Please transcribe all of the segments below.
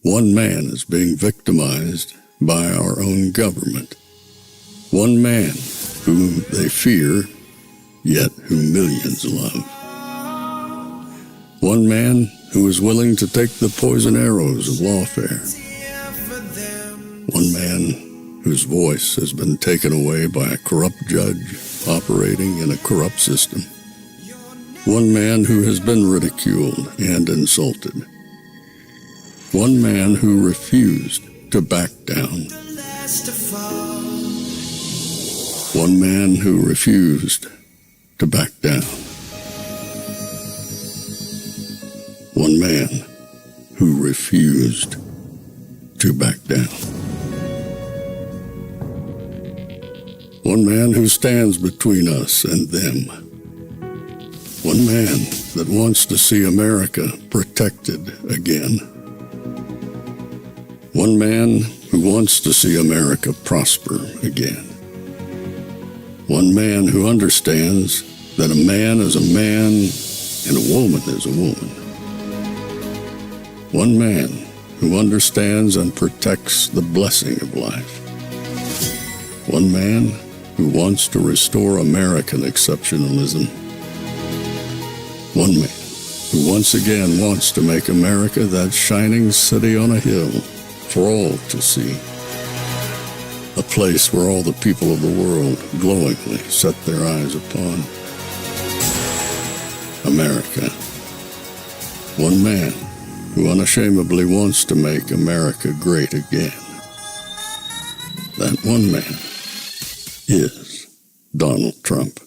One man is being victimized by our own government. One man whom they fear, yet whom millions love. One man who is willing to take the poison arrows of lawfare. One man whose voice has been taken away by a corrupt judge operating in a corrupt system. One man who has been ridiculed and insulted. One man who refused to back down. One man who refused to back down. One man who refused to back down. One man who stands between us and them. One man that wants to see America protected again. One man who wants to see America prosper again. One man who understands that a man is a man and a woman is a woman. One man who understands and protects the blessing of life. One man who wants to restore American exceptionalism. One man who once again wants to make America that shining city on a hill for all to see. A place where all the people of the world glowingly set their eyes upon. America. One man who unashamedly wants to make America great again. That one man is Donald Trump.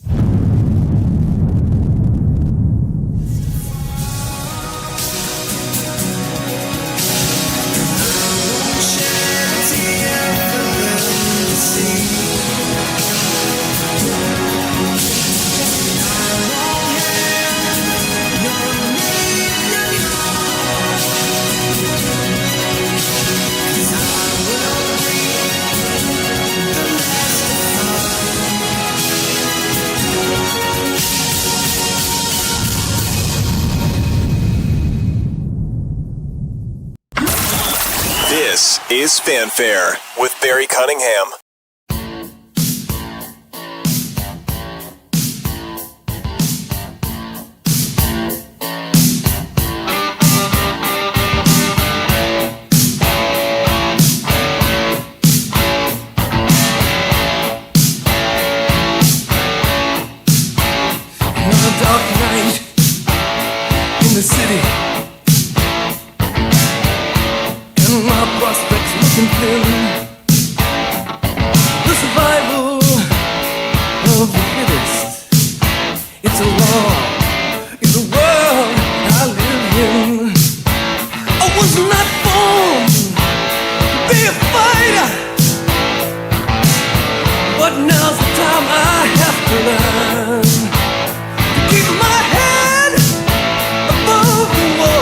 This is Fanfare with Barry Cunningham. Another dark night in the city. My prospects looking thin. The survival of the fittest. It's a law in the world I live in. I was not born to be a fighter, but now's the time I have to learn to keep my head above the water.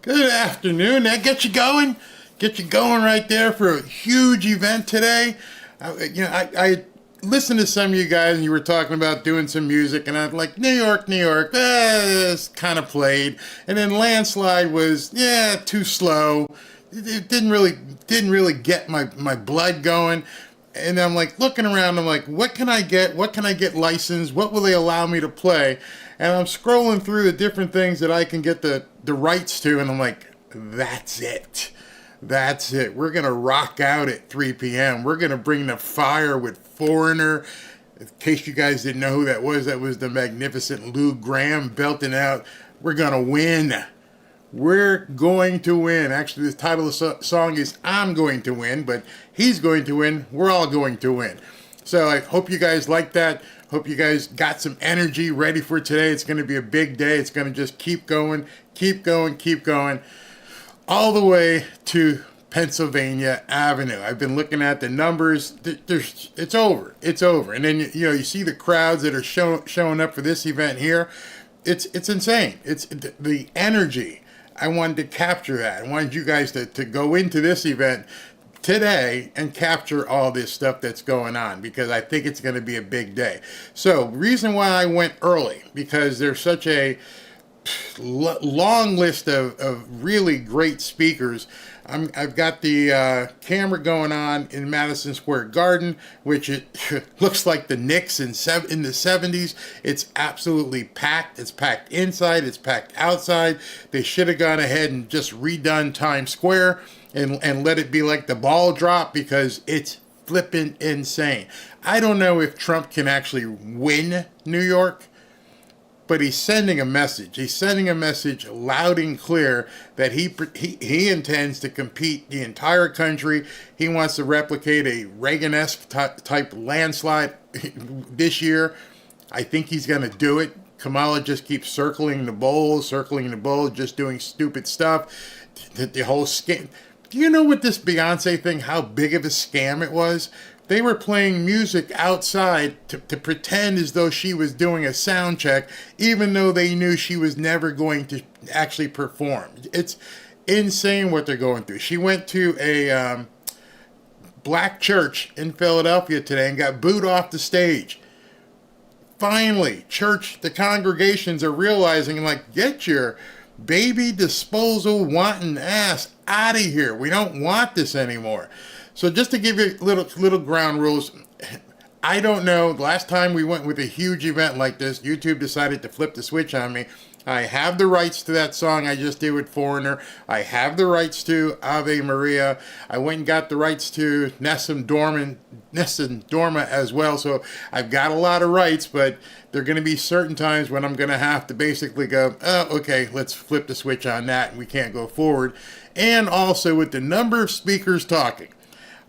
Good afternoon. That get you going? Get you going right there for a huge event today. I listened to some of you guys and you were talking about doing some music, and I'm like, New York, it's kind of played. And then Landslide was, too slow. It didn't really get my blood going. And I'm like looking around, I'm like, what can I get? What can I get licensed? What will they allow me to play? And I'm scrolling through the different things that I can get the rights to, and I'm like, that's it. That's it. We're going to rock out at 3 p.m. We're going to bring the fire with Foreigner. In case you guys didn't know who that was the magnificent Lou Gramm belting out, we're going to win. We're going to win. Actually, the title of the song is I'm Going to Win, but he's going to win. We're all going to win. So I hope you guys like that. Hope you guys got some energy ready for today. It's going to be a big day. It's going to just keep going, all the way to Pennsylvania Avenue. I've been looking at the numbers. It's over. And then you see the crowds that are showing up for this event here. It's insane. It's the energy. I wanted to capture that. I wanted you guys to go into this event today and capture all this stuff that's going on, because I think it's going to be a big day. So reason why I went early, because there's such a long list of really great speakers. I've got the camera going on in Madison Square Garden, which it looks like the Knicks in the 70s. It's absolutely packed. It's packed inside. It's packed outside. They should have gone ahead and just redone Times Square and let it be like the ball drop, because it's flipping insane. I don't know if Trump can actually win New York, but he's sending a message. He's sending a message loud and clear that he intends to compete the entire country. He wants to replicate a Reagan-esque type landslide this year. I think he's going to do it. Kamala just keeps circling the bowl, just doing stupid stuff. The whole scam. Do you know what this Beyonce thing, how big of a scam it was? They were playing music outside to pretend as though she was doing a sound check, even though they knew she was never going to actually perform. It's insane what they're going through. She went to a black church in Philadelphia today and got booed off the stage. Finally, the congregations are realizing, like, get your baby disposal wanting ass out of here. We don't want this anymore. So just to give you little ground rules, I don't know. Last time we went with a huge event like this, YouTube decided to flip the switch on me. I have the rights to that song I just did with Foreigner. I have the rights to Ave Maria. I went and got the rights to Nessun Dorma as well. So I've got a lot of rights, but there are going to be certain times when I'm going to have to basically go, oh, okay, let's flip the switch on that, and we can't go forward. And also with the number of speakers talking,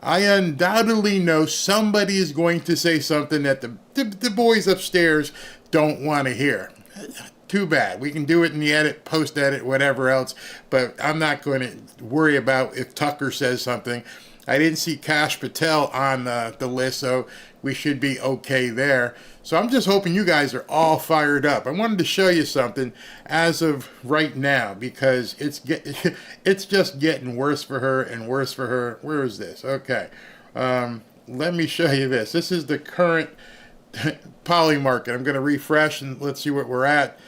I undoubtedly know somebody is going to say something that the boys upstairs don't want to hear. Too bad. We can do it in the edit, post-edit, whatever else, but I'm not going to worry about if Tucker says something. I didn't see Kash Patel on the list, so we should be okay there. So I'm just hoping you guys are all fired up. I wanted to show you something as of right now, because it's just getting worse for her and worse for her. Where is this? Okay. Let me show you this. This is the current poly market. I'm going to refresh and let's see what we're at.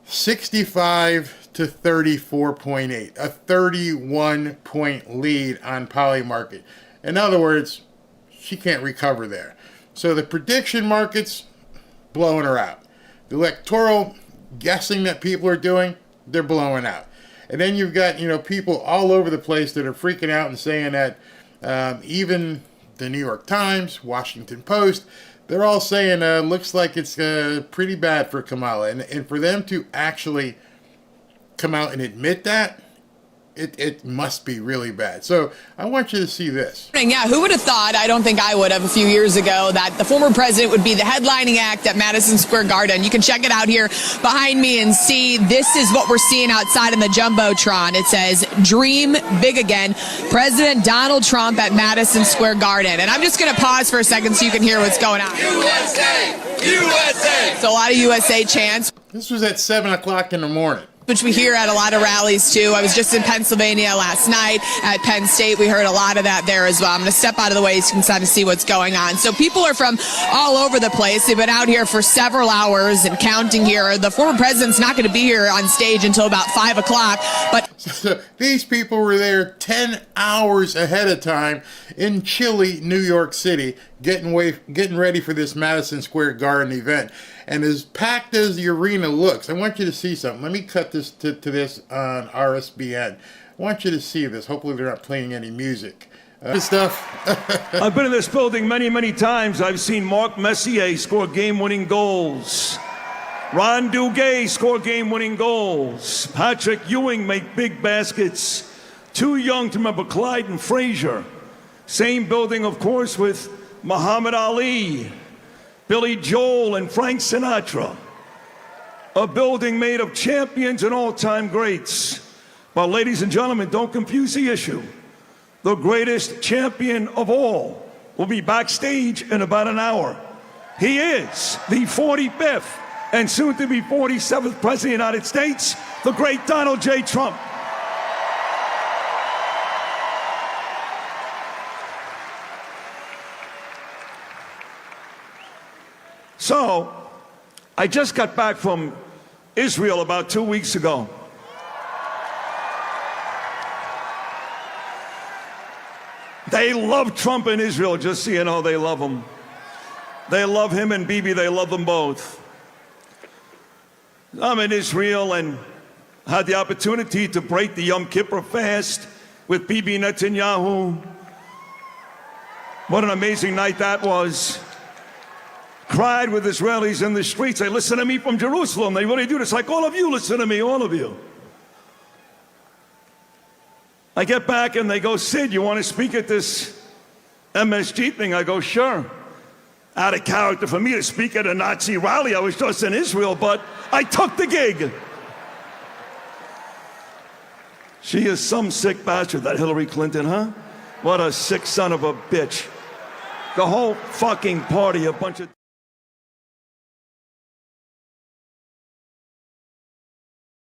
65 to 34.8, a 31-point lead on poly market. In other words, she can't recover there. So the prediction market's blowing her out. The electoral guessing that people are doing, they're blowing out. And then you've got, people all over the place that are freaking out and saying that even the New York Times, Washington Post, they're all saying, looks like it's pretty bad for Kamala. And for them to actually come out and admit that, it must be really bad. So I want you to see this. Yeah, who would have thought, I don't think I would have a few years ago, that the former president would be the headlining act at Madison Square Garden. You can check it out here behind me and see this is what we're seeing outside in the Jumbotron. It says, dream big again. President Donald Trump at Madison Square Garden. And I'm just going to pause for a second so you can hear what's going on. USA! USA! So a lot of USA chants. This was at 7 o'clock in the morning. which we hear at a lot of rallies too. I was just in Pennsylvania last night at Penn State. We heard a lot of that there as well. I'm going to step out of the way so you can kind of see what's going on. So people are from all over the place. They've been out here for several hours and counting here. The former president's not going to be here on stage until about 5 o'clock. But so these people were there 10 hours ahead of time in chilly New York City, getting ready for this Madison Square Garden event. And as packed as the arena looks, I want you to see something. Let me cut this to this on RSBN. I want you to see this. Hopefully they're not playing any music. This stuff. I've been in this building many, many times. I've seen Mark Messier score game-winning goals. Ron Duguay score game-winning goals. Patrick Ewing make big baskets. Too young to remember Clyde and Frazier. Same building, of course, with Muhammad Ali, Billy Joel, and Frank Sinatra. A building made of champions and all-time greats. But ladies and gentlemen, don't confuse the issue. The greatest champion of all will be backstage in about an hour. He is the 45th and soon to be 47th President of the United States, the great Donald J. Trump. So, I just got back from Israel about 2 weeks ago. They love Trump in Israel, just so you know, they love him. They love him and Bibi, they love them both. I'm in Israel and had the opportunity to break the Yom Kippur fast with Bibi Netanyahu. What an amazing night that was. Cried with Israelis in the streets. They listen to me from Jerusalem. They really do. It's like all of you listen to me, all of you. I get back and they go, Sid, you want to speak at this MSG thing? I go, sure. Out of character for me to speak at a Nazi rally. I was just in Israel, but I took the gig. She is some sick bastard, that Hillary Clinton, huh? What a sick son of a bitch. The whole fucking party, a bunch of...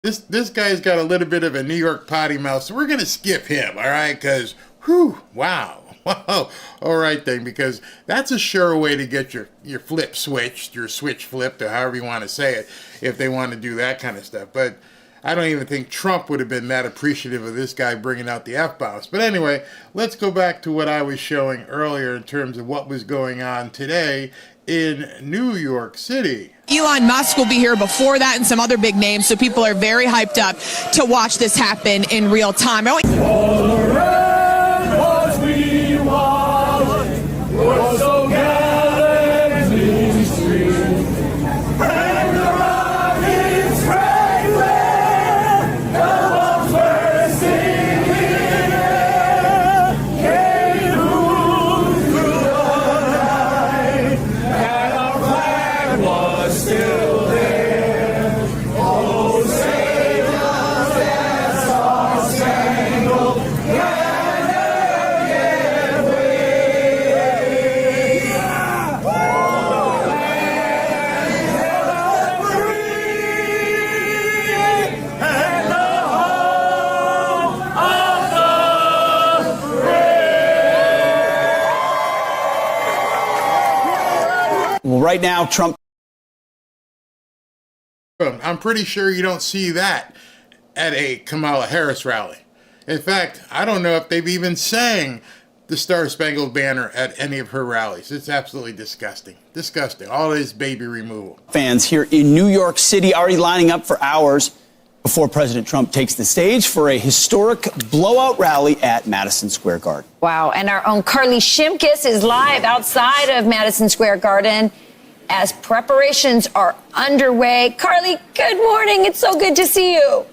This guy's got a little bit of a New York potty mouth, so we're going to skip him, all right? Because, whew, wow. Whoa. All right, then, because that's a sure way to get your flip switched, your switch flipped, or however you want to say it, if they want to do that kind of stuff. But I don't even think Trump would have been that appreciative of this guy bringing out the F-bombs. But anyway, let's go back to what I was showing earlier in terms of what was going on today in New York City. Elon Musk will be here before that and some other big names, so people are very hyped up to watch this happen in real time. Right now, Trump... I'm pretty sure you don't see that at a Kamala Harris rally. In fact, I don't know if they've even sang the Star-Spangled Banner at any of her rallies. It's absolutely disgusting. Disgusting. All this baby removal. Fans here in New York City already lining up for hours before President Trump takes the stage for a historic blowout rally at Madison Square Garden. Wow. And our own Carly Shimkus is live outside of Madison Square Garden as preparations are underway. Carly, good morning. It's so good to see you.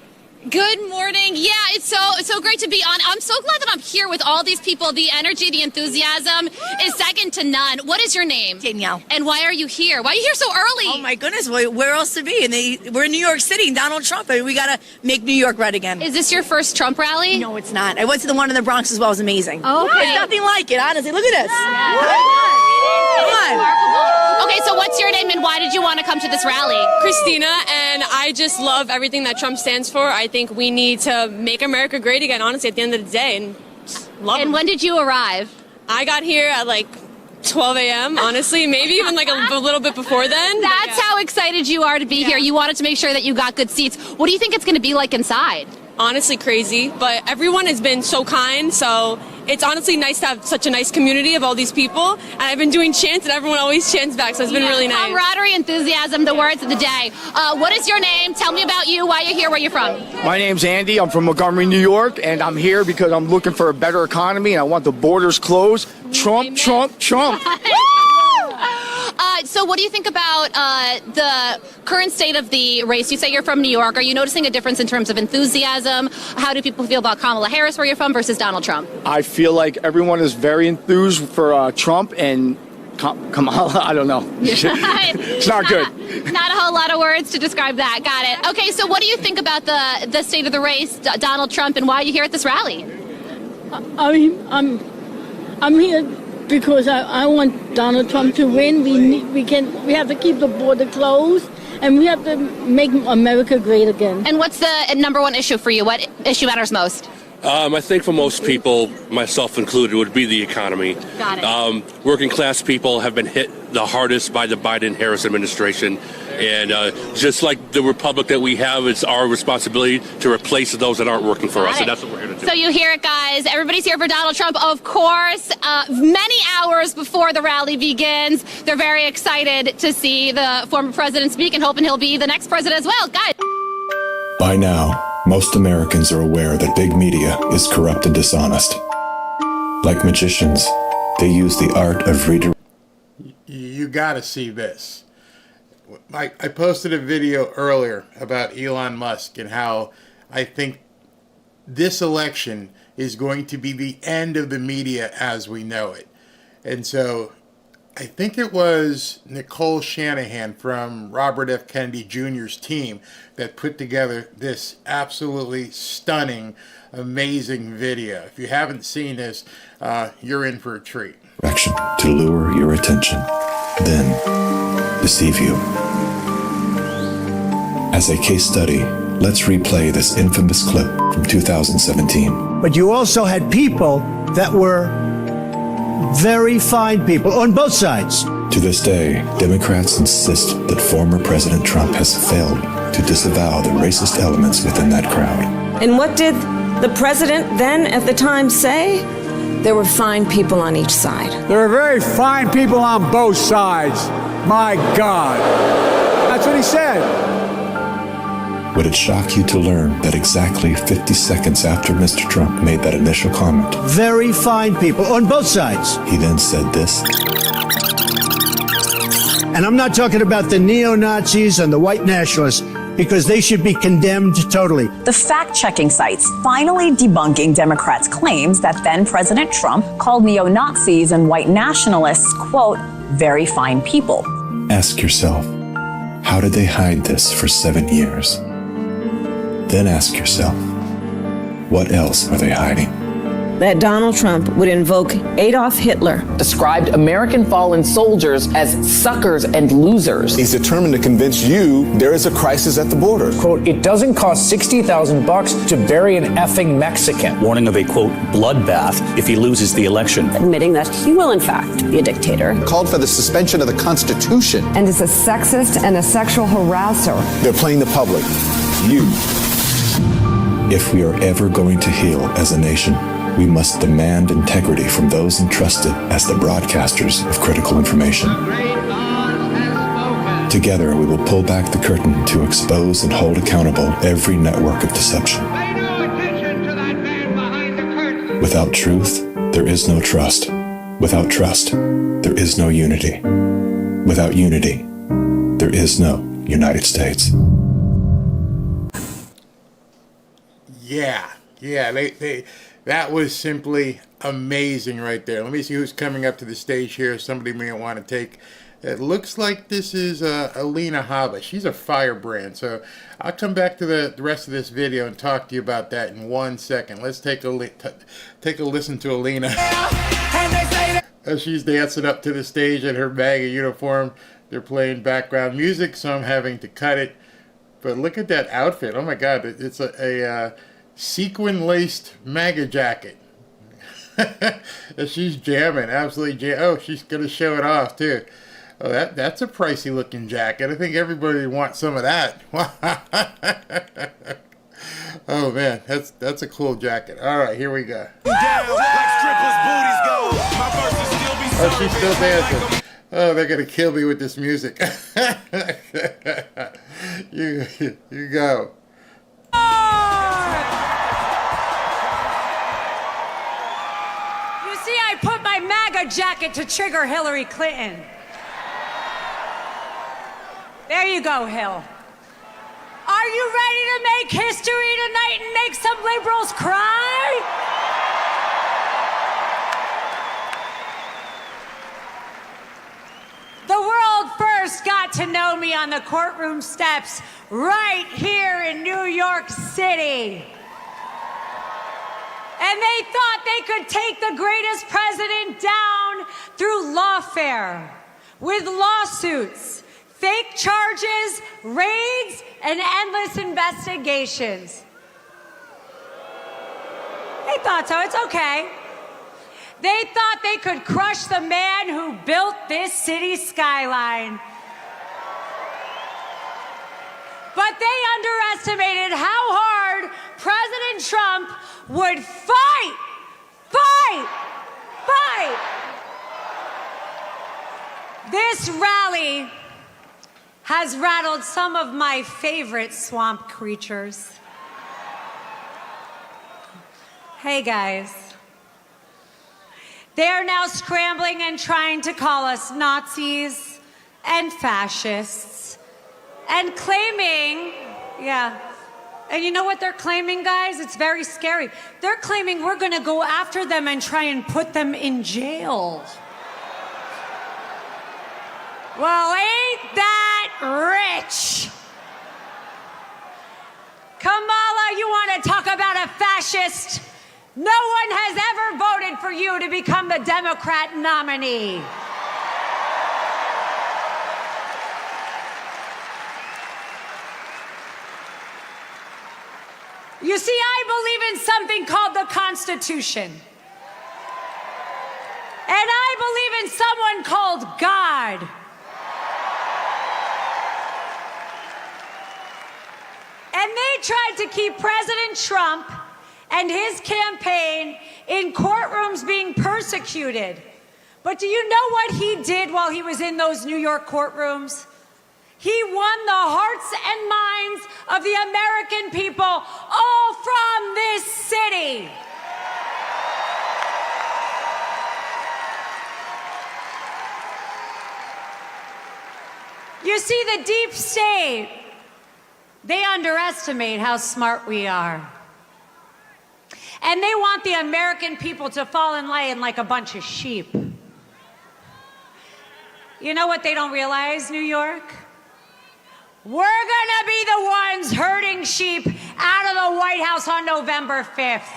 Good morning. Yeah, it's so great to be on. I'm so glad that I'm here with all these people. The energy, the enthusiasm is second to none. What is your name? Danielle. And why are you here? Why are you here so early? Oh my goodness, where else to be? And we're in New York City, Donald Trump, and we got to make New York red again. Is this your first Trump rally? No, it's not. I went to the one in the Bronx as well. It was amazing. Okay. It's nothing like it, honestly. Look at this. Yeah. Okay, so what's your name and why did you want to come to this rally? Christina, and I just love everything that Trump stands for. I think we need to make America great again, honestly, at the end of the day. And love And him. when did you arrive? I got here at like 12 a.m., honestly, maybe even like a little bit before then. That's how excited you are to be here. You wanted to make sure that you got good seats. What do you think it's going to be like inside? Honestly, crazy, but everyone has been so kind, so it's honestly nice to have such a nice community of all these people. And I've been doing chants, and everyone always chants back, so it's been really nice. Camaraderie, enthusiasm, the words of the day. What is your name? Tell me about you, why you're here, where you're from. My name's Andy. I'm from Montgomery, New York, and I'm here because I'm looking for a better economy, and I want the borders closed. Trump, Amen. Trump, Trump. So what do you think about the current state of the race? You say you're from New York. Are you noticing a difference in terms of enthusiasm? How do people feel about Kamala Harris, where you're from, versus Donald Trump? I feel like everyone is very enthused for Trump and Kamala. I don't know. It's not good. Not a whole lot of words to describe that. Got it. Okay, so what do you think about the state of the race, Donald Trump, and why are you here at this rally? I'm here because I want Donald Trump to win. We have to keep the border closed, and we have to make America great again. And what's the number one issue for you? What issue matters most? I think for most people, myself included, would be the economy. Got it. Working class people have been hit the hardest by the Biden-Harris administration. And just like the republic that we have, it's our responsibility to replace those that aren't working for us. And that's what we're here to do. So you hear it, guys. Everybody's here for Donald Trump, of course. Many hours before the rally begins, they're very excited to see the former president speak and hoping he'll be the next president as well. Guys. By now, most Americans are aware that big media is corrupt and dishonest. Like magicians, they use the art of redirection. You got to see this. I posted a video earlier about Elon Musk and how I think this election is going to be the end of the media as we know it. And so I think it was Nicole Shanahan from Robert F. Kennedy Jr.'s team that put together this absolutely stunning, amazing video. If you haven't seen this, you're in for a treat. To lure your attention, then deceive you. As a case study, let's replay this infamous clip from 2017. But you also had people that were very fine people on both sides. To this day, Democrats insist that former President Trump has failed to disavow the racist elements within that crowd. And what did the president then at the time say? There were fine people on each side. There are very fine people on both sides. My God. That's what he said. Would it shock you to learn that exactly 50 seconds after Mr. Trump made that initial comment, very fine people on both sides, he then said this? And I'm not talking about the neo-Nazis and the white nationalists, because they should be condemned totally. The fact-checking sites finally debunking Democrats' claims that then-President Trump called neo-Nazis and white nationalists, quote, very fine people. Ask yourself, how did they hide this for 7 years? Then ask yourself, what else are they hiding? That Donald Trump would invoke Adolf Hitler. Described American fallen soldiers as suckers and losers. He's determined to convince you there is a crisis at the border. Quote, it doesn't cost $60,000 to bury an effing Mexican. Warning of a, quote, bloodbath if he loses the election. Admitting that he will, in fact, be a dictator. Called for the suspension of the Constitution. And is a sexist and a sexual harasser. They're playing the public. You. If we are ever going to heal as a nation, we must demand integrity from those entrusted as the broadcasters of critical information. Together, we will pull back the curtain to expose and hold accountable every network of deception. Without truth, there is no trust. Without trust, there is no unity. Without unity, there is no United States. Yeah, that was simply amazing right there. Let me see who's coming up to the stage here. Somebody may want to take. It looks like this is Alina Habba. She's a firebrand. So I'll come back to the rest of this video and talk to you about that in 1 second. Let's take a listen to Alina. As she's dancing up to the stage in her MAGA uniform, they're playing background music, so I'm having to cut it. But look at that outfit. Oh my God, it's a sequin-laced MAGA jacket. And she's jamming, absolutely jamming. Oh, she's going to show it off too. Oh, that's a pricey looking jacket. I think everybody wants some of that. Oh man, that's a cool jacket. All right, here we go. Oh, she's still dancing. Oh, they're gonna kill me with this music. you go. You see, I put my MAGA jacket to trigger Hillary Clinton. There you go, Hill. Are you ready to make history tonight and make some liberals cry? The world first got to know me on the courtroom steps right here in New York City. And they thought they could take the greatest president down through lawfare, with lawsuits, fake charges, raids, and endless investigations. They thought so. It's okay. They thought they could crush the man who built this city skyline. But they underestimated how hard President Trump would fight. This rally has rattled some of my favorite swamp creatures. Hey guys. They are now scrambling and trying to call us Nazis and fascists and claiming, and you know what they're claiming, guys? It's very scary. They're claiming we're going to go after them and try and put them in jail. Well, ain't that rich? Kamala, you want to talk about a fascist? No one has ever voted for you to become the Democrat nominee. You see, I believe in something called the Constitution. And I believe in someone called God. And they tried to keep President Trump and his campaign in courtrooms being persecuted. But do you know what he did while he was in those New York courtrooms? He won the hearts and minds of the American people, all from this city. You see, the deep state, they underestimate how smart we are. And they want the American people to fall in line like a bunch of sheep. You know what they don't realize, New York? We're gonna be the ones herding sheep out of the White House on November 5th.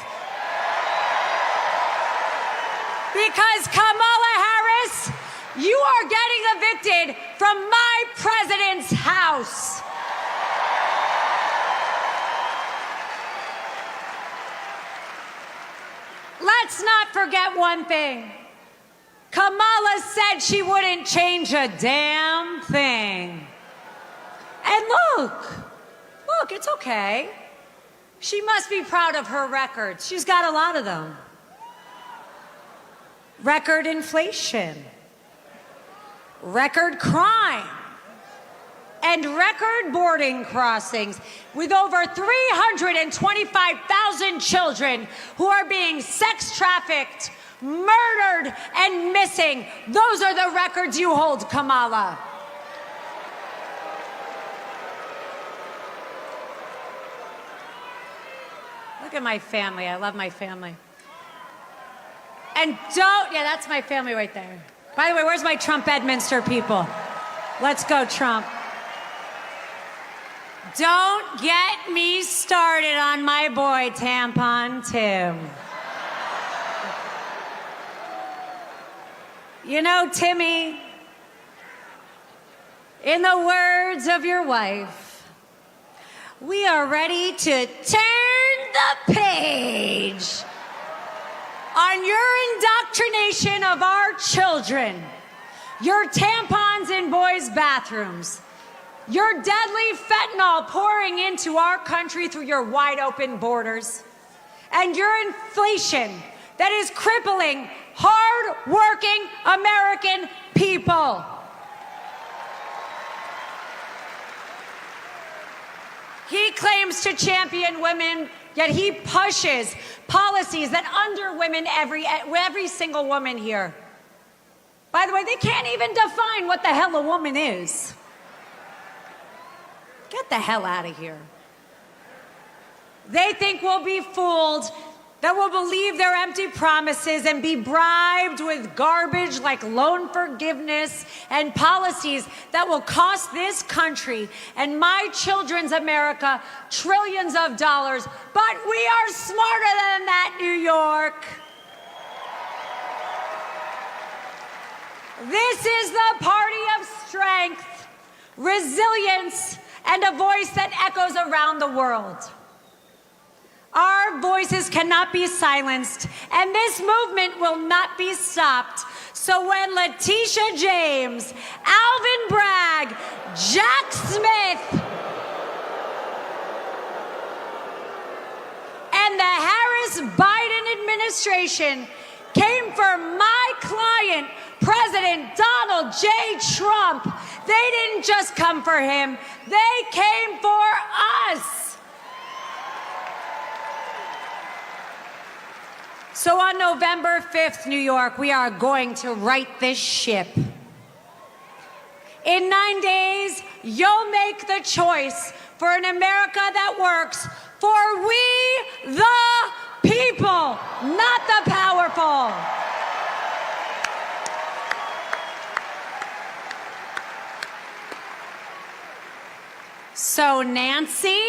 Because Kamala Harris, you are getting evicted from my president's house. Let's not forget one thing. Kamala said she wouldn't change a damn thing. And look, it's okay. She must be proud of her records. She's got a lot of them. Record inflation, record crime, and record boarding crossings, with over 325,000 children who are being sex trafficked, murdered, and missing. Those are the records you hold, Kamala. Look at my family. I love my family. And that's my family right there. By the way, where's my Trump Bedminster people? Let's go, Trump. Don't get me started on my boy, Tampon Tim. You know, Timmy, in the words of your wife, we are ready to turn the page on your indoctrination of our children, your tampons in boys' bathrooms, your deadly fentanyl pouring into our country through your wide open borders, and your inflation that is crippling hard-working American people. He claims to champion women, yet he pushes policies that under women, every single woman here. By the way, they can't even define what the hell a woman is. Get the hell out of here. They think we'll be fooled, that we'll believe their empty promises and be bribed with garbage like loan forgiveness and policies that will cost this country and my children's America trillions of dollars. But we are smarter than that, New York. This is the party of strength, resilience, and a voice that echoes around the world. Our voices cannot be silenced, and this movement will not be stopped. So when Letitia James, Alvin Bragg, Jack Smith, and the Harris-Biden administration came for my client, President Donald J. Trump, they didn't just come for him, they came for us. So on November 5th, New York, we are going to right this ship. In 9 days, you'll make the choice for an America that works for we the people, not the powerful. So, Nancy,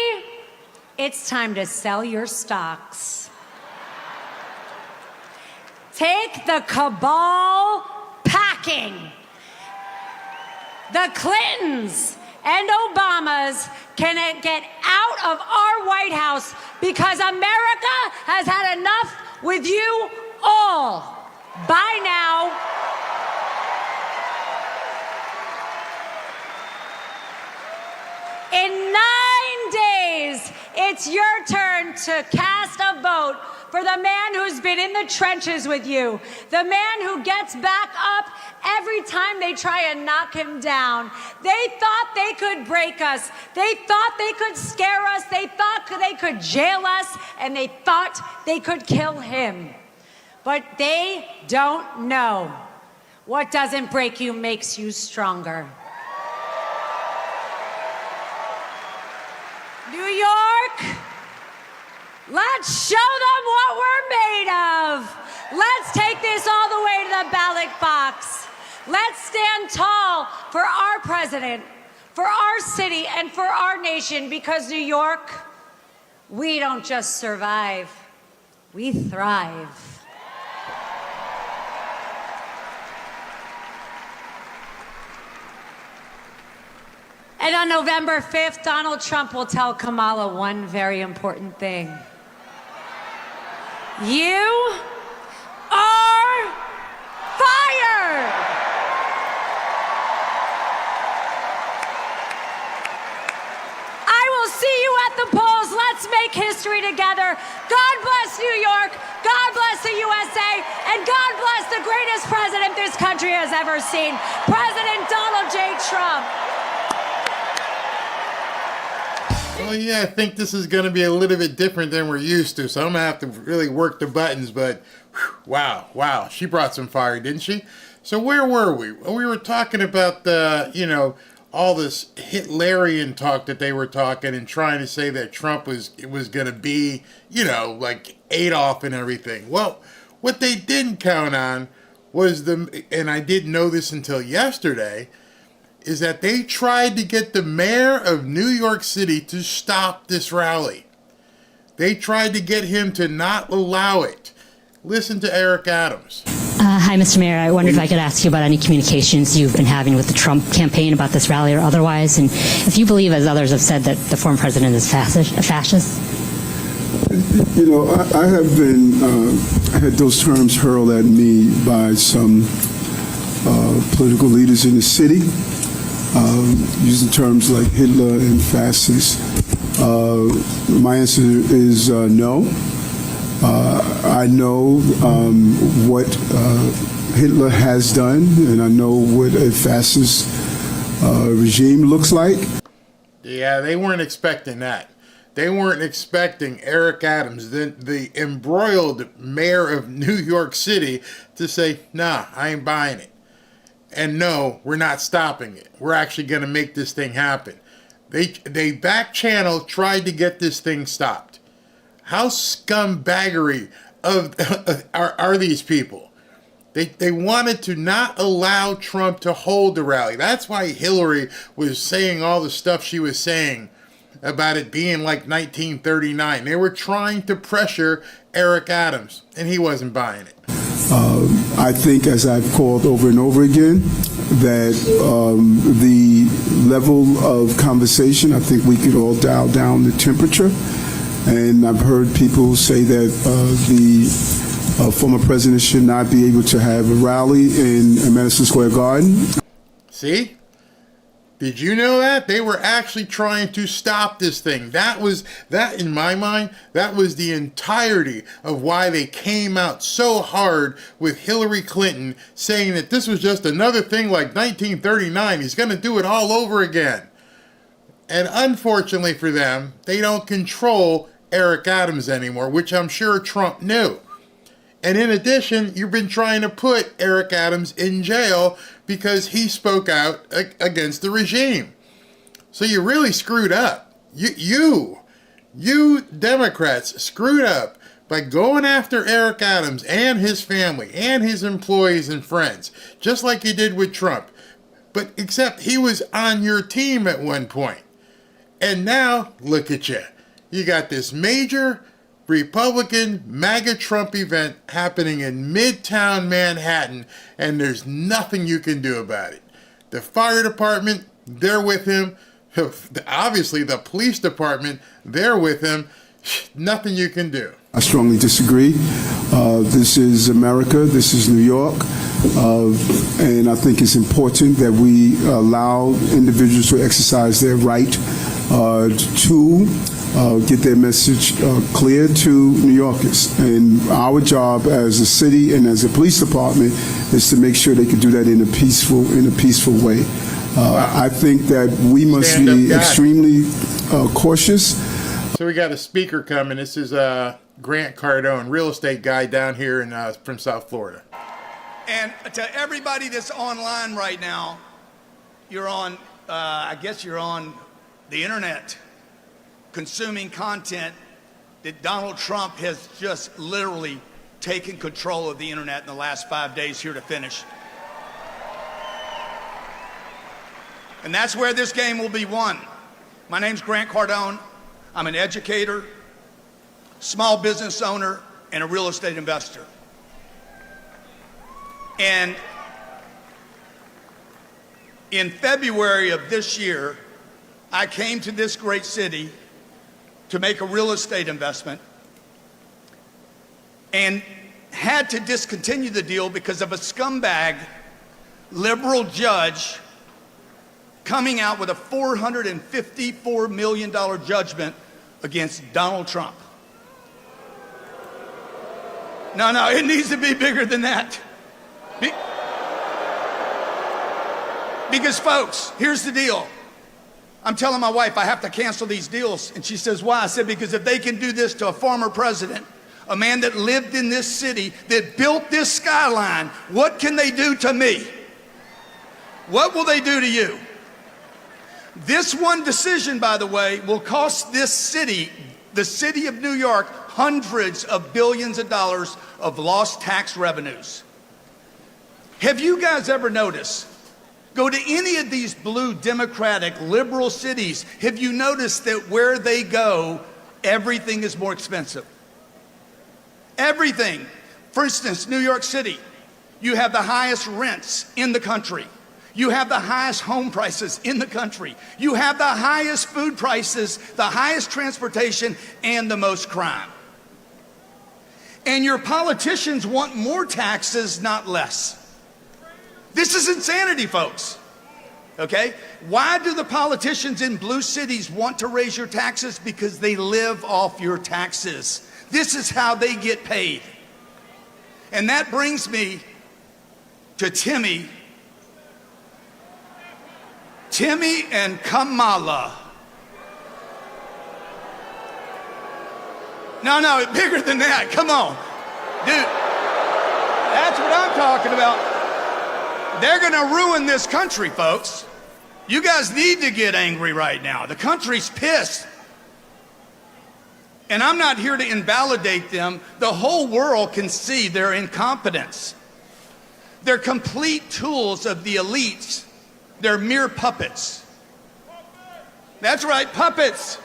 it's time to sell your stocks. Take the cabal packing. The Clintons and Obamas can get out of our White House because America has had enough with you all. Bye now. In 9 days, it's your turn to cast a vote for the man who's been in the trenches with you, the man who gets back up every time they try and knock him down. They thought they could break us. They thought they could scare us. They thought they could jail us, and they thought they could kill him. But they don't know. What doesn't break you makes you stronger. New York, let's show them what we're made of. Let's take this all the way to the ballot box. Let's stand tall for our president, for our city, and for our nation, because New York, we don't just survive, we thrive. And on November 5th, Donald Trump will tell Kamala one very important thing. You are fired! I will see you at the polls. Let's make history together. God bless New York. God bless the USA. And God bless the greatest president this country has ever seen, President Donald J. Trump. Well, yeah, I think this is going to be a little bit different than we're used to, so I'm going to have to really work the buttons, but whew, wow, she brought some fire, didn't she? So where were we? Well, we were talking about the, all this Hitlerian talk that they were talking and trying to say that Trump was going to be, like Adolf and everything. Well, what they didn't count on was and I didn't know this until yesterday, is that they tried to get the mayor of New York City to stop this rally. They tried to get him to not allow it. Listen to Eric Adams. Hi, Mr. Mayor. I wondered if I could ask you about any communications you've been having with the Trump campaign about this rally or otherwise, and if you believe, as others have said, that the former president is a fascist. You know, I have been, I had those terms hurled at me by some political leaders in the city, using terms like Hitler and fascist. My answer is no. I know what Hitler has done, and I know what a fascist regime looks like. Yeah, they weren't expecting that. They weren't expecting Eric Adams, the embroiled mayor of New York City, to say, nah, I ain't buying it. And no, we're not stopping it. We're actually going to make this thing happen. They back channel tried to get this thing stopped. How scumbaggery are these people? They wanted to not allow Trump to hold the rally. That's why Hillary was saying all the stuff she was saying about it being like 1939. They were trying to pressure Eric Adams, and he wasn't buying it. I think, as I've called over and over again, that the level of conversation, I think we could all dial down the temperature. And I've heard people say that the former president should not be able to have a rally in Madison Square Garden. See? Did you know that? They were actually trying to stop this thing. That, in my mind, that was the entirety of why they came out so hard with Hillary Clinton, saying that this was just another thing like 1939. He's going to do it all over again. And unfortunately for them, they don't control Eric Adams anymore, which I'm sure Trump knew. And in addition, you've been trying to put Eric Adams in jail because he spoke out against the regime. So you really screwed up. You Democrats screwed up by going after Eric Adams and his family and his employees and friends, just like you did with Trump. But except he was on your team at one point. And now, look at you. You got this major Republican MAGA Trump event happening in Midtown Manhattan, and there's nothing you can do about it. The fire department, they're with him. Obviously, the police department, they're with him. Nothing you can do. I strongly disagree. This is America. This is New York. And I think it's important that we allow individuals to exercise their right to get their message clear to New Yorkers. And our job as a city and as a police department is to make sure they can do that in a peaceful way. I think that we must be extremely cautious. So we got a speaker coming. This is Grant Cardone, real estate guy down here from South Florida. And to everybody that's online right now, you're on, I guess you're on the internet, consuming content that Donald Trump has just literally taken control of the internet in the last 5 days here to finish. And that's where this game will be won. My name's Grant Cardone. I'm an educator, small business owner, and a real estate investor. And in February of this year, I came to this great city to make a real estate investment and had to discontinue the deal because of a scumbag liberal judge coming out with a $454 million judgment against Donald Trump. No, it needs to be bigger than that. Because folks, here's the deal. I'm telling my wife I have to cancel these deals. And she says, why? I said, because if they can do this to a former president, a man that lived in this city, that built this skyline, what can they do to me? What will they do to you? This one decision, by the way, will cost this city, the city of New York, hundreds of billions of dollars of lost tax revenues. Have you guys ever noticed? Go to any of these blue Democratic liberal cities. Have you noticed that where they go, everything is more expensive? Everything. For instance, New York City. You have the highest rents in the country. You have the highest home prices in the country. You have the highest food prices, the highest transportation, and the most crime. And your politicians want more taxes, not less. This is insanity, folks. Okay? Why do the politicians in blue cities want to raise your taxes? Because they live off your taxes. This is how they get paid. And that brings me to Timmy and Kamala. No, bigger than that. Come on. Dude, that's what I'm talking about. They're going to ruin this country, folks. You guys need to get angry right now. The country's pissed. And I'm not here to invalidate them. The whole world can see their incompetence. They're complete tools of the elites. They're mere puppets. That's right, puppets.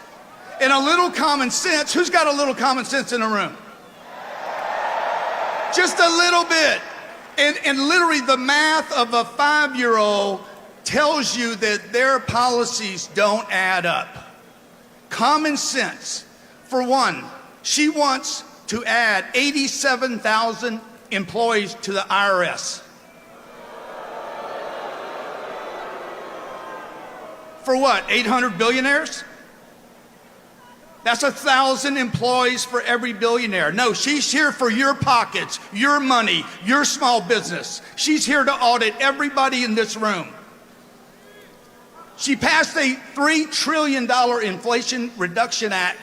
And a little common sense. Who's got a little common sense in the room? Just a little bit. And literally the math of a 5-year-old tells you that their policies don't add up. Common sense. For one, she wants to add 87,000 employees to the IRS. For what, 800 billionaires? That's 1,000 employees for every billionaire. No, she's here for your pockets, your money, your small business. She's here to audit everybody in this room. She passed a $3 trillion Inflation Reduction Act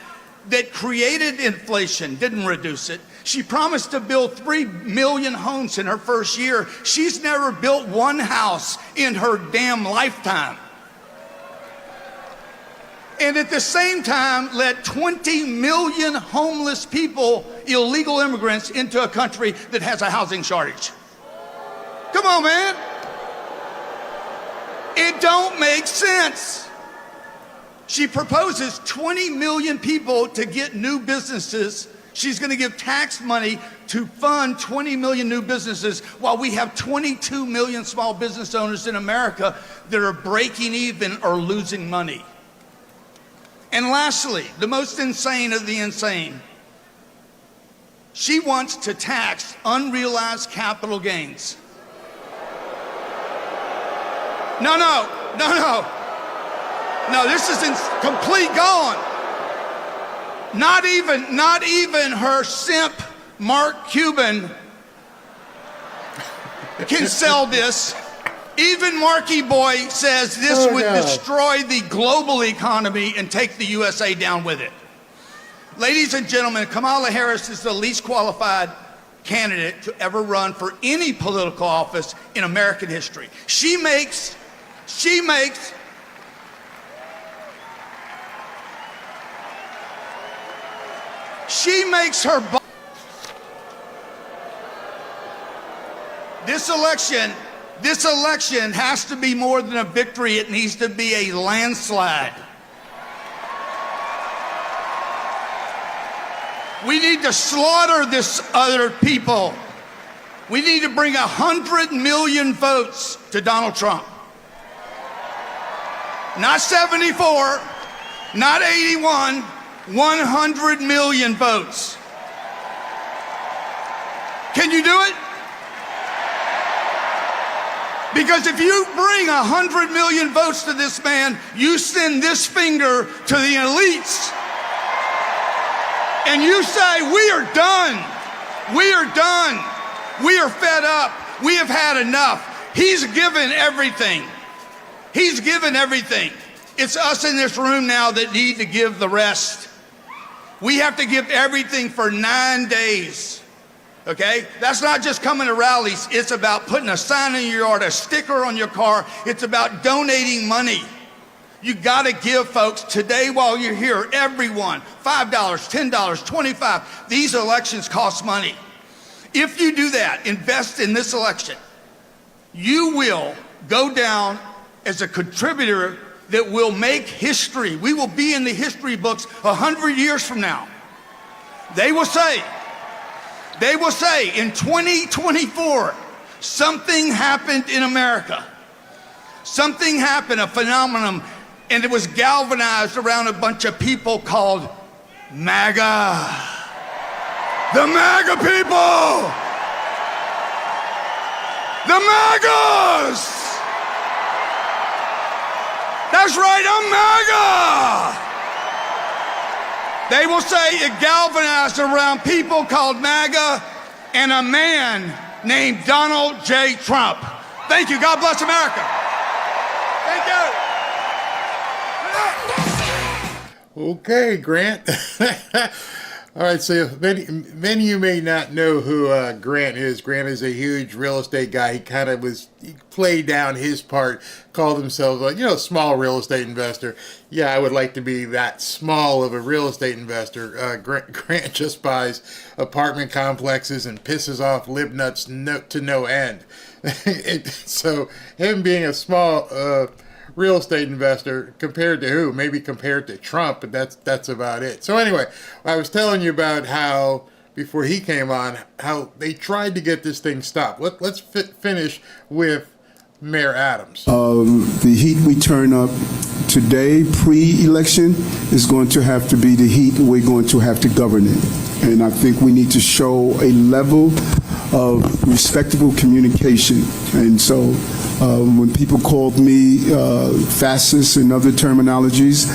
that created inflation, didn't reduce it. She promised to build 3 million homes in her first year. She's never built one house in her damn lifetime. And at the same time, let 20 million homeless people, illegal immigrants, into a country that has a housing shortage. Come on, man. It don't make sense. She proposes 20 million people to get new businesses. She's going to give tax money to fund 20 million new businesses while we have 22 million small business owners in America that are breaking even or losing money. And lastly, the most insane of the insane, she wants to tax unrealized capital gains. No, this is in complete gone. Not even her simp, Mark Cuban, can sell this. Even Marky Boy says this would destroy the global economy and take the USA down with it. Ladies and gentlemen, Kamala Harris is the least qualified candidate to ever run for any political office in American history. She makes her This election has to be more than a victory. It needs to be a landslide. We need to slaughter this other people. We need to bring 100 million votes to Donald Trump. Not 74, not 81, 100 million votes. Can you do it? Because if you bring 100 million votes to this man, you send this finger to the elites. And you say, we are done. We are done. We are fed up. We have had enough. He's given everything. He's given everything. It's us in this room now that need to give the rest. We have to give everything for 9 days. Okay? That's not just coming to rallies. It's about putting a sign in your yard, a sticker on your car. It's about donating money. You got to give, folks, today while you're here, everyone, $5, $10, $25. These elections cost money. If you do that, invest in this election, you will go down as a contributor that will make history. We will be in the history books 100 years from now. They will say in 2024, Something happened in America. Something happened, a phenomenon, and it was galvanized around a bunch of people called MAGA. The MAGA people! The MAGAs! That's right, I'm MAGA! They will say it galvanized around people called MAGA and a man named Donald J. Trump. Thank you. God bless America. Thank you. Okay, Grant. All right, so many of you may not know who Grant is. Grant is a huge real estate guy. He played down his part, called himself a small real estate investor. Yeah, I would like to be that small of a real estate investor. Grant just buys apartment complexes and pisses off libnuts to no end. So him being a small real estate investor compared to who? Maybe compared to Trump, but that's about it. So anyway, I was telling you about how before he came on, how they tried to get this thing stopped. Let's finish with Mayor Adams. The heat we turn up today, pre-election, is going to have to be the heat we're going to have to govern it. And I think we need to show a level of respectable communication. And so when people called me fascist and other terminologies,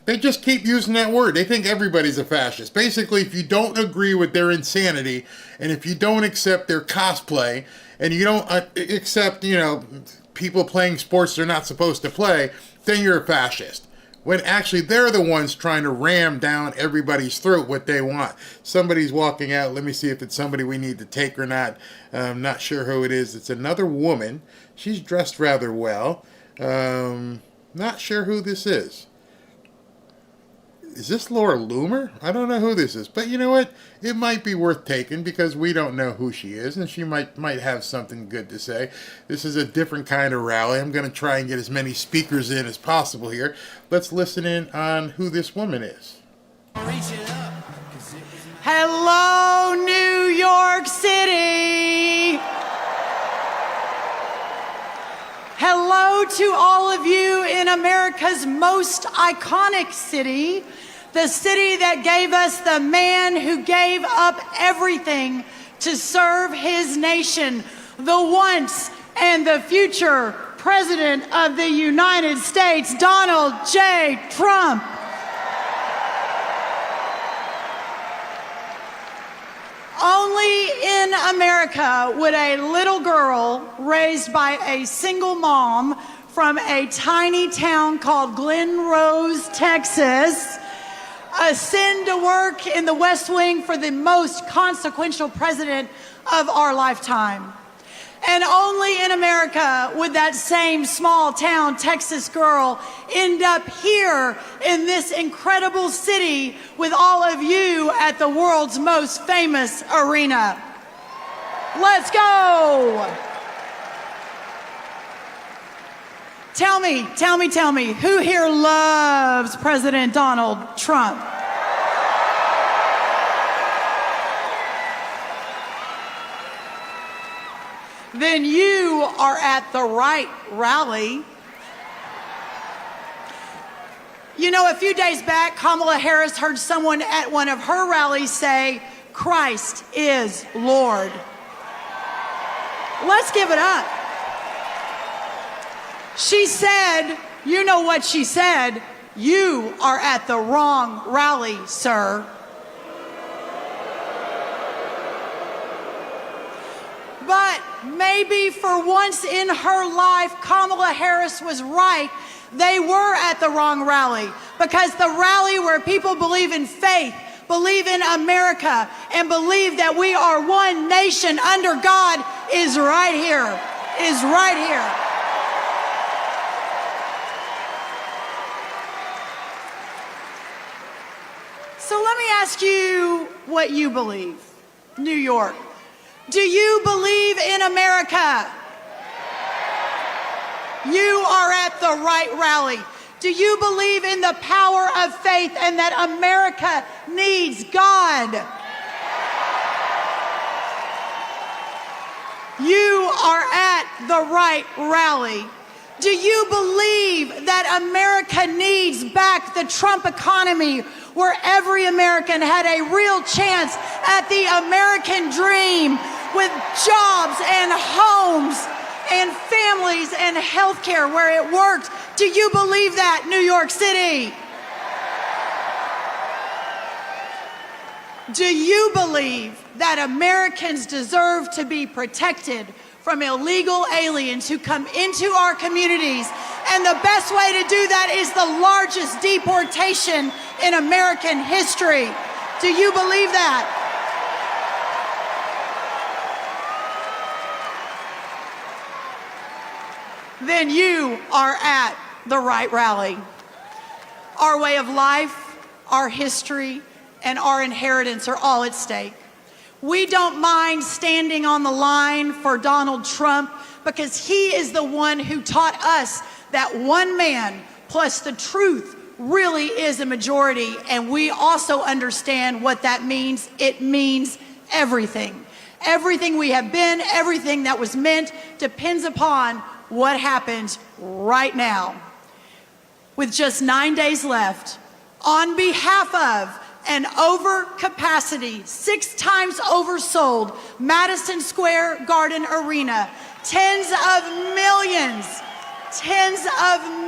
they just keep using that word. They think everybody's a fascist. Basically, if you don't agree with their insanity, and if you don't accept their cosplay, and you don't accept, people playing sports they're not supposed to play, then you're a fascist. When actually they're the ones trying to ram down everybody's throat what they want. Somebody's walking out. Let me see if it's somebody we need to take or not. I'm not sure who it is. It's another woman. She's dressed rather well. Not sure who this is. Is this Laura Loomer? I don't know who this is. But you know what? It might be worth taking because we don't know who she is, and she might have something good to say. This is a different kind of rally. I'm going to try and get as many speakers in as possible here. Let's listen in on who this woman is. Hello, New York City. Hello to all of you in America's most iconic city, the city that gave us the man who gave up everything to serve his nation, the once and the future President of the United States, Donald J. Trump. Only in America would a little girl raised by a single mom from a tiny town called Glen Rose, Texas, ascend to work in the West Wing for the most consequential president of our lifetime. And only in America would that same small town Texas girl end up here in this incredible city with all of you at the world's most famous arena. Let's go. Tell me, who here loves President Donald Trump? Then you are at the right rally. You know, a few days back, Kamala Harris heard someone at one of her rallies say, "Christ is Lord." Let's give it up. She said, you know what she said? "You are at the wrong rally, sir." But maybe for once in her life, Kamala Harris was right. They were at the wrong rally, because the rally where people believe in faith, believe in America, and believe that we are one nation under God is right here, is right here. So let me ask you what you believe. New York. Do you believe in America? You are at the right rally. Do you believe in the power of faith and that America needs God? You are at the right rally. Do you believe that America needs back the Trump economy, where every American had a real chance at the American dream with jobs and homes and families and health care where it worked? Do you believe that, New York City? Do you believe that Americans deserve to be protected from illegal aliens who come into our communities? And the best way to do that is the largest deportation in American history. Do you believe that? Then you are at the right rally. Our way of life, our history, and our inheritance are all at stake. We don't mind standing on the line for Donald Trump because he is the one who taught us that one man plus the truth really is a majority, and we also understand what that means. It means everything. Everything we have been, everything that was meant depends upon what happens right now. With just 9 days left, on behalf of an overcapacity, 6 times oversold Madison Square Garden Arena, tens of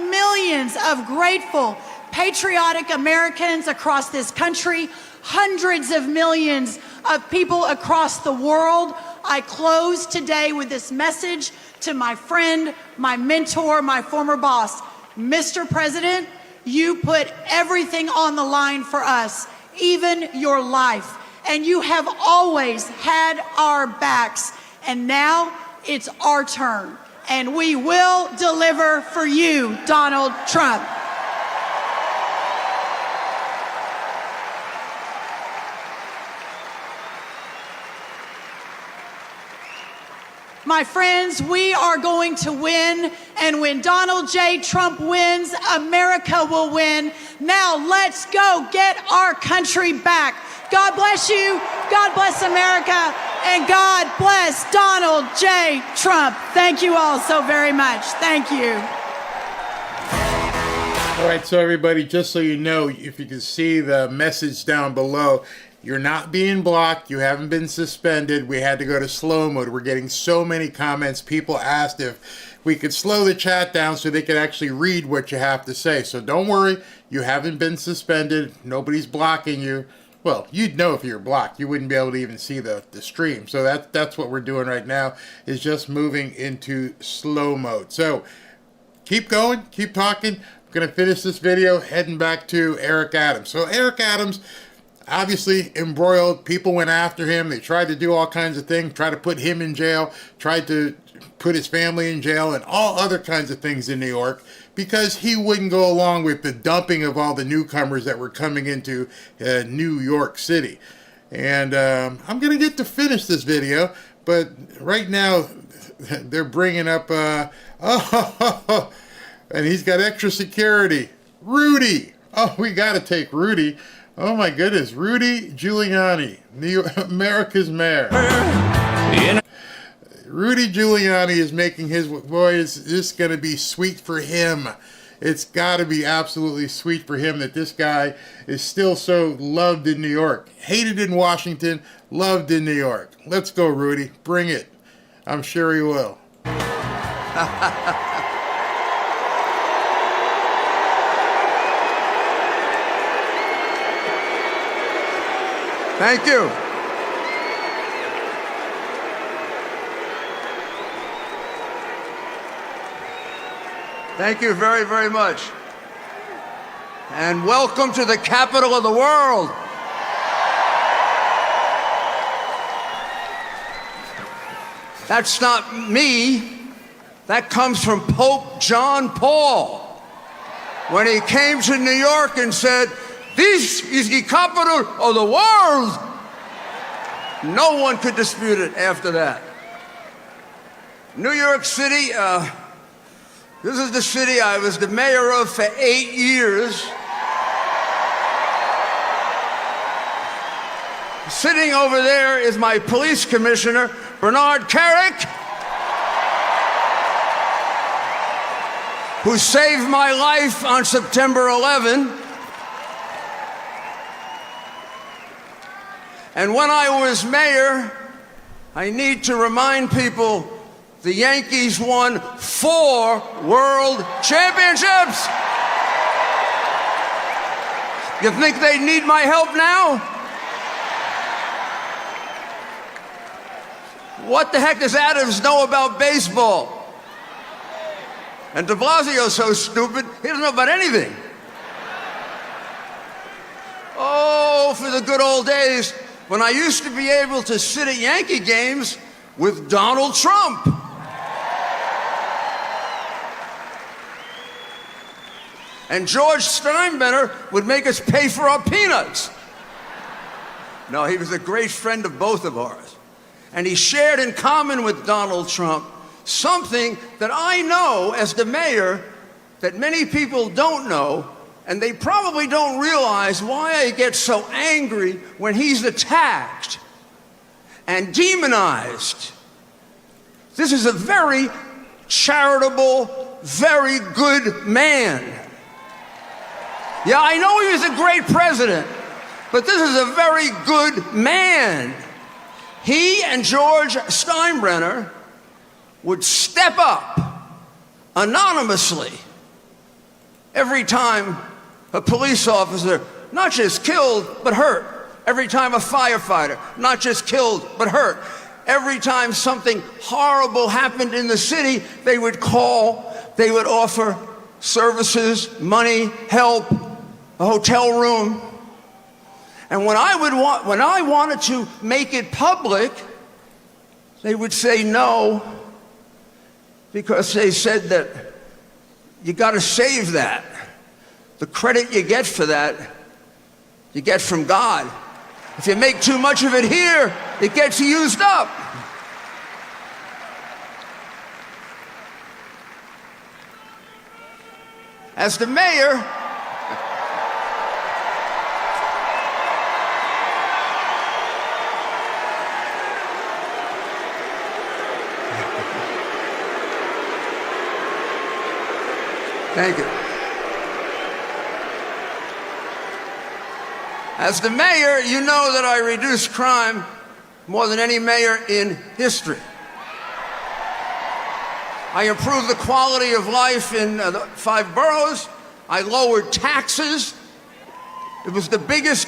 millions of grateful, patriotic Americans across this country, hundreds of millions of people across the world, I close today with this message to my friend, my mentor, my former boss. Mr. President, you put everything on the line for us, even your life, and you have always had our backs, and now it's our turn, and we will deliver for you, Donald Trump. My friends, we are going to win, and when Donald J. Trump wins, America will win. Now let's go get our country back. God bless you, God bless America, and God bless Donald J. Trump. Thank you all so very much. Thank you. All right, so everybody, just so you know, if you can see the message down below, you're not being blocked. You haven't been suspended. We had to go to slow mode. We're getting so many comments. People asked if we could slow the chat down so they could actually read what you have to say. So don't worry. You haven't been suspended. Nobody's blocking you. Well, you'd know if you were blocked. You wouldn't be able to even see the stream. So that's what we're doing right now, is just moving into slow mode. So keep going. Keep talking. I'm going to finish this video heading back to Eric Adams. So Eric Adams, obviously embroiled. People went after him. They tried to do all kinds of things, tried to put him in jail, tried to put his family in jail, and all other kinds of things in New York because he wouldn't go along with the dumping of all the newcomers that were coming into New York City. And I'm going to get to finish this video, but right now they're bringing up, and he's got extra security. Rudy. Oh, we got to take Rudy. Oh my goodness, Rudy Giuliani, America's mayor. Rudy Giuliani is making his, boy, is this going to be sweet for him. It's got to be absolutely sweet for him that this guy is still so loved in New York. Hated in Washington, loved in New York. Let's go, Rudy. Bring it. I'm sure he will. Thank you. Thank you very, very much. And welcome to the capital of the world. That's not me. That comes from Pope John Paul when he came to New York and said, "This is the capital of the world." No one could dispute it after that. New York City, this is the city I was the mayor of for 8 years. Sitting over there is my police commissioner, Bernard Carrick. who saved my life on September 11. And when I was mayor, I need to remind people the Yankees won 4 world championships. You think they need my help now? What the heck does Adams know about baseball? And de Blasio's so stupid, he doesn't know about anything. Oh, for the good old days when I used to be able to sit at Yankee games with Donald Trump. And George Steinbrenner would make us pay for our peanuts. No, he was a great friend of both of ours. And he shared in common with Donald Trump something that I know as the mayor that many people don't know, and they probably don't realize why I get so angry when he's attacked and demonized. This is a very charitable, very good man. Yeah, I know he was a great president, but this is a very good man. He and George Steinbrenner would step up anonymously every time a police officer not just killed but hurt, every time a firefighter not just killed but hurt, every time something horrible happened in the city, they would call, they would offer services, money, help, a hotel room. And when I wanted to make it public, they would say no, because they said that you got to save that. The credit you get for that, you get from God. If you make too much of it here, it gets used up. As the mayor, thank you. As the mayor, you know that I reduced crime more than any mayor in history. I improved the quality of life in the 5 boroughs. I lowered taxes. It was the biggest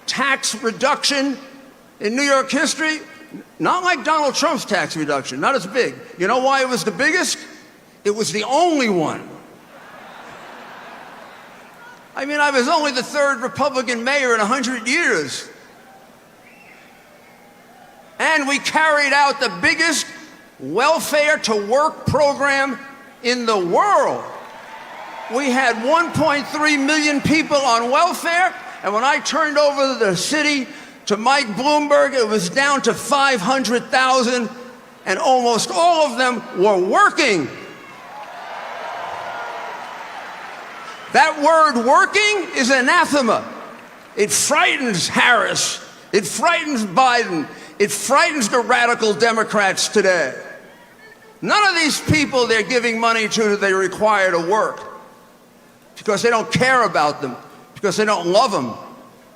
tax reduction in New York history. Not like Donald Trump's tax reduction, not as big. You know why it was the biggest? It was the only one. I mean, I was only the 3rd Republican mayor in 100 years. And we carried out the biggest welfare to work program in the world. We had 1.3 million people on welfare, and when I turned over the city to Mike Bloomberg, it was down to 500,000, and almost all of them were working. That word working is anathema. It frightens Harris. It frightens Biden. It frightens the radical Democrats today. None of these people they're giving money to they require to work because they don't care about them, because they don't love them,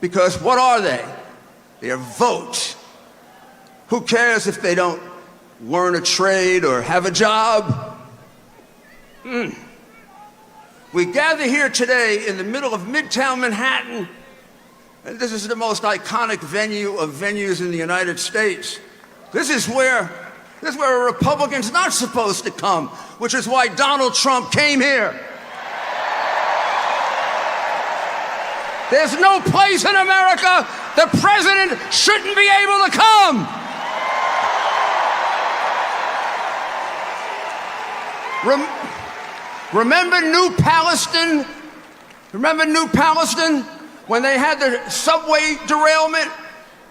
because what are they? They're votes. Who cares if they don't learn a trade or have a job? We gather here today in the middle of Midtown Manhattan, and this is the most iconic venue of venues in the United States. This is where a Republican's not supposed to come, which is why Donald Trump came here. There's no place in America the president shouldn't be able to come. Remember New Palestine? Remember New Palestine? When they had the subway derailment?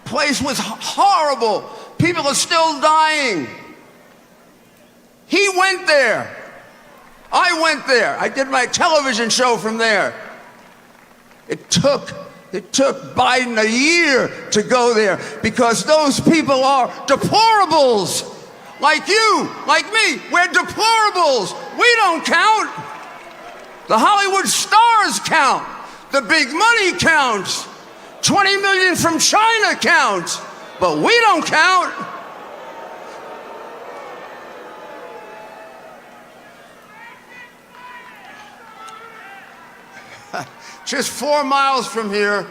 Place was horrible. People are still dying. He went there. I went there. I did my television show from there. It took Biden a year to go there because those people are deplorables. Like you, like me, we're deplorables. We don't count. The Hollywood stars count. The big money counts. 20 million from China counts. But we don't count. Just 4 miles from here,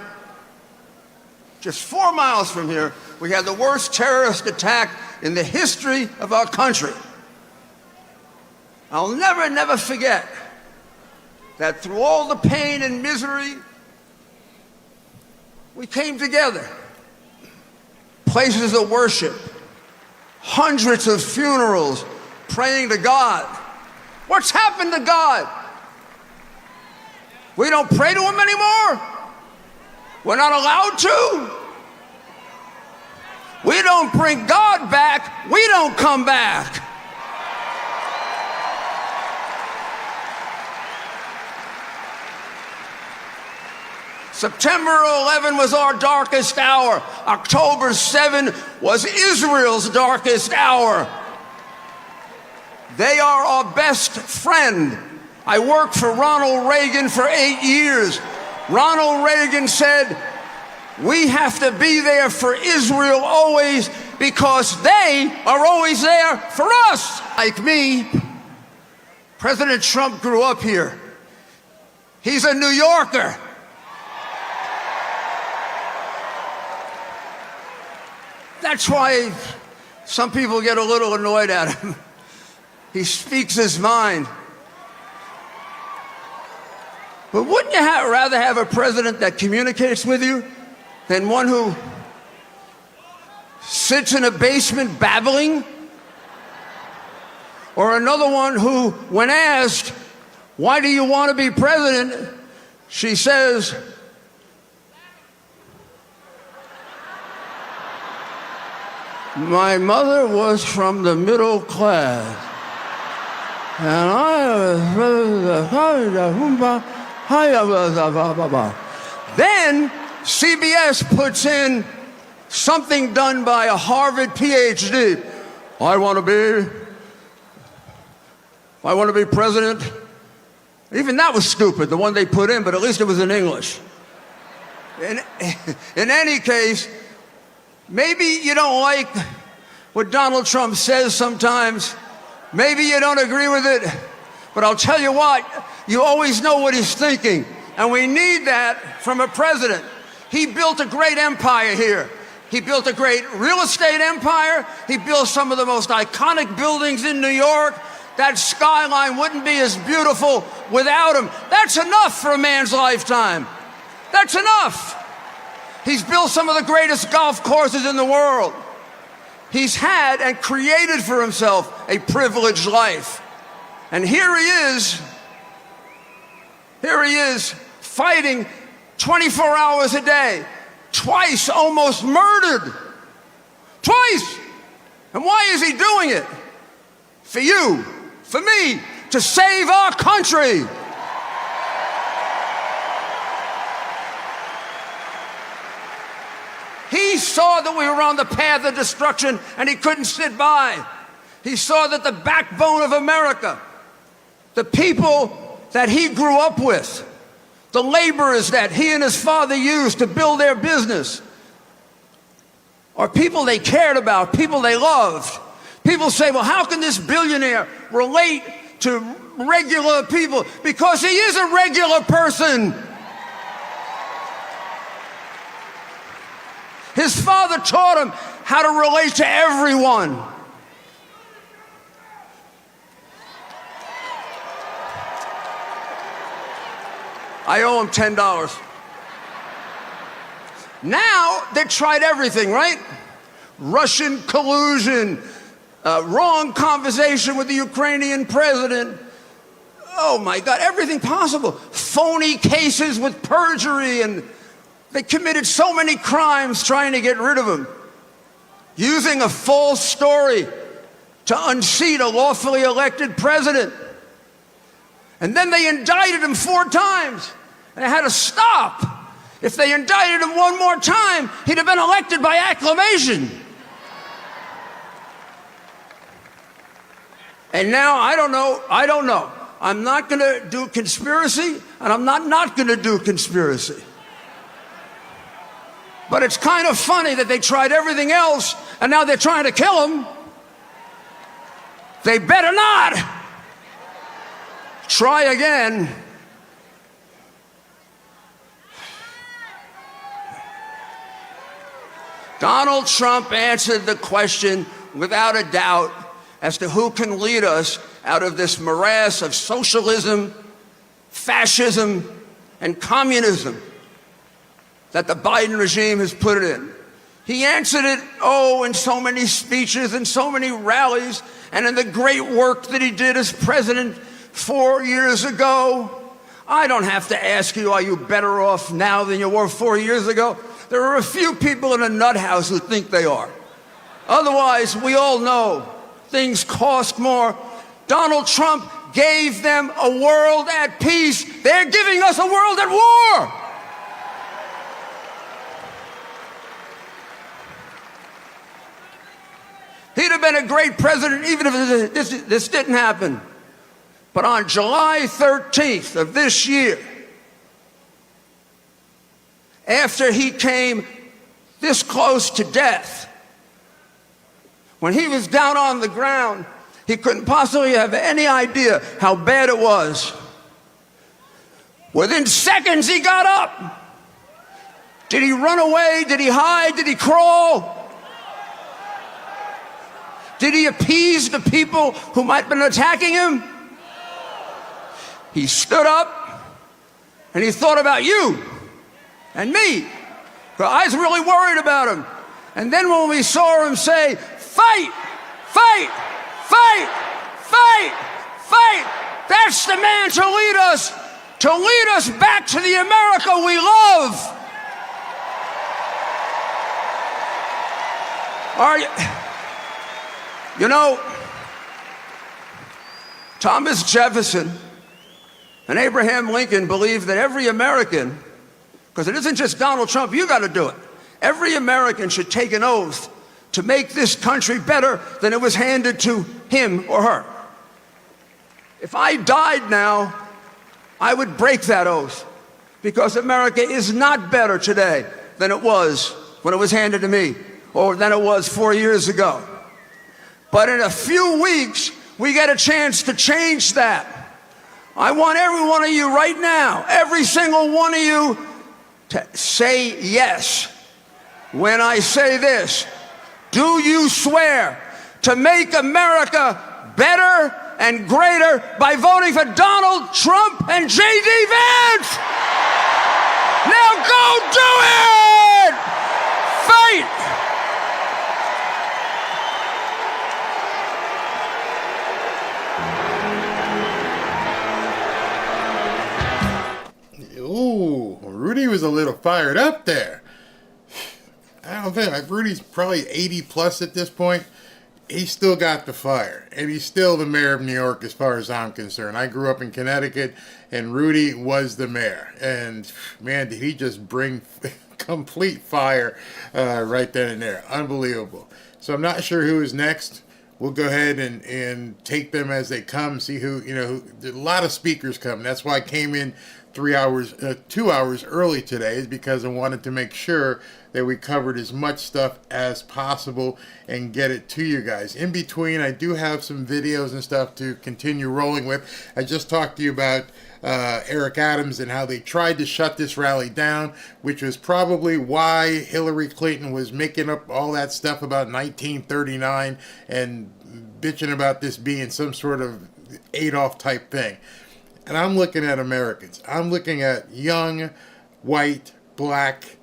we had the worst terrorist attack in the history of our country. I'll never forget that through all the pain and misery, we came together. Places of worship, hundreds of funerals, praying to God. What's happened to God? We don't pray to him anymore. We're not allowed to. We don't bring God back. We don't come back. September 11 was our darkest hour. October 7 was Israel's darkest hour. They are our best friend. I worked for Ronald Reagan for 8 years. Ronald Reagan said, we have to be there for Israel always because they are always there for us. Like me, President Trump grew up here. He's a New Yorker. That's why some people get a little annoyed at him. He speaks his mind. But wouldn't you rather have a president that communicates with you than one who sits in a basement babbling? Or another one who, when asked, why do you want to be president? She says, my mother was from the middle class. And then CBS puts in something done by a Harvard PhD. I want to be president. Even that was stupid, the one they put in, but at least it was in English. In any case, maybe you don't like what Donald Trump says sometimes. Maybe you don't agree with it. But I'll tell you what, you always know what he's thinking. And we need that from a president. He built a great empire here. He built a great real estate empire. He built some of the most iconic buildings in New York. That skyline wouldn't be as beautiful without him. That's enough for a man's lifetime. That's enough. He's built some of the greatest golf courses in the world. He's had and created for himself a privileged life. And here he is fighting 24 hours a day, twice almost murdered. Twice! And why is he doing it? For you, for me, to save our country. He saw that we were on the path of destruction and he couldn't sit by. He saw that the backbone of America, the people that he grew up with, the laborers that he and his father used to build their business, are people they cared about, people they loved. People say, well, how can this billionaire relate to regular people? Because he is a regular person. His father taught him how to relate to everyone. I owe him $10. Now, they tried everything, right? Russian collusion, wrong conversation with the Ukrainian president. Oh my God, everything possible. Phony cases with perjury, and they committed so many crimes trying to get rid of him. Using a false story to unseat a lawfully elected president. And then they indicted him 4 times, and they had to stop. If they indicted him one more time, he'd have been elected by acclamation. And now, I don't know. I'm not going to do conspiracy, and I'm not going to do conspiracy. But it's kind of funny that they tried everything else, and now they're trying to kill him. They better not. Try again. Donald Trump answered the question without a doubt as to who can lead us out of this morass of socialism, fascism, and communism that the Biden regime has put it in. He answered it, in so many speeches and so many rallies, and in the great work that he did as president 4 years ago. I don't have to ask you, are you better off now than you were 4 years ago? There are a few people in a nut house who think they are. Otherwise, we all know things cost more. Donald Trump gave them a world at peace. They're giving us a world at war. He'd have been a great president even if this didn't happen. But on July 13th of this year, after he came this close to death, when he was down on the ground, he couldn't possibly have any idea how bad it was. Within seconds, he got up. Did he run away? Did he hide? Did he crawl? Did he appease the people who might have been attacking him? He stood up and he thought about you and me. I was really worried about him. And then when we saw him say, fight, fight, fight, fight, fight, that's the man to lead us back to the America we love. You know, Thomas Jefferson and Abraham Lincoln believed that every American, because it isn't just Donald Trump, you got to do it. Every American should take an oath to make this country better than it was handed to him or her. If I died now, I would break that oath, because America is not better today than it was when it was handed to me, or than it was 4 years ago. But in a few weeks, we get a chance to change that. I want every one of you right now, every single one of you, to say yes when I say this. Do you swear to make America better and greater by voting for Donald Trump and J.D. Vance? Now go do it! Fight! Ooh, Rudy was a little fired up there. I don't think, Rudy's probably 80 plus at this point. He's still got the fire, and he's still the mayor of New York as far as I'm concerned. I grew up in Connecticut, and Rudy was the mayor. And man, did he just bring complete fire right then and there. Unbelievable. So I'm not sure who is next. We'll go ahead and take them as they come, see who, a lot of speakers come. That's why I came in 2 hours early today, is because I wanted to make sure that we covered as much stuff as possible and get it to you guys. In between, I do have some videos and stuff to continue rolling with. I just talked to you about Eric Adams and how they tried to shut this rally down, which was probably why Hillary Clinton was making up all that stuff about 1939 and bitching about this being some sort of Adolf type thing. And I'm looking at Americans. I'm looking at young, white, black,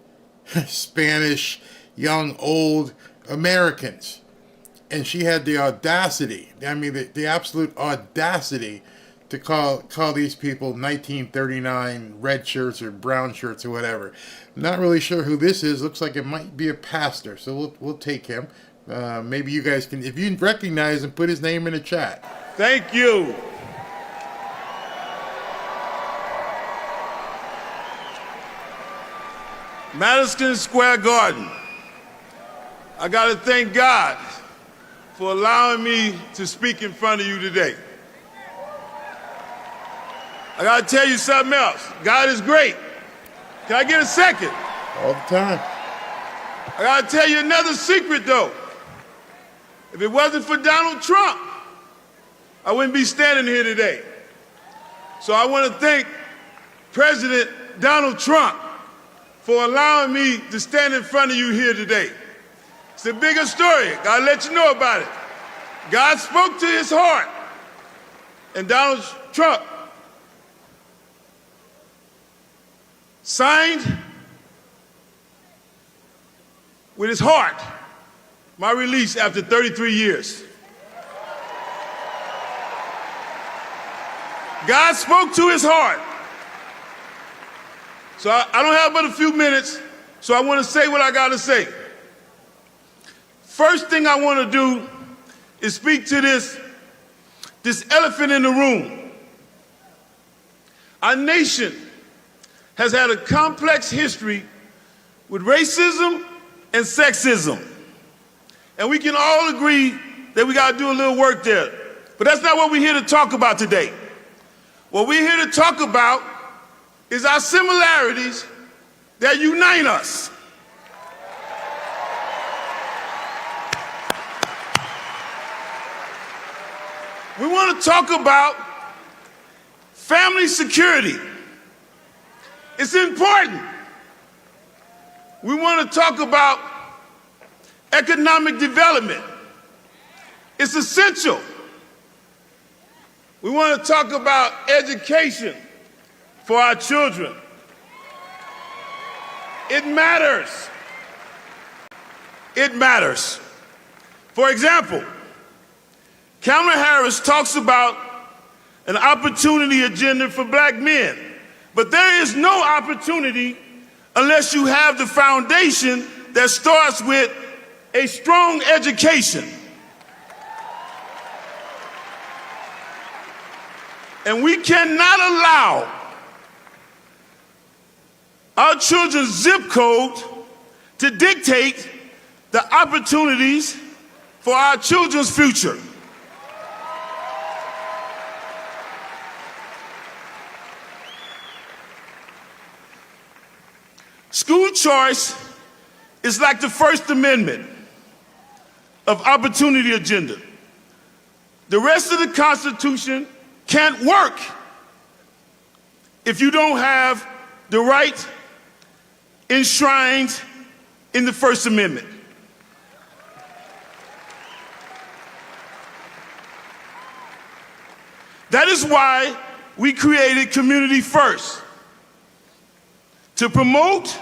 Spanish, young, old Americans. And she had the audacity, the absolute audacity to call these people 1939 red shirts or brown shirts or whatever. I'm not really sure who this is. Looks like it might be a pastor. So we'll take him. Maybe you guys can, if you recognize him, put his name in the chat. Thank you. Madison Square Garden. I got to thank God for allowing me to speak in front of you today. I gotta tell you something else. God is great. Can I get a second? All the time. I gotta tell you another secret though. If it wasn't for Donald Trump, I wouldn't be standing here today. So I want to thank President Donald Trump for allowing me to stand in front of you here today. It's a bigger story. Gotta let you know about it. God spoke to his heart, and Donald Trump signed with his heart my release after 33 years. God spoke to his heart. So I don't have but a few minutes, so I want to say what I got to say. First thing I want to do is speak to this elephant in the room. Our nation has had a complex history with racism and sexism. And we can all agree that we got to do a little work there. But that's not what we're here to talk about today. What we're here to talk about is our similarities that unite us. We want to talk about family security. It's important. We want to talk about economic development. It's essential. We want to talk about education for our children. It matters. It matters. For example, Kamala Harris talks about an opportunity agenda for black men, but there is no opportunity unless you have the foundation that starts with a strong education. And we cannot allow our children's zip code to dictate the opportunities for our children's future. School choice is like the First Amendment of opportunity agenda. The rest of the Constitution can't work if you don't have the right enshrined in the First Amendment. That is why we created Community First, to promote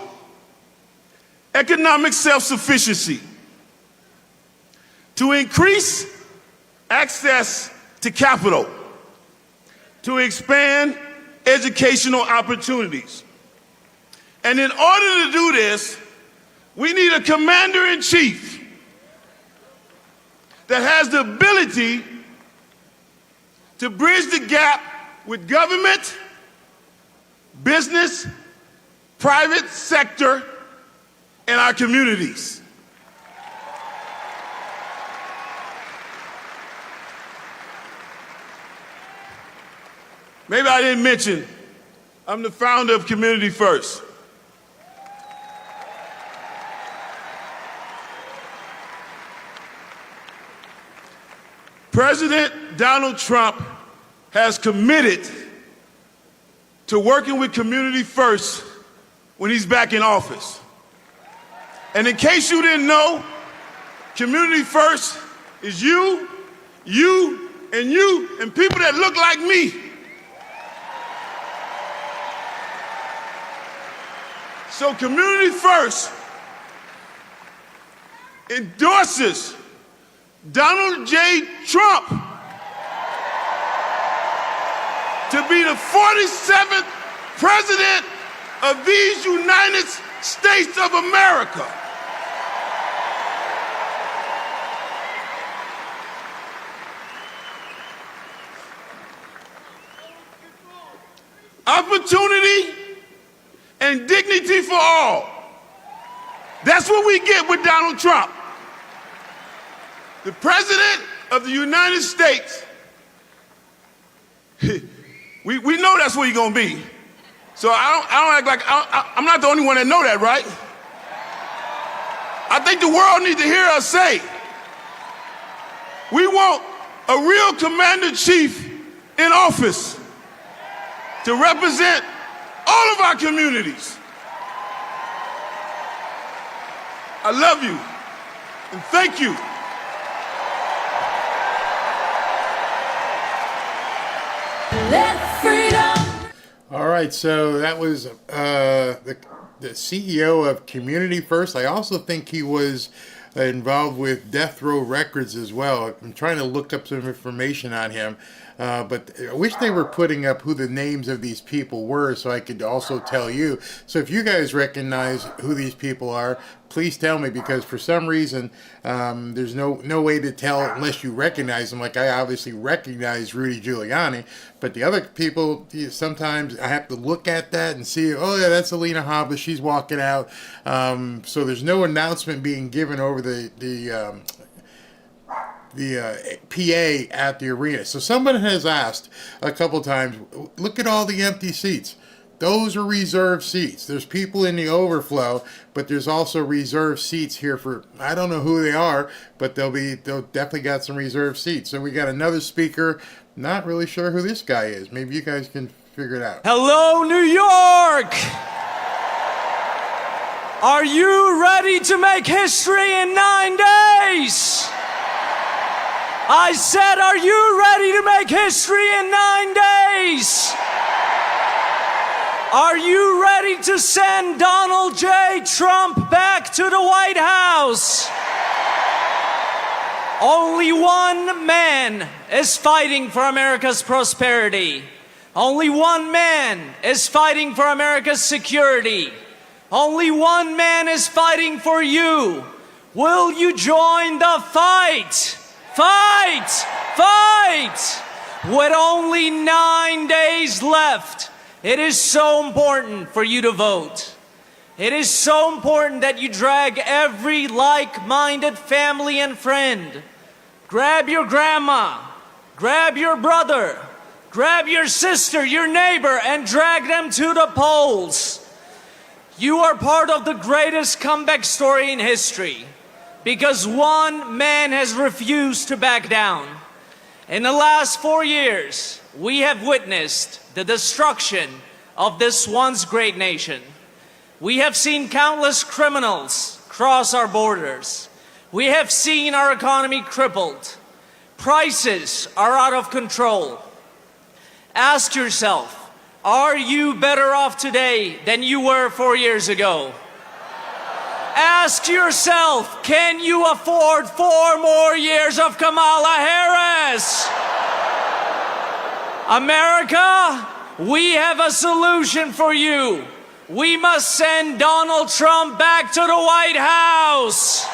economic self-sufficiency, to increase access to capital, to expand educational opportunities. And in order to do this, we need a commander-in-chief that has the ability to bridge the gap with government, business, private sector, and our communities. Maybe I didn't mention, I'm the founder of Community First. President Donald Trump has committed to working with Community First when he's back in office. And in case you didn't know, Community First is you, and people that look like me. So Community First endorses Donald J. Trump to be the 47th president of these United States of America. Opportunity and dignity for all. That's what we get with Donald Trump. The President of the United States We know that's where you're going to be. So I don't act like, I'm not the only one that know that, right? I think the world needs to hear us say, we want a real commander-in-chief in office to represent all of our communities. I love you, and thank you. Let freedom. All right, so that was the CEO of Community First. I also think he was involved with Death Row Records as well. I'm trying to look up some information on him. But I wish they were putting up who the names of these people were so I could also tell you. So if you guys recognize who these people are, please tell me, because for some reason there's no way to tell unless you recognize them. Like I obviously recognize Rudy Giuliani, but the other people, sometimes I have to look at that and see, oh yeah, that's Alina Habba, she's walking out. So there's no announcement being given over the PA at the arena. So someone has asked a couple times, look at all the empty seats. Those are reserved seats. There's people in the overflow, but there's also reserved seats here for, I don't know who they are, but they'll definitely got some reserved seats. So we got another speaker. Not really sure who this guy is. Maybe you guys can figure it out. Hello, New York! Are you ready to make history in 9 days? I said, are you ready to make history in 9 days? Are you ready to send Donald J. Trump back to the White House? Only one man is fighting for America's prosperity. Only one man is fighting for America's security. Only one man is fighting for you. Will you join the fight? Fight! Fight! With only 9 days left, it is so important for you to vote. It is so important that you drag every like-minded family and friend. Grab your grandma, grab your brother, grab your sister, your neighbor, and drag them to the polls. You are part of the greatest comeback story in history, because one man has refused to back down. In the last 4 years, we have witnessed the destruction of this once great nation. We have seen countless criminals cross our borders. We have seen our economy crippled. Prices are out of control. Ask yourself, are you better off today than you were 4 years ago? Ask yourself, can you afford 4 more years of Kamala Harris? America, we have a solution for you. We must send Donald Trump back to the White House.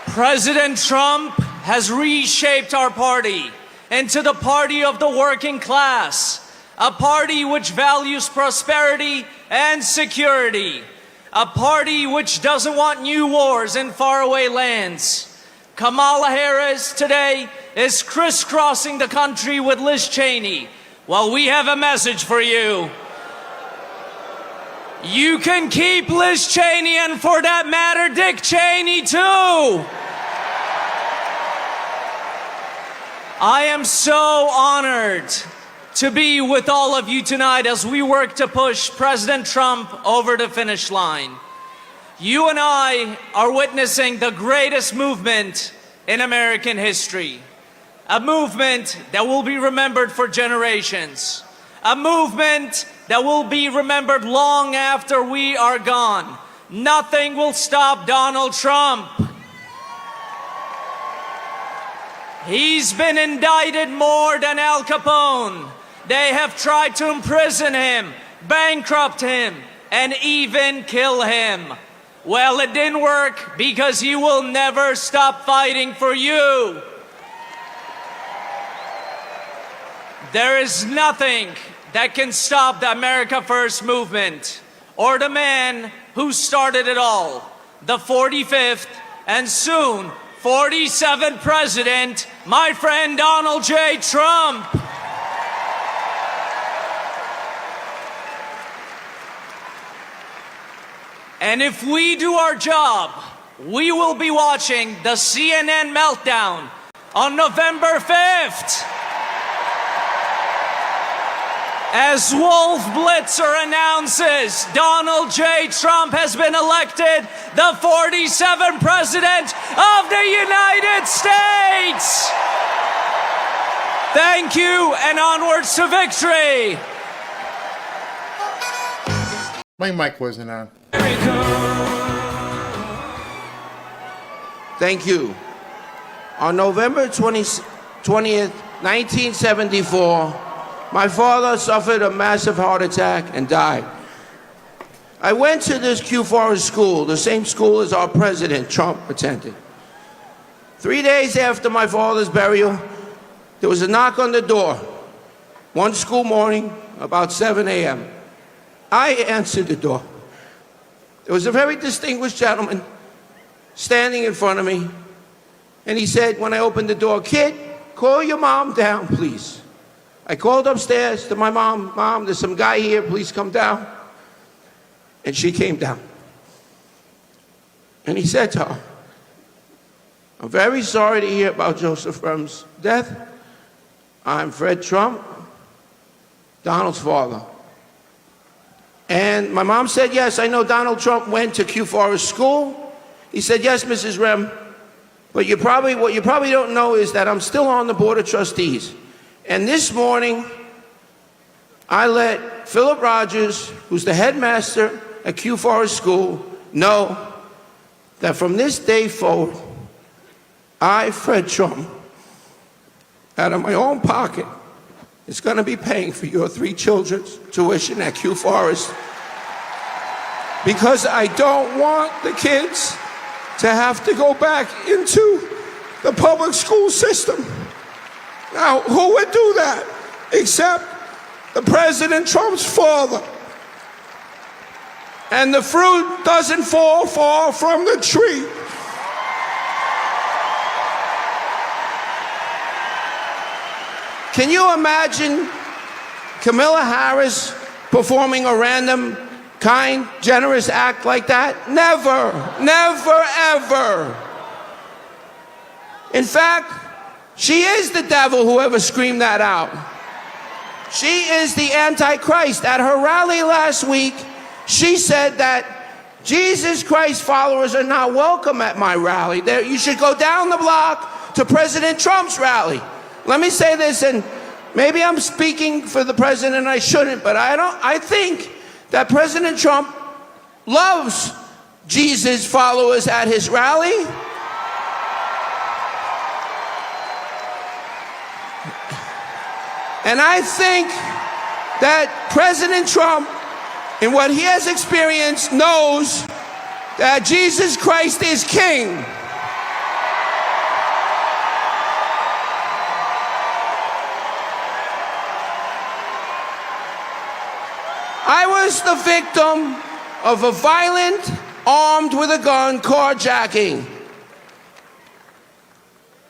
President Trump has reshaped our party into the party of the working class, a party which values prosperity and security, a party which doesn't want new wars in faraway lands. Kamala Harris today is crisscrossing the country with Liz Cheney. Well, we have a message for you. You can keep Liz Cheney, and for that matter, Dick Cheney too. I am so honored to be with all of you tonight as we work to push President Trump over the finish line. You and I are witnessing the greatest movement in American history. A movement that will be remembered for generations. A movement that will be remembered long after we are gone. Nothing will stop Donald Trump. He's been indicted more than Al Capone. They have tried to imprison him, bankrupt him, and even kill him. Well, it didn't work because he will never stop fighting for you. There is nothing that can stop the America First movement or the man who started it all, the 45th and soon 47th president, my friend Donald J. Trump. And if we do our job, we will be watching the CNN meltdown on November 5th. As Wolf Blitzer announces, Donald J. Trump has been elected the 47th President of the United States. Thank you, and onwards to victory. My mic wasn't on. Thank you. On November 20th, 1974, my father suffered a massive heart attack and died. I went to this Q Forest school, the same school as our president, Trump, attended. 3 days after my father's burial, there was a knock on the door. One school morning, about 7 a.m. I answered the door. There was a very distinguished gentleman standing in front of me, and he said, when I opened the door, "Kid, call your mom down, please." I called upstairs to my mom, "Mom, there's some guy here, please come down." And she came down. And he said to her, "I'm very sorry to hear about Joseph Rem's death. I'm Fred Trump, Donald's father." And my mom said, "Yes, I know Donald Trump went to Q Forest School." He said, "Yes, Mrs. Rem, but what you probably don't know is that I'm still on the Board of Trustees. And this morning, I let Philip Rogers, who's the headmaster at Q Forest School, know that from this day forward, I, Fred Trump, out of my own pocket, is going to be paying for your 3 children's tuition at Q Forest, because I don't want the kids to have to go back into the public school system." Now, who would do that except the President Trump's father? And the fruit doesn't fall far from the tree. Can you imagine Kamala Harris performing a random, kind, generous act like that? Never, never, ever. In fact, she is the devil, whoever screamed that out. She is the Antichrist. At her rally last week, she said that Jesus Christ followers are not welcome at my rally. You should go down the block to President Trump's rally. Let me say this, and maybe I'm speaking for the president and I shouldn't, but I think that President Trump loves Jesus followers at his rally. And I think that President Trump, in what he has experienced, knows that Jesus Christ is king. I was the victim of a violent, armed with a gun, carjacking.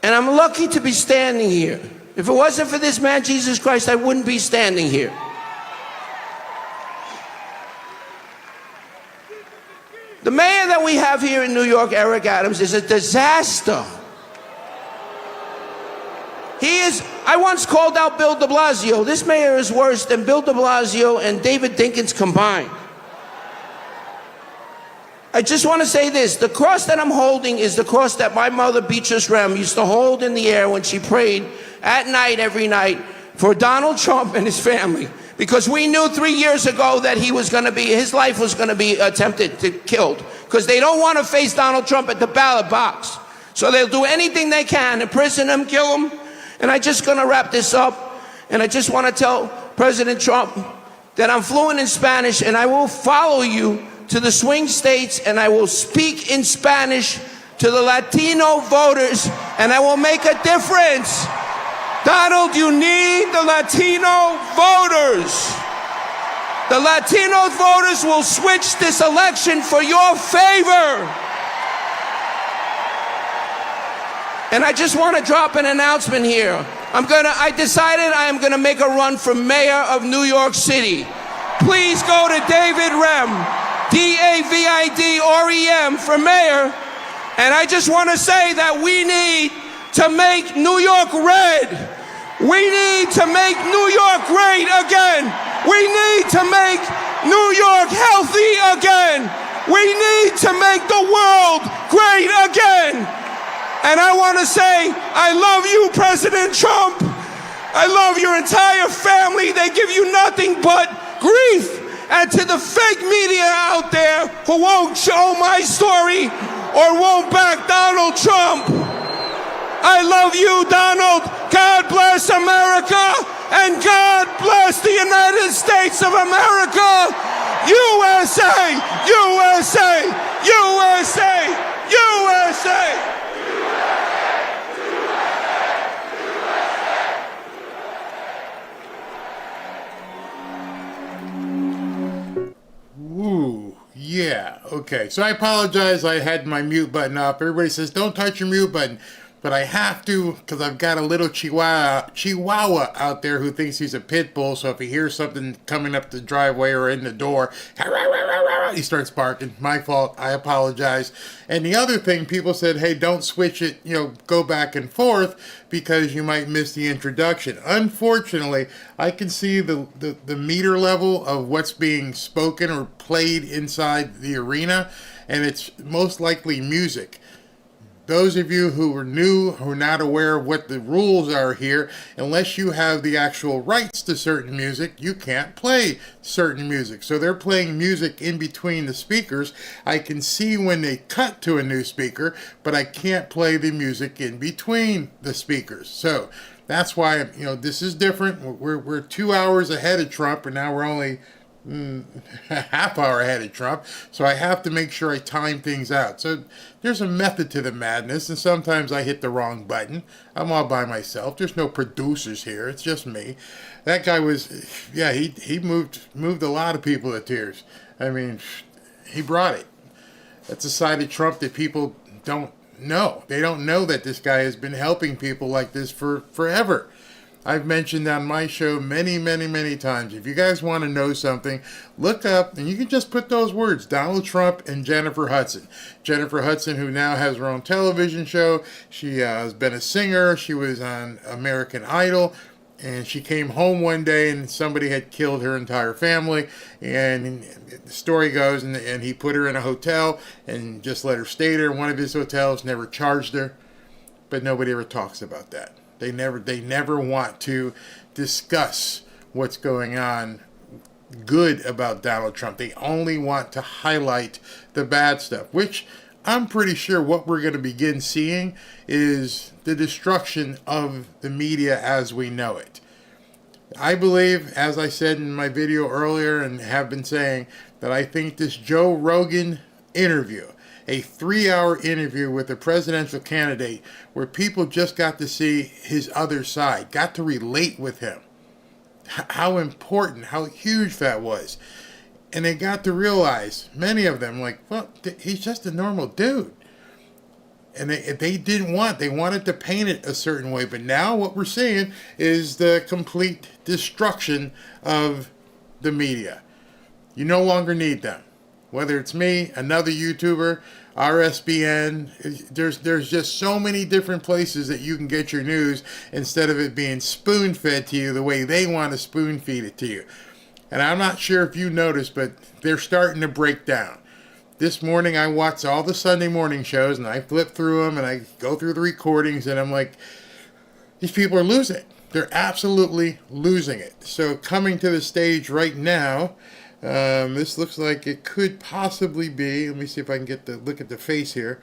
And I'm lucky to be standing here. If it wasn't for this man, Jesus Christ, I wouldn't be standing here. The mayor that we have here in New York, Eric Adams, is a disaster. I once called out Bill de Blasio. This mayor is worse than Bill de Blasio and David Dinkins combined. I just want to say this. The cross that I'm holding is the cross that my mother, Beatrice Rem, used to hold in the air when she prayed at night, every night, for Donald Trump and his family. Because we knew 3 years ago that his life was going to be killed. Because they don't want to face Donald Trump at the ballot box. So they'll do anything they can, imprison him, kill him. And I'm just going to wrap this up. And I just want to tell President Trump that I'm fluent in Spanish, and I will follow you to the swing states, and I will speak in Spanish to the Latino voters, and I will make a difference. Donald, you need the Latino voters. The Latino voters will switch this election for your favor. And I just want to drop an announcement here. I decided I am gonna make a run for mayor of New York City. Please go to David Rem, DAVID-REM for mayor. And I just want to say that we need to make New York red. We need to make New York great again. We need to make New York healthy again. We need to make the world great again. And I want to say, I love you, President Trump. I love your entire family. They give you nothing but grief. And to the fake media out there who won't show my story or won't back Donald Trump, I love you, Donald. God bless America, and God bless the United States of America. USA, USA, USA, USA. Ooh, yeah, okay. So I apologize, I had my mute button up. Everybody says, don't touch your mute button. But I have to, because I've got a little chihuahua out there who thinks he's a pit bull. So if he hears something coming up the driveway or in the door, he starts barking. My fault. I apologize. And the other thing, people said, hey, don't switch it, go back and forth because you might miss the introduction. Unfortunately, I can see the meter level of what's being spoken or played inside the arena, and it's most likely music. Those of you who are new, who are not aware of what the rules are here, unless you have the actual rights to certain music, you can't play certain music. So they're playing music in between the speakers. I can see when they cut to a new speaker, but I can't play the music in between the speakers. So that's why, this is different. We're 2 hours ahead of Trump, and now we're only a half hour ahead of Trump, so I have to make sure I time things out. So there's a method to the madness, and sometimes I hit the wrong button. I'm all by myself. There's no producers here. It's just me. That guy was, he moved a lot of people to tears. I mean, he brought it. That's a side of Trump that people don't know. They don't know that this guy has been helping people like this for forever. I've mentioned on my show many, many, many times. If you guys want to know something, look up, and you can just put those words, Donald Trump and Jennifer Hudson. Jennifer Hudson, who now has her own television show. She has been a singer. She was on American Idol. And she came home one day and somebody had killed her entire family. And the story goes, and he put her in a hotel and just let her stay there in one of his hotels, never charged her. But nobody ever talks about that. They never want to discuss what's going on good about Donald Trump. They only want to highlight the bad stuff, which I'm pretty sure what we're going to begin seeing is the destruction of the media as we know it. I believe, as I said in my video earlier and have been saying, that I think this Joe Rogan interview, a 3-hour interview with a presidential candidate where people just got to see his other side, got to relate with him, how important, how huge that was. And they got to realize, many of them, well, he's just a normal dude. And they wanted to paint it a certain way. But now what we're seeing is the complete destruction of the media. You no longer need them. Whether it's me, another YouTuber, RSBN, there's just so many different places that you can get your news instead of it being spoon-fed to you the way they want to spoon-feed it to you. And I'm not sure if you noticed, but they're starting to break down. This morning I watched all the Sunday morning shows, and I flip through them, and I go through the recordings, and I'm like, these people are losing it. They're absolutely losing it. So coming to the stage right now, this looks like it could possibly be, let me see if I can get the look at the face here,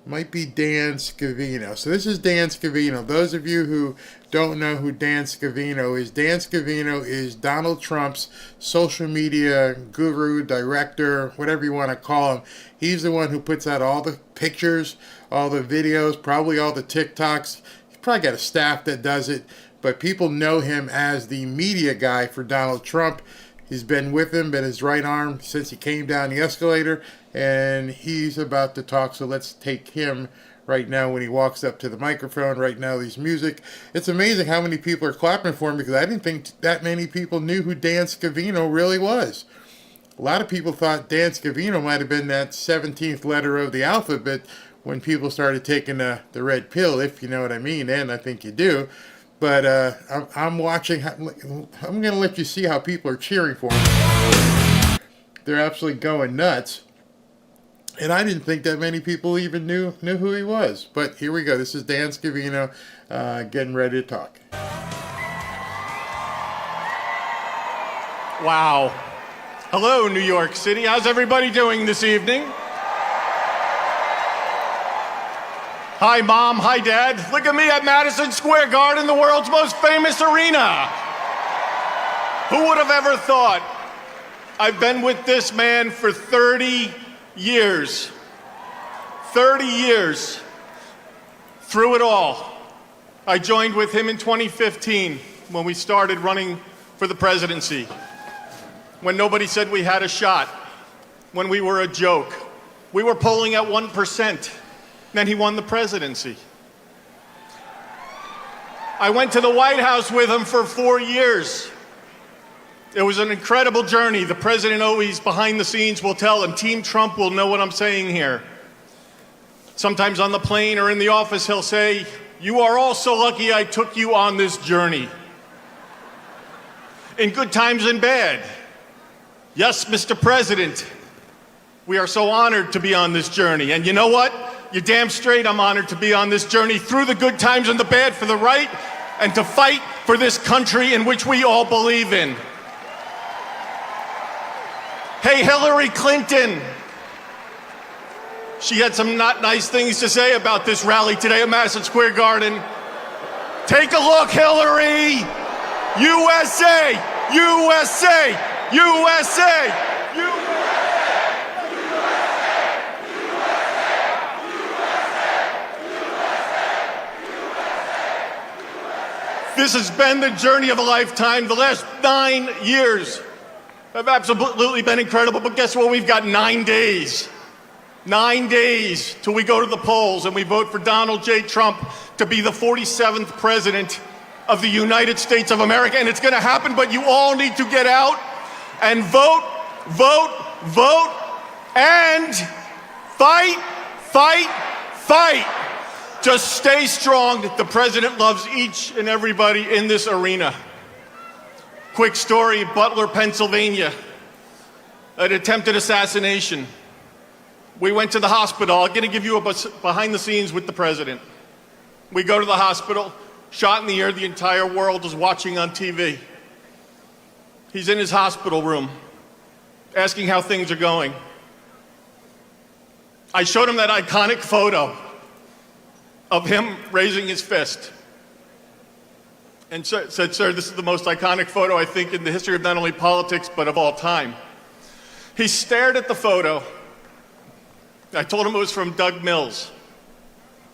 might be Dan Scavino. So this is Dan Scavino. Those of you who don't know who Dan Scavino is Donald Trump's social media guru, director, whatever you want to call him. He's the one who puts out all the pictures, all the videos, probably all the TikToks. He's probably got a staff that does it, but people know him as the media guy for Donald Trump. He's been with him, been his right arm since he came down the escalator, and he's about to talk, so let's take him right now when he walks up to the microphone. Right now, these music. It's amazing how many people are clapping for him, because I didn't think that many people knew who Dan Scavino really was. A lot of people thought Dan Scavino might have been that 17th letter of the alphabet when people started taking the red pill, if you know what I mean, and I think you do. But I'm watching. I'm going to let you see how people are cheering for him. They're absolutely going nuts. And I didn't think that many people even knew who he was. But here we go. This is Dan Scavino getting ready to talk. Wow. Hello, New York City. How's everybody doing this evening? Hi, Mom. Hi, Dad. Look at me at Madison Square Garden, the world's most famous arena. Who would have ever thought? I've been with this man for 30 years. 30 years. Through it all. I joined with him in 2015 when we started running for the presidency. When nobody said we had a shot. When we were a joke. We were polling at 1%. Then he won the presidency. I went to the White House with him for 4 years. It was an incredible journey. The president always, behind the scenes, will tell him, Team Trump will know what I'm saying here. Sometimes on the plane or in the office, he'll say, you are all so lucky I took you on this journey. In good times and bad. Yes, Mr. President, we are so honored to be on this journey. And you know what? You're damn straight I'm honored to be on this journey through the good times and the bad for the right and to fight for this country in which we all believe in. Hey, Hillary Clinton. She had some not nice things to say about this rally today at Madison Square Garden. Take a look, Hillary. USA, USA, USA. This has been the journey of a lifetime. The last 9 years have absolutely been incredible. But guess what? We've got 9 days. 9 days till we go to the polls and we vote for Donald J. Trump to be the 47th president of the United States of America. And it's going to happen, but you all need to get out and vote, vote, vote, and fight, fight, fight. Just stay strong. The president loves each and everybody in this arena. Quick story, Butler, Pennsylvania. An attempted assassination. We went to the hospital. I'm going to give you a behind the scenes with the president. We go to the hospital, shot in the air, the entire world is watching on TV. He's in his hospital room, asking how things are going. I showed him that iconic photo of him raising his fist and said, sir, this is the most iconic photo, I think, in the history of not only politics, but of all time. He stared at the photo. I told him it was from Doug Mills,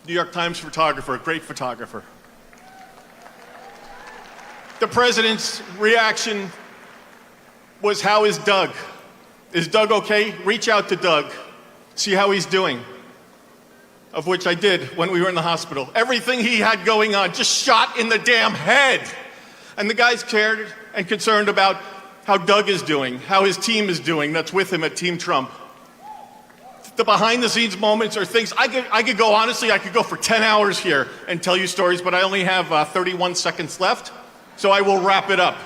New York Times photographer, a great photographer. The president's reaction was, how is Doug? Is Doug okay? Reach out to Doug, see how he's doing. Of which I did when we were in the hospital. Everything he had going on, just shot in the damn head. And the guy's cared and concerned about how Doug is doing, how his team is doing that's with him at Team Trump. The behind the scenes moments are things, I could go, honestly, I could go for 10 hours here and tell you stories, but I only have 31 seconds left, so I will wrap it up.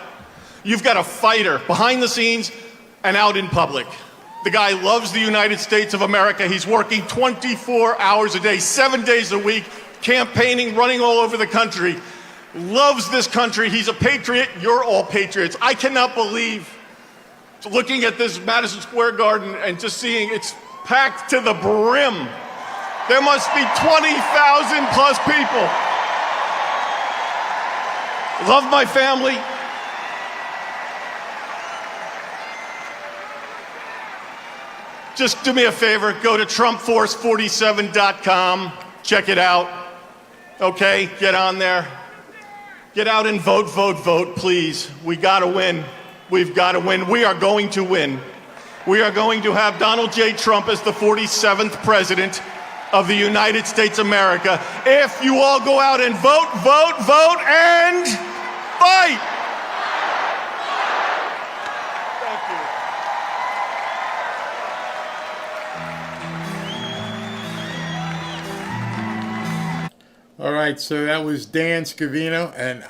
You've got a fighter behind the scenes and out in public. The guy loves the United States of America. He's working 24 hours a day, 7 days a week, campaigning, running all over the country. Loves this country. He's a patriot. You're all patriots. I cannot believe looking at this Madison Square Garden and just seeing it's packed to the brim. There must be 20,000 plus people. Love my family. Just do me a favor, go to TrumpForce47.com, check it out, okay? Get on there. Get out and vote, vote, vote, please. We gotta win. We've gotta win. We are going to win. We are going to have Donald J. Trump as the 47th president of the United States of America if you all go out and vote, vote, vote, and fight. Thank you. All right, so that was Dan Scavino, and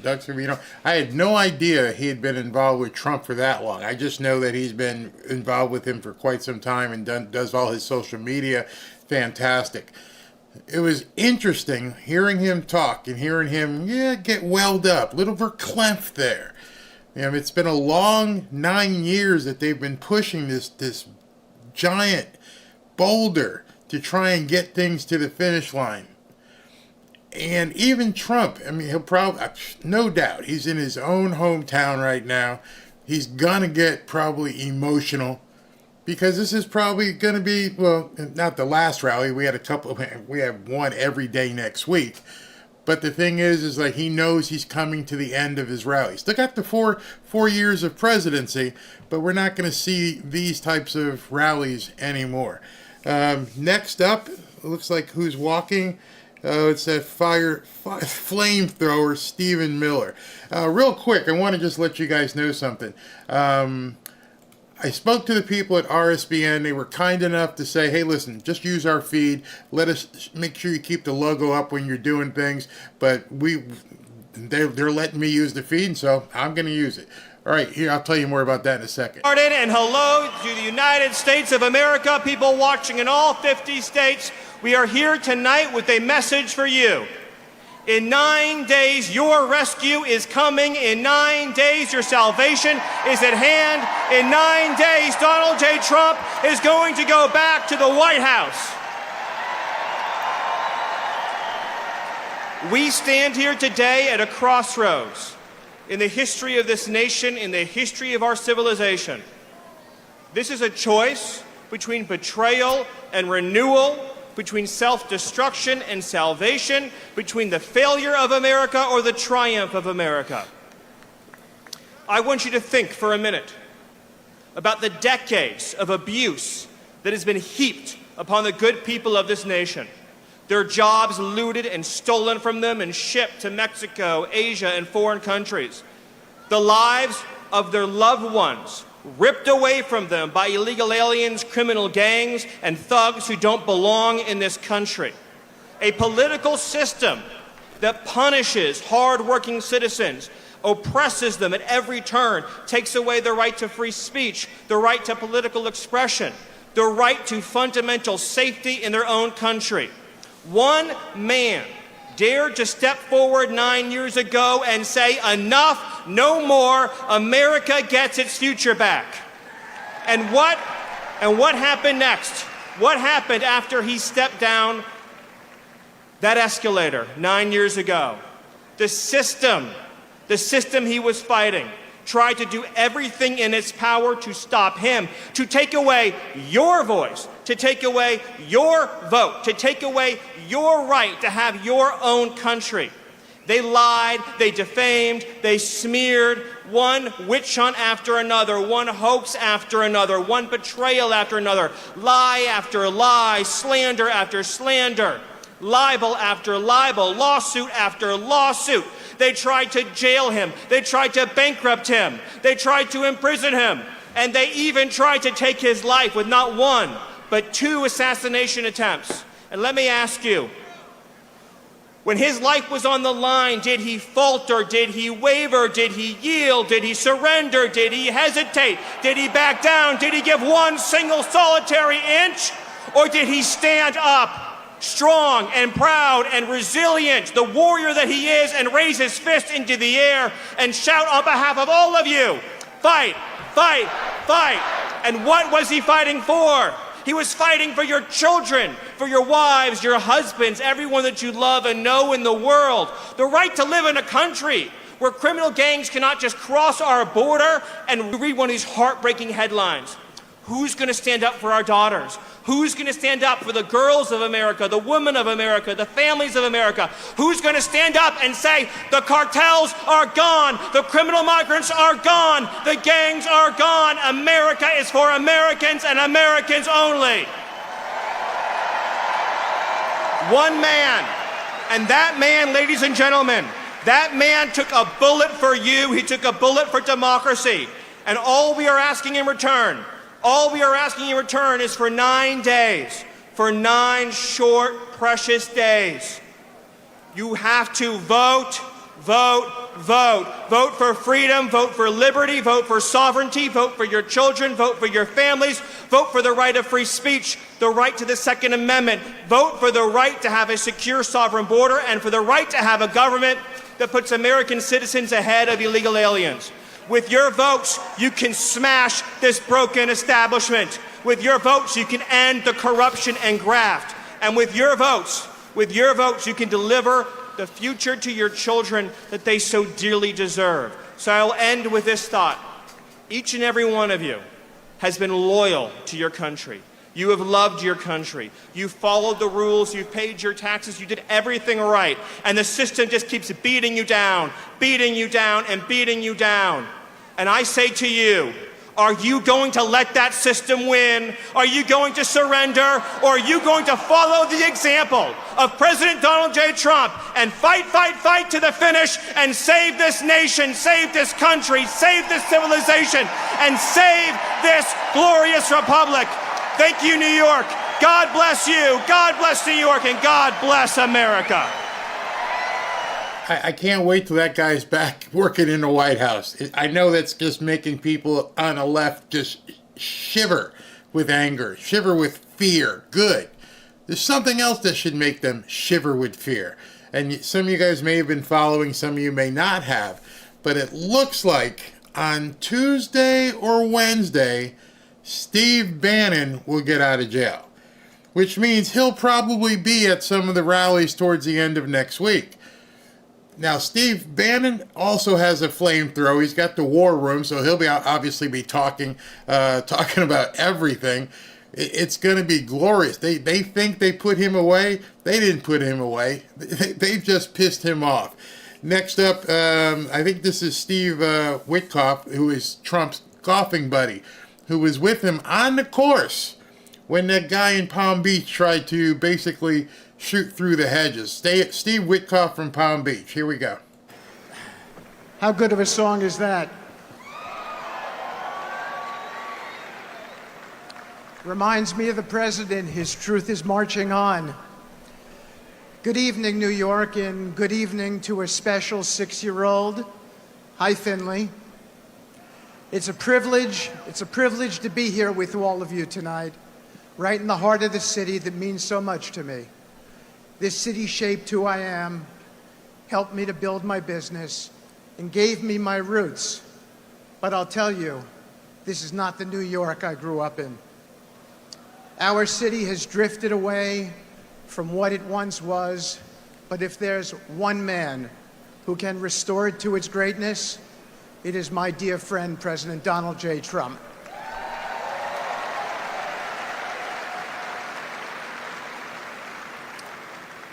Doug Scavino. I had no idea he had been involved with Trump for that long. I just know that he's been involved with him for quite some time and does all his social media. Fantastic. It was interesting hearing him talk and hearing him, get welled up, little verklempt there. It's been a long 9 years that they've been pushing this giant boulder to try and get things to the finish line. And even Trump, he'll probably, no doubt, he's in his own hometown right now. He's going to get probably emotional because this is probably going to be, well, not the last rally. We have one every day next week. But the thing is like he knows he's coming to the end of his rally. Still got the four years of presidency, but we're not going to see these types of rallies anymore. Next up, it looks like who's walking. It's that flamethrower, Stephen Miller. Real quick, I want to just let you guys know something. I spoke to the people at RSBN. They were kind enough to say, hey, listen, just use our feed. Let us make sure you keep the logo up when you're doing things. But they're letting me use the feed, so I'm going to use it. All right, here, I'll tell you more about that in a second. And hello to the United States of America, people watching in all 50 states. We are here tonight with a message for you. In 9 days, your rescue is coming. In 9 days, your salvation is at hand. In 9 days, Donald J. Trump is going to go back to the White House. We stand here today at a crossroads in the history of this nation, in the history of our civilization. This is a choice between betrayal and renewal, between self-destruction and salvation, between the failure of America or the triumph of America. I want you to think for a minute about the decades of abuse that has been heaped upon the good people of this nation. Their jobs looted and stolen from them and shipped to Mexico, Asia, and foreign countries. The lives of their loved ones ripped away from them by illegal aliens, criminal gangs, and thugs who don't belong in this country. A political system that punishes hardworking citizens, oppresses them at every turn, takes away their right to free speech, the right to political expression, the right to fundamental safety in their own country. One man dared to step forward 9 years ago and say, enough, no more, America gets its future back. And what happened next? What happened after he stepped down that escalator 9 years ago? The system he was fighting tried to do everything in its power to stop him, to take away your voice, to take away your vote, to take away your right to have your own country. They lied, they defamed, they smeared, one witch hunt after another, one hoax after another, one betrayal after another, lie after lie, slander after slander, libel after libel, lawsuit after lawsuit. They tried to jail him. They tried to bankrupt him. They tried to imprison him. And they even tried to take his life with not one, but 2 assassination attempts. And let me ask you, when his life was on the line, did he falter? Did he waver? Did he yield? Did he surrender? Did he hesitate? Did he back down? Did he give one single solitary inch? Or did he stand up, strong and proud and resilient, the warrior that he is, and raise his fist into the air and shout on behalf of all of you, fight, fight, fight. And what was he fighting for? He was fighting for your children, for your wives, your husbands, everyone that you love and know in the world. The right to live in a country where criminal gangs cannot just cross our border. And read one of these heartbreaking headlines. Who's going to stand up for our daughters? Who's going to stand up for the girls of America, the women of America, the families of America? Who's going to stand up and say, the cartels are gone, the criminal migrants are gone, the gangs are gone, America is for Americans and Americans only? One man. And that man, ladies and gentlemen, that man took a bullet for you. He took a bullet for democracy. And all we are asking in return, is for 9 days, for 9 short, precious days. You have to vote, vote, vote. Vote for freedom, vote for liberty, vote for sovereignty, vote for your children, vote for your families, vote for the right of free speech, the right to the Second Amendment, vote for the right to have a secure sovereign border and for the right to have a government that puts American citizens ahead of illegal aliens. With your votes, you can smash this broken establishment. With your votes, you can end the corruption and graft. And with your votes, you can deliver the future to your children that they so dearly deserve. So I'll end with this thought. Each and every one of you has been loyal to your country. You have loved your country. You followed the rules. You paid your taxes. You did everything right. And the system just keeps beating you down, beating you down, and beating you down. And I say to you, are you going to let that system win? Are you going to surrender? Or are you going to follow the example of President Donald J. Trump and fight, fight, fight to the finish and save this nation, save this country, save this civilization, and save this glorious republic? Thank you, New York. God bless you. God bless New York, and God bless America. I can't wait till that guy's back working in the White House. I know that's just making people on the left just shiver with anger, shiver with fear. Good. There's something else that should make them shiver with fear. And some of you guys may have been following, some of you may not have. But it looks like on Tuesday or Wednesday, Steve Bannon will get out of jail, which means he'll probably be at some of the rallies towards the end of next week. Now, Steve Bannon also has a flamethrower. He's got the war room, so he'll be obviously be talking about everything. It's going to be glorious. They think they put him away. They didn't put him away. They just pissed him off. Next up, I think this is Steve Witkoff, who is Trump's golfing buddy, who was with him on the course when that guy in Palm Beach tried to basically shoot through the hedges. Steve Witkoff from Palm Beach. Here we go. How good of a song is that? Reminds me of the president. His truth is marching on. Good evening, New York, and good evening to a special 6-year-old. Hi, Finley. It's a privilege to be here with all of you tonight, right in the heart of the city that means so much to me. This city shaped who I am, helped me to build my business, and gave me my roots. But I'll tell you, this is not the New York I grew up in. Our city has drifted away from what it once was, but if there's one man who can restore it to its greatness, it is my dear friend, President Donald J. Trump.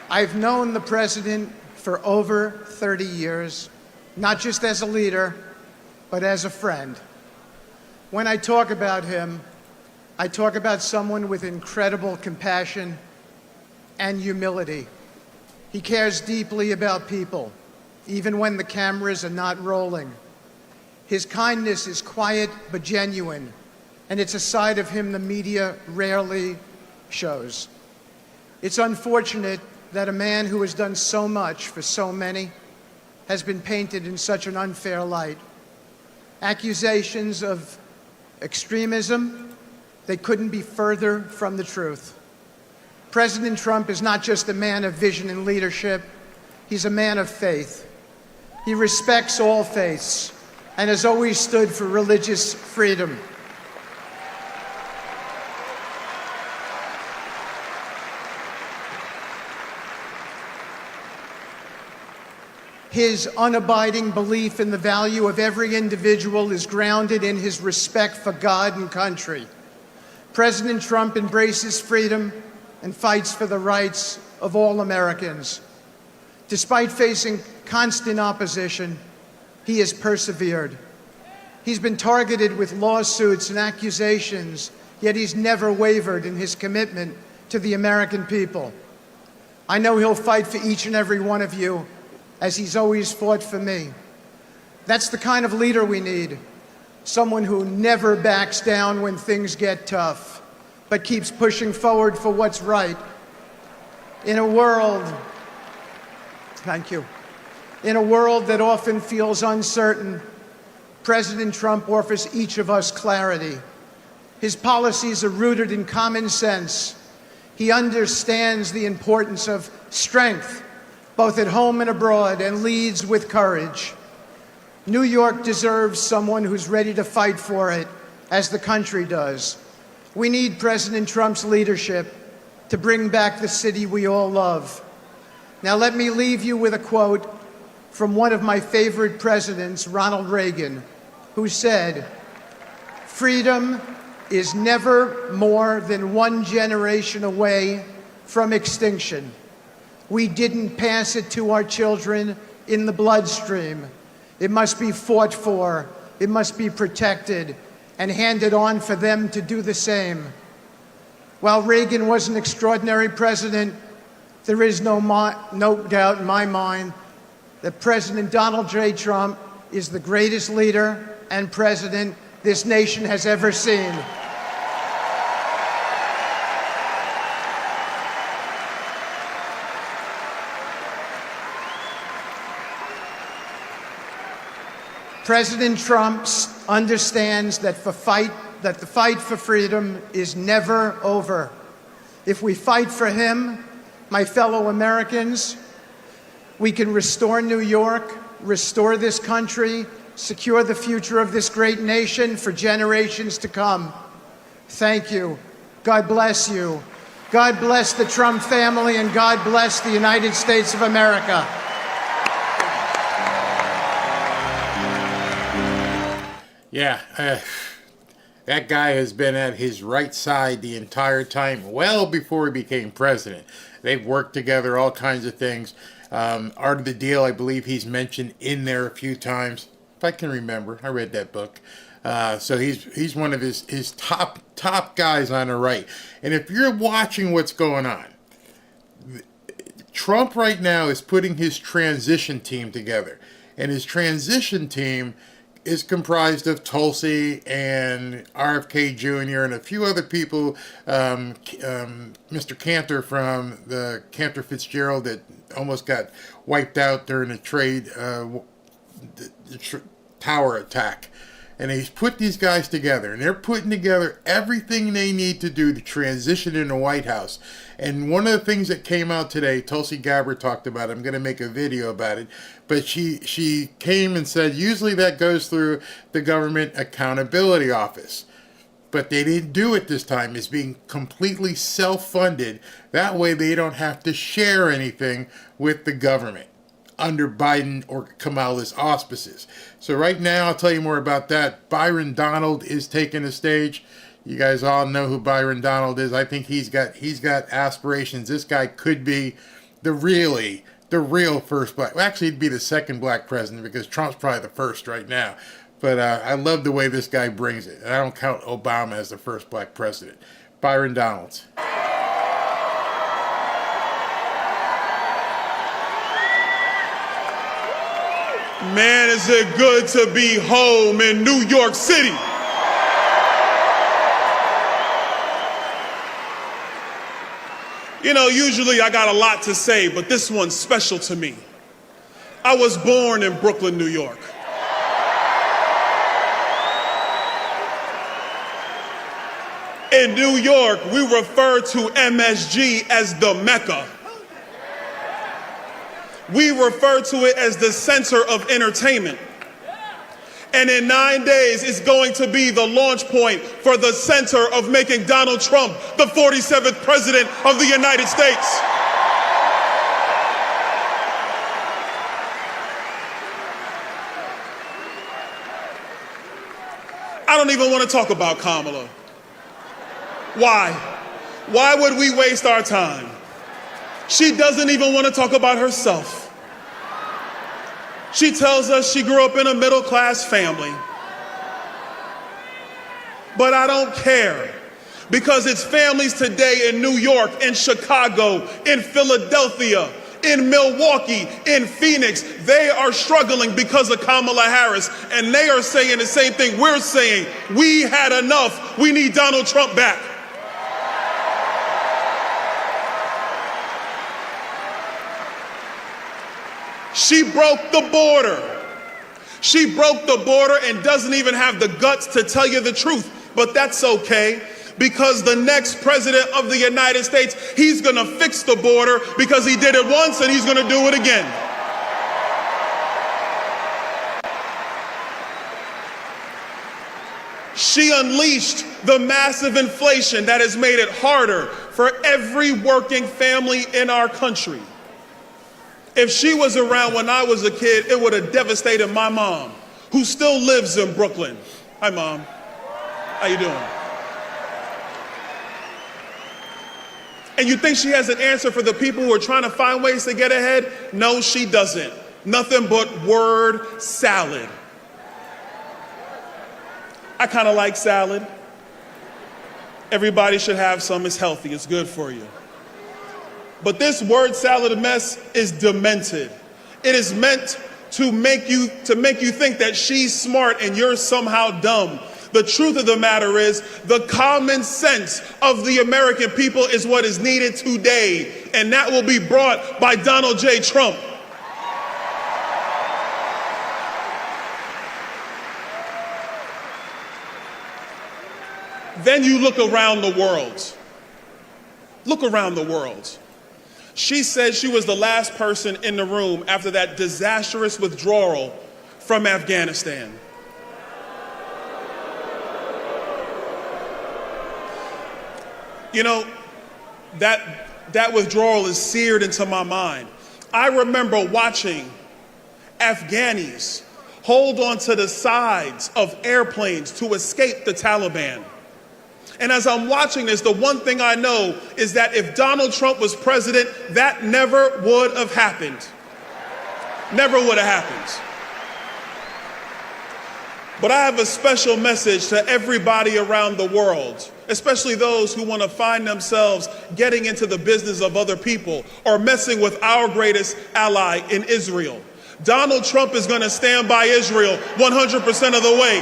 I've known the president for over 30 years, not just as a leader, but as a friend. When I talk about him, I talk about someone with incredible compassion and humility. He cares deeply about people, even when the cameras are not rolling. His kindness is quiet but genuine, and it's a side of him the media rarely shows. It's unfortunate that a man who has done so much for so many has been painted in such an unfair light. Accusations of extremism, they couldn't be further from the truth. President Trump is not just a man of vision and leadership, he's a man of faith. He respects all faiths and has always stood for religious freedom. His unabiding belief in the value of every individual is grounded in his respect for God and country. President Trump embraces freedom and fights for the rights of all Americans. Despite facing constant opposition, he has persevered. He's been targeted with lawsuits and accusations, yet he's never wavered in his commitment to the American people. I know he'll fight for each and every one of you, as he's always fought for me. That's the kind of leader we need. Someone who never backs down when things get tough, but keeps pushing forward for what's right. In a world, thank you, in a world that often feels uncertain, President Trump offers each of us clarity. His policies are rooted in common sense. He understands the importance of strength, both at home and abroad, and leads with courage. New York deserves someone who's ready to fight for it, as the country does. We need President Trump's leadership to bring back the city we all love. Now let me leave you with a quote from one of my favorite presidents, Ronald Reagan, who said, "Freedom is never more than one generation away from extinction. We didn't pass it to our children in the bloodstream. It must be fought for, it must be protected, and handed on for them to do the same." While Reagan was an extraordinary president, there is no doubt in my mind that President Donald J. Trump is the greatest leader and president this nation has ever seen. President Trump understands that the fight for freedom is never over. If we fight for him, my fellow Americans, we can restore New York, restore this country, secure the future of this great nation for generations to come. Thank you. God bless you. God bless the Trump family, and God bless the United States of America. Yeah, that guy has been at his right side the entire time, well before he became president. They've worked together, all kinds of things. Art of the Deal, I believe he's mentioned in there a few times, if I can remember. I read that book. So he's one of his top guys on the right. And if you're watching what's going on, Trump right now is putting his transition team together. And his transition team is comprised of Tulsi and RFK Jr. and a few other people, Mr. Cantor from the Cantor Fitzgerald that almost got wiped out during the tower attack. And he's put these guys together, and they're putting together everything they need to do to transition in the White House. And one of the things that came out today, Tulsi Gabbard talked about it. I'm going to make a video about it. But she came and said, usually that goes through the Government Accountability Office. But they didn't do it this time. It's being completely self-funded. That way they don't have to share anything with the government under Biden or Kamala's auspices. So right now, I'll tell you more about that. Byron Donalds is taking the stage. You guys all know who Byron Donalds is. I think he's got aspirations. This guy could be the real first black. Well, actually, he'd be the second black president because Trump's probably the first right now. But I love the way this guy brings it. And I don't count Obama as the first black president. Byron Donalds. Man, is it good to be home in New York City. You know, usually I got a lot to say, but this one's special to me. I was born in Brooklyn, New York. In New York, we refer to MSG as the Mecca. We refer to it as the center of entertainment. And in 9 days, it's going to be the launch point for the center of making Donald Trump the 47th president of the United States. I don't even want to talk about Kamala. Why? Why would we waste our time? She doesn't even want to talk about herself. She tells us she grew up in a middle-class family. But I don't care. Because it's families today in New York, in Chicago, in Philadelphia, in Milwaukee, in Phoenix. They are struggling because of Kamala Harris, and they are saying the same thing we're saying. We had enough. We need Donald Trump back. She broke the border. She broke the border and doesn't even have the guts to tell you the truth. But that's okay, because the next president of the United States, he's going to fix the border because he did it once and he's going to do it again. She unleashed the massive inflation that has made it harder for every working family in our country. If she was around when I was a kid, it would have devastated my mom, who still lives in Brooklyn. Hi, Mom. How you doing? And you think she has an answer for the people who are trying to find ways to get ahead? No, she doesn't. Nothing but word salad. I kind of like salad. Everybody should have some. It's healthy. It's good for you. But this word salad mess is demented. It is meant to make you think that she's smart and you're somehow dumb. The truth of the matter is, the common sense of the American people is what is needed today, and that will be brought by Donald J. Trump. Then you look around the world. Look around the world. She said she was the last person in the room after that disastrous withdrawal from Afghanistan. You know, that withdrawal is seared into my mind. I remember watching Afghanis hold onto the sides of airplanes to escape the Taliban. And as I'm watching this, the one thing I know is that if Donald Trump was president, that never would have happened. Never would have happened. But I have a special message to everybody around the world, especially those who want to find themselves getting into the business of other people or messing with our greatest ally in Israel. Donald Trump is going to stand by Israel 100% of the way.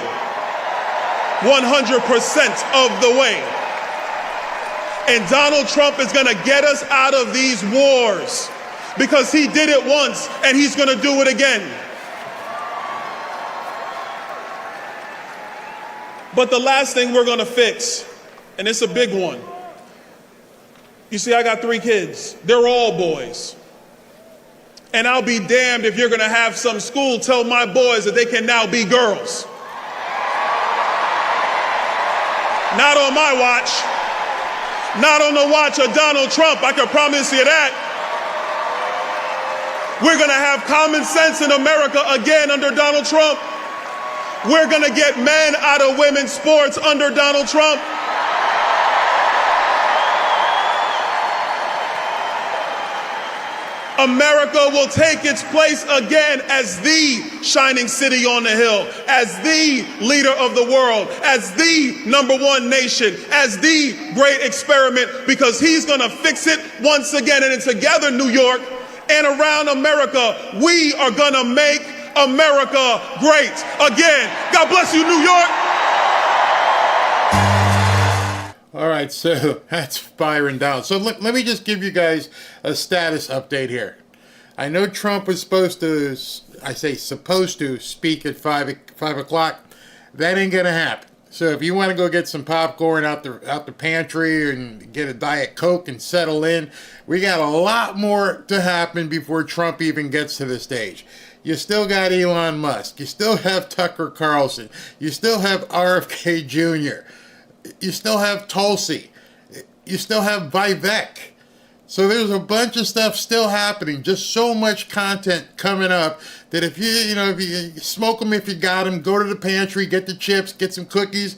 100% of the way. And Donald Trump is going to get us out of these wars because he did it once and he's going to do it again. But the last thing we're going to fix, and it's a big one. You see, I got 3 kids. They're all boys. And I'll be damned if you're going to have some school tell my boys that they can now be girls. Not on my watch. Not on the watch of Donald Trump, I can promise you that. We're going to have common sense in America again under Donald Trump. We're going to get men out of women's sports under Donald Trump. America will take its place again as the shining city on the hill, as the leader of the world, as the #1 nation, as the great experiment, because he's going to fix it once again. And together, New York and around America, we are going to make America great again. God bless you, New York. All right, so that's Byron Donalds. So let me just give you guys a status update here. I know Trump was supposed to speak at 5 o'clock. That ain't gonna happen. So if you want to go get some popcorn out the pantry and get a Diet Coke and settle in, we got a lot more to happen before Trump even gets to the stage. You still got Elon Musk. You still have Tucker Carlson. You still have RFK Jr. You still have Tulsi. You still have Vivek. So there's a bunch of stuff still happening. Just so much content coming up that if you smoke them if you got them, go to the pantry, get the chips, get some cookies,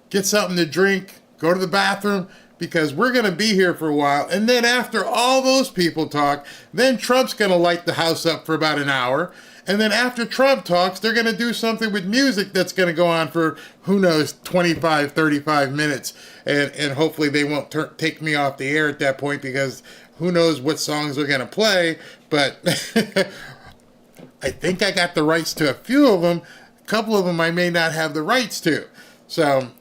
get something to drink, go to the bathroom, because we're going to be here for a while. And then after all those people talk, then Trump's going to light the house up for about an hour. And then after Trump talks, they're going to do something with music that's going to go on for, who knows, 25, 35 minutes. And hopefully they won't take me off the air at that point, because who knows what songs they're going to play. But I think I got the rights to a few of them. A couple of them I may not have the rights to. So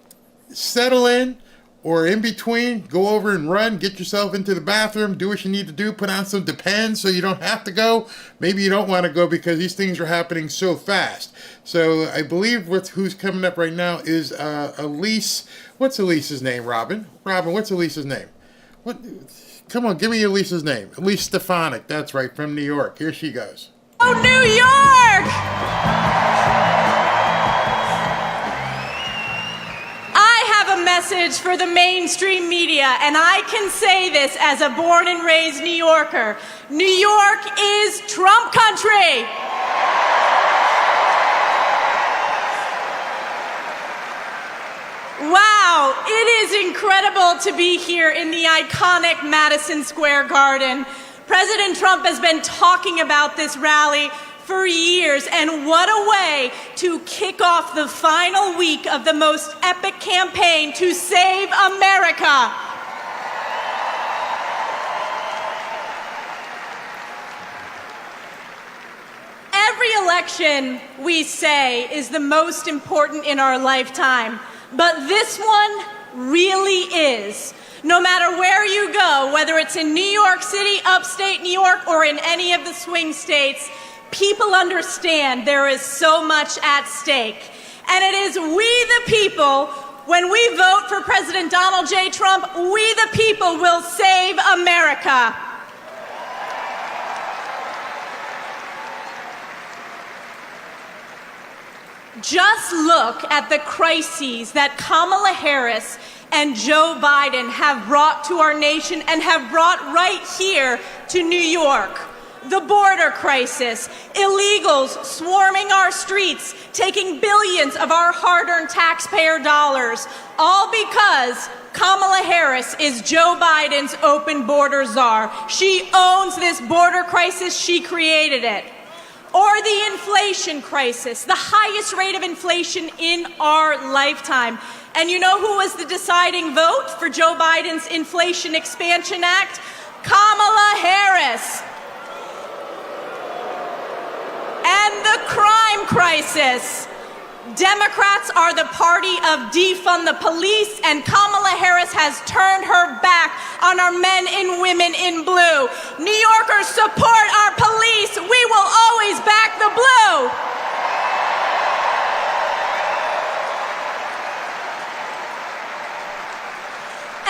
settle in, or in between, go over and run, get yourself into the bathroom, do what you need to do, put on some Depends so you don't have to go. Maybe you don't want to go because these things are happening so fast. So I believe who's coming up right now is Elise. What's Elise's name, Robin? Robin, what's Elise's name? What? Come on, give me Elise's name. Elise Stefanik, that's right, from New York. Here she goes. Oh, New York! Message for the mainstream media, and I can say this as a born and raised New Yorker. New York is Trump country. Wow, it is incredible to be here in the iconic Madison Square Garden. President Trump has been talking about this rally for years, and what a way to kick off the final week of the most epic campaign to save America. Every election, we say, is the most important in our lifetime, but this one really is. No matter where you go, whether it's in New York City, upstate New York, or in any of the swing states, people understand there is so much at stake. And it is we the people, when we vote for President Donald J. Trump, we the people will save America. Just look at the crises that Kamala Harris and Joe Biden have brought to our nation and have brought right here to New York. The border crisis, illegals swarming our streets, taking billions of our hard-earned taxpayer dollars, all because Kamala Harris is Joe Biden's open border czar. She owns this border crisis. She created it. Or the inflation crisis, the highest rate of inflation in our lifetime. And you know who was the deciding vote for Joe Biden's Inflation Expansion Act? Kamala Harris. And the crime crisis. Democrats are the party of defund the police, and Kamala Harris has turned her back on our men and women in blue. New Yorkers, support our police. We will always back the blue.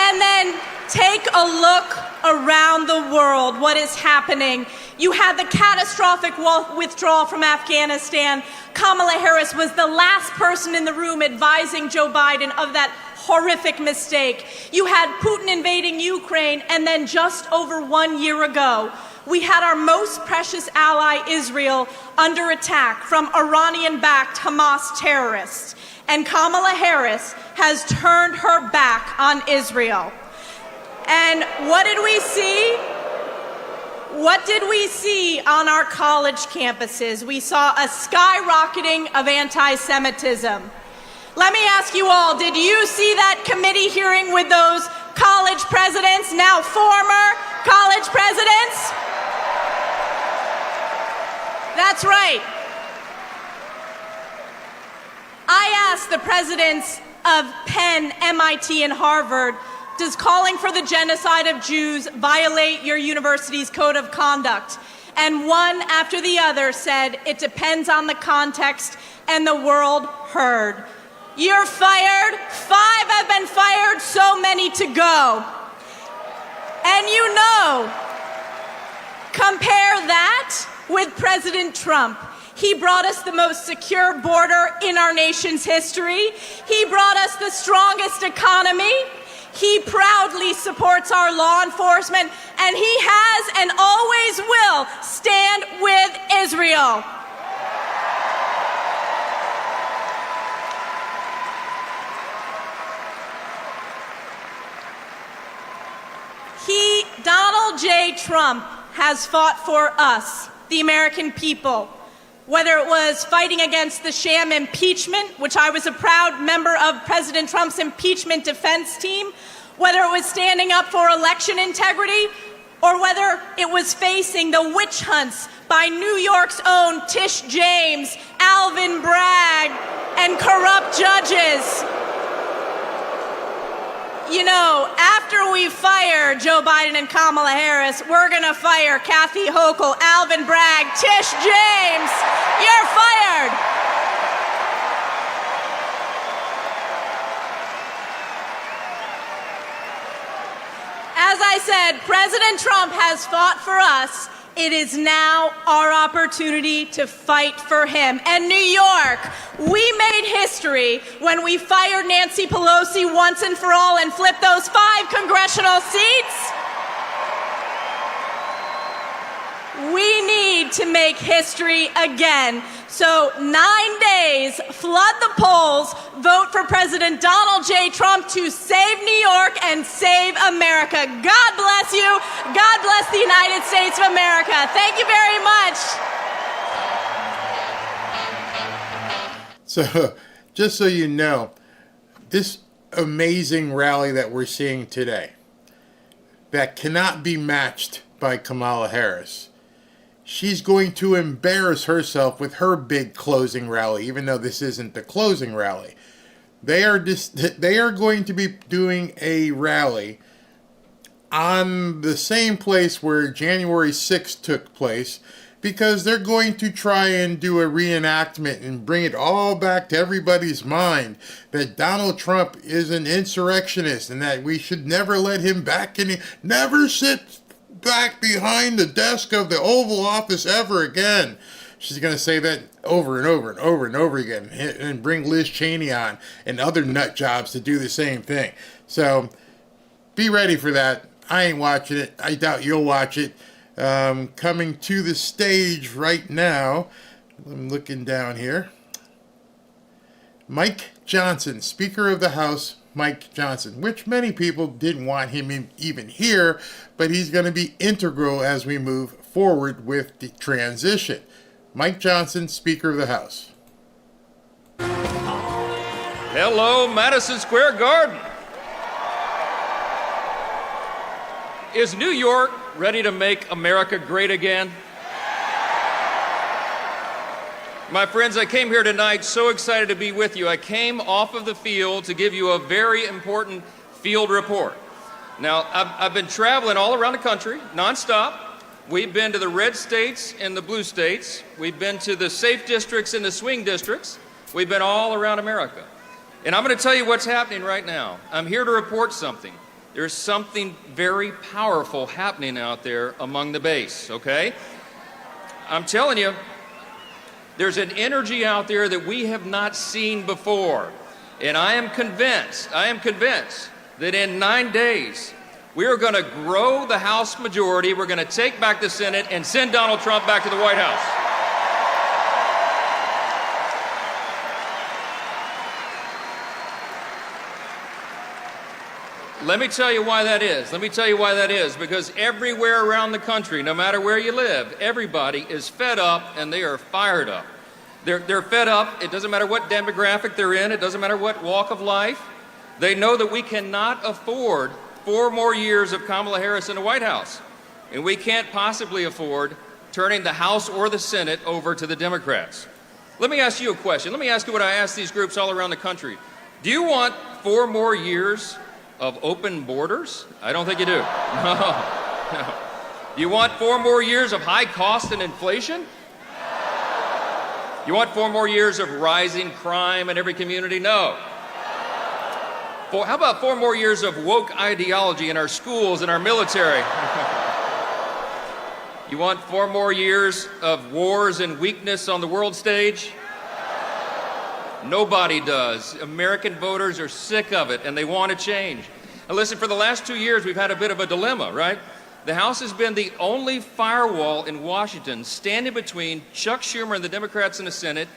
And then take a look around the world, what is happening. You had the catastrophic withdrawal from Afghanistan. Kamala Harris was the last person in the room advising Joe Biden of that horrific mistake. You had Putin invading Ukraine, and then just over 1 year ago, we had our most precious ally, Israel, under attack from Iranian-backed Hamas terrorists. And Kamala Harris has turned her back on Israel. And what did we see? What did we see on our college campuses? We saw a skyrocketing of anti-Semitism. Let me ask you all, did you see that committee hearing with those college presidents, now former college presidents? That's right. I asked the presidents of Penn, MIT, and Harvard, does calling for the genocide of Jews violate your university's code of conduct? And one after the other said, it depends on the context, and the world heard. You're fired. 5 have been fired, so many to go. And you know, compare that with President Trump. He brought us the most secure border in our nation's history. He brought us the strongest economy. He proudly supports our law enforcement, and he has and always will stand with Israel. Donald J. Trump has fought for us, the American people, whether it was fighting against the sham impeachment, which I was a proud member of President Trump's impeachment defense team, whether it was standing up for election integrity, or whether it was facing the witch hunts by New York's own Tish James, Alvin Bragg, and corrupt judges. You know, after we fire Joe Biden and Kamala Harris, we're gonna fire Kathy Hochul, Alvin Bragg, Tish James. You're fired. As I said, President Trump has fought for us. It is now our opportunity to fight for him. And New York, we made history when we fired Nancy Pelosi once and for all and flipped those 5 congressional seats. We need to make history again. So 9 days, flood the polls, vote for President Donald J. Trump to save New York and save America. God bless you. God bless the United States of America. Thank you very much. So, just so you know, this amazing rally that we're seeing today, that cannot be matched by Kamala Harris. She's going to embarrass herself with her big closing rally, even though this isn't the closing rally. They are going to be doing a rally on the same place where January 6th took place, because they're going to try and do a reenactment and bring it all back to everybody's mind that Donald Trump is an insurrectionist and that we should never let him back in, never sit back behind the desk of the Oval Office ever again. She's going to say that over and over and over and over again, and bring Liz Cheney on and other nut jobs to do the same thing. So be ready for that. I ain't watching it. I doubt you'll watch it. Coming to the stage right now, I'm looking down here. Mike Johnson, Speaker of the House, Mike Johnson, which many people didn't want him even here, but he's going to be integral as we move forward with the transition. Mike Johnson, Speaker of the House. Hello, Madison Square Garden. Is New York ready to make America great again? My friends, I came here tonight so excited to be with you. I came off of the field to give you a very important field report. Now, I've been traveling all around the country, nonstop. We've been to the red states and the blue states. We've been to the safe districts and the swing districts. We've been all around America. And I'm going to tell you what's happening right now. I'm here to report something. There's something very powerful happening out there among the base, okay? I'm telling you, there's an energy out there that we have not seen before. And I am convinced that in 9 days, we are going to grow the House majority, we're going to take back the Senate, and send Donald Trump back to the White House. Let me tell you why that is. Because everywhere around the country, no matter where you live, everybody is fed up and they are fired up. They're fed up. It doesn't matter what demographic they're in. It doesn't matter what walk of life. They know that we cannot afford 4 more years of Kamala Harris in the White House. And we can't possibly afford turning the House or the Senate over to the Democrats. Let me ask you a question. Let me ask you what I ask these groups all around the country. Do you want 4 more years of open borders? I don't think you do. No. You want 4 more years of high cost and inflation? You want 4 more years of rising crime in every community? No. How about 4 more years of woke ideology in our schools and our military? You want 4 more years of wars and weakness on the world stage? Nobody does. American voters are sick of it, and they want to change. And listen, for the last 2 years, we've had a bit of a dilemma, right? The House has been the only firewall in Washington standing between Chuck Schumer and the Democrats in the Senate,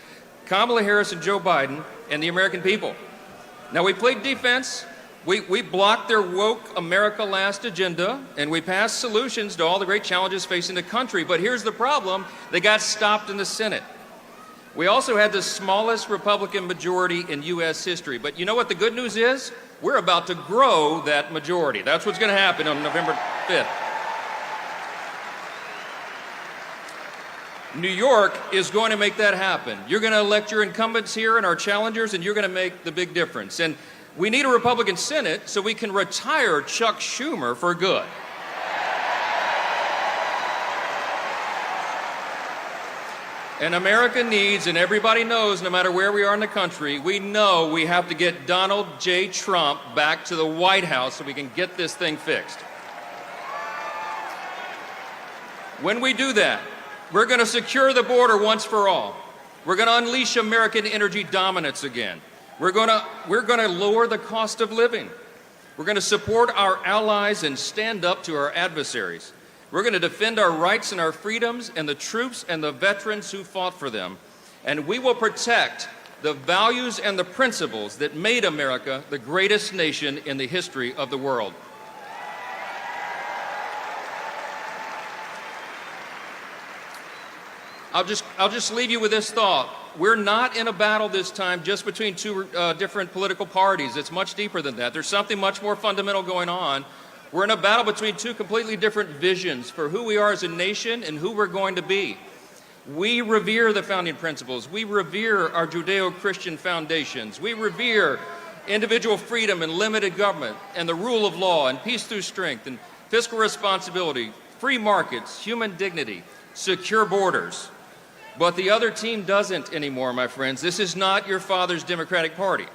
Kamala Harris and Joe Biden, and the American people. Now, we played defense. We blocked their woke America Last agenda, and we passed solutions to all the great challenges facing the country. But here's the problem. They got stopped in the Senate. We also had the smallest Republican majority in U.S. history. But you know what the good news is? We're about to grow that majority. That's what's going to happen on November 5th. New York is going to make that happen. You're going to elect your incumbents here and our challengers, and you're going to make the big difference. And we need a Republican Senate so we can retire Chuck Schumer for good. And America needs, and everybody knows, no matter where we are in the country, we know we have to get Donald J. Trump back to the White House so we can get this thing fixed. When we do that, we're going to secure the border once for all. We're going to unleash American energy dominance again. We're going to lower the cost of living. We're going to support our allies and stand up to our adversaries. We're going to defend our rights and our freedoms and the troops and the veterans who fought for them. And we will protect the values and the principles that made America the greatest nation in the history of the world. I'll just leave you with this thought. We're not in a battle this time just between two different political parties. It's much deeper than that. There's something much more fundamental going on. We're in a battle between two completely different visions for who we are as a nation and who we're going to be. We revere the founding principles. We revere our Judeo-Christian foundations. We revere individual freedom and limited government and the rule of law and peace through strength and fiscal responsibility, free markets, human dignity, secure borders. But the other team doesn't anymore, my friends. This is not your father's Democratic Party.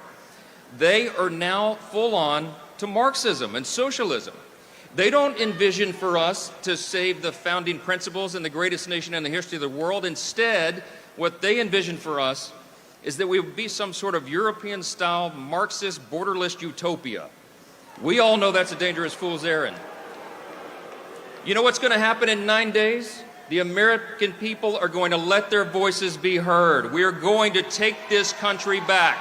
They are now full on to Marxism and socialism. They don't envision for us to save the founding principles and the greatest nation in the history of the world. Instead, what they envision for us is that we would be some sort of European-style Marxist borderless utopia. We all know that's a dangerous fool's errand. You know what's going to happen in 9 days? The American people are going to let their voices be heard. We are going to take this country back.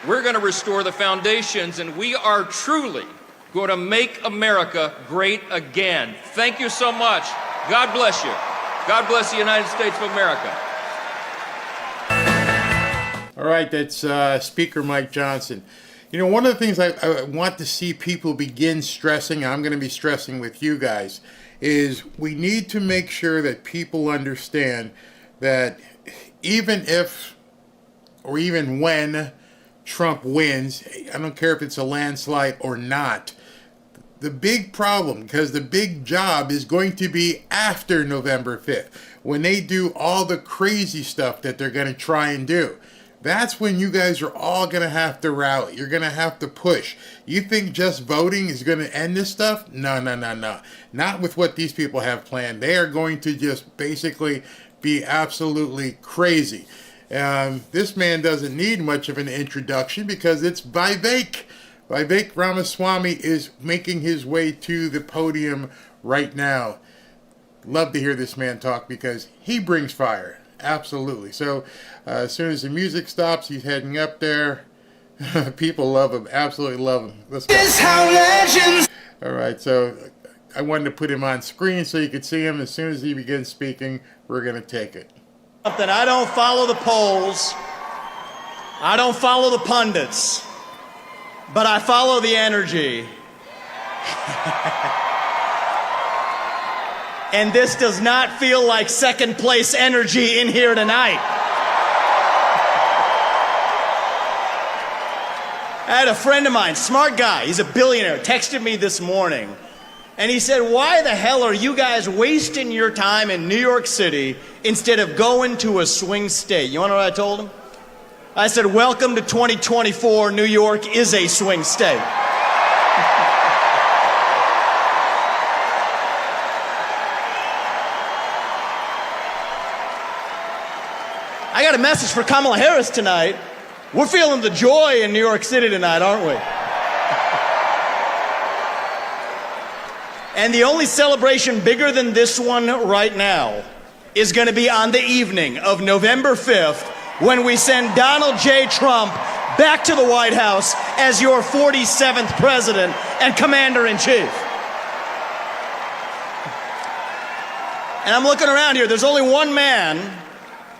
We're going to restore the foundations, and we are truly going to make America great again. Thank you so much. God bless you. God bless the United States of America. All right, that's Speaker Mike Johnson. You know, one of the things I want to see people begin stressing, and I'm going to be stressing with you guys, is we need to make sure that people understand that even if, or even when, Trump wins, I don't care if it's a landslide or not, the big problem, because the big job is going to be after November 5th, when they do all the crazy stuff that they're going to try and do. That's when you guys are all going to have to rally. You're going to have to push. You think just voting is going to end this stuff? No, no, no, no. Not with what these people have planned. They are going to just basically be absolutely crazy. This man doesn't need much of an introduction because it's Vivek. Vivek Ramaswamy is making his way to the podium right now. Love to hear this man talk because he brings fire. Absolutely. So as soon as the music stops, he's heading up there. People love him. Absolutely love him. Let's go. This how legends. All right. So I wanted to put him on screen so you could see him. As soon as he begins speaking, we're going to take it. I don't follow the polls. I don't follow the pundits. But I follow the energy. And this does not feel like second place energy in here tonight. I had a friend of mine, smart guy, he's a billionaire, texted me this morning. And he said, why the hell are you guys wasting your time in New York City instead of going to a swing state? You want to know what I told him? I said, welcome to 2024. New York is a swing state. I got a message for Kamala Harris tonight. We're feeling the joy in New York City tonight, aren't we? And the only celebration bigger than this one right now is going to be on the evening of November 5th when we send Donald J. Trump back to the White House as your 47th president and commander-in-chief. And I'm looking around here. There's only one man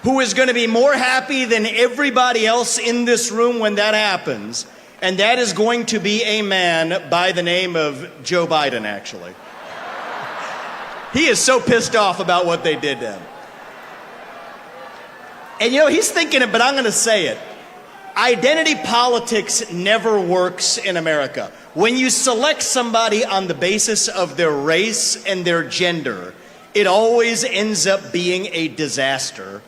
who is going to be more happy than everybody else in this room when that happens. And that is going to be a man by the name of Joe Biden, actually. He is so pissed off about what they did to him. And you know, he's thinking it, but I'm going to say it. Identity politics never works in America. When you select somebody on the basis of their race and their gender, it always ends up being a disaster.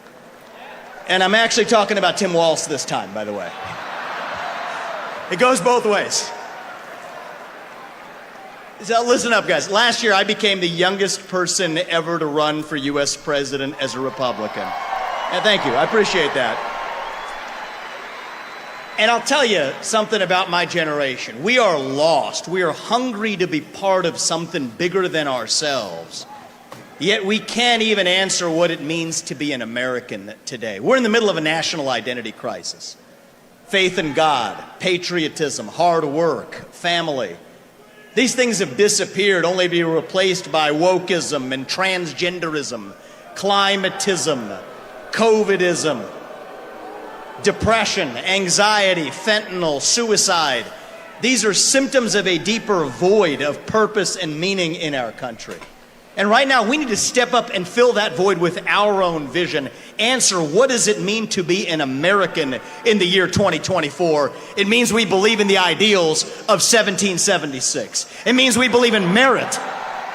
And I'm actually talking about Tim Walz this time, by the way. It goes both ways. So listen up, guys. Last year, I became the youngest person ever to run for U.S. president as a Republican. And thank you. I appreciate that. And I'll tell you something about my generation. We are lost. We are hungry to be part of something bigger than ourselves. Yet we can't even answer what it means to be an American today. We're in the middle of a national identity crisis. Faith in God, patriotism, hard work, family. These things have disappeared only to be replaced by wokeism and transgenderism, climatism, COVIDism, depression, anxiety, fentanyl, suicide. These are symptoms of a deeper void of purpose and meaning in our country. And right now, we need to step up and fill that void with our own vision. Answer, what does it mean to be an American in the year 2024? It means we believe in the ideals of 1776. It means we believe in merit,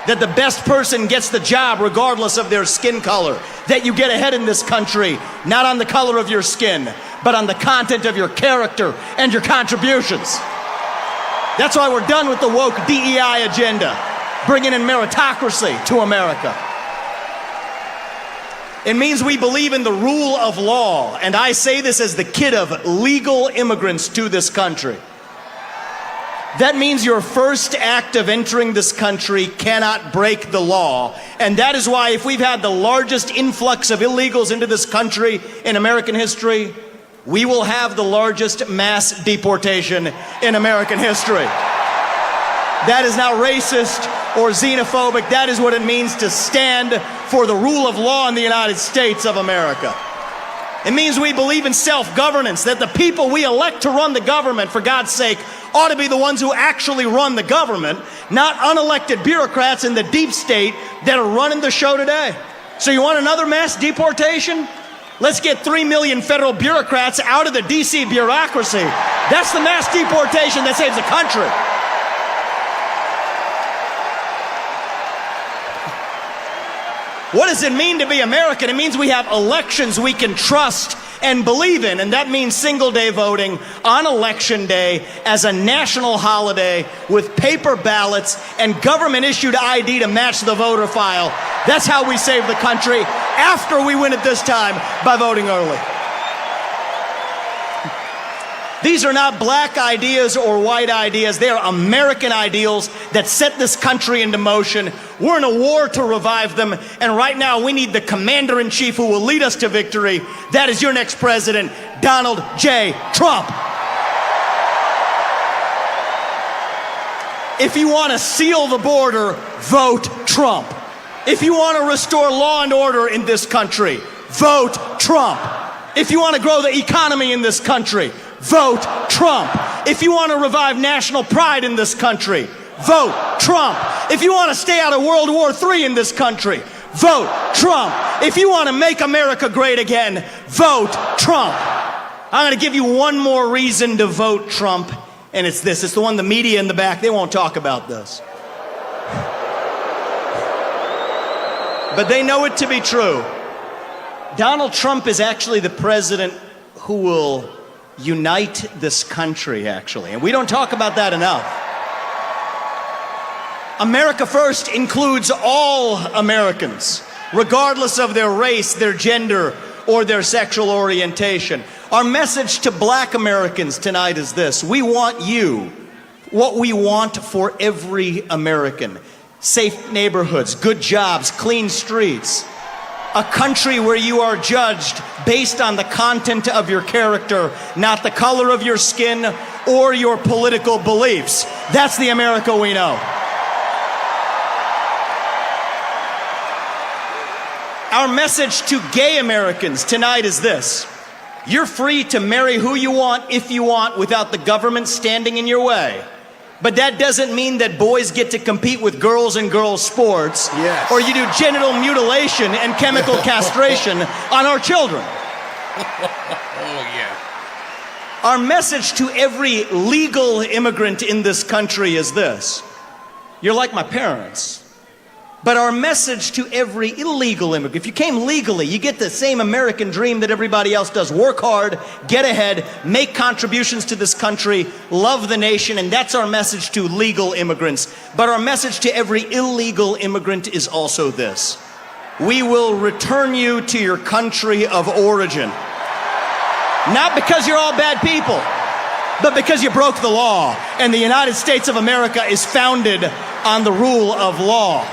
that the best person gets the job regardless of their skin color, that you get ahead in this country, not on the color of your skin, but on the content of your character and your contributions. That's why we're done with the woke DEI agenda, bringing in meritocracy to America. It means we believe in the rule of law, and I say this as the kid of legal immigrants to this country. That means your first act of entering this country cannot break the law. And that is why if we've had the largest influx of illegals into this country in American history, we will have the largest mass deportation in American history. That is not racist or xenophobic. That is what it means to stand for the rule of law in the United States of America. It means we believe in self-governance, that the people we elect to run the government, for God's sake, ought to be the ones who actually run the government, not unelected bureaucrats in the deep state that are running the show today. So you want another mass deportation? Let's get 3 million federal bureaucrats out of the DC bureaucracy. That's the mass deportation that saves the country. What does it mean to be American? It means we have elections we can trust and believe in, and that means single-day voting on Election Day as a national holiday with paper ballots and government-issued ID to match the voter file. That's how we save the country after we win it this time by voting early. These are not black ideas or white ideas. They are American ideals that set this country into motion. We're in a war to revive them, and right now we need the commander-in-chief who will lead us to victory. That is your next president, Donald J. Trump. If you want to seal the border, vote Trump. If you want to restore law and order in this country, vote Trump. If you want to grow the economy in this country, vote Trump. If you want to revive national pride in this country, vote Trump. If you want to stay out of World War III in this country, vote Trump. If you want to make America great again, vote Trump. I'm going to give you one more reason to vote Trump, and it's this. It's the one the media in the back, they won't talk about this. But they know it to be true. Donald Trump is actually the president who will unite this country, actually. And we don't talk about that enough. America First includes all Americans, regardless of their race, their gender, or their sexual orientation. Our message to black Americans tonight is this. We want you, what we want for every American. Safe neighborhoods, good jobs, clean streets. A country where you are judged based on the content of your character, not the color of your skin or your political beliefs. That's the America we know. Our message to gay Americans tonight is this. You're free to marry who you want, if you want, without the government standing in your way. But that doesn't mean that boys get to compete with girls in girls' sports, yes, or you do genital mutilation and chemical castration on our children. Oh, yeah. Our message to every legal immigrant in this country is this. You're like my parents. But our message to every illegal immigrant, if you came legally, you get the same American dream that everybody else does. Work hard, get ahead, make contributions to this country, love the nation, and that's our message to legal immigrants. But our message to every illegal immigrant is also this. We will return you to your country of origin. Not because you're all bad people, but because you broke the law. And the United States of America is founded on the rule of law.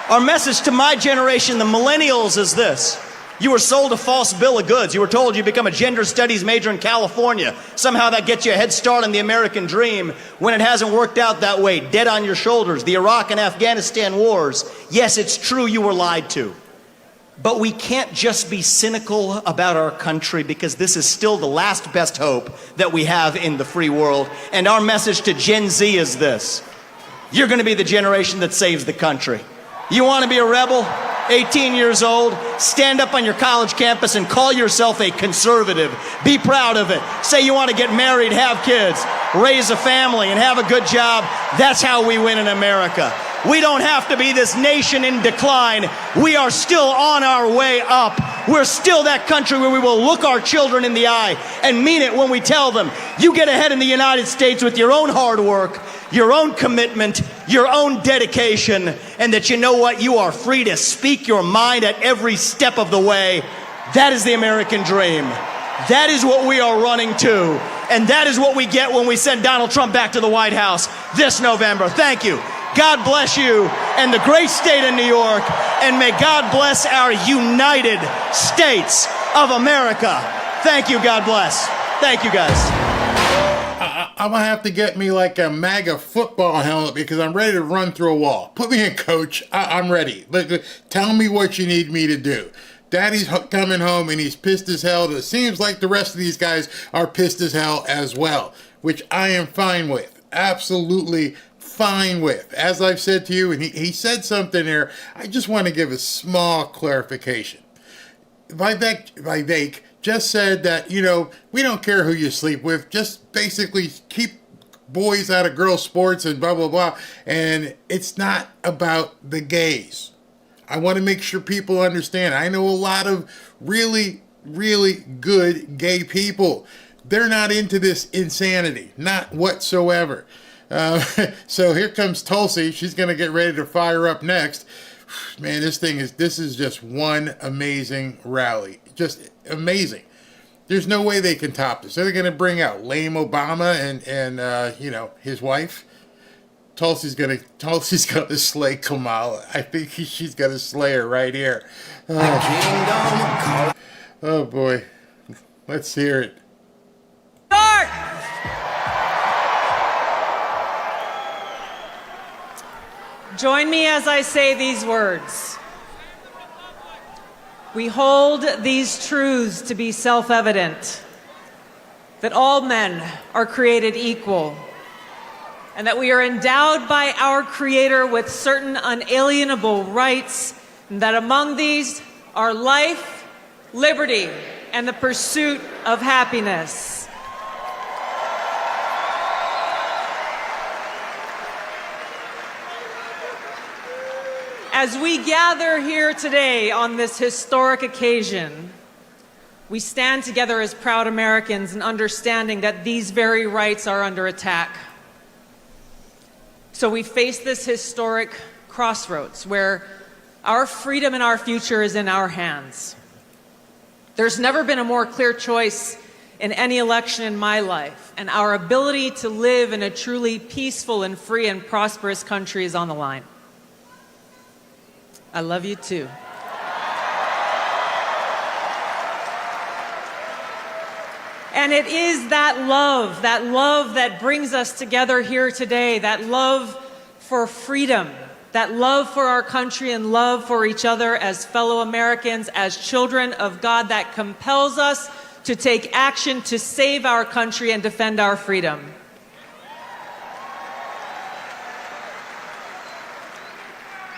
Our message to my generation, the millennials, is this. You were sold a false bill of goods. You were told you become a gender studies major in California. Somehow that gets you a head start on the American dream when it hasn't worked out that way. Dead on your shoulders. The Iraq and Afghanistan wars. Yes, it's true you were lied to. But we can't just be cynical about our country because this is still the last best hope that we have in the free world. And our message to Gen Z is this. You're going to be the generation that saves the country. You want to be a rebel? 18 years old, stand up on your college campus and call yourself a conservative. Be proud of it. Say you want to get married, have kids, raise a family, and have a good job. That's how we win in America. We don't have to be this nation in decline. We are still on our way up. We're still that country where we will look our children in the eye and mean it when we tell them, you get ahead in the United States with your own hard work, your own commitment, your own dedication, and that you know what? You are free to speak your mind at every step of the way. That is the American dream. That is what we are running to. And that is what we get when we send Donald Trump back to the White House this November. Thank you. God bless you and the great state of New York, and may God bless our United States of America. Thank you. God bless. Thank you, guys. I'm going to have to get me like a MAGA football helmet because I'm ready to run through a wall. Put me in, coach. I'm ready. Tell me what you need me to do. Daddy's coming home and he's pissed as hell. It seems like the rest of these guys are pissed as hell as well, which I am fine with. Absolutely fine with. As I've said to you, and he said something there, I just want to give a small clarification. Vivek just said that, you know, we don't care who you sleep with, just basically keep boys out of girls' sports and blah, blah, blah. And it's not about the gays. I want to make sure people understand. I know a lot of really, really good gay people. They're not into this insanity, not whatsoever. So here comes Tulsi. She's going to get ready to fire up next. Man, this is just one amazing rally. Just amazing. There's no way they can top this. They're going to bring out lame Obama and you know, his wife. Tulsi's gonna slay Kamala. I think she's gonna slay her right here. Oh boy, let's hear it. Start. Join me as I say these words. We hold these truths to be self-evident, that all men are created equal, and that we are endowed by our Creator with certain unalienable rights, and that among these are life, liberty, and the pursuit of happiness. As we gather here today on this historic occasion, we stand together as proud Americans in understanding that these very rights are under attack. So we face this historic crossroads where our freedom and our future is in our hands. There's never been a more clear choice in any election in my life, and our ability to live in a truly peaceful and free and prosperous country is on the line. I love you too. And it is that love that brings us together here today, that love for freedom, that love for our country and love for each other as fellow Americans, as children of God, that compels us to take action to save our country and defend our freedom.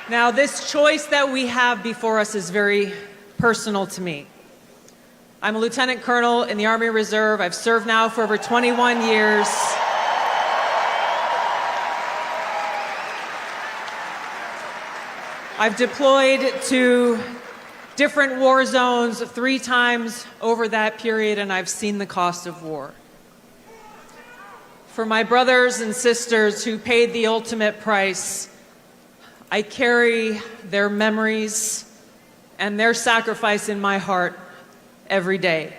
Now, this choice that we have before us is very personal to me. I'm a lieutenant colonel in the Army Reserve. I've served now for over 21 years. I've deployed to different war zones 3 times over that period, and I've seen the cost of war. For my brothers and sisters who paid the ultimate price, I carry their memories and their sacrifice in my heart every day.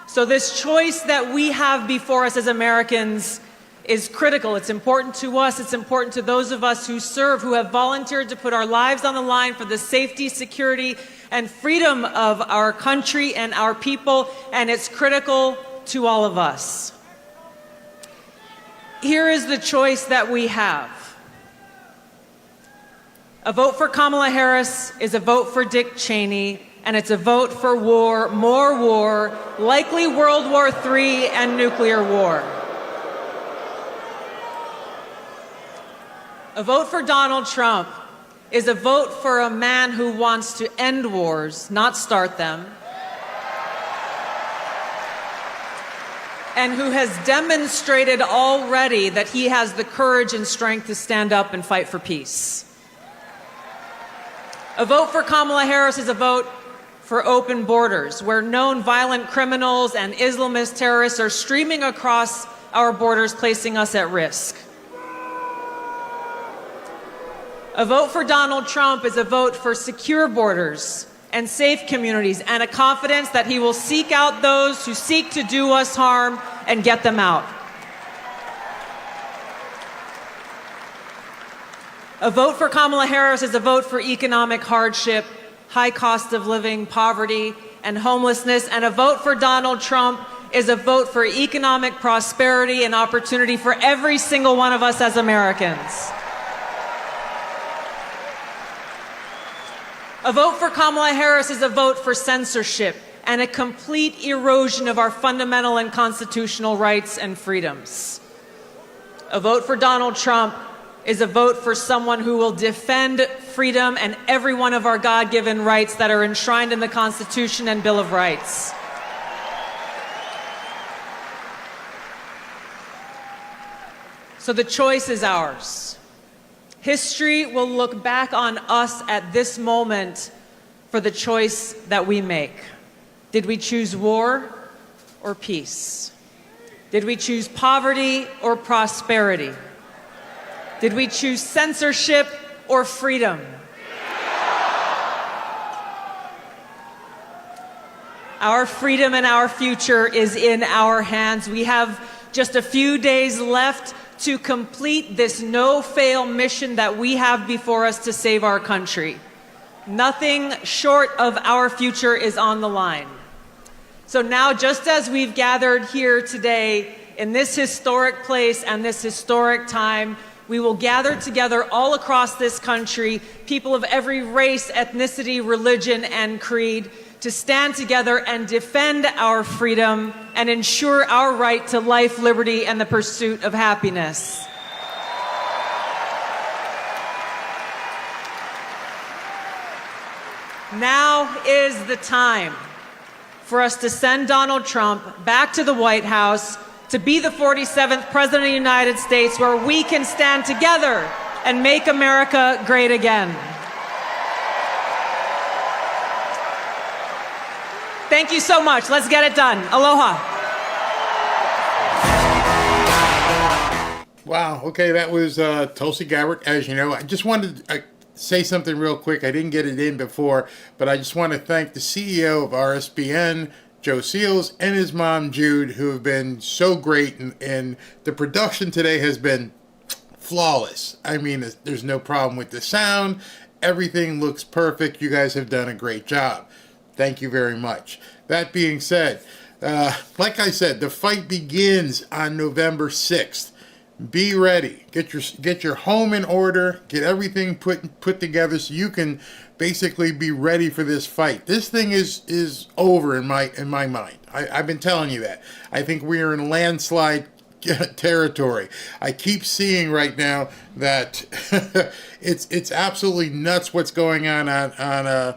So this choice that we have before us as Americans is critical. It's important to us. It's important to those of us who serve, who have volunteered to put our lives on the line for the safety, security, and freedom of our country and our people, and it's critical to all of us. Here is the choice that we have. A vote for Kamala Harris is a vote for Dick Cheney, and it's a vote for war, more war, likely World War III and nuclear war. A vote for Donald Trump is a vote for a man who wants to end wars, not start them, and who has demonstrated already that he has the courage and strength to stand up and fight for peace. A vote for Kamala Harris is a vote for open borders, where known violent criminals and Islamist terrorists are streaming across our borders, placing us at risk. A vote for Donald Trump is a vote for secure borders and safe communities, and a confidence that he will seek out those who seek to do us harm and get them out. A vote for Kamala Harris is a vote for economic hardship, high cost of living, poverty, and homelessness, and a vote for Donald Trump is a vote for economic prosperity and opportunity for every single one of us as Americans. A vote for Kamala Harris is a vote for censorship and a complete erosion of our fundamental and constitutional rights and freedoms. A vote for Donald Trump is a vote for someone who will defend freedom and every one of our God-given rights that are enshrined in the Constitution and Bill of Rights. So the choice is ours. History will look back on us at this moment for the choice that we make. Did we choose war or peace? Did we choose poverty or prosperity? Did we choose censorship or freedom? Our freedom and our future is in our hands. We have just a few days left to complete this no-fail mission that we have before us to save our country. Nothing short of our future is on the line. So now, just as we've gathered here today in this historic place and this historic time, we will gather together all across this country, people of every race, ethnicity, religion, and creed, to stand together and defend our freedom and ensure our right to life, liberty, and the pursuit of happiness. Now is the time for us to send Donald Trump back to the White House to be the 47th President of the United States, where we can stand together and make America great again. Thank you so much. Let's get it done. Aloha. Wow. Okay, that was Tulsi Gabbard. As you know, I just wanted to say something real quick. I didn't get it in before, but I just want to thank the CEO of RSBN, Joe Seals, and his mom, Jude, who have been so great. And the production today has been flawless. I mean, there's no problem with the sound. Everything looks perfect. You guys have done a great job. Thank you very much. That being said, like I said, the fight begins on November 6th. be ready. Get your home in order. Get everything put together so you can basically be ready for this fight. This thing is over in my mind. I've been telling you that. I think we are in landslide territory. I keep seeing right now that it's absolutely nuts what's going on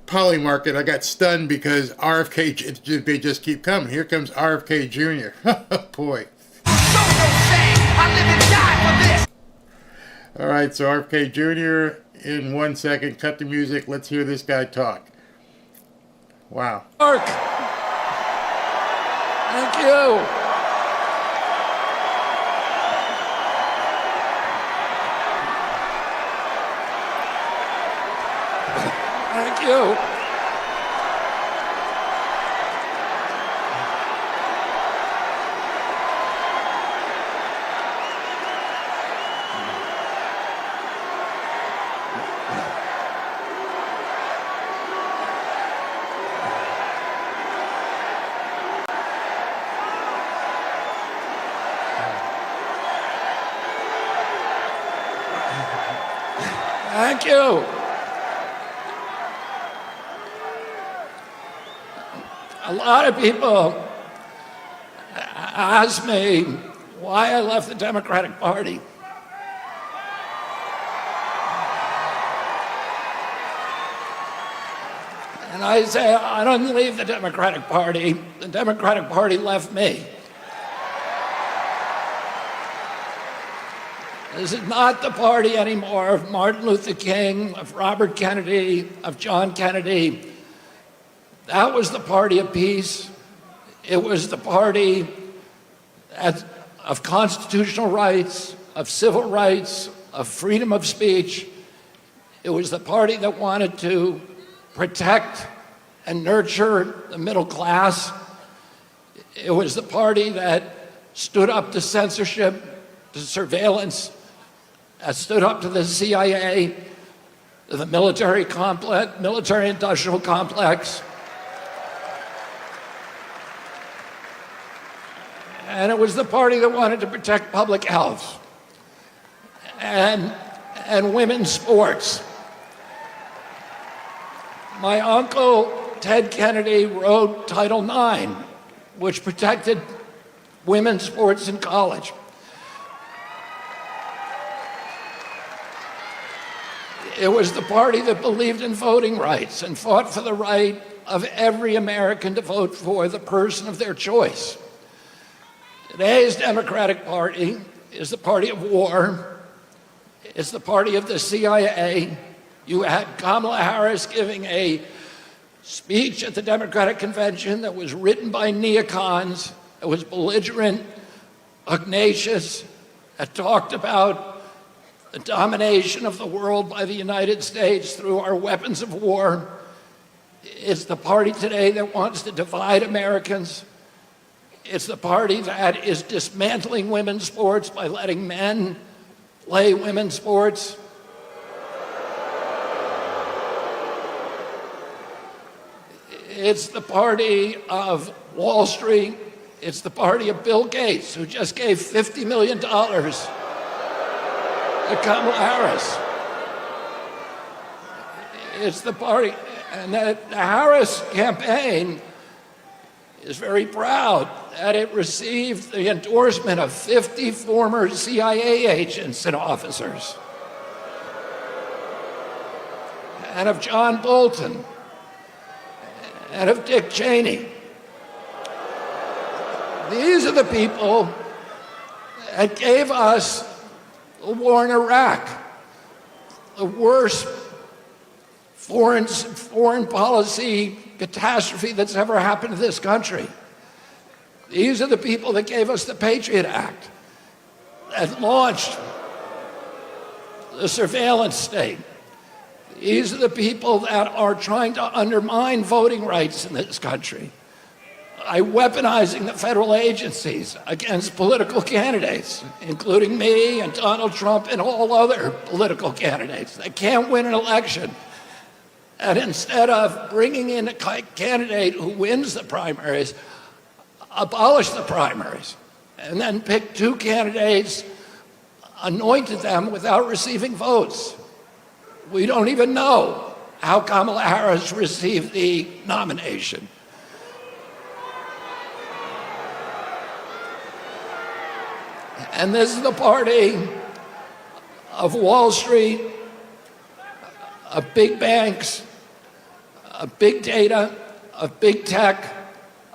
Poly Market. I got stunned because RFK, they just keep coming. Here comes RFK Jr. Boy. All right, so RFK Jr. in 1 second. Cut the music. Let's hear this guy talk. Wow. Mark. Thank you. Thank you. Thank you. A lot of people ask me why I left the Democratic Party. And I say, I don't leave the Democratic Party. The Democratic Party left me. This is not the party anymore of Martin Luther King, of Robert Kennedy, of John Kennedy. That was the party of peace. It was the party of constitutional rights, of civil rights, of freedom of speech. It was the party that wanted to protect and nurture the middle class. It was the party that stood up to censorship, to surveillance, that stood up to the CIA, to the military complex, military-industrial complex. And it was the party that wanted to protect public health and women's sports. My uncle, Ted Kennedy, wrote Title IX, which protected women's sports in college. It was the party that believed in voting rights and fought for the right of every American to vote for the person of their choice. Today's Democratic Party is the party of war. It's the party of the CIA. You had Kamala Harris giving a speech at the Democratic Convention that was written by neocons. It was belligerent, pugnacious. It talked about the domination of the world by the United States through our weapons of war. It's the party today that wants to divide Americans. It's the party that is dismantling women's sports by letting men play women's sports. It's the party of Wall Street. It's the party of Bill Gates, who just gave $50 million to Kamala Harris. It's the party, and the Harris campaign is very proud that it received the endorsement of 50 former CIA agents and officers, and of John Bolton, and of Dick Cheney. These are the people that gave us the war in Iraq, the worst foreign policy catastrophe that's ever happened to this country. These are the people that gave us the Patriot Act, that launched the surveillance state. These are the people that are trying to undermine voting rights in this country by weaponizing the federal agencies against political candidates, including me and Donald Trump and all other political candidates that can't win an election. And instead of bringing in a candidate who wins the primaries, abolish the primaries. and then picked two candidates, anointed them without receiving votes. We don't even know how Kamala Harris received the nomination. And this is the party of Wall Street, of big banks, of big data, of big tech,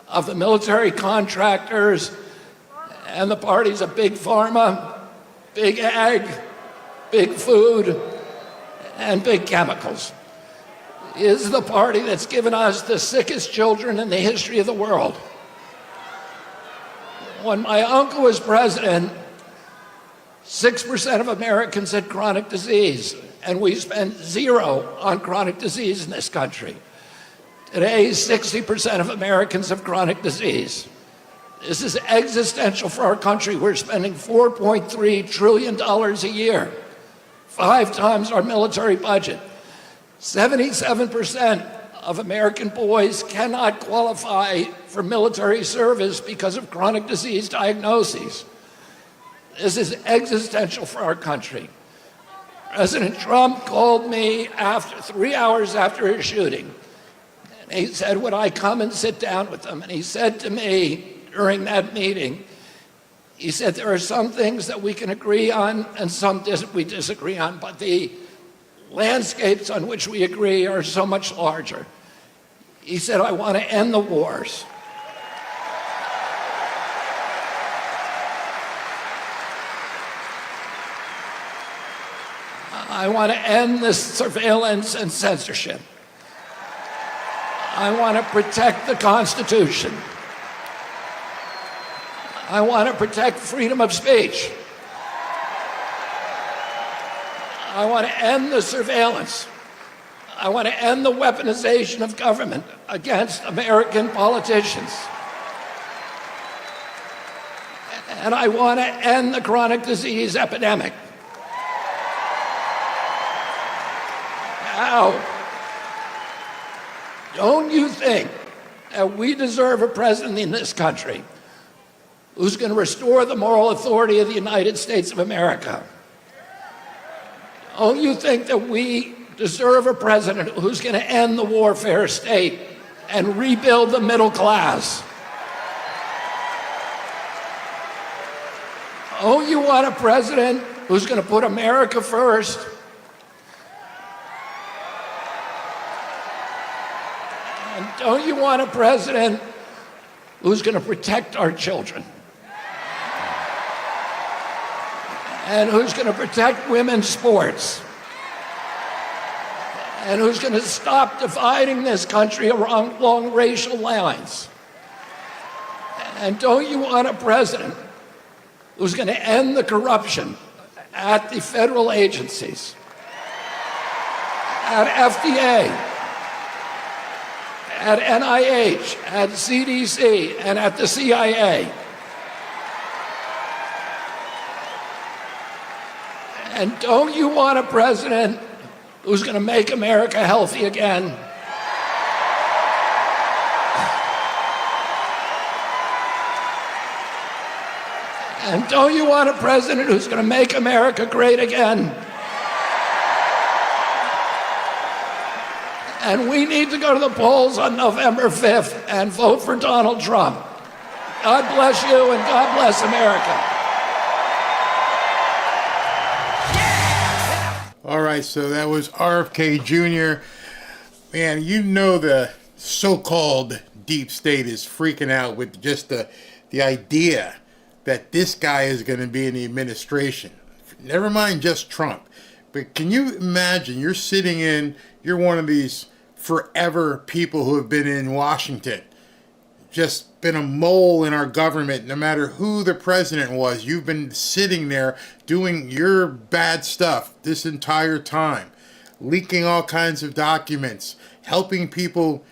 of the military contractors, and the parties of big pharma, big ag, big food, and big chemicals. It is the party that's given us the sickest children in the history of the world. When my uncle was president, 6% of Americans had chronic disease, and we spent zero on chronic disease in this country. Today, 60% of Americans have chronic disease. This is existential for our country. We're spending $4.3 trillion a year, 5 times our military budget. 77% of American boys cannot qualify for military service because of chronic disease diagnoses. This is existential for our country. President Trump called me 3 hours after his shooting. And he said, would I come and sit down with them? And he said to me during that meeting, he said, there are some things that we can agree on and some we disagree on, but the landscapes on which we agree are so much larger. He said, I want to end the wars. I want to end this surveillance and censorship. I want to protect the Constitution. I want to protect freedom of speech. I want to end the surveillance. I want to end the weaponization of government against American politicians. And I want to end the chronic disease epidemic. Now, don't you think that we deserve a president in this country who's going to restore the moral authority of the United States of America? Don't you think that we deserve a president who's going to end the warfare state and rebuild the middle class? Don't you want a president who's going to put America first? And don't you want a president who's going to protect our children? And who's going to protect women's sports? And who's going to stop dividing this country along racial lines? And don't you want a president who's going to end the corruption at the federal agencies, at FDA, at NIH, at CDC, and at the CIA? And don't you want a president who's going to make America healthy again? And don't you want a president who's going to make America great again? And we need to go to the polls on November 5th and vote for Donald Trump. God bless you and God bless America. All right, so that was RFK Jr. Man, you know the so-called deep state is freaking out with just the idea that this guy is going to be in the administration. Never mind just Trump. But can you imagine, you're one of these forever people who have been in Washington, just been a mole in our government. No matter who the president was, you've been sitting there doing your bad stuff this entire time, leaking all kinds of documents, helping people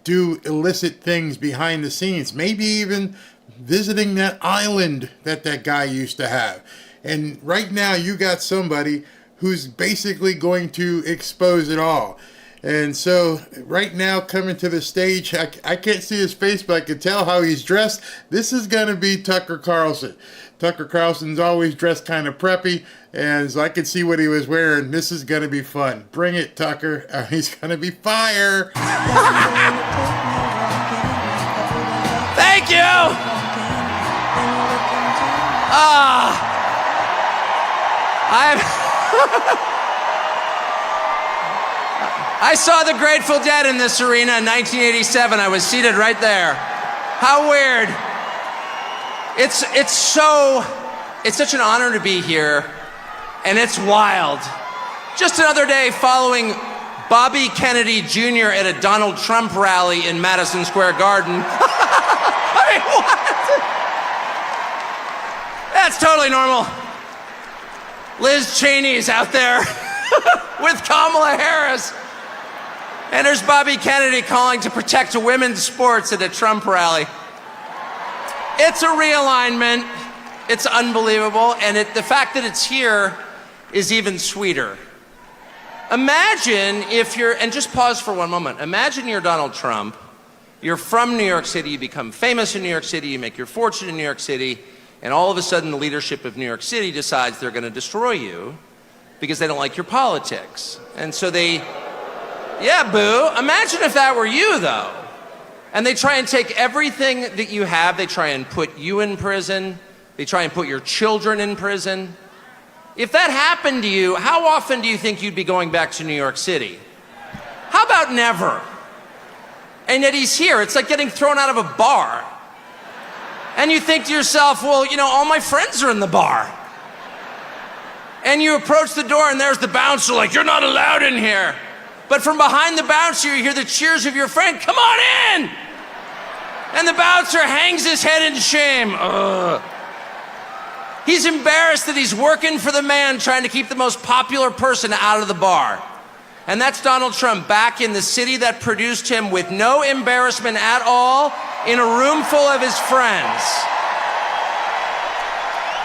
do illicit things behind the scenes, maybe even visiting that island that guy used to have. And right now you got somebody who's basically going to expose it all. And so right now coming to the stage, I can't see his face, but I can tell how he's dressed. This is going to be Tucker Carlson. Tucker Carlson's always dressed kind of preppy, and so I could see what he was wearing. This is going to be fun. Bring it, Tucker. He's going to be fire. Thank you. I saw the Grateful Dead in this arena in 1987. I was seated right there. How weird. It's such an honor to be here, and it's wild. Just another day following Bobby Kennedy Jr. at a Donald Trump rally in Madison Square Garden. I mean, what? That's totally normal. Liz Cheney's out there with Kamala Harris. And there's Bobby Kennedy calling to protect women's sports at a Trump rally. It's a realignment. It's unbelievable. And the fact that it's here is even sweeter. Imagine if you're, and just pause for one moment. Imagine you're Donald Trump. You're from New York City. You become famous in New York City. You make your fortune in New York City. And all of a sudden, the leadership of New York City decides they're going to destroy you because they don't like your politics. And so yeah, boo. Imagine if that were you, though. And they try and take everything that you have. They try and put you in prison. They try and put your children in prison. If that happened to you, how often do you think you'd be going back to New York City? How about never? And yet he's here. It's like getting thrown out of a bar. And you think to yourself, well, you know, all my friends are in the bar. And you approach the door and there's the bouncer like, you're not allowed in here. But from behind the bouncer, you hear the cheers of your friend, come on in! And the bouncer hangs his head in shame. He's embarrassed that he's working for the man trying to keep the most popular person out of the bar. And that's Donald Trump back in the city that produced him with no embarrassment at all in a room full of his friends.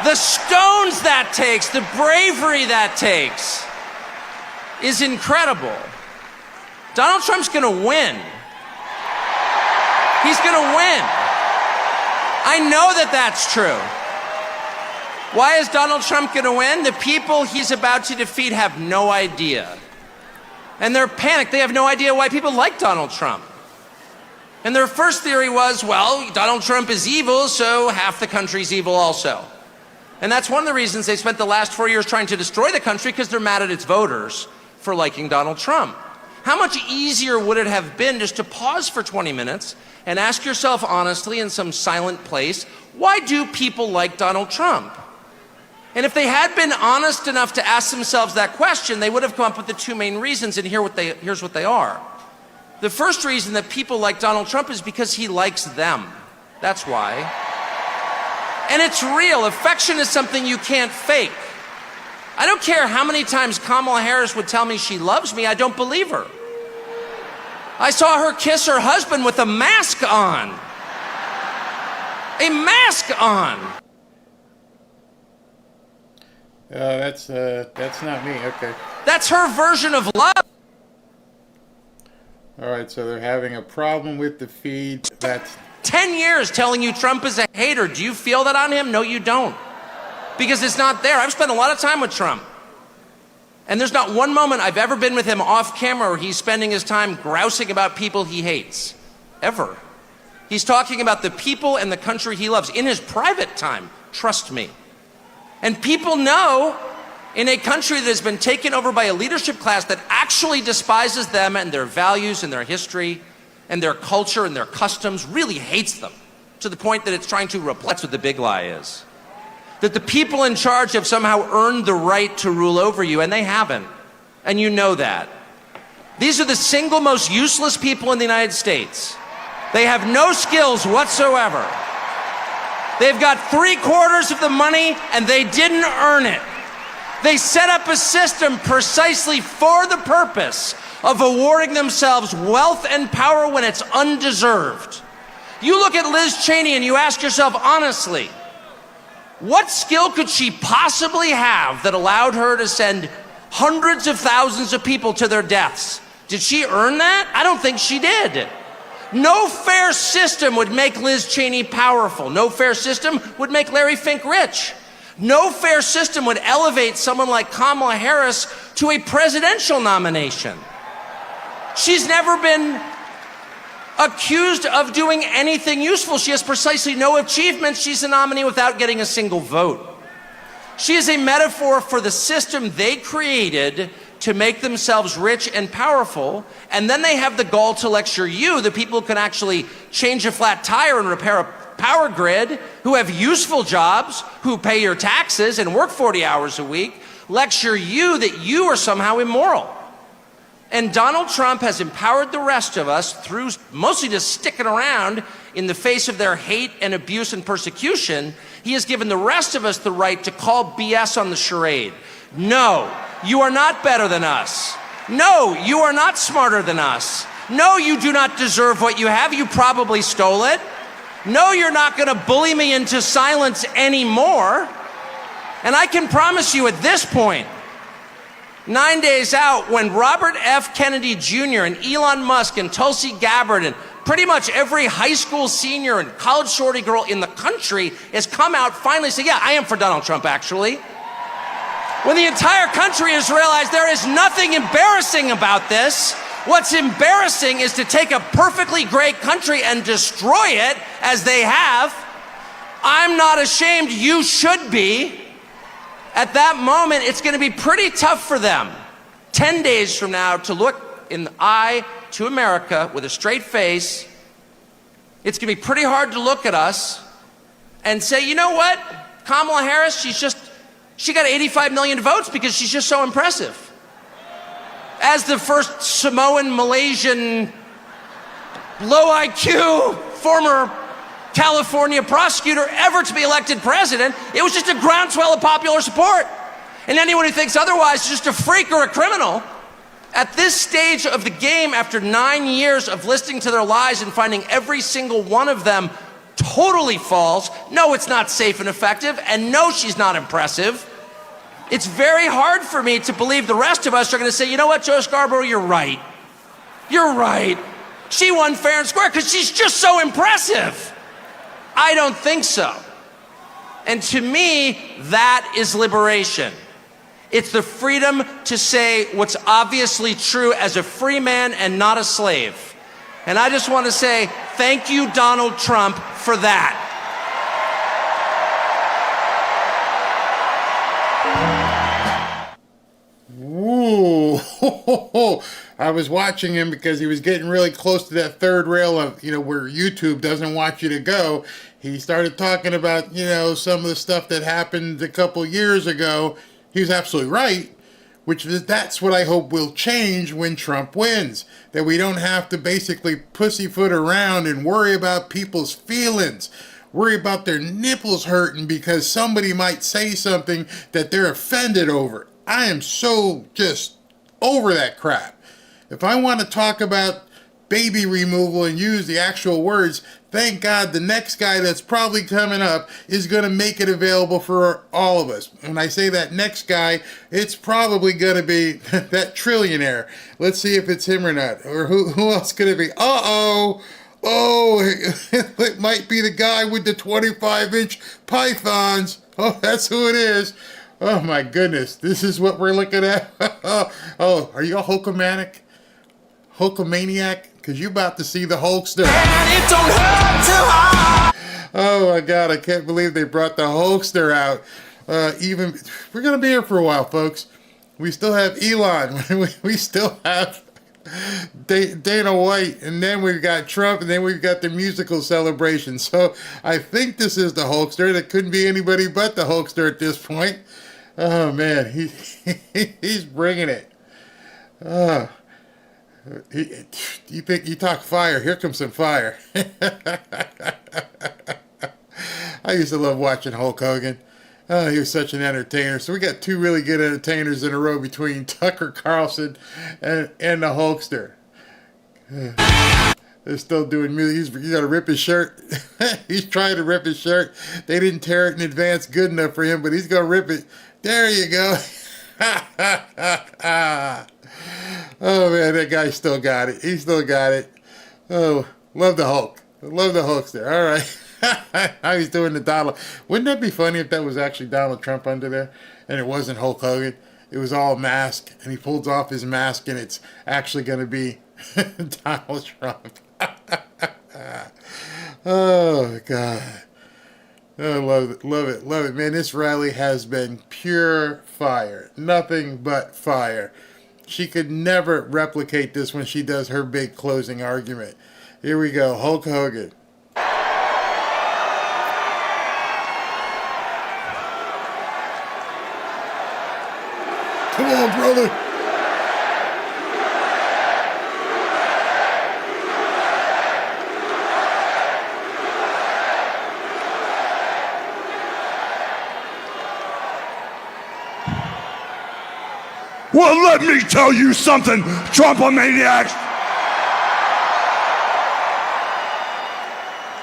The stones that takes, the bravery that takes is incredible. Donald Trump's gonna win. He's gonna win. I know that that's true. Why is Donald Trump gonna win? The people he's about to defeat have no idea. And they're panicked. They have no idea why people like Donald Trump. And their first theory was, well, Donald Trump is evil, so half the country's evil also. And that's one of the reasons they spent the last 4 years trying to destroy the country, because they're mad at its voters for liking Donald Trump. How much easier would it have been just to pause for 20 minutes and ask yourself honestly in some silent place, why do people like Donald Trump? And if they had been honest enough to ask themselves that question, they would have come up with the two main reasons, and here's what they are. The first reason that people like Donald Trump is because he likes them. That's why. And it's real. Affection is something you can't fake. I don't care how many times Kamala Harris would tell me she loves me, I don't believe her. I saw her kiss her husband with a mask on. A mask on. That's not me. Okay. That's her version of love. All right, so they're having a problem with the feed. That's 10 years telling you Trump is a hater. Do you feel that on him? No, you don't. Because it's not there. I've spent a lot of time with Trump. And there's not one moment I've ever been with him off camera where he's spending his time grousing about people he hates. Ever. He's talking about the people and the country he loves in his private time. Trust me. And people know in a country that has been taken over by a leadership class that actually despises them and their values and their history and their culture and their customs, really hates them to the point that it's trying to replace. That's what the big lie is. That the people in charge have somehow earned the right to rule over you, and they haven't. And you know that. These are the single most useless people in the United States. They have no skills whatsoever. They've got 3/4 of the money, and they didn't earn it. They set up a system precisely for the purpose of awarding themselves wealth and power when it's undeserved. You look at Liz Cheney and you ask yourself honestly, what skill could she possibly have that allowed her to send hundreds of thousands of people to their deaths Did she earn that? I don't think she did. No fair system would make Liz Cheney powerful. No fair system would make Larry Fink rich. No fair system would elevate someone like Kamala Harris to a presidential nomination. She's never been accused of doing anything useful. She has precisely no achievements. She's a nominee without getting a single vote. She is a metaphor for the system they created to make themselves rich and powerful, and then they have the gall to lecture you, the people who can actually change a flat tire and repair a power grid, who have useful jobs, who pay your taxes and work 40 hours a week, lecture you that you are somehow immoral. And Donald Trump has empowered the rest of us through mostly just sticking around in the face of their hate and abuse and persecution. He has given the rest of us the right to call BS on the charade. No, you are not better than us. No, you are not smarter than us. No, you do not deserve what you have. You probably stole it. No, you're not going to bully me into silence anymore. And I can promise you at this point, 9 days out, when Robert F. Kennedy Jr. and Elon Musk and Tulsi Gabbard and pretty much every high school senior and college shorty girl in the country has come out finally saying, yeah, I am for Donald Trump, actually. When the entire country has realized there is nothing embarrassing about this. What's embarrassing is to take a perfectly great country and destroy it, as they have. I'm not ashamed. You should be. At that moment, it's going to be pretty tough for them 10 days from now to look in the eye to America with a straight face. It's going to be pretty hard to look at us and say, you know what? Kamala Harris, she got 85 million votes because she's just so impressive. As the first Samoan, Malaysian, low IQ, former California prosecutor ever to be elected president, it was just a groundswell of popular support. And anyone who thinks otherwise is just a freak or a criminal. At this stage of the game, after 9 years of listening to their lies and finding every single one of them totally false, no, it's not safe and effective, and no, she's not impressive. It's very hard for me to believe the rest of us are going to say, you know what, Joe Scarborough, you're right. You're right. She won fair and square because she's just so impressive. I don't think so. And to me, that is liberation. It's the freedom to say what's obviously true as a free man and not a slave. And I just want to say thank you, Donald Trump, for that. Ooh, I was watching him because he was getting really close to that third rail of, where YouTube doesn't want you to go. He started talking about, some of the stuff that happened a couple years ago. He was absolutely right, that's what I hope will change when Trump wins. That we don't have to basically pussyfoot around and worry about people's feelings. Worry about their nipples hurting because somebody might say something that they're offended over. I am so just over that crap. If I want to talk about baby removal and use the actual words, thank God the next guy that's probably coming up is going to make it available for all of us. When I say that next guy, it's probably going to be that trillionaire. Let's see if it's him or not. Or who else could it be? Oh, it might be the guy with the 25-inch pythons. Oh, that's who it is. Oh my goodness, this is what we're looking at. Oh, are you a Hulkamaniac? Hulkamaniac? Because you're about to see the Hulkster. Oh my God, I can't believe they brought the Hulkster out. We're going to be here for a while, folks. We still have Elon. We still have Dana White. And then we've got Trump. And then we've got the musical celebration. So I think this is the Hulkster. It couldn't be anybody but the Hulkster at this point. Oh man, he's bringing it. You think you talk fire? Here comes some fire. I used to love watching Hulk Hogan. Oh, he was such an entertainer. So we got two really good entertainers in a row between Tucker Carlson and the Hulkster. They're still doing music. He's got to rip his shirt. He's trying to rip his shirt. They didn't tear it in advance good enough for him, but he's going to rip it. There you go. Oh man, that guy still got it. He still got it. Oh, love the Hulk. Love the Hulkster. All right. How he's doing the Donald. Wouldn't that be funny if that was actually Donald Trump under there and it wasn't Hulk Hogan? It was all mask and he pulls off his mask and it's actually going to be Donald Trump. Oh, God. Oh, love it, love it, love it. Man, this rally has been pure fire. Nothing but fire. She could never replicate this when she does her big closing argument. Here we go, Hulk Hogan. Come on, brother. Well, let me tell you something, Trumpomaniacs.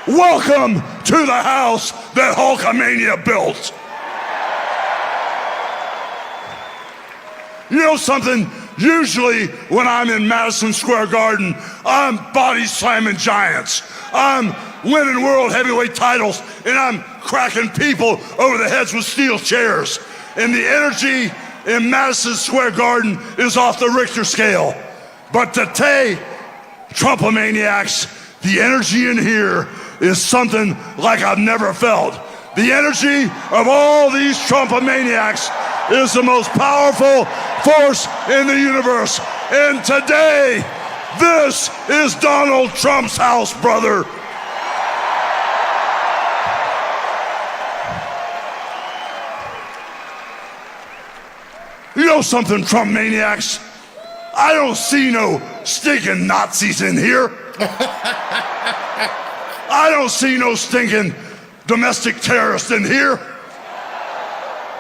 Welcome to the house that Hulkamania built. You know something? Usually when I'm in Madison Square Garden, I'm body slamming giants. I'm winning world heavyweight titles, and I'm cracking people over the heads with steel chairs. And the energy in Madison Square Garden is off the Richter scale. But today, Trumpomaniacs, the energy in here is something like I've never felt. The energy of all these Trumpomaniacs is the most powerful force in the universe. And today, this is Donald Trump's house, brother. You know something, Trump maniacs? I don't see no stinking Nazis in here. I don't see no stinking domestic terrorists in here.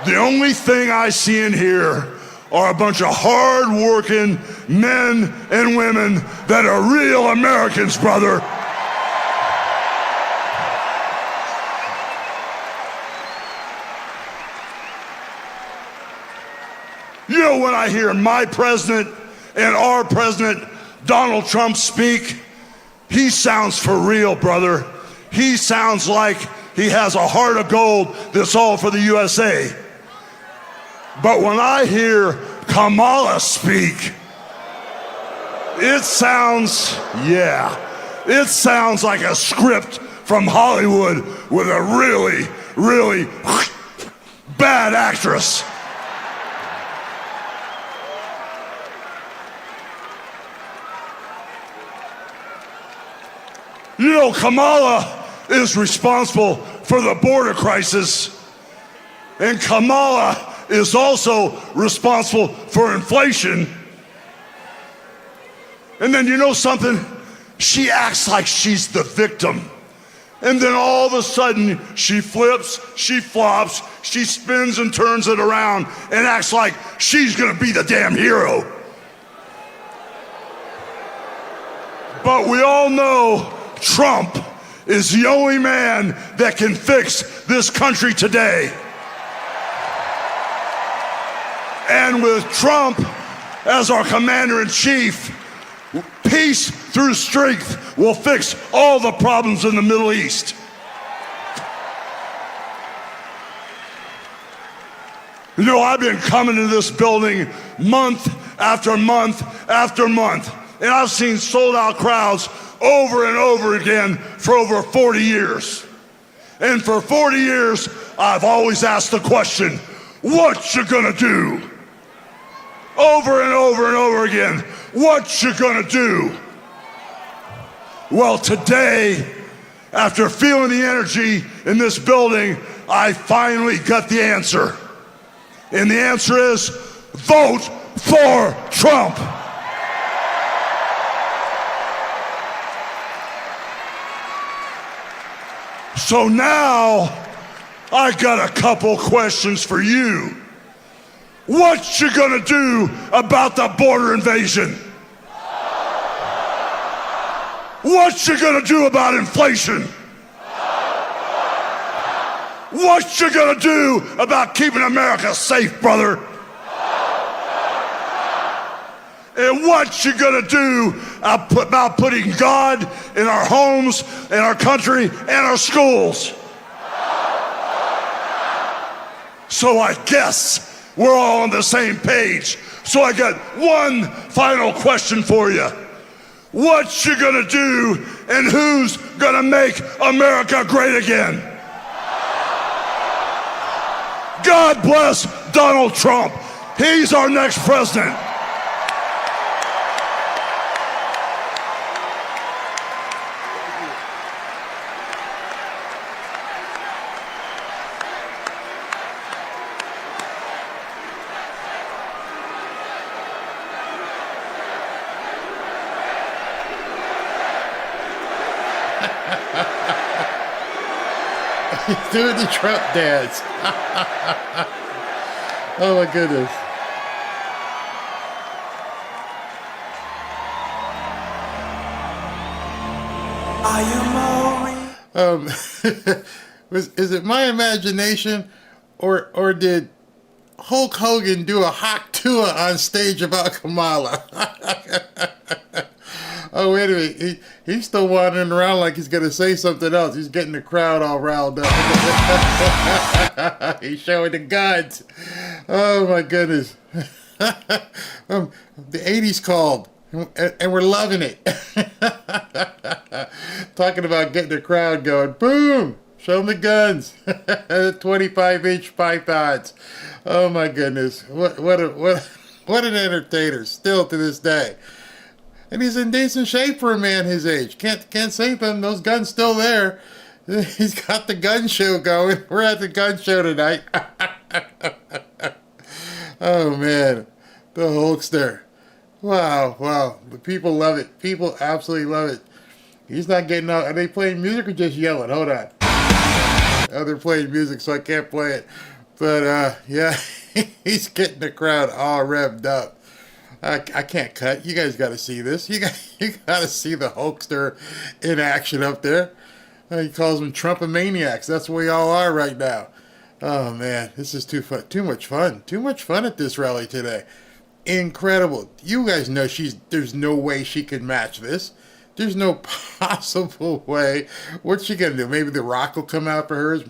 The only thing I see in here are a bunch of hard-working men and women that are real Americans, brother. You know, when I hear my president and our president, Donald Trump, speak, he sounds for real, brother. He sounds like he has a heart of gold that's all for the USA. But when I hear Kamala speak, it sounds like a script from Hollywood with a really, really bad actress. You know, Kamala is responsible for the border crisis, and Kamala is also responsible for inflation. And then you know something? She acts like she's the victim. And then all of a sudden, she flips, she flops, she spins and turns it around and acts like she's gonna be the damn hero. But we all know Trump is the only man that can fix this country today. And with Trump as our commander-in-chief, peace through strength will fix all the problems in the Middle East. You know, I've been coming to this building month after month after month, and I've seen sold-out crowds over and over again for over 40 years. And for 40 years, I've always asked the question, what you gonna do? Over and over and over again, what you gonna do? Well, today, after feeling the energy in this building, I finally got the answer. And the answer is, vote for Trump. So now, I got a couple questions for you. What you gonna do about the border invasion? What you gonna do about inflation? What you gonna do about keeping America safe, brother? And what you gonna do about putting God in our homes, in our country, and our schools? So I guess we're all on the same page. So I got one final question for you. What you gonna do, and who's gonna make America great again? God bless Donald Trump. He's our next president. He's doing the Trump dance. Oh my goodness. Is it my imagination, or did Hulk Hogan do a hot tour on stage about Kamala? Oh, wait a minute. He's still wandering around like he's going to say something else. He's getting the crowd all riled up. He's showing the guns. Oh, my goodness. The 80s called, and we're loving it. Talking about getting the crowd going. Boom! Show them the guns. 25-inch pythons. Oh, my goodness. What an entertainer, still to this day. And he's in decent shape for a man his age. Can't say them. Those guns still there. He's got the gun show going. We're at the gun show tonight. Oh man, the Hulkster. Wow. The people love it. People absolutely love it. He's not getting out. Are they playing music or just yelling? Hold on. Oh, they're playing music, so I can't play it. But yeah, he's getting the crowd all revved up. I can't cut. You guys got to see this. You got to see the Hulkster in action up there. He calls them Trumpomaniacs. That's what we all are right now. Oh man, this is too fun. Too much fun. Too much fun at this rally today. Incredible. You guys know there's no way she could match this. There's no possible way. What's she gonna do? Maybe The Rock will come out for hers.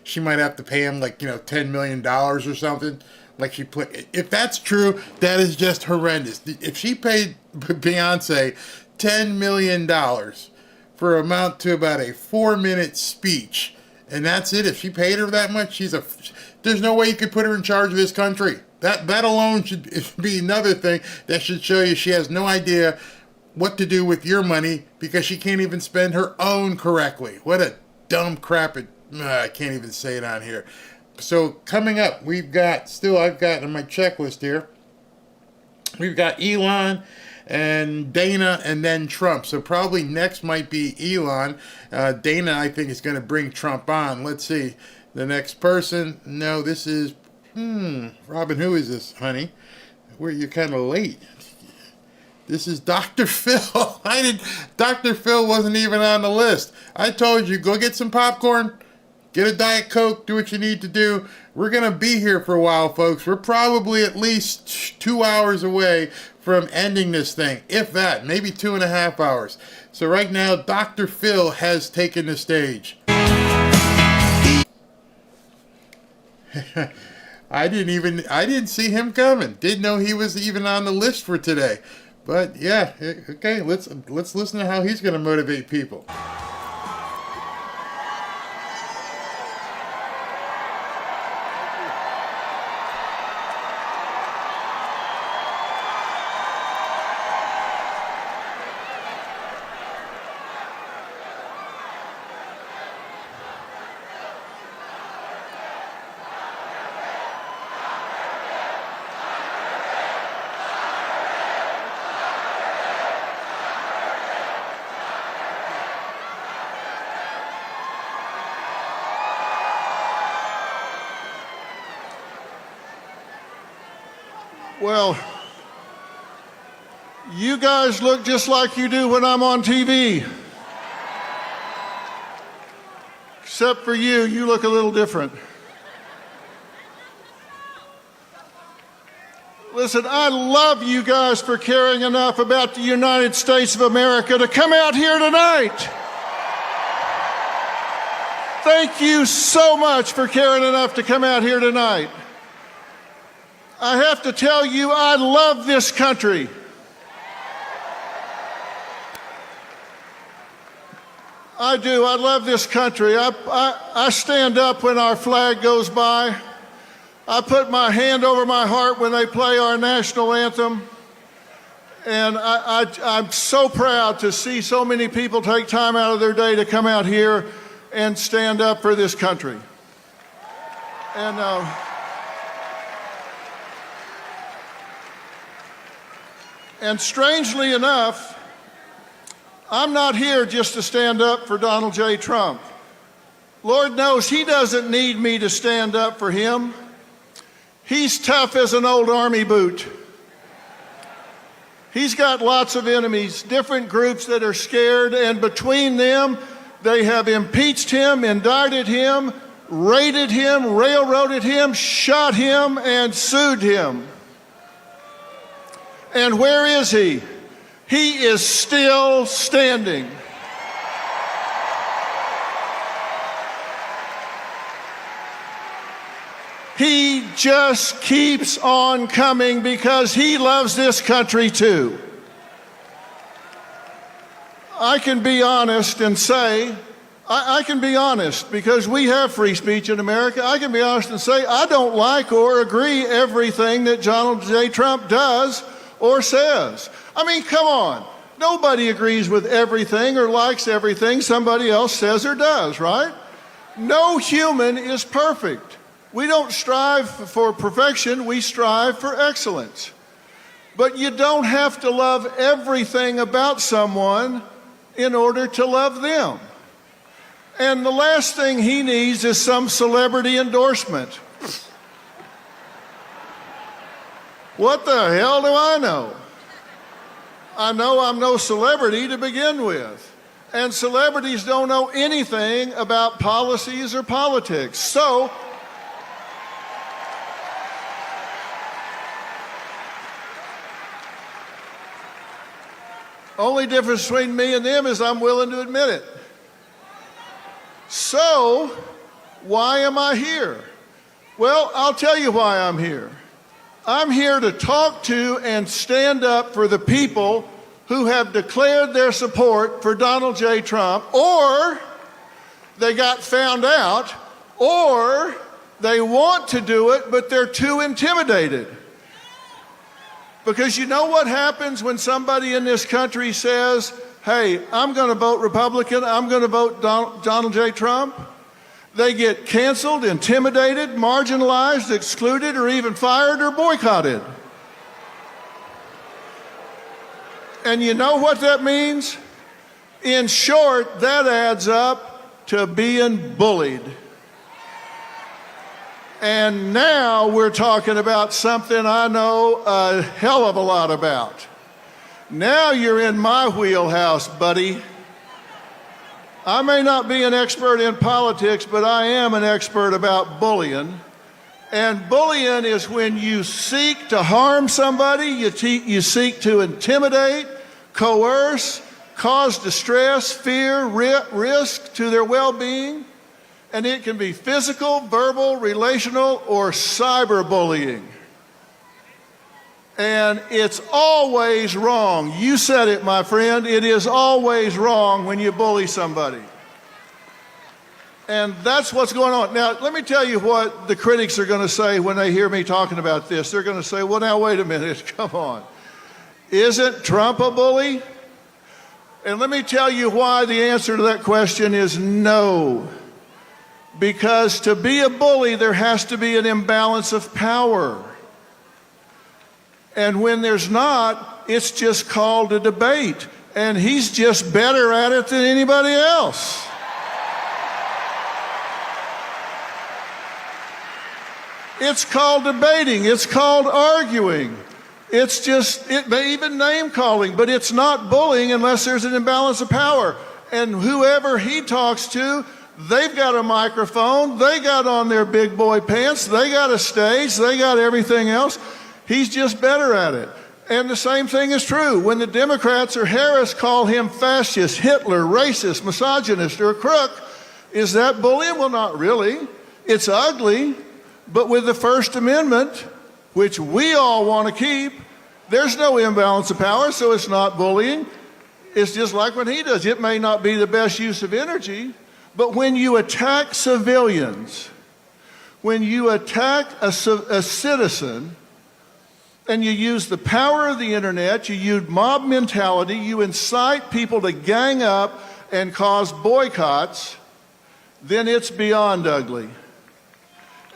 She might have to pay him like $10 million or something. Like she put, if that's true, that is just horrendous. If she paid Beyonce $10 million for amount to about a 4-minute speech, and that's it. If she paid her that much, there's no way you could put her in charge of this country. That alone should be another thing that should show you she has no idea what to do with your money because she can't even spend her own correctly. What a dumb crap. I can't even say it on here. So coming up, I've got on my checklist here, we've got Elon and Dana and then Trump. So probably next might be Elon. Dana, I think, is going to bring Trump on. Let's see. The next person. No, this is, Robin, who is this, honey? You're kind of late. This is Dr. Phil. Dr. Phil wasn't even on the list. I told you, go get some popcorn. Get a Diet Coke, do what you need to do. We're going to be here for a while, folks. We're probably at least 2 hours away from ending this thing. If that, maybe 2.5 hours. So right now, Dr. Phil has taken the stage. I didn't see him coming. Didn't know he was even on the list for today. But yeah, okay, let's listen to how he's going to motivate people. Well, you guys look just like you do when I'm on TV. Except for you look a little different. Listen, I love you guys for caring enough about the United States of America to come out here tonight. Thank you so much for caring enough to come out here tonight. I have to tell you, I love this country. I do. I love this country. I stand up when our flag goes by. I put my hand over my heart when they play our national anthem. And I'm so proud to see so many people take time out of their day to come out here and stand up for this country. And strangely enough, I'm not here just to stand up for Donald J. Trump. Lord knows he doesn't need me to stand up for him. He's tough as an old army boot. He's got lots of enemies, different groups that are scared, and between them, they have impeached him, indicted him, raided him, railroaded him, shot him, and sued him. And where is he? He is still standing. He just keeps on coming because he loves this country too. I can be honest and say, I can be honest because we have free speech in America. I can be honest and say I don't like or agree everything that Donald J. Trump does or says. I mean, come on. Nobody agrees with everything or likes everything somebody else says or does, right? No human is perfect. We don't strive for perfection, we strive for excellence. But you don't have to love everything about someone in order to love them. And the last thing he needs is some celebrity endorsement. What the hell do I know? I know I'm no celebrity to begin with. And celebrities don't know anything about policies or politics. So, only difference between me and them is I'm willing to admit it. So, why am I here? Well, I'll tell you why I'm here. I'm here to talk to and stand up for the people who have declared their support for Donald J. Trump, or they got found out, or they want to do it, but they're too intimidated. Because you know what happens when somebody in this country says, hey, I'm going to vote Republican, I'm going to vote Donald J. Trump? They get canceled, intimidated, marginalized, excluded, or even fired or boycotted. And you know what that means? In short, that adds up to being bullied. And now we're talking about something I know a hell of a lot about. Now you're in my wheelhouse, buddy. I may not be an expert in politics, but I am an expert about bullying. And bullying is when you seek to harm somebody, you seek to intimidate, coerce, cause distress, fear, risk to their well-being. And it can be physical, verbal, relational, or cyberbullying. And it's always wrong. You said it, my friend. It is always wrong when you bully somebody. And that's what's going on. Now, let me tell you what the critics are going to say when they hear me talking about this. They're going to say, well, now, wait a minute. Come on. Isn't Trump a bully? And let me tell you why the answer to that question is no. Because to be a bully, there has to be an imbalance of power. And when there's not, it's just called a debate. And he's just better at it than anybody else. It's called debating. It's called arguing. It's just, even name calling, but it's not bullying unless there's an imbalance of power. And whoever he talks to, they've got a microphone, they got on their big boy pants, they got a stage, they got everything else. He's just better at it. And the same thing is true. When the Democrats or Harris call him fascist, Hitler, racist, misogynist, or a crook, is that bullying? Well, not really. It's ugly. But with the First Amendment, which we all want to keep, there's no imbalance of power, so it's not bullying. It's just like what he does. It may not be the best use of energy, but when you attack civilians, when you attack a citizen, and you use the power of the internet, you use mob mentality, you incite people to gang up and cause boycotts, then it's beyond ugly.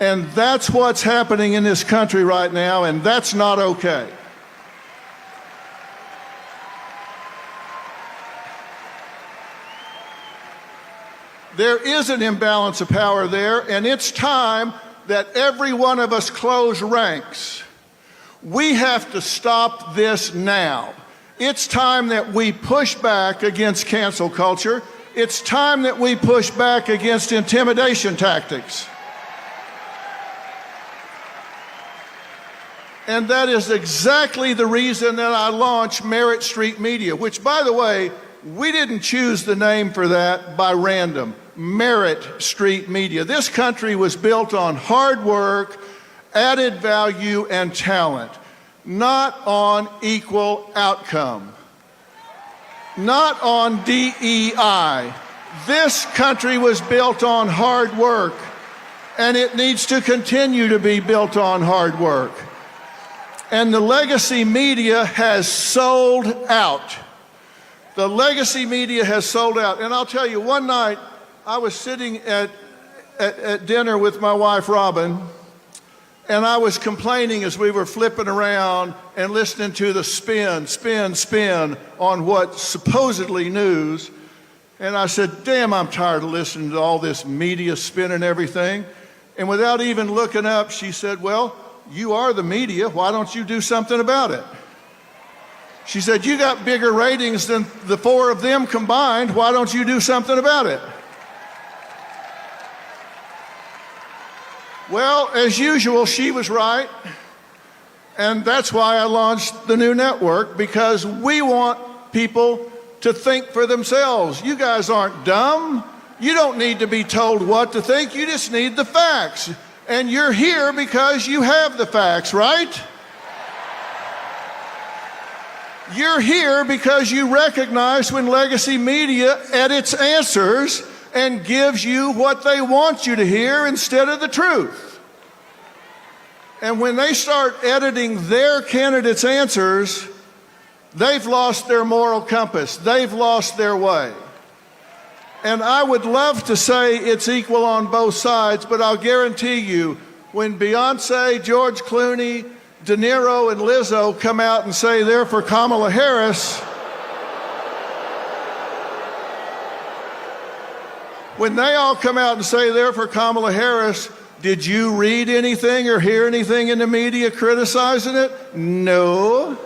And that's what's happening in this country right now, and that's not okay. There is an imbalance of power there, and it's time that every one of us close ranks. We have to stop this now. It's time that we push back against cancel culture. It's time that we push back against intimidation tactics. And that is exactly the reason that I launched Merit Street Media, which, by the way, we didn't choose the name for that by random. Merit Street Media. This country was built on hard work, added value, and talent, not on equal outcome, not on DEI. This country was built on hard work, and it needs to continue to be built on hard work. And the legacy media has sold out. The legacy media has sold out. And I'll tell you, one night I was sitting at dinner with my wife, Robin, and I was complaining as we were flipping around and listening to the spin on what supposedly news. And I said, damn, I'm tired of listening to all this media spin and everything. And without even looking up, she said, well, you are the media. Why don't you do something about it? She said, you got bigger ratings than the four of them combined. Why don't you do something about it? Well, as usual, she was right. And that's why I launched the new network, because we want people to think for themselves. You guys aren't dumb. You don't need to be told what to think. You just need the facts. And you're here because you have the facts, right? You're here because you recognize when legacy media edits answers and gives you what they want you to hear instead of the truth. And when they start editing their candidates' answers, they've lost their moral compass. They've lost their way. And I would love to say it's equal on both sides, but I'll guarantee you, when Beyonce, George Clooney, De Niro, and Lizzo come out and say they're for Kamala Harris, when they all come out and say they're for Kamala Harris, did you read anything or hear anything in the media criticizing it? No.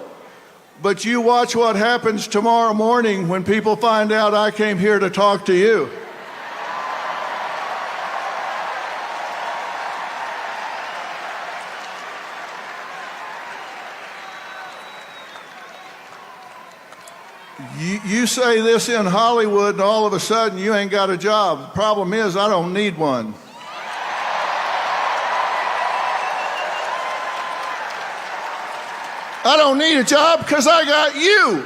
But you watch what happens tomorrow morning when people find out I came here to talk to you. You say this in Hollywood and all of a sudden you ain't got a job. The problem is I don't need one. I don't need a job because I got you.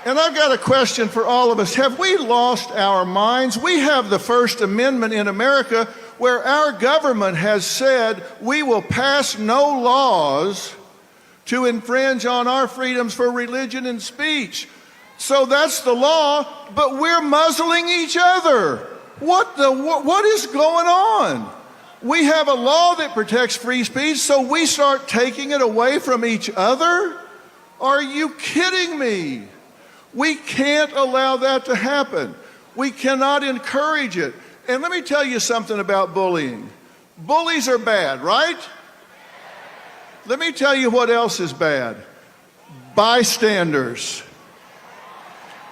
And I've got a question for all of us. Have we lost our minds? We have the First Amendment in America where our government has said we will pass no laws to infringe on our freedoms for religion and speech. So that's the law, but we're muzzling each other. What is going on? We have a law that protects free speech, so we start taking it away from each other? Are you kidding me? We can't allow that to happen. We cannot encourage it. And let me tell you something about bullying. Bullies are bad, right? Let me tell you what else is bad. Bystanders.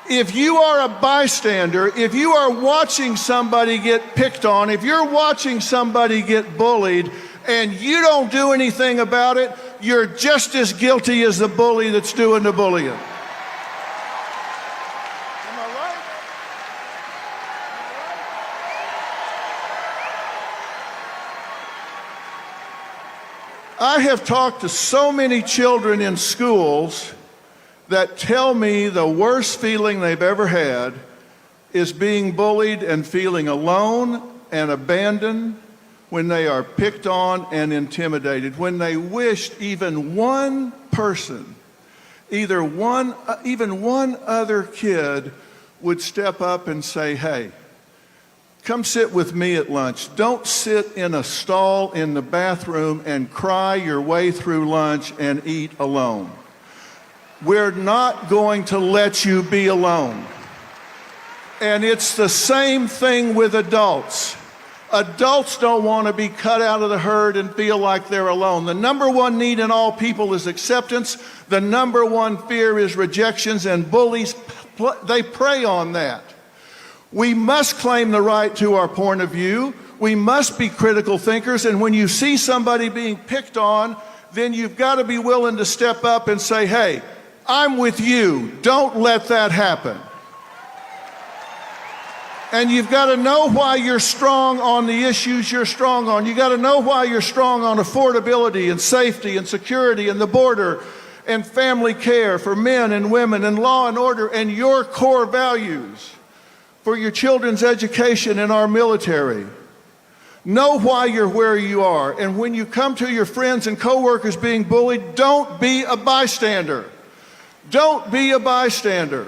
If you are a bystander, if you are watching somebody get picked on, if you're watching somebody get bullied and you don't do anything about it, you're just as guilty as the bully that's doing the bullying. Am I right? I have talked to so many children in schools that tell me the worst feeling they've ever had is being bullied and feeling alone and abandoned when they are picked on and intimidated, when they wished even one person, even one other kid would step up and say, hey, come sit with me at lunch. Don't sit in a stall in the bathroom and cry your way through lunch and eat alone. We're not going to let you be alone. And it's the same thing with adults. Adults don't want to be cut out of the herd and feel like they're alone. The number one need in all people is acceptance. The number one fear is rejections, and bullies, they prey on that. We must claim the right to our point of view. We must be critical thinkers, and when you see somebody being picked on, then you've got to be willing to step up and say, hey, I'm with you. Don't let that happen. And you've got to know why you're strong on the issues you're strong on. You've got to know why you're strong on affordability and safety and security and the border and family care for men and women and law and order and your core values for your children's education and our military. Know why you're where you are. And when you come to your friends and coworkers being bullied, don't be a bystander. Don't be a bystander.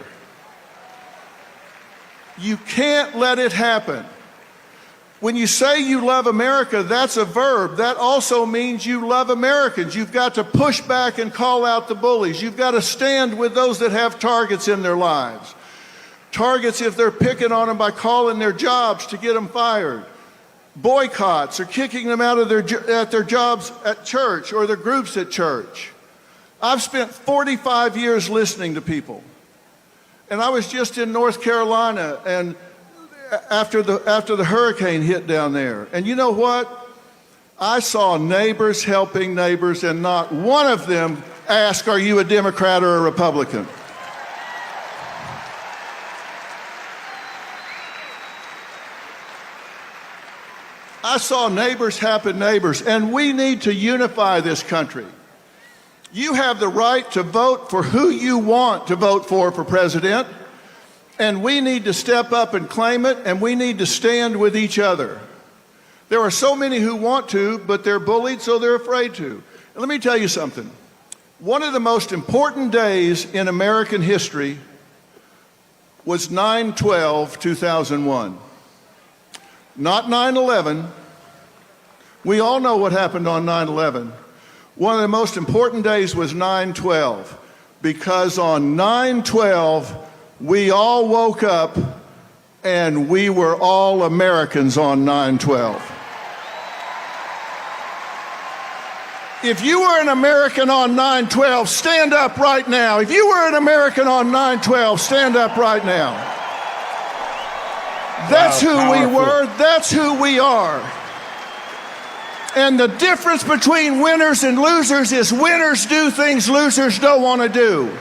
You can't let it happen. When you say you love America, that's a verb. That also means you love Americans. You've got to push back and call out the bullies. You've got to stand with those that have targets in their lives. Targets if they're picking on them by calling their jobs to get them fired. Boycotts or kicking them out of their jobs at church or their groups at church. I've spent 45 years listening to people. And I was just in North Carolina and after the hurricane hit down there. And you know what? I saw neighbors helping neighbors, and not one of them asked, are you a Democrat or a Republican? I saw neighbors helping neighbors, and we need to unify this country. You have the right to vote for who you want to vote for president, and we need to step up and claim it, and we need to stand with each other. There are so many who want to, but they're bullied, so they're afraid to. And let me tell you something. One of the most important days in American history was 9/12/2001. Not 9/11. We all know what happened on 9/11. One of the most important days was 9/12, because on 9/12, we all woke up and we were all Americans on 9/12. If you were an American on 9/12, stand up right now. If you were an American on 9/12, stand up right now. That's who we were. That's who we are. And the difference between winners and losers is winners do things losers don't want to do.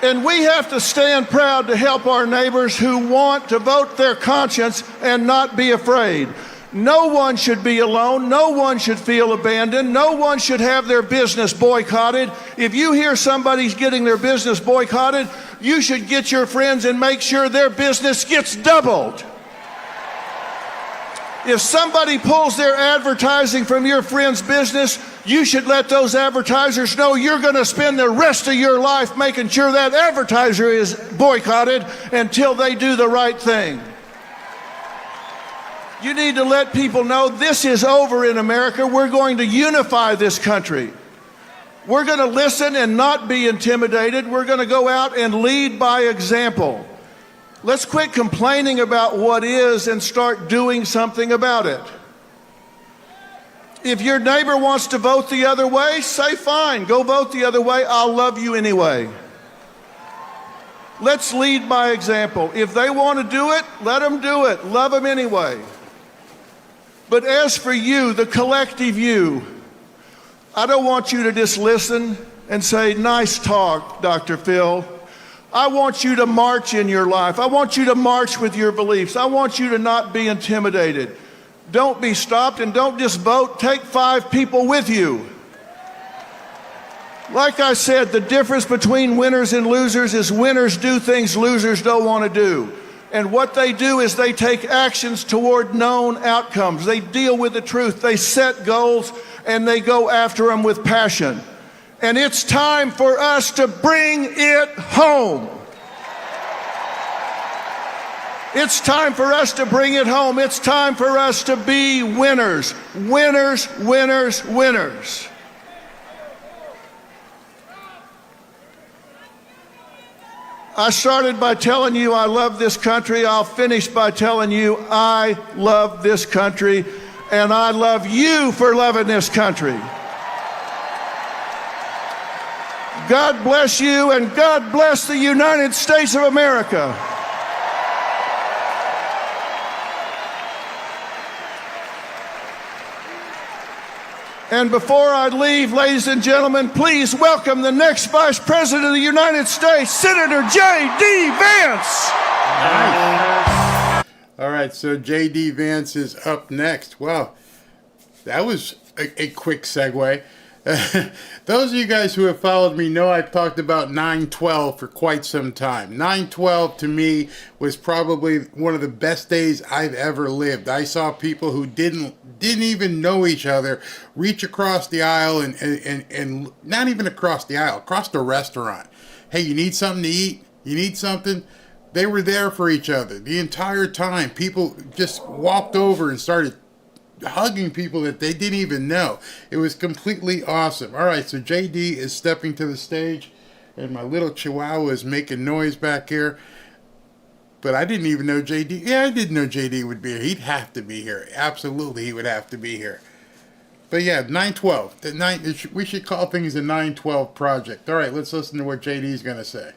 And we have to stand proud to help our neighbors who want to vote their conscience and not be afraid. No one should be alone. No one should feel abandoned. No one should have their business boycotted. If you hear somebody's getting their business boycotted, you should get your friends and make sure their business gets doubled. If somebody pulls their advertising from your friend's business, you should let those advertisers know you're going to spend the rest of your life making sure that advertiser is boycotted until they do the right thing. You need to let people know this is over in America. We're going to unify this country. We're going to listen and not be intimidated. We're going to go out and lead by example. Let's quit complaining about what is and start doing something about it. If your neighbor wants to vote the other way, say fine, go vote the other way. I'll love you anyway. Let's lead by example. If they want to do it, let them do it. Love them anyway. But as for you, the collective you, I don't want you to just listen and say, nice talk, Dr. Phil. I want you to march in your life. I want you to march with your beliefs. I want you to not be intimidated. Don't be stopped, and don't just vote. Take 5 people with you. Like I said, the difference between winners and losers is winners do things losers don't want to do. And what they do is they take actions toward known outcomes. They deal with the truth. They set goals, and they go after them with passion. And it's time for us to bring it home. It's time for us to bring it home. It's time for us to be winners. Winners, winners, winners. I started by telling you I love this country. I'll finish by telling you I love this country, and I love you for loving this country. God bless you, and God bless the United States of America. And before I leave, ladies and gentlemen, please welcome the next Vice President of the United States, Senator J.D. Vance. All right, so J.D. Vance is up next. Well, that was a quick segue. Those of you guys who have followed me know I've talked about 9/12 for quite some time. 9/12 to me was probably one of the best days I've ever lived. I saw people who didn't even know each other reach across the aisle and not even across the aisle, across the restaurant. Hey, you need something to eat? You need something? They were there for each other the entire time. People just walked over and started hugging people that they didn't even know. It was completely awesome. All right, so JD is stepping to the stage, and my little chihuahua is making noise back here. But I didn't even know JD. Yeah, I didn't know JD would be here. He'd have to be here. Absolutely, he would have to be here. But yeah, 9/12. We should call things the 9/12 project. All right, let's listen to what JD's going to say.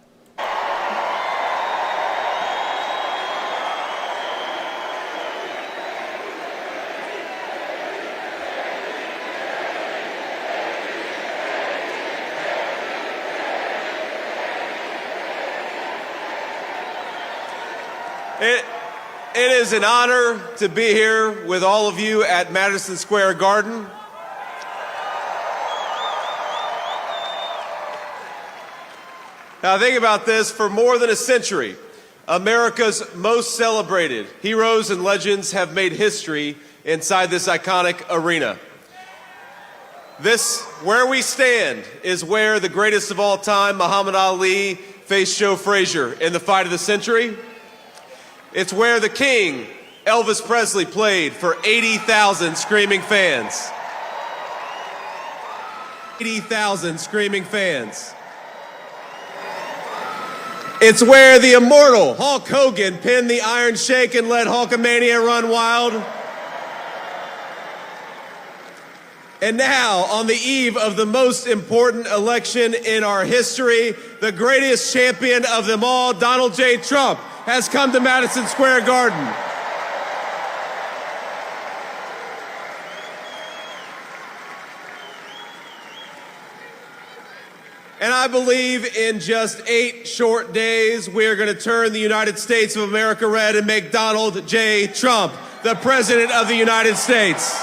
It is an honor to be here with all of you at Madison Square Garden. Now think about this, for more than a century, America's most celebrated heroes and legends have made history inside this iconic arena. This, where we stand, is where the greatest of all time, Muhammad Ali, faced Joe Frazier in the fight of the century. It's where the King, Elvis Presley, played for 80,000 screaming fans. 80,000 screaming fans. It's where the immortal Hulk Hogan pinned the Iron Sheik and let Hulkamania run wild. And now, on the eve of the most important election in our history, the greatest champion of them all, Donald J. Trump, has come to Madison Square Garden. And I believe in just 8 short days, we are going to turn the United States of America red and make Donald J. Trump the President of the United States.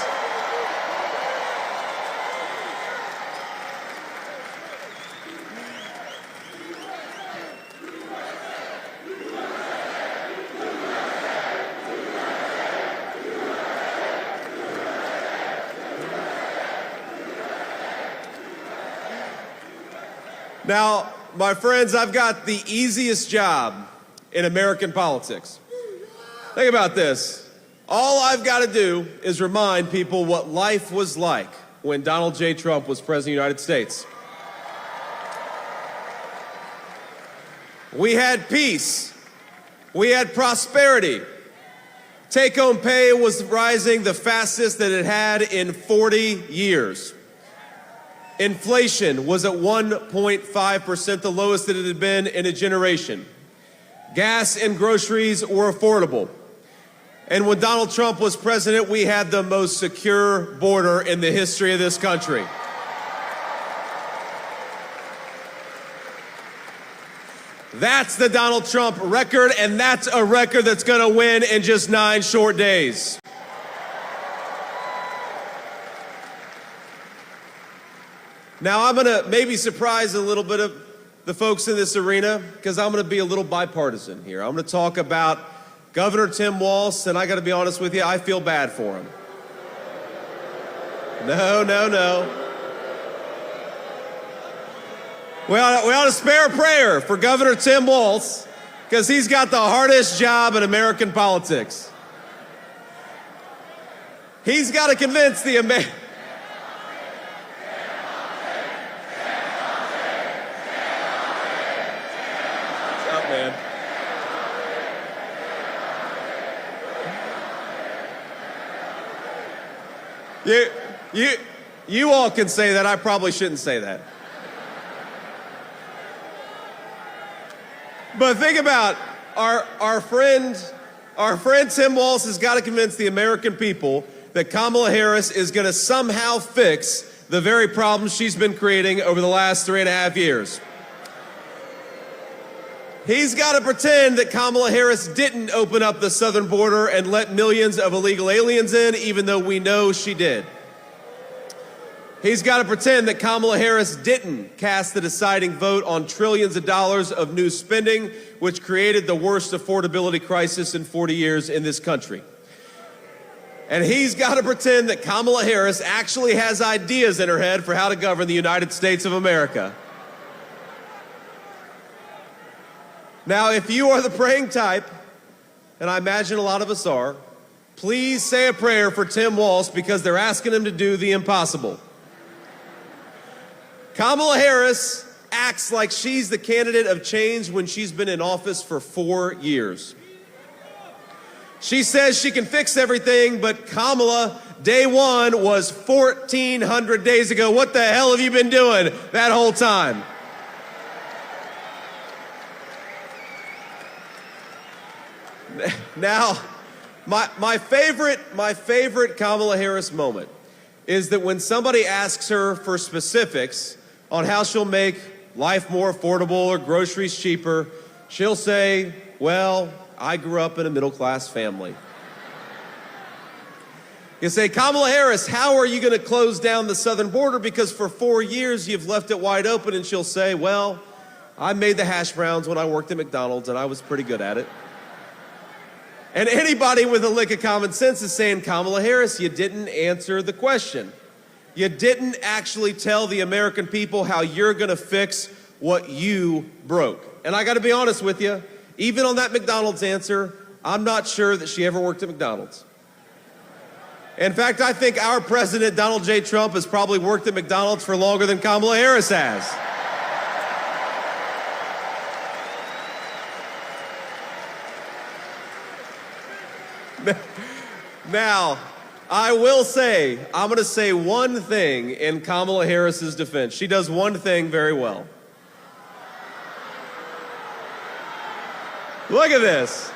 Now, my friends, I've got the easiest job in American politics. Think about this. All I've got to do is remind people what life was like when Donald J. Trump was President of the United States. We had peace. We had prosperity. Take-home pay was rising the fastest that it had in 40 years. Inflation was at 1.5%, the lowest that it had been in a generation. gas and groceries were affordable. And when Donald Trump was president, we had the most secure border in the history of this country. That's the Donald Trump record, and that's a record that's going to win in just 9 short days. Now, I'm going to maybe surprise a little bit of the folks in this arena because I'm going to be a little bipartisan here. I'm going to talk about Governor Tim Walz, and I got to be honest with you, I feel bad for him. No. We ought to spare a prayer for Governor Tim Walz because he's got the hardest job in American politics. He's got to convince the American... What's up, man? You all can say that. I probably shouldn't say that. But think about our friend Tim Walz has got to convince the American people that Kamala Harris is going to somehow fix the very problems she's been creating over the last 3.5 years. He's got to pretend that Kamala Harris didn't open up the southern border and let millions of illegal aliens in, even though we know she did. He's got to pretend that Kamala Harris didn't cast the deciding vote on trillions of dollars of new spending, which created the worst affordability crisis in 40 years in this country. And he's got to pretend that Kamala Harris actually has ideas in her head for how to govern the United States of America. Now, if you are the praying type, and I imagine a lot of us are, please say a prayer for Tim Walz because they're asking him to do the impossible. Kamala Harris acts like she's the candidate of change when she's been in office for 4 years. She says she can fix everything, but Kamala, day one was 1,400 days ago. What the hell have you been doing that whole time? Now, my favorite Kamala Harris moment is that when somebody asks her for specifics on how she'll make life more affordable or groceries cheaper, she'll say, well, I grew up in a middle-class family. You say, Kamala Harris, how are you going to close down the southern border? Because for 4 years you've left it wide open. And she'll say, well, I made the hash browns when I worked at McDonald's and I was pretty good at it. And anybody with a lick of common sense is saying, Kamala Harris, you didn't answer the question. You didn't actually tell the American people how you're going to fix what you broke. And I got to be honest with you, even on that McDonald's answer, I'm not sure that she ever worked at McDonald's. In fact, I think our president, Donald J. Trump, has probably worked at McDonald's for longer than Kamala Harris has. Now, I will say, I'm going to say one thing in Kamala Harris's defense. She does one thing very well. Look at this.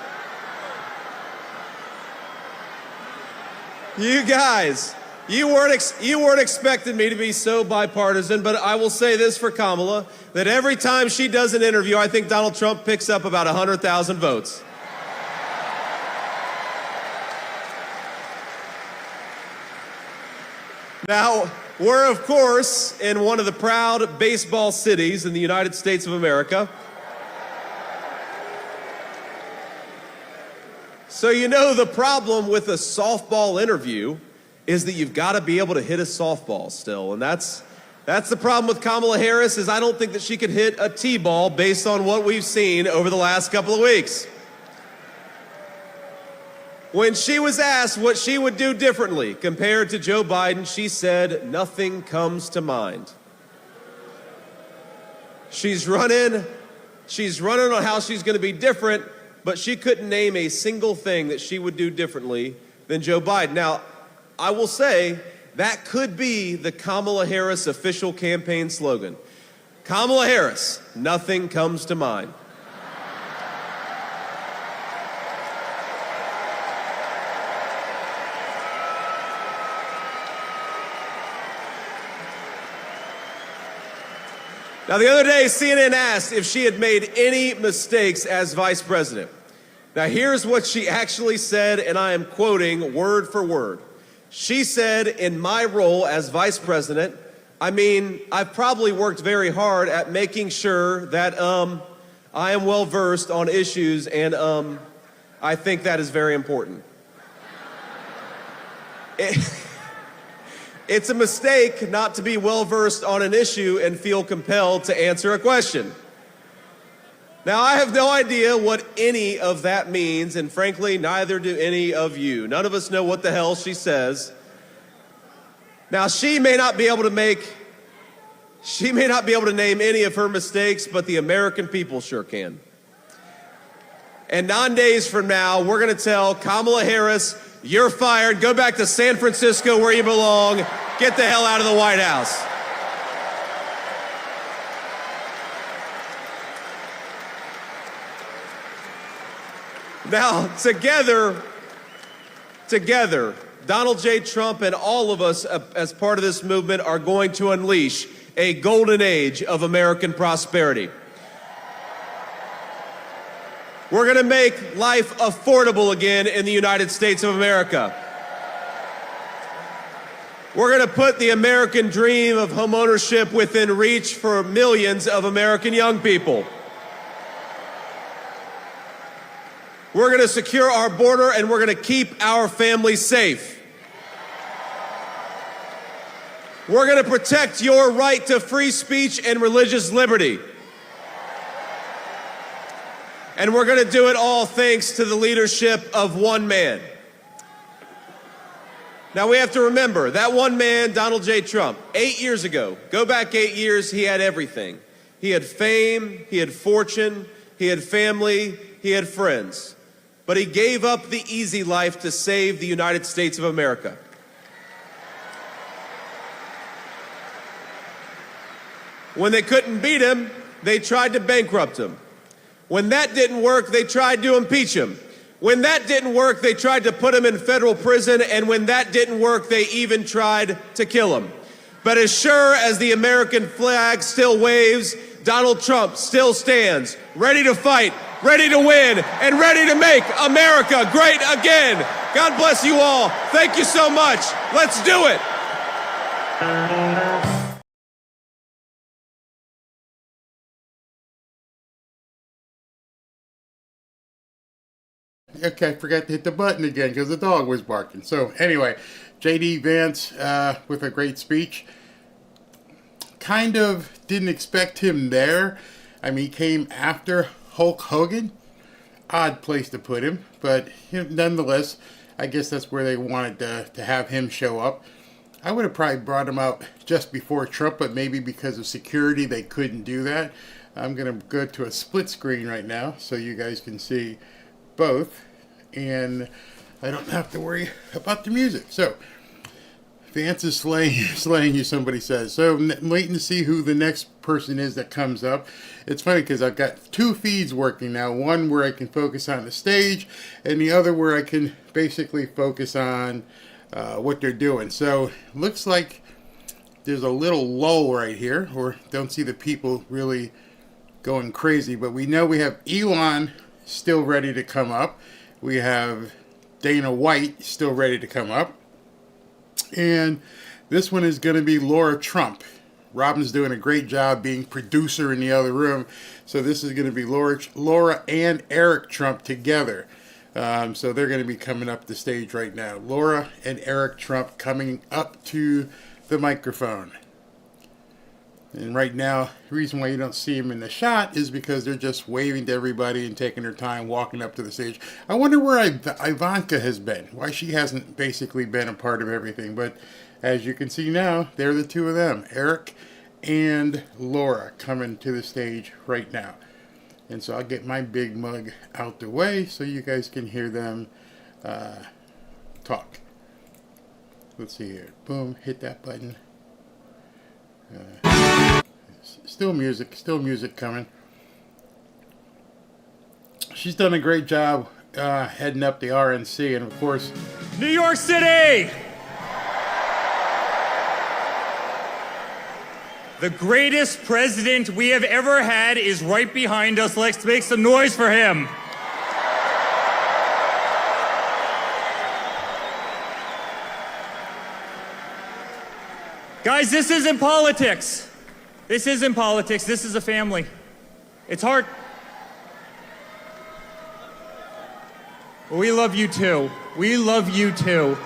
You guys, you weren't expecting me to be so bipartisan, but I will say this for Kamala, that every time she does an interview, I think Donald Trump picks up about 100,000 votes. Now, we're, of course, in one of the proud baseball cities in the United States of America. So you know the problem with a softball interview is that you've got to be able to hit a softball still. And that's the problem with Kamala Harris, is I don't think that she could hit a T-ball based on what we've seen over the last couple of weeks. When she was asked what she would do differently compared to Joe Biden, she said, nothing comes to mind. She's running on how she's going to be different, but she couldn't name a single thing that she would do differently than Joe Biden. Now, I will say that could be the Kamala Harris official campaign slogan. Kamala Harris, nothing comes to mind. Now, the other day, CNN asked if she had made any mistakes as vice president. Now, here's what she actually said, and I am quoting word for word. She said, in my role as vice president, I've probably worked very hard at making sure that I am well versed on issues, and I think that is very important. It's a mistake not to be well versed on an issue and feel compelled to answer a question. Now, I have no idea what any of that means, and frankly, neither do any of you. None of us know what the hell she says. Now, she may not be able to name any of her mistakes, but the American people sure can. And 9 days from now, we're going to tell Kamala Harris, you're fired, go back to San Francisco where you belong, get the hell out of the White House. Now, together, Donald J. Trump and all of us as part of this movement are going to unleash a golden age of American prosperity. We're going to make life affordable again in the United States of America. We're going to put the American dream of homeownership within reach for millions of American young people. We're going to secure our border, and we're going to keep our families safe. We're going to protect your right to free speech and religious liberty. And we're going to do it all thanks to the leadership of one man. Now, we have to remember, that one man, Donald J. Trump, 8 years ago, go back 8 years, he had everything. He had fame, he had fortune, he had family, he had friends. But he gave up the easy life to save the United States of America. When they couldn't beat him, they tried to bankrupt him. When that didn't work, they tried to impeach him. When that didn't work, they tried to put him in federal prison, and when that didn't work, they even tried to kill him. But as sure as the American flag still waves, Donald Trump still stands, ready to fight, ready to win, and ready to make America great again. God bless you all. Thank you so much. Let's do it. Okay, I forgot to hit the button again because the dog was barking. So anyway, J.D. Vance with a great speech. Kind of didn't expect him there. I mean, he came after Hulk Hogan. Odd place to put him, but nonetheless, I guess that's where they wanted to have him show up. I would have probably brought him out just before Trump, but maybe because of security they couldn't do that. I'm going to go to a split screen right now so you guys can see both, and I don't have to worry about the music. So Vance is slaying you, somebody says. So I'm waiting to see who the next person is that comes up. It's funny because I've got two feeds working now. One where I can focus on the stage, and the other where I can basically focus on what they're doing. So looks like there's a little lull right here, or don't see the people really going crazy. But we know we have Elon still ready to come up. We have Dana White still ready to come up. And this one is going to be Lara Trump. Robin's doing a great job being producer in the other room. So this is going to be Lara and Eric Trump together. So they're going to be coming up the stage right now. Lara and Eric Trump coming up to the microphone. And right now, the reason why you don't see them in the shot is because they're just waving to everybody and taking their time walking up to the stage. I wonder where Ivanka has been, why she hasn't basically been a part of everything. But as you can see now, they're the two of them, Eric and Lara, coming to the stage right now. And so I'll get my big mug out the way so you guys can hear them talk. Let's see here. Boom, hit that button. Still music coming. She's done a great job heading up the RNC, and of course, New York City! The greatest president we have ever had is right behind us. Let's make some noise for him. Guys, this isn't politics. This isn't politics. This is a family. It's hard. We love you too. We love you too.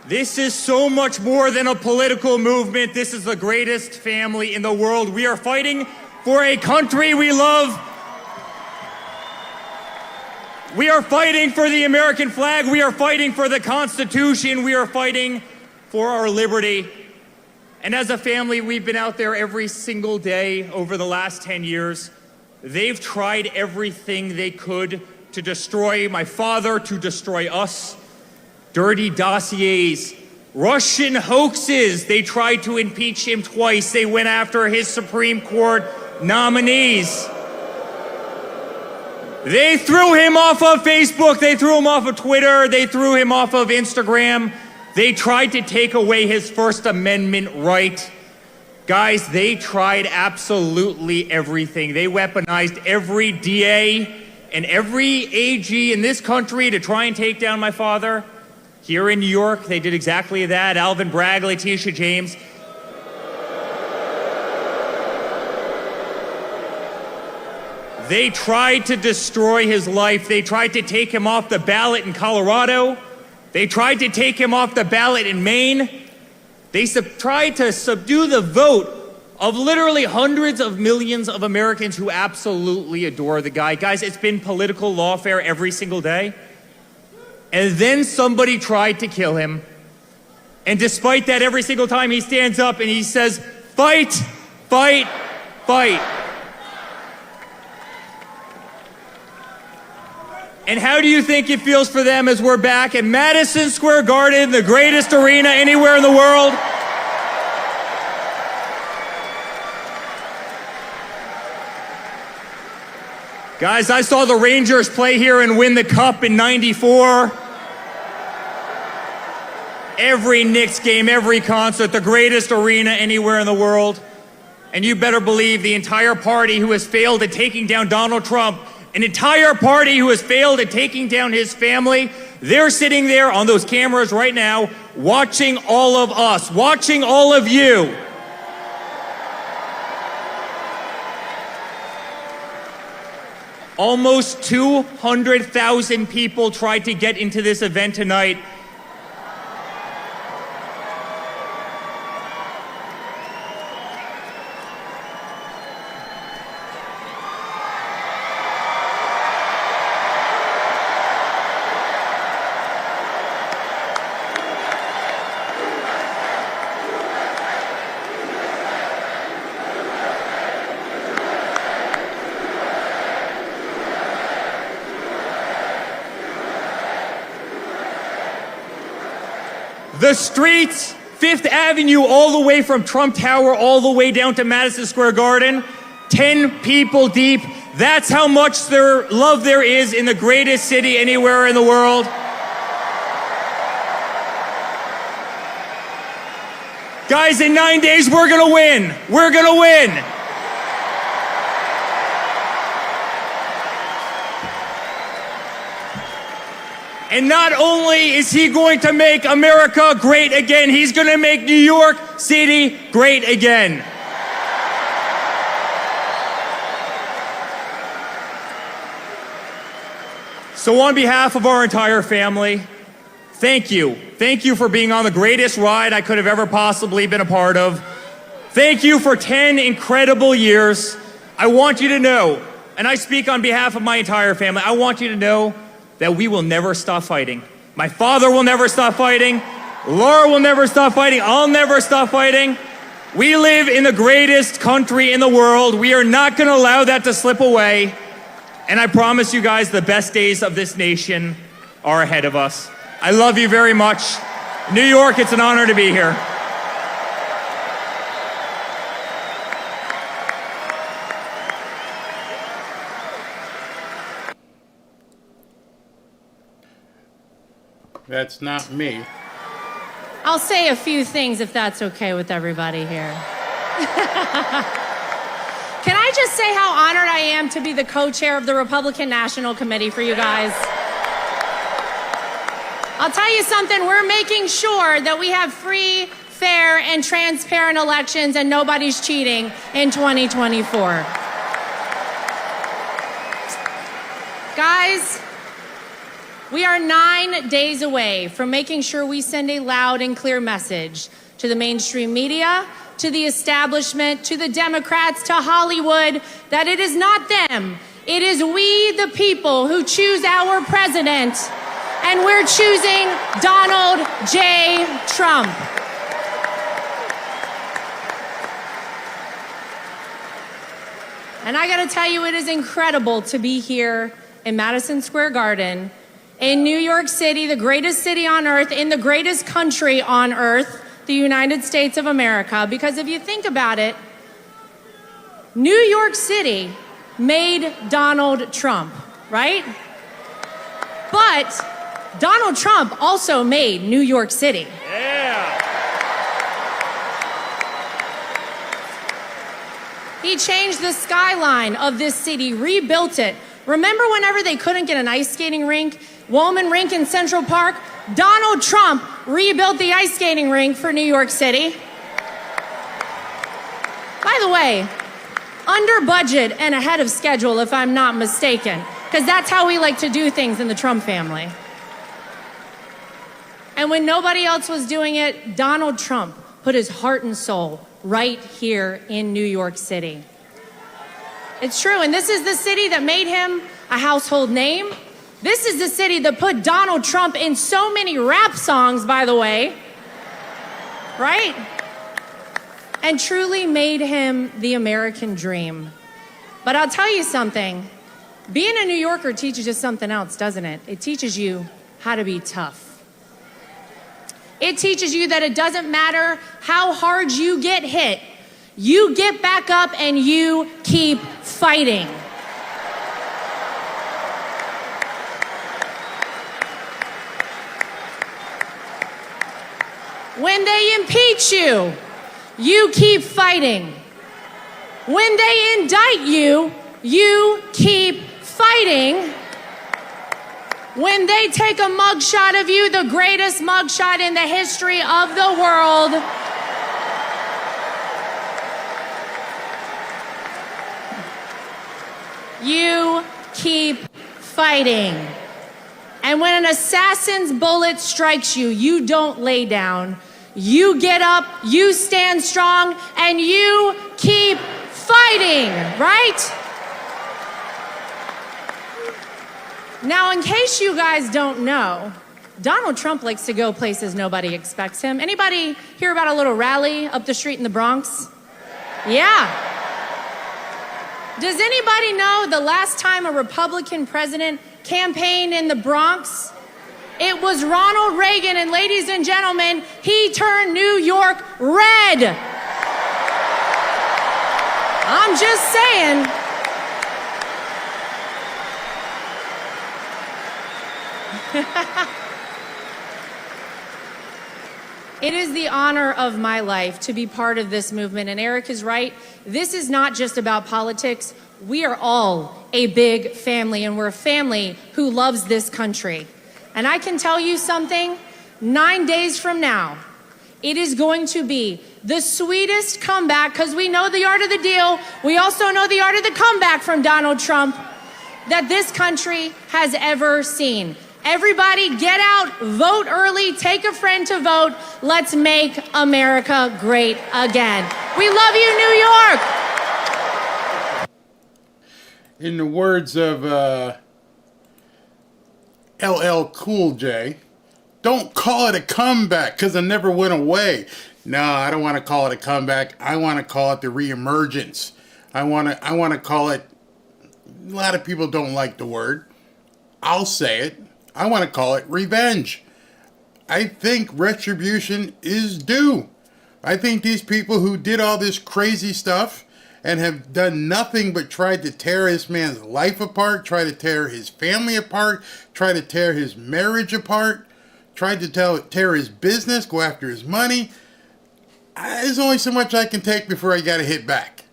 This is so much more than a political movement. This is the greatest family in the world. We are fighting for a country we love. We are fighting for the American flag. We are fighting for the Constitution. We are fighting for our liberty. And as a family, we've been out there every single day over the last 10 years. They've tried everything they could to destroy my father, to destroy us. Dirty dossiers, Russian hoaxes. They tried to impeach him twice. They went after his Supreme Court nominees. They threw him off of Facebook. They threw him off of Twitter. They threw him off of Instagram. They tried to take away his First Amendment right. Guys, they tried absolutely everything. They weaponized every DA and every AG in this country to try and take down my father. Here in New York, they did exactly that. Alvin Bragg, Letitia James. They tried to destroy his life. They tried to take him off the ballot in Colorado. They tried to take him off the ballot in Maine. They tried to subdue the vote of literally hundreds of millions of Americans who absolutely adore the guy. Guys, it's been political lawfare every single day. And then somebody tried to kill him. And despite that, every single time he stands up and he says, fight, fight, fight. And how do you think it feels for them as we're back at Madison Square Garden, the greatest arena anywhere in the world? Guys, I saw the Rangers play here and win the Cup in '94. Every Knicks game, every concert, the greatest arena anywhere in the world. And you better believe the entire party who has failed at taking down Donald Trump, an entire party who has failed at taking down his family, they're sitting there on those cameras right now, watching all of us, watching all of you. Almost 200,000 people tried to get into this event tonight. The streets, Fifth Avenue, all the way from Trump Tower, all the way down to Madison Square Garden, 10 people deep. That's how much love there is in the greatest city anywhere in the world. Guys, in 9 days, we're gonna win. We're gonna win. And not only is he going to make America great again, he's going to make New York City great again. So on behalf of our entire family, thank you. Thank you for being on the greatest ride I could have ever possibly been a part of. Thank you for 10 incredible years. I want you to know, and I speak on behalf of my entire family, I want you to know that we will never stop fighting. My father will never stop fighting. Laura will never stop fighting. I'll never stop fighting. We live in the greatest country in the world. We are not going to allow that to slip away. And I promise you guys the best days of this nation are ahead of us. I love you very much. New York, it's an honor to be here. That's not me. I'll say a few things if that's okay with everybody here. Can I just say how honored I am to be the co-chair of the Republican National Committee for you guys? I'll tell you something, we're making sure that we have free, fair, and transparent elections and nobody's cheating in 2024. Guys, we are 9 days away from making sure we send a loud and clear message to the mainstream media, to the establishment, to the Democrats, to Hollywood, that it is not them, it is we, the people, who choose our president, and we're choosing Donald J. Trump. And I gotta tell you, it is incredible to be here in Madison Square Garden, in New York City, the greatest city on earth, in the greatest country on earth, the United States of America, because if you think about it, New York City made Donald Trump, right? But Donald Trump also made New York City. Yeah. He changed the skyline of this city, rebuilt it. Remember whenever they couldn't get an ice skating rink, Woolman Rink in Central Park? Donald Trump rebuilt the ice skating rink for New York City. By the way, under budget and ahead of schedule, if I'm not mistaken, because that's how we like to do things in the Trump family. And when nobody else was doing it, Donald Trump put his heart and soul right here in New York City. It's true, and this is the city that made him a household name. This is the city that put Donald Trump in so many rap songs, by the way, right? And truly made him the American dream. But I'll tell you something, being a New Yorker teaches you something else, doesn't it? It teaches you how to be tough. It teaches you that it doesn't matter how hard you get hit, you get back up and you keep fighting. When they impeach you, you keep fighting. When they indict you, you keep fighting. When they take a mugshot of you, the greatest mugshot in the history of the world, you keep fighting. And when an assassin's bullet strikes you, you don't lay down. You get up, you stand strong, and you keep fighting, right? Now, in case you guys don't know, Donald Trump likes to go places nobody expects him. Anybody hear about a little rally up the street in the Bronx? Yeah. Does anybody know the last time a Republican president campaigned in the Bronx? It was Ronald Reagan, and ladies and gentlemen, he turned New York red. I'm just saying. It is the honor of my life to be part of this movement, and Eric is right. This is not just about politics. We are all a big family, and we're a family who loves this country. And I can tell you something, 9 days from now, it is going to be the sweetest comeback, because we know the art of the deal. We also know the art of the comeback from Donald Trump that this country has ever seen. Everybody get out, vote early, take a friend to vote. Let's make America great again. We love you, New York. In the words of LL Cool J, don't call it a comeback because I never went away. No, I don't want to call it a comeback. I want to call it the reemergence. I want to call it, a lot of people don't like the word. I'll say it. I want to call it revenge. I think retribution is due. I think these people who did all this crazy stuff and have done nothing but tried to tear this man's life apart, try to tear his family apart, try to tear his marriage apart, tried to tear his business, go after his money. There's only so much I can take before I got to hit back.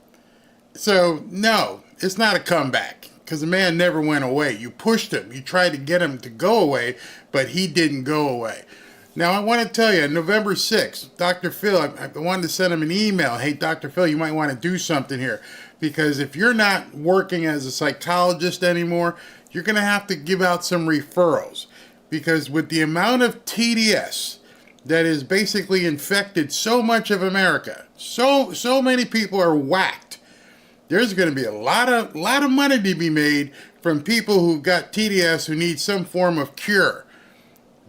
So, no, it's not a comeback, because the man never went away. You pushed him. You tried to get him to go away, but he didn't go away. Now, I want to tell you, November 6th, Dr. Phil, I wanted to send him an email. Hey, Dr. Phil, you might want to do something here. Because if you're not working as a psychologist anymore, you're going to have to give out some referrals. Because with the amount of TDS that has basically infected so much of America, so many people are whacked, there's going to be a lot of money to be made from people who've got TDS who need some form of cure.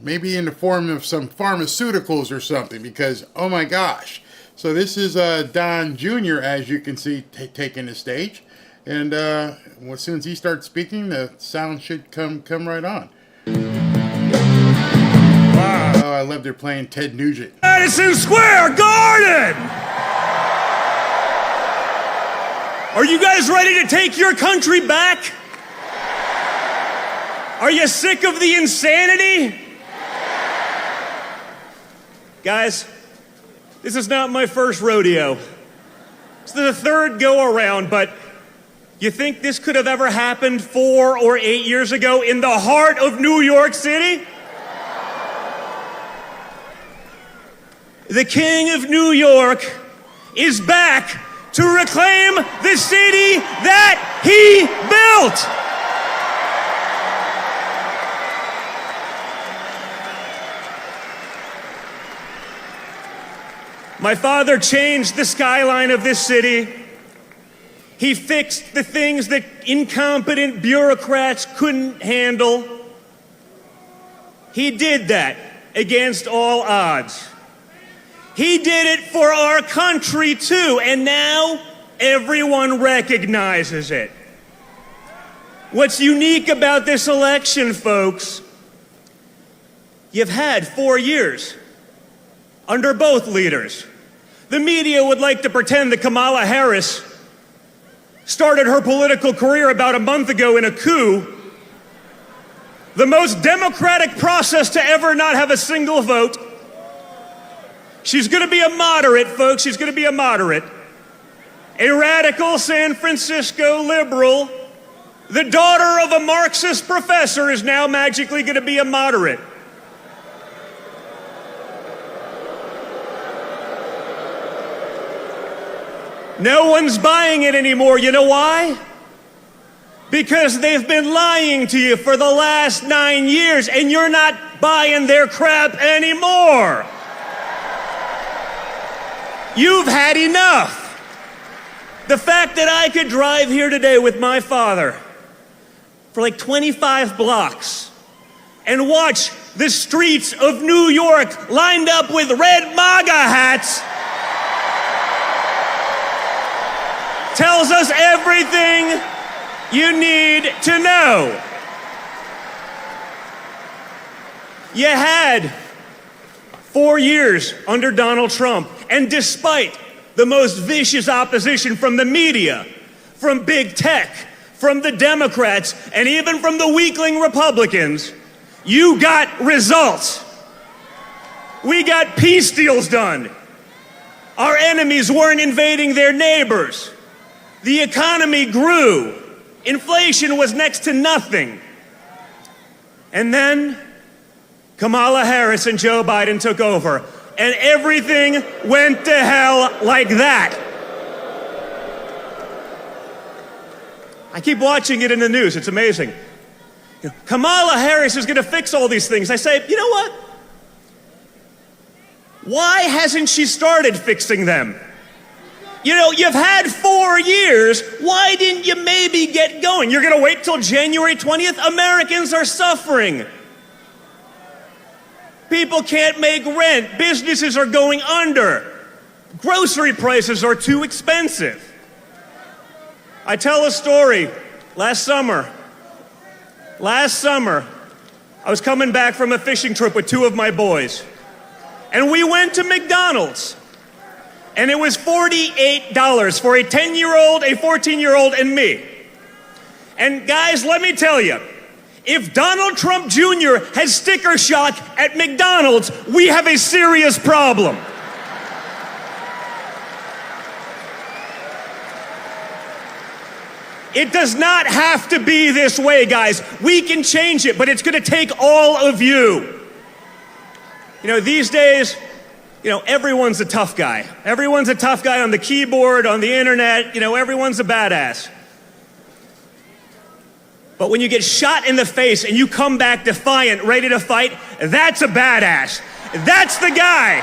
Maybe in the form of some pharmaceuticals or something, because, oh my gosh. So this is Don Jr., as you can see, taking the stage. And as soon as he starts speaking, the sound should come right on. Wow. Oh, I love they're playing Ted Nugent. Madison Square Garden! Are you guys ready to take your country back? Are you sick of the insanity? Guys, this is not my first rodeo. It's the third go-around, but you think this could have ever happened 4 or 8 years ago in the heart of New York City? The King of New York is back to reclaim the city that he built. My father changed the skyline of this city. He fixed the things that incompetent bureaucrats couldn't handle. He did that against all odds. He did it for our country too, and now everyone recognizes it. What's unique about this election, folks, you've had 4 years under both leaders. The media would like to pretend that Kamala Harris started her political career about a month ago in a coup, the most democratic process to ever not have a single vote. She's going to be a moderate, folks. She's going to be a moderate. A radical San Francisco liberal, the daughter of a Marxist professor, is now magically going to be a moderate. No one's buying it anymore. You know why? Because they've been lying to you for the last 9 years, and you're not buying their crap anymore. You've had enough. The fact that I could drive here today with my father for like 25 blocks and watch the streets of New York lined up with red MAGA hats tells us everything you need to know. You had 4 years under Donald Trump, and despite the most vicious opposition from the media, from big tech, from the Democrats, and even from the weakling Republicans, you got results. We got peace deals done. Our enemies weren't invading their neighbors. The economy grew. Inflation was next to nothing. And then Kamala Harris and Joe Biden took over, and everything went to hell like that. I keep watching it in the news. It's amazing. Kamala Harris is going to fix all these things. I say, you know what? Why hasn't she started fixing them? You know, you've had 4 years. Why didn't you maybe get going? You're going to wait till January 20th? Americans are suffering. People can't make rent. Businesses are going under. Grocery prices are too expensive. I tell a story. Last summer, I was coming back from a fishing trip with 2 of my boys. And we went to McDonald's. And it was $48 for a 10-year-old, a 14-year-old, and me. And guys, let me tell you, If Donald Trump Jr. has sticker shock at McDonald's, we have a serious problem. It does not have to be this way, guys. We can change it, but it's going to take all of you. You know, these days, everyone's a tough guy. Everyone's a tough guy on the keyboard, on the internet. Everyone's a badass. But when you get shot in the face and you come back defiant, ready to fight, that's a badass. That's the guy.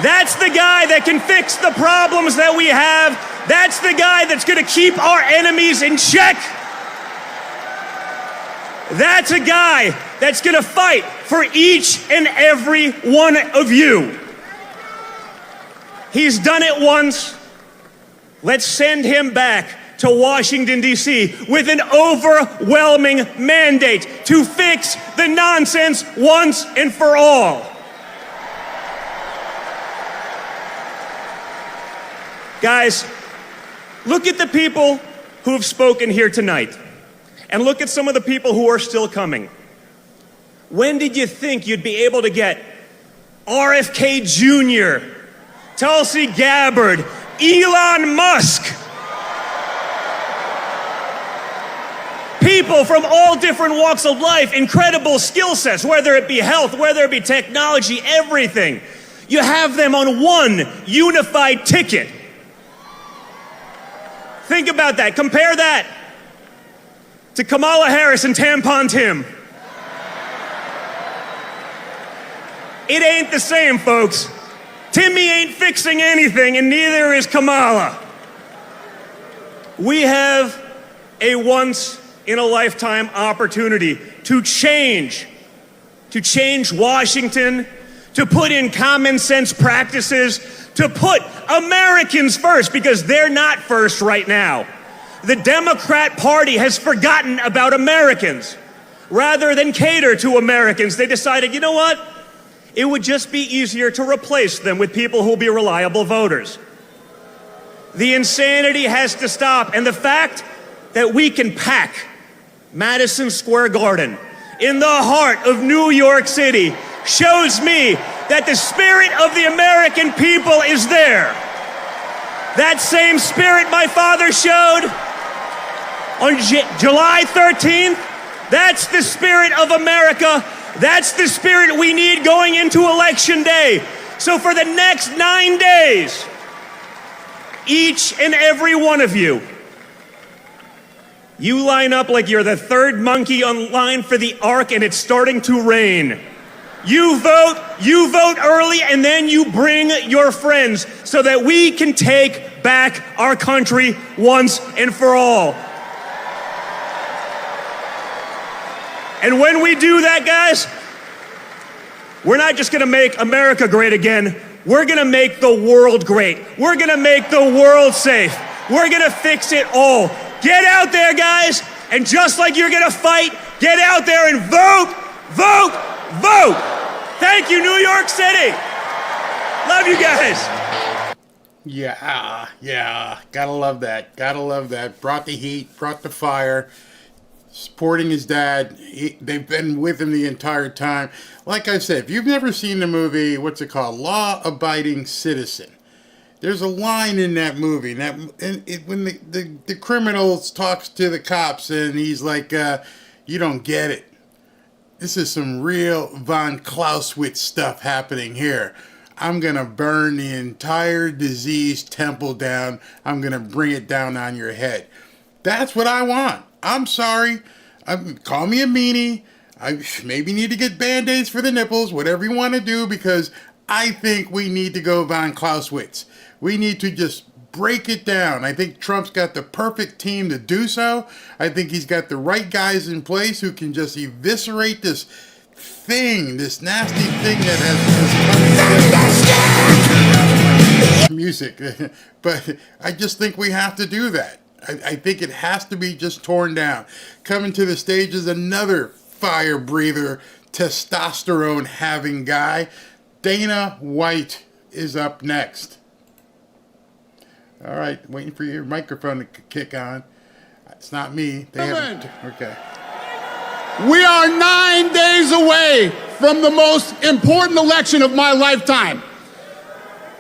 That's the guy that can fix the problems that we have. That's the guy that's going to keep our enemies in check. That's a guy that's going to fight for each and every one of you. He's done it once. Let's send him back to Washington, D.C. with an overwhelming mandate to fix the nonsense once and for all. Guys, look at the people who have spoken here tonight, and look at some of the people who are still coming. When did you think you'd be able to get RFK Jr., Tulsi Gabbard, Elon Musk? People from all different walks of life, incredible skill sets, whether it be health, whether it be technology, everything. You have them on one unified ticket. Think about that. Compare that to Kamala Harris and Tampon Tim. It ain't the same, folks. Timmy ain't fixing anything, and neither is Kamala. We have a once-in-a-lifetime opportunity to change Washington, to put in common sense practices, to put Americans first, because they're not first right now. The Democrat Party has forgotten about Americans. Rather than cater to Americans, they decided, you know what? It would just be easier to replace them with people who will be reliable voters. The insanity has to stop, and the fact that we can pack Madison Square Garden in the heart of New York City shows me that the spirit of the American people is there. That same spirit my father showed on July 13th, that's the spirit of America. That's the spirit we need going into Election Day. So for the next 9 days, each and every one of you, you line up like you're the third monkey on line for the Ark and it's starting to rain. You vote early, and then you bring your friends so that we can take back our country once and for all. And when we do that, guys, we're not just gonna make America great again, we're gonna make the world great. We're gonna make the world safe. We're gonna fix it all. Get out there, guys, and just like you're gonna fight, get out there and vote, vote, vote. Thank you, New York City. Love you guys. Yeah. Gotta love that. Gotta love that. Brought the heat, brought the fire. Supporting his dad. They've been with him the entire time. Like I said, if you've never seen the movie, what's it called? Law Abiding Citizen. There's a line in that movie, when the criminal talks to the cops and he's like, you don't get it. This is some real von Clausewitz stuff happening here. I'm going to burn the entire diseased temple down. I'm going to bring it down on your head. That's what I want. I'm sorry. Call me a meanie. I maybe need to get Band-Aids for the nipples, whatever you want to do, because I think we need to go von Clausewitz. We need to just break it down. I think Trump's got the perfect team to do so. I think he's got the right guys in place who can just eviscerate this thing, this nasty thing that has music. But I just think we have to do that. I think it has to be just torn down. Coming to the stage is another fire breather, testosterone having guy. Dana White is up next. All right, waiting for your microphone to kick on. It's not me. They haven't. Okay. We are 9 days away from the most important election of my lifetime.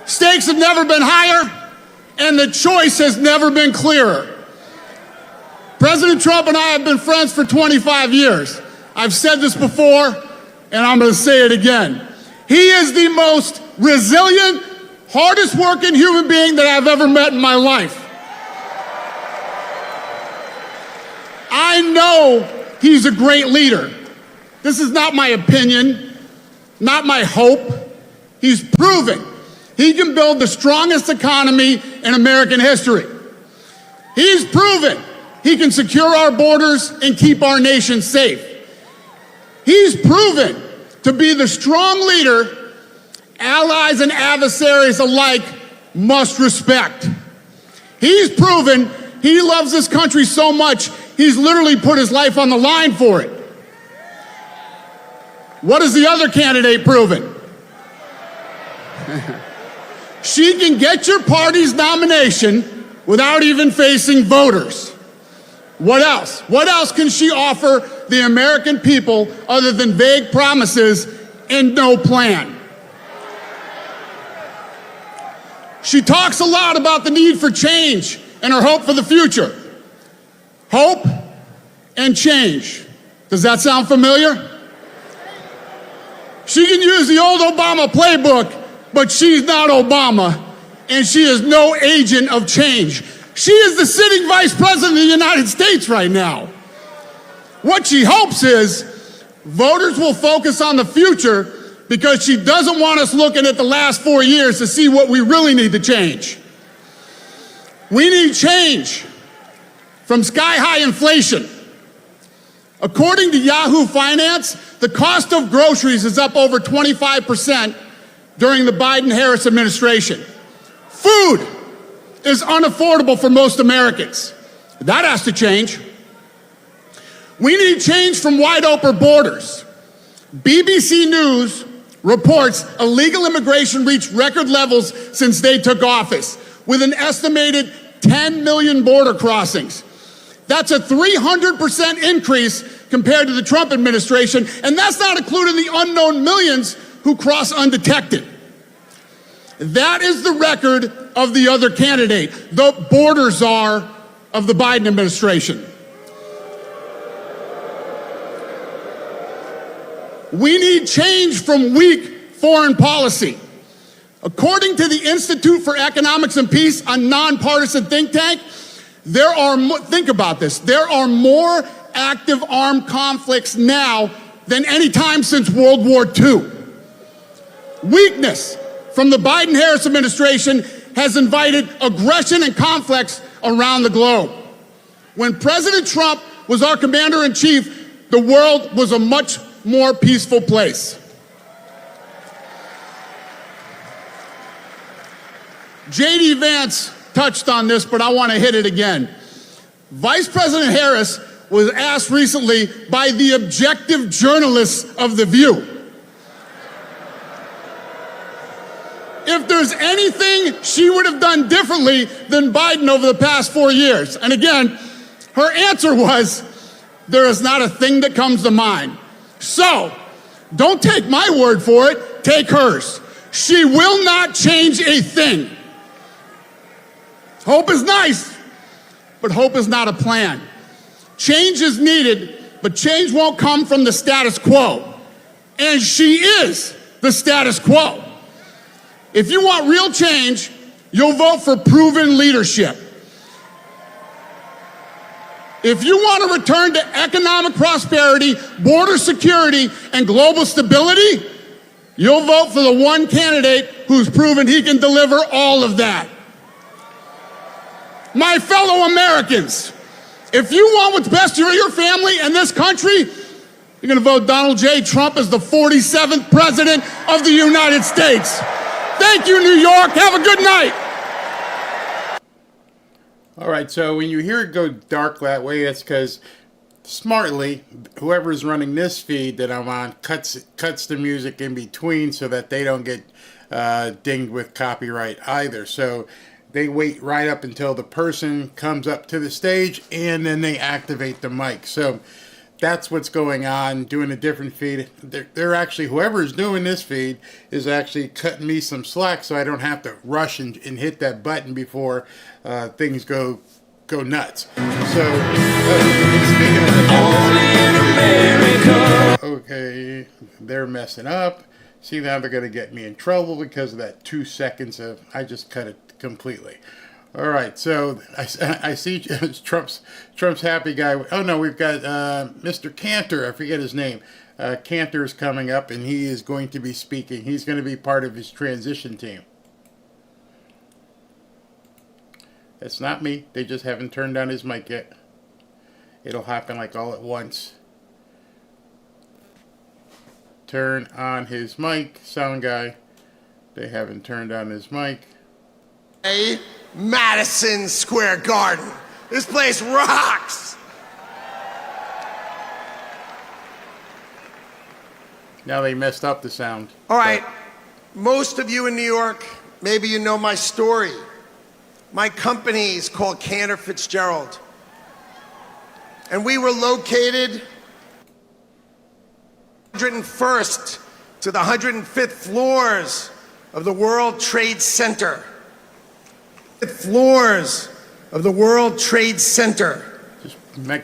Stakes have never been higher, and the choice has never been clearer. President Trump and I have been friends for 25 years. I've said this before, and I'm going to say it again. He is the most resilient, hardest working human being that I've ever met in my life. I know he's a great leader. This is not my opinion, not my hope. He's proven he can build the strongest economy in American history. He's proven he can secure our borders and keep our nation safe. He's proven to be the strong leader allies and adversaries alike must respect. He's proven he loves this country so much, he's literally put his life on the line for it. What has the other candidate proven? She can get your party's nomination without even facing voters. What else? What else can she offer the American people other than vague promises and no plan? She talks a lot about the need for change and her hope for the future. Hope and change. Does that sound familiar? She can use the old Obama playbook, but she's not Obama, and she is no agent of change. She is the sitting vice president of the United States right now. What she hopes is voters will focus on the future because she doesn't want us looking at the last 4 years to see what we really need to change. We need change from sky-high inflation. According to Yahoo Finance, the cost of groceries is up over 25% during the Biden-Harris administration. Food is unaffordable for most Americans. That has to change. We need change from wide open borders. BBC News reports illegal immigration reached record levels since they took office, with an estimated 10 million border crossings. That's a 300% increase compared to the Trump administration, and that's not including the unknown millions who cross undetected. That is the record of the other candidate, the border czar of the Biden administration. We need change from weak foreign policy. According to the Institute for Economics and Peace, a nonpartisan think tank, think about this, there are more active armed conflicts now than any time since World War II. Weakness from the Biden-Harris administration has invited aggression and conflicts around the globe. When President Trump was our commander-in-chief, the world was a much more peaceful place. J.D. Vance touched on this, but I want to hit it again. Vice President Harris was asked recently by the objective journalists of The View if there's anything she would have done differently than Biden over the past 4 years. And again, her answer was, there is not a thing that comes to mind. So, don't take my word for it, take hers. She will not change a thing. Hope is nice, but hope is not a plan. Change is needed, but change won't come from the status quo. And she is the status quo. If you want real change, you'll vote for proven leadership. If you want to return to economic prosperity, border security, and global stability, you'll vote for the one candidate who's proven he can deliver all of that. My fellow Americans, if you want what's best for your family and this country, you're going to vote Donald J. Trump as the 47th president of the United States. Thank you, New York. Have a good night. All right, so when you hear it go dark that way, that's because smartly, whoever's running this feed that I'm on cuts the music in between so that they don't get dinged with copyright either. So they wait right up until the person comes up to the stage and then they activate the mic. So that's what's going on, doing a different feed. They're actually, whoever's doing this feed is actually cutting me some slack so I don't have to rush and hit that button before things go nuts. So, speaking of okay, they're messing up. See, now they're going to get me in trouble because of that 2 seconds of, I just cut it completely. All right, so I see Trump's happy guy. Oh no, we've got Mr. Cantor. I forget his name. Cantor is coming up, and he is going to be speaking. He's going to be part of his transition team. It's not me. They just haven't turned on his mic yet. It'll happen like all at once. Turn on his mic, sound guy. They haven't turned on his mic. Madison Square Garden. This place rocks. Now they messed up the sound. All right, most of you in New York, maybe you know my story. My company is called Cantor Fitzgerald. And we were located 101st to the 105th floors of the World Trade Center. Floors of the World Trade Center. Just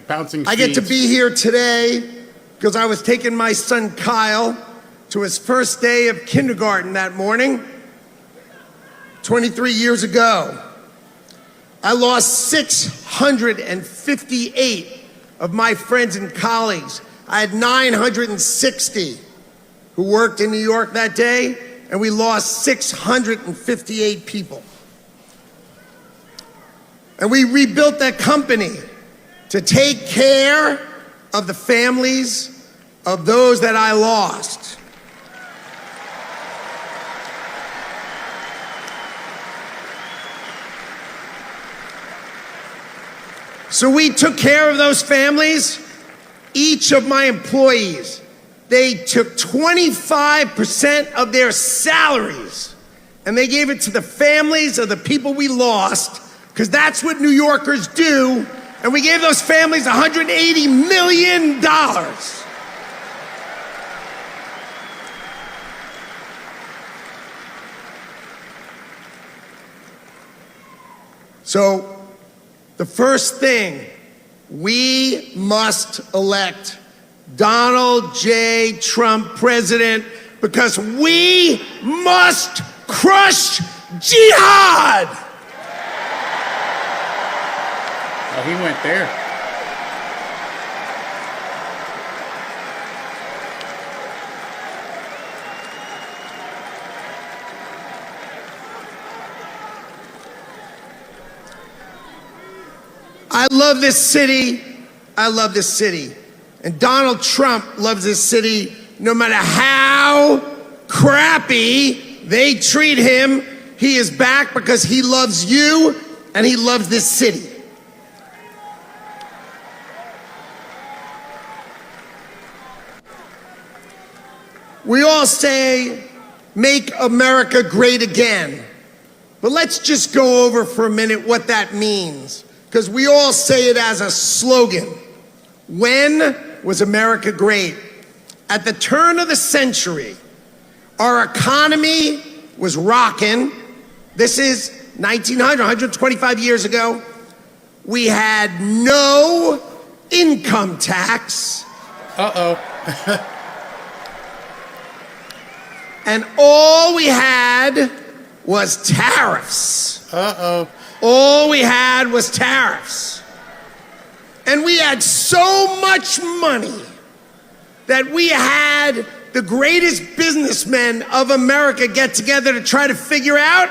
bouncing I get to be here today because I was taking my son Kyle to his first day of kindergarten that morning, 23 years ago. I lost 658 of my friends and colleagues. I had 960 who worked in New York that day, and we lost 658 people. And we rebuilt that company to take care of the families of those that I lost. So we took care of those families. Each of my employees, they took 25% of their salaries and they gave it to the families of the people we lost, because that's what New Yorkers do. And we gave those families $180 million. So, the first thing, we must elect Donald J. Trump president, because we must crush jihad. Oh, he went there. I love this city. I love this city. And Donald Trump loves this city no matter how crappy they treat him. He is back because he loves you and he loves this city. We all say, make America great again. But let's just go over for a minute what that means, because we all say it as a slogan. When was America great? At the turn of the century, our economy was rocking. This is 1900, 125 years ago. We had no income tax. Uh-oh. And all we had was tariffs. Uh-oh. All we had was tariffs. And we had so much money that we had the greatest businessmen of America get together to try to figure out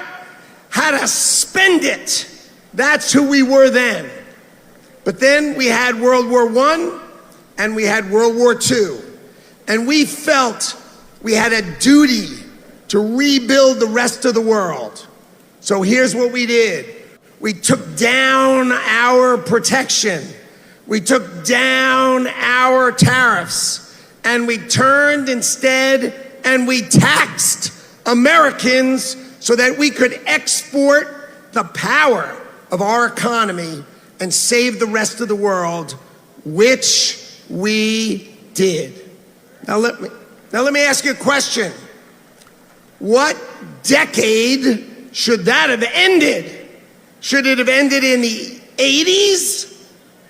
how to spend it. That's who we were then. But then we had World War I and we had World War II. And we felt we had a duty to rebuild the rest of the world. So here's what we did. We took down our protection. We took down our tariffs. And we turned instead and we taxed Americans so that we could export the power of our economy and save the rest of the world, which we did. Now let me ask you a question. What decade should that have ended? Should it have ended in the 80s?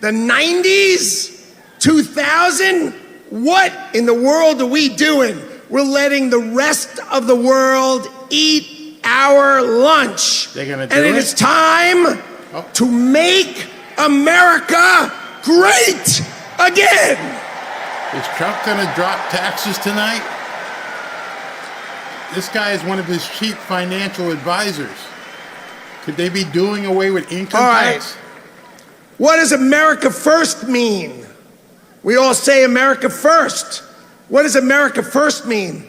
The 90s? 2000? What in the world are we doing? We're letting the rest of the world eat our lunch. They're gonna do and it it? is time to make America great again. Is Trump going to drop taxes tonight? This guy is one of his chief financial advisors. Could they be doing away with income tax? What does America first mean? We all say America first. What does America first mean?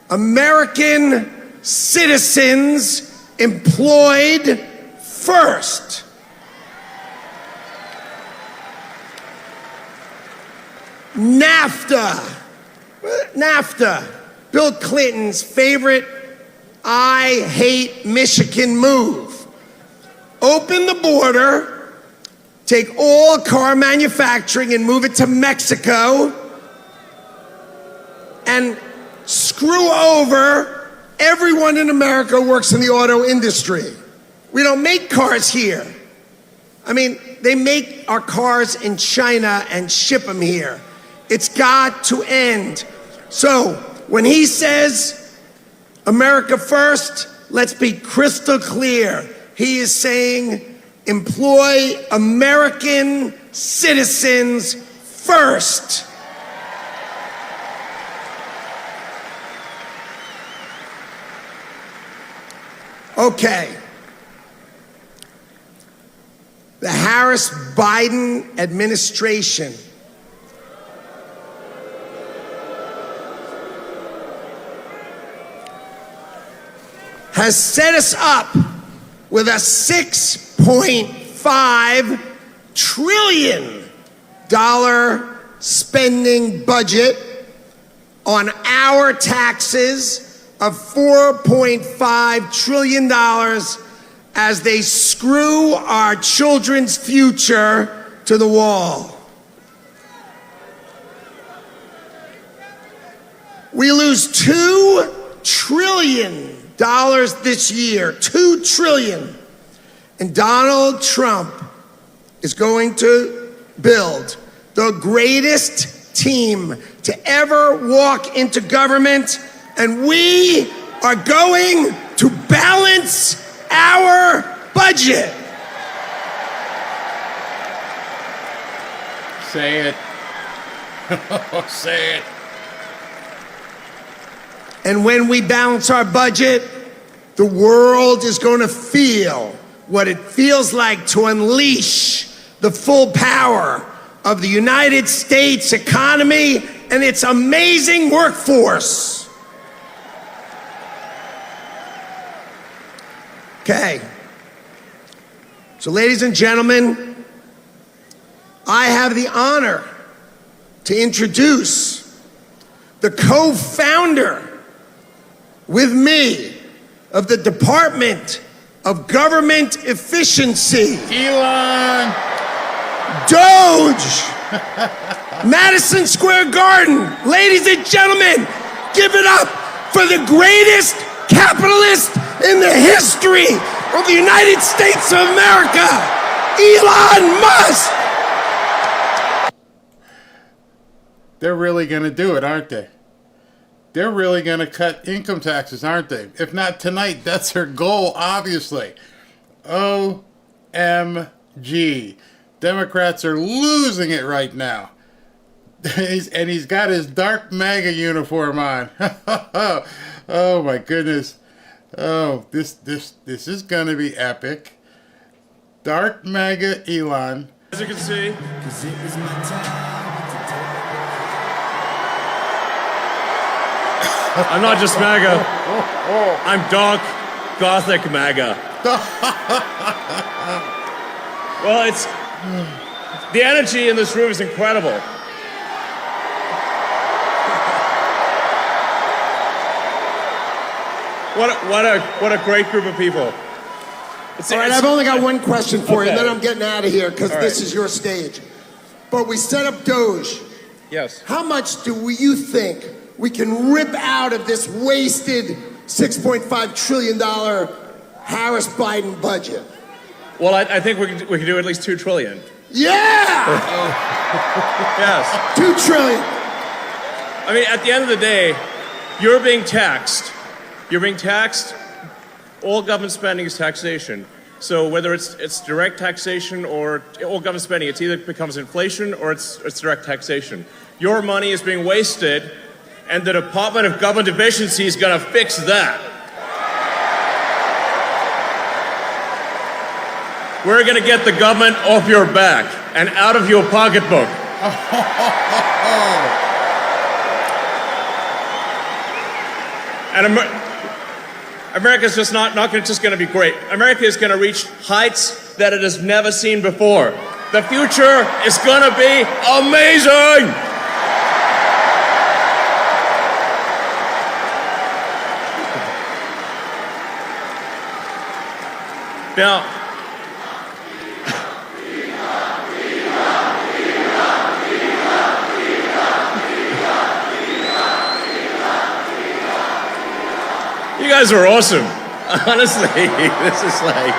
American citizens employed first. NAFTA, Bill Clinton's favorite I hate Michigan move. Open the border, take all car manufacturing and move it to Mexico, and screw over everyone in America who works in the auto industry. We don't make cars here. I mean, they make our cars in China and ship them here. It's got to end. So when he says America first, let's be crystal clear. He is saying employ American citizens first. Okay. The Harris-Biden administration has set us up with a $6.5 trillion spending budget on our taxes of $4.5 trillion as they screw our children's future to the wall. We lose $2 trillion this year, $2 trillion. And Donald Trump is going to build the greatest team to ever walk into government, and we are going to balance our budget. Say it. Say it. And when we balance our budget, the world is going to feel what it feels like to unleash the full power of the United States economy and its amazing workforce. Okay. So, ladies and gentlemen, I have the honor to introduce the co-founder with me of the Department of Government Efficiency, Elon Doge, Madison Square Garden. Ladies and gentlemen, give it up for the greatest capitalist in the history of the United States of America, Elon Musk. They're really going to do it, aren't they? They're really going to cut income taxes, aren't they? If not tonight, that's their goal, obviously. OMG. Democrats are losing it right now. And he's got his dark MAGA uniform on. Oh, my goodness. Oh, this is going to be epic. Dark MAGA Elon. As you can see, I'm not just MAGA. I'm dark, gothic MAGA. Well, it's the energy in this room is incredible. What a great group of people. All right, I've only got one question for you, and then I'm getting out of here because All this right. is your stage. but we set up Doge. Yes. How much do you think we can rip out of this wasted $6.5 trillion Harris-Biden budget? Well, I think we can do at least $2 trillion. Yeah! Yes. 2 trillion. I mean, at the end of the day, you're being taxed. You're being taxed. All government spending is taxation. So whether it's direct taxation or all government spending, it either becomes inflation or it's direct taxation. Your money is being wasted, and the Department of Government Efficiency is going to fix that. We're going to get the government off your back and out of your pocketbook. And America's just not just going to be great. America is going to reach heights that it has never seen before. The future is going to be amazing. Now, you guys are awesome. Honestly, this is like...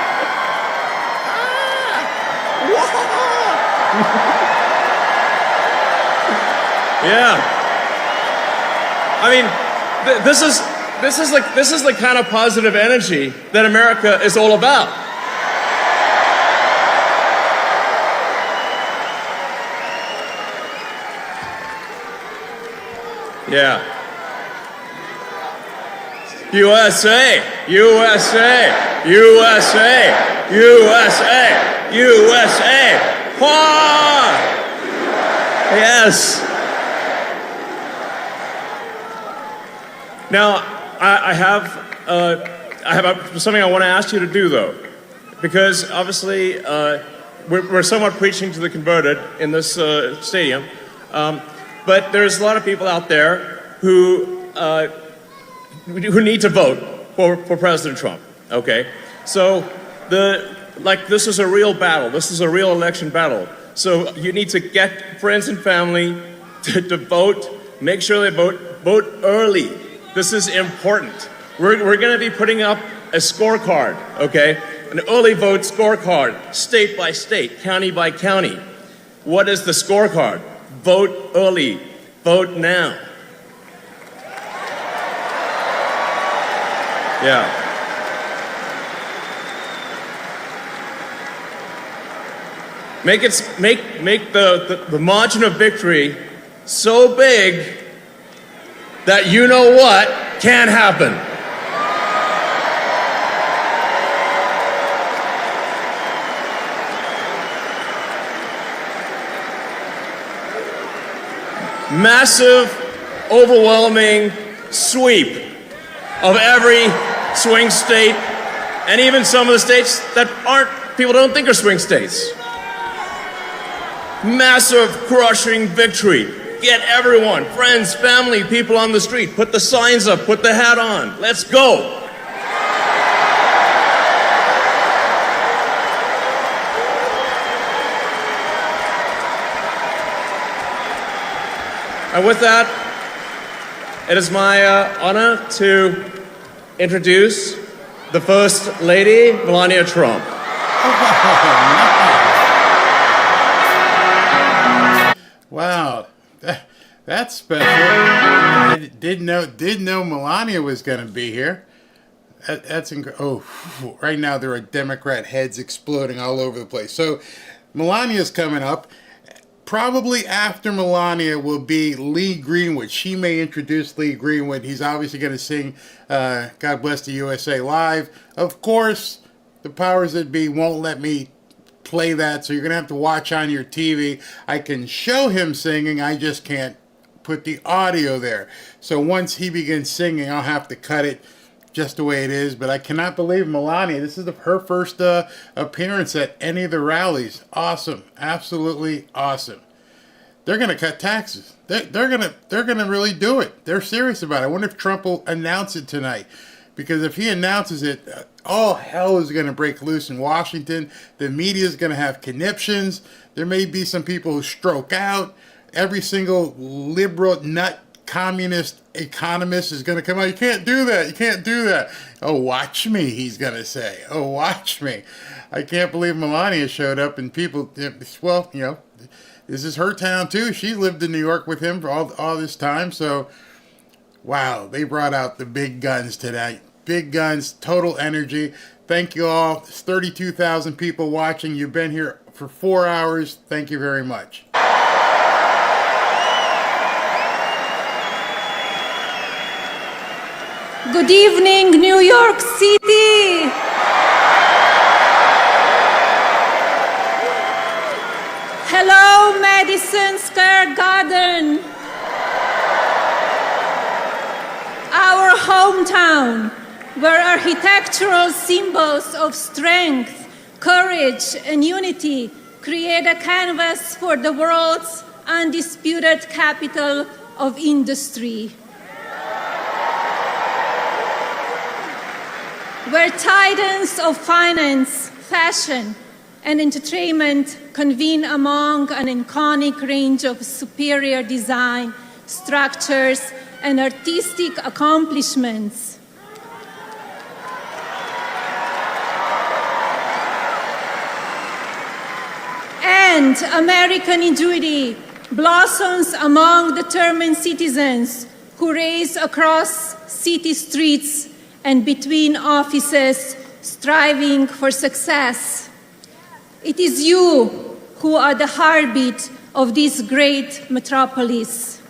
Yeah. I mean, this is the kind of positive energy that America is all about. Yeah. USA, USA, USA, USA, USA. Wah! Yes. Now, I have something I want to ask you to do, though, because obviously we're somewhat preaching to the converted in this stadium, but there's a lot of people out there who need to vote for President Trump. Okay, so this is a real battle. This is a real election battle. So you need to get friends and family to vote. Make sure they vote. Vote early. This is important. We're going to be putting up a scorecard, okay? An early vote scorecard, state by state, county by county. What is the scorecard? Vote early. Vote now. Yeah. Make the margin of victory so big that you know what can happen. Massive, overwhelming sweep of every swing state, and even some of the states that people don't think are swing states. Massive, crushing victory. Get everyone, friends, family, people on the street. Put the signs up, put the hat on. Let's go. And with that, it is my honor to introduce the First Lady, Melania Trump. Wow, that's special. I didn't know Melania was going to be here. That's incredible. Oh, right now there are Democrat heads exploding all over the place. So Melania's coming up. Probably after Melania will be Lee Greenwood. She may introduce Lee Greenwood. He's obviously going to sing God Bless the USA live. Of course, the powers that be won't let me play that, so you're going to have to watch on your TV. I can show him singing, I just can't put the audio there. So once he begins singing, I'll have to cut it just the way it is. But I cannot believe Melania, this is her first appearance at any of the rallies. Awesome. Absolutely awesome. They're going to cut taxes. They're going to really do it. They're serious about it. I wonder if Trump will announce it tonight. because if he announces it, all hell is going to break loose in Washington. The media is going to have conniptions. There may be some people who stroke out. Every single liberal nut communist economist is going to come out. You can't do that. You can't do that. Oh, watch me, he's going to say. Oh, watch me. I can't believe Melania showed up and people, well, you know, this is her town too. She lived in New York with him for all this time. So, wow, they brought out the big guns tonight. Big guns, total energy. Thank you all. There's 32,000 people watching. You've been here for 4 hours. Thank you very much. Good evening, New York City. Hello, Madison Square Garden. Our hometown, where architectural symbols of strength, courage, and unity create a canvas for the world's undisputed capital of industry. Where titans of finance, fashion, and entertainment convene among an iconic range of superior design, structures, and artistic accomplishments. And American ingenuity blossoms among determined citizens who race across city streets and between offices, striving for success. It is you who are the heartbeat of this great metropolis.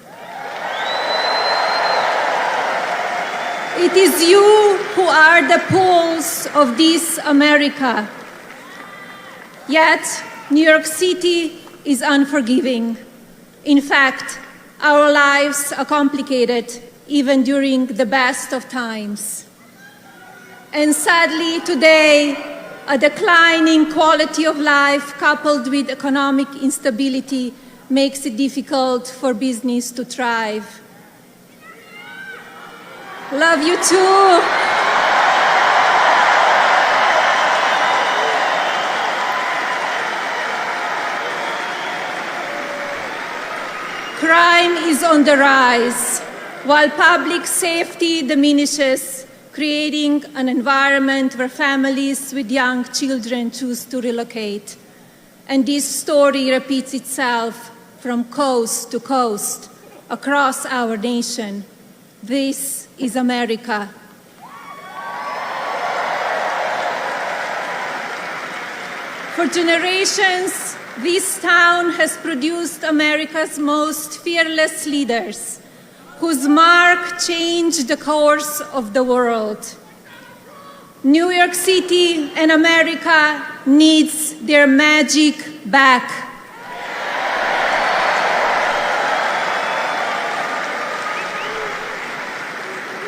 It is you who are the pulse of this America. Yet, New York City is unforgiving. In fact, our lives are complicated even during the best of times. And sadly, today, a declining quality of life coupled with economic instability makes it difficult for business to thrive. Love you too. Crime is on the rise, while public safety diminishes, creating an environment where families with young children choose to relocate. And this story repeats itself from coast to coast across our nation. This is America. For generations, this town has produced America's most fearless leaders, whose mark changed the course of the world. New York City and America needs their magic back.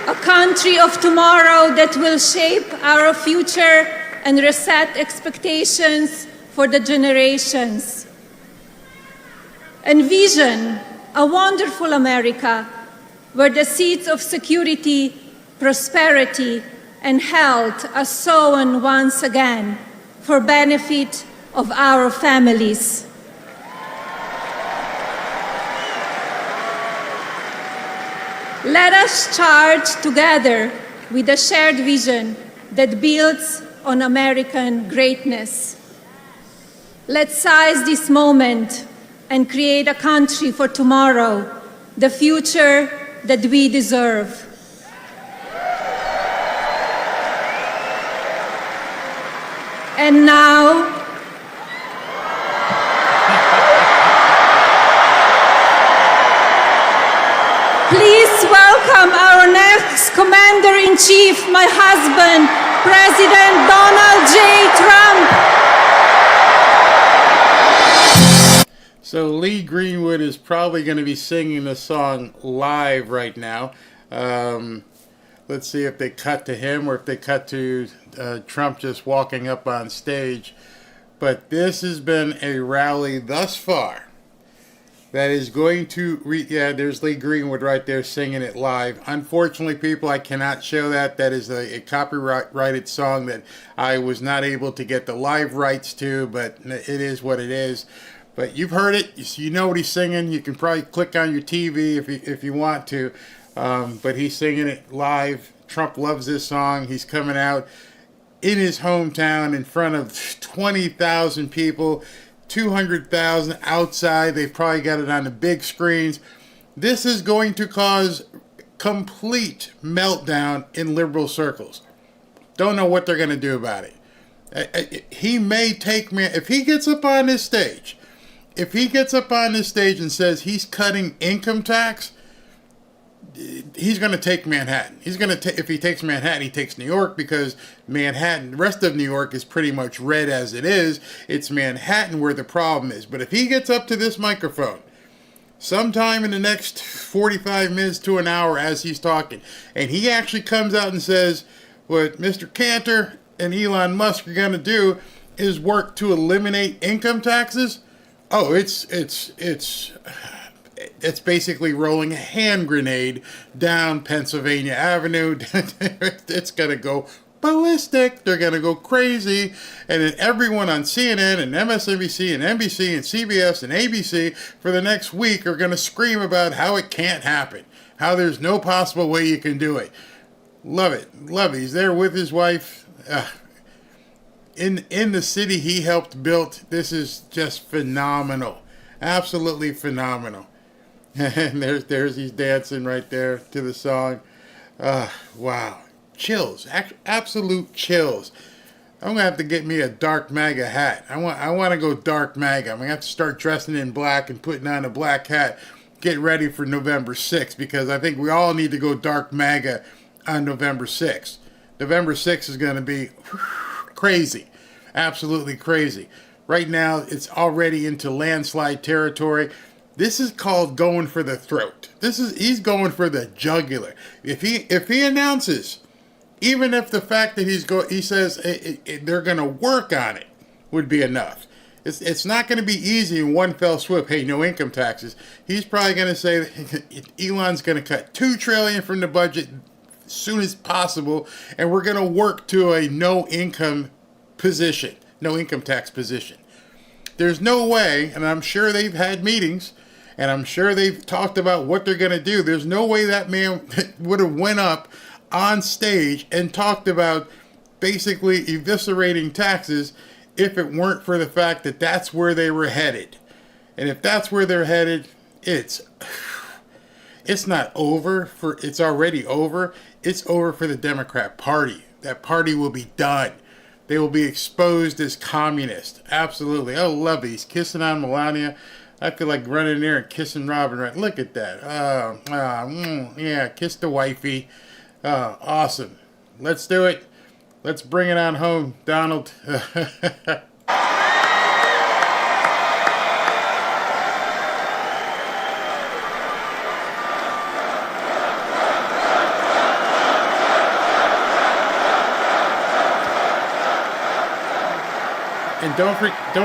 A country of tomorrow that will shape our future and reset expectations for the generations. Envision a wonderful America where the seeds of security, prosperity, and health are sown once again for benefit of our families. Let us charge together with a shared vision that builds on American greatness. Let's seize this moment and create a country for tomorrow, the future that we deserve. And now, please welcome our next Commander-in-Chief, my husband, President Donald J. Trump. So Lee Greenwood is probably going to be singing the song live right now. Let's see if they cut to him or if they cut to Trump just walking up on stage. But this has been a rally thus far that is going to yeah, there's Lee Greenwood right there singing it live. Unfortunately, people, I cannot show that. That is a copyrighted song that I was not able to get the live rights to, but it is what it is. But you've heard it. You know what he's singing. You can probably click on your TV if you want to. But he's singing it live. Trump loves this song. He's coming out in his hometown in front of 20,000 people, 200,000 outside. They've probably got it on the big screens. This is going to cause complete meltdown in liberal circles. Don't know what they're going to do about it. He may take me, if he gets up on this stage, and says he's cutting income tax, he's going to take Manhattan. He's going to if he takes Manhattan, he takes New York, because Manhattan, the rest of New York is pretty much red as it is. It's Manhattan where the problem is. But if he gets up to this microphone sometime in the next 45 minutes to an hour as he's talking, and he actually comes out and says what Mr. Cantor and Elon Musk are going to do is work to eliminate income taxes, oh, it's basically rolling a hand grenade down Pennsylvania Avenue. It's going to go ballistic. They're going to go crazy. And then everyone on CNN and MSNBC and NBC and CBS and ABC for the next week are going to scream about how it can't happen, how there's no possible way you can do it. Love it. Love it. He's there with his wife. In the city he helped build. This is just phenomenal. Absolutely phenomenal. And there's he's dancing right there to the song. Wow. Chills. Absolute chills. I'm gonna have to get me a dark MAGA hat. I want to go dark MAGA. I'm gonna have to start dressing in black and putting on a black hat. Get ready for November 6th, because I think we all need to go dark MAGA on November 6th. November 6th is gonna be crazy. Absolutely crazy. Right now, it's already into landslide territory. This is called going for the throat. He's going for the jugular. If he announces, even if the fact that he says they're going to work on it would be enough. It's not going to be easy in one fell swoop. Hey, no income taxes. He's probably going to say Elon's going to cut $2 trillion from the budget as soon as possible, and we're going to work to a no income tax position. There's no way, and I'm sure they've had meetings, and I'm sure they've talked about what they're going to do. There's no way that man would have went up on stage and talked about basically eviscerating taxes if it weren't for the fact that that's where they were headed. And if that's where they're headed, it's not over it's already over. It's over for the Democrat Party. That party will be done. They will be exposed as communists. Absolutely. Oh, love it. He's kissing on Melania. I feel like running there and kissing Robin. Right? Look at that. Yeah, kiss the wifey. Awesome. Let's do it. Let's bring it on home, Donald. And don't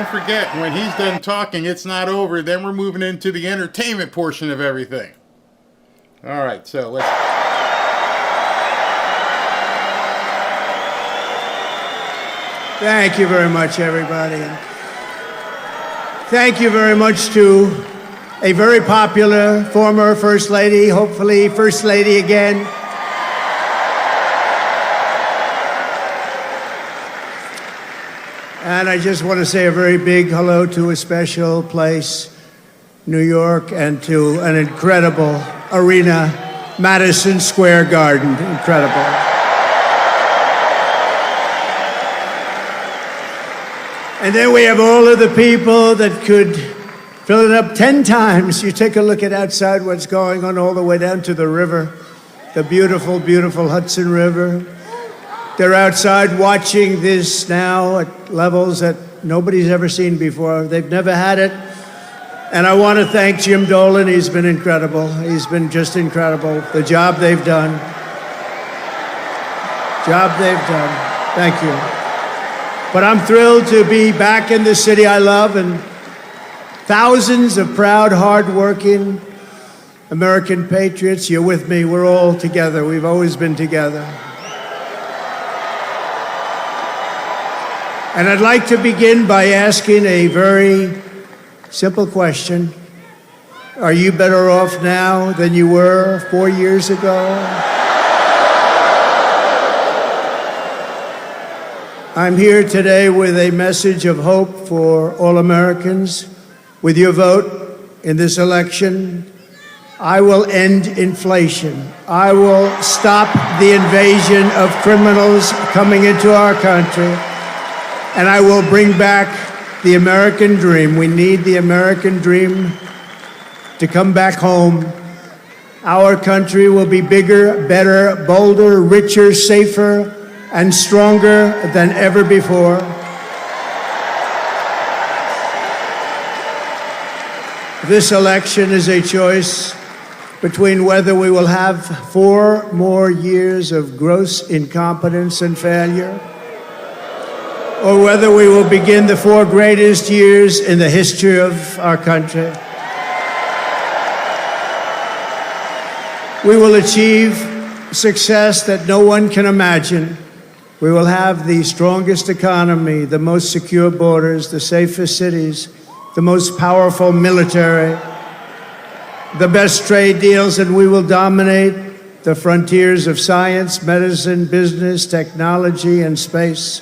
forget, when he's done talking, it's not over. Then we're moving into the entertainment portion of everything. All right, so let's... Thank you very much, everybody. Thank you very much to a very popular former First Lady, hopefully First Lady again. And I just want to say a very big hello to a special place, New York, and to an incredible arena, Madison Square Garden. Incredible. And then we have all of the people that could fill it up 10 times. You take a look at outside what's going on all the way down to the river, the beautiful, beautiful Hudson River. They're outside watching this now at levels that nobody's ever seen before. They've never had it. And I want to thank Jim Dolan. He's been incredible. He's been just incredible. The job they've done. Thank you. But I'm thrilled to be back in the city I love, and Thousands of proud, hardworking American patriots, you're with me. We're all together. We've always been together. And I'd like to begin by asking a very simple question. Are you better off now than you were 4 years ago? I'm here today with a message of hope for all Americans. With your vote in this election, I will end inflation. I will stop the invasion of criminals coming into our country. And I will bring back the American dream. We need the American dream to come back home. Our country will be bigger, better, bolder, richer, safer, and stronger than ever before. This election is a choice between whether we will have 4 more years of gross incompetence and failure, or whether we will begin the 4 greatest years in the history of our country. We will achieve success that no one can imagine. We will have the strongest economy, the most secure borders, the safest cities, the most powerful military, the best trade deals, and we will dominate the frontiers of science, medicine, business, technology, and space.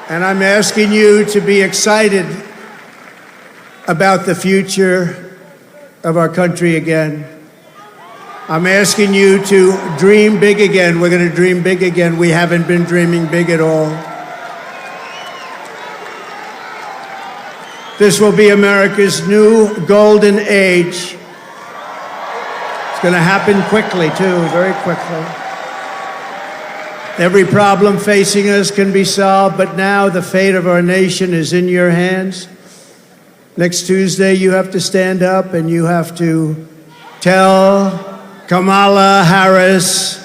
And I'm asking you to be excited about the future of our country again. I'm asking you to dream big again. We're going to dream big again. We haven't been dreaming big at all. This will be America's new golden age. It's going to happen quickly, too, very quickly. Every problem facing us can be solved, but now the fate of our nation is in your hands. Next Tuesday, you have to stand up and you have to tell Kamala Harris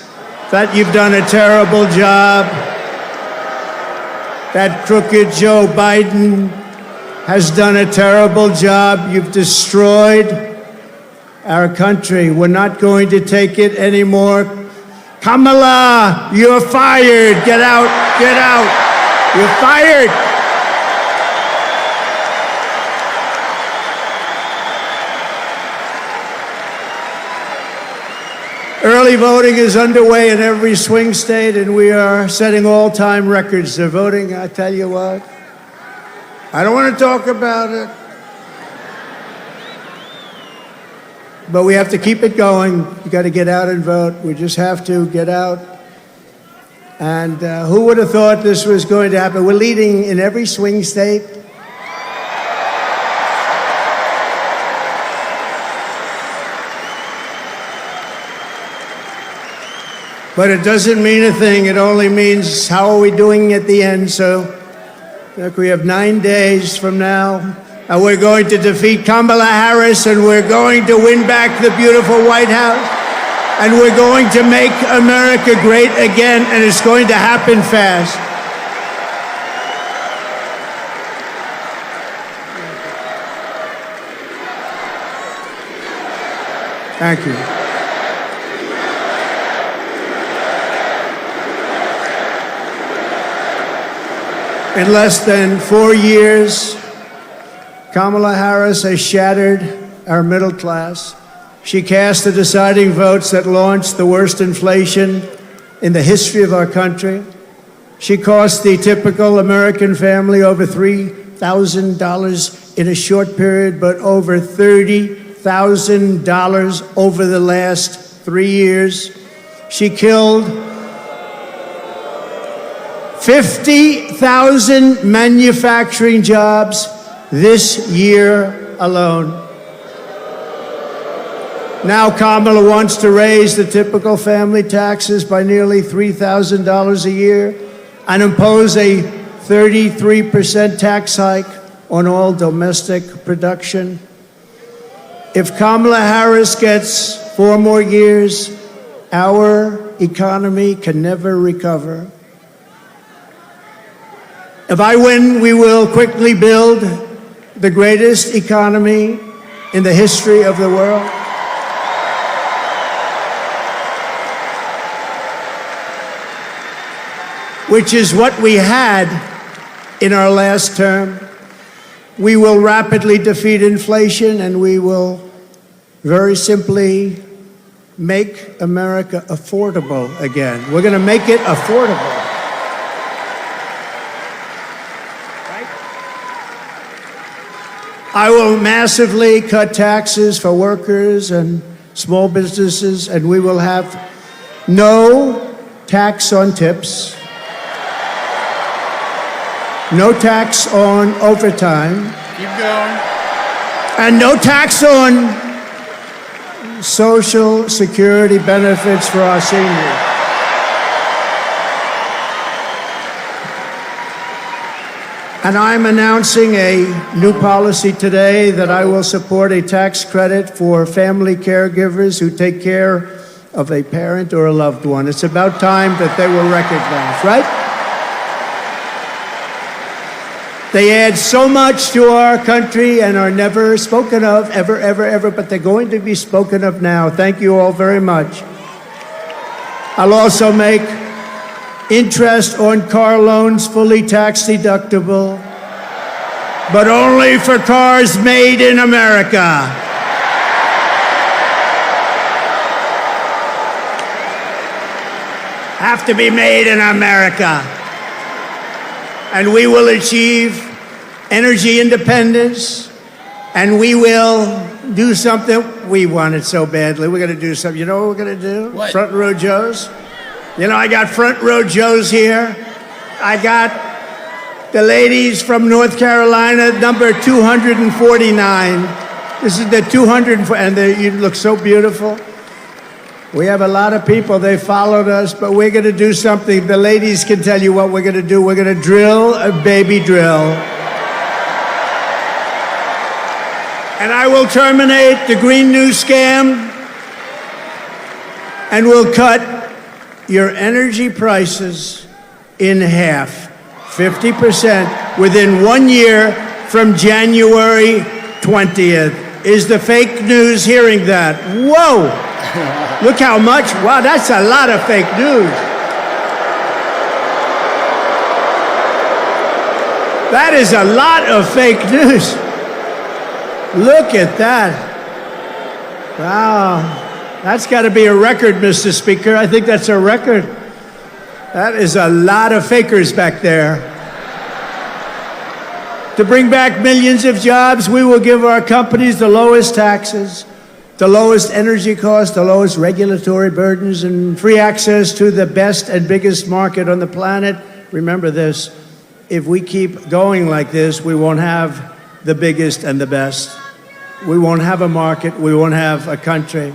that you've done a terrible job, that crooked Joe Biden has done a terrible job. You've destroyed our country. We're not going to take it anymore. Kamala, you're fired. Get out, get out. You're fired. Early voting is underway in every swing state, and we are setting all-time records. They're voting, I tell you what. I don't want to talk about it. But we have to keep it going. You got to get out and vote. We just have to get out. And who would have thought this was going to happen? We're leading in every swing state. But it doesn't mean a thing. It only means how are we doing at the end. So look, we have 9 days from now, and we're going to defeat Kamala Harris, and we're going to win back the beautiful White House, and we're going to make America great again, and it's going to happen fast. Thank you. In less than 4 years, Kamala Harris has shattered our middle class. She cast the deciding votes that launched the worst inflation in the history of our country. She cost the typical American family over $3,000 in a short period, but over $30,000 over the last 3 years. She killed 50,000 manufacturing jobs this year alone. Now Kamala wants to raise the typical family taxes by nearly $3,000 a year and impose a 33% tax hike on all domestic production. If Kamala Harris gets 4 more years, our economy can never recover. If I win, we will quickly build the greatest economy in the history of the world. Which is what we had in our last term. We will rapidly defeat inflation, and we will very simply make America affordable again. We're going to make it affordable. I will massively cut taxes for workers and small businesses, and we will have no tax on tips, no tax on overtime, Keep going. and no tax on Social Security benefits for our seniors. And I'm announcing a new policy today that I will support a tax credit for family caregivers who take care of a parent or a loved one. It's about time that they were recognized, right? They add so much to our country and are never spoken of, ever, ever, ever, but they're going to be spoken of now. Thank you all very much. I'll also make interest on car loans fully tax deductible, but only for cars made in America. Have to be made in America. And we will achieve energy independence, and we will do something. We want it so badly. We're going to do something. You know what we're going to do? What? Front row Joes. You know, I got front row Joes here. I got the ladies from North Carolina, number 249. This is the 204, and you look so beautiful. We have a lot of people, they followed us, but we're going to do something. The ladies can tell you what we're going to do. We're going to drill a baby drill. And I will terminate the Green New Scam, and we'll cut your energy prices in half, 50%, within 1 year from January 20th. Is the fake news hearing that? Whoa! Look how much. Wow, that's a lot of fake news. That is a lot of fake news. Look at that. Wow. That's got to be a record, Mr. Speaker. I think that's a record. That is a lot of fakers back there. To bring back millions of jobs, we will give our companies the lowest taxes, the lowest energy costs, the lowest regulatory burdens, and free access to the best and biggest market on the planet. Remember this, if we keep going like this, we won't have the biggest and the best. We won't have a market, we won't have a country.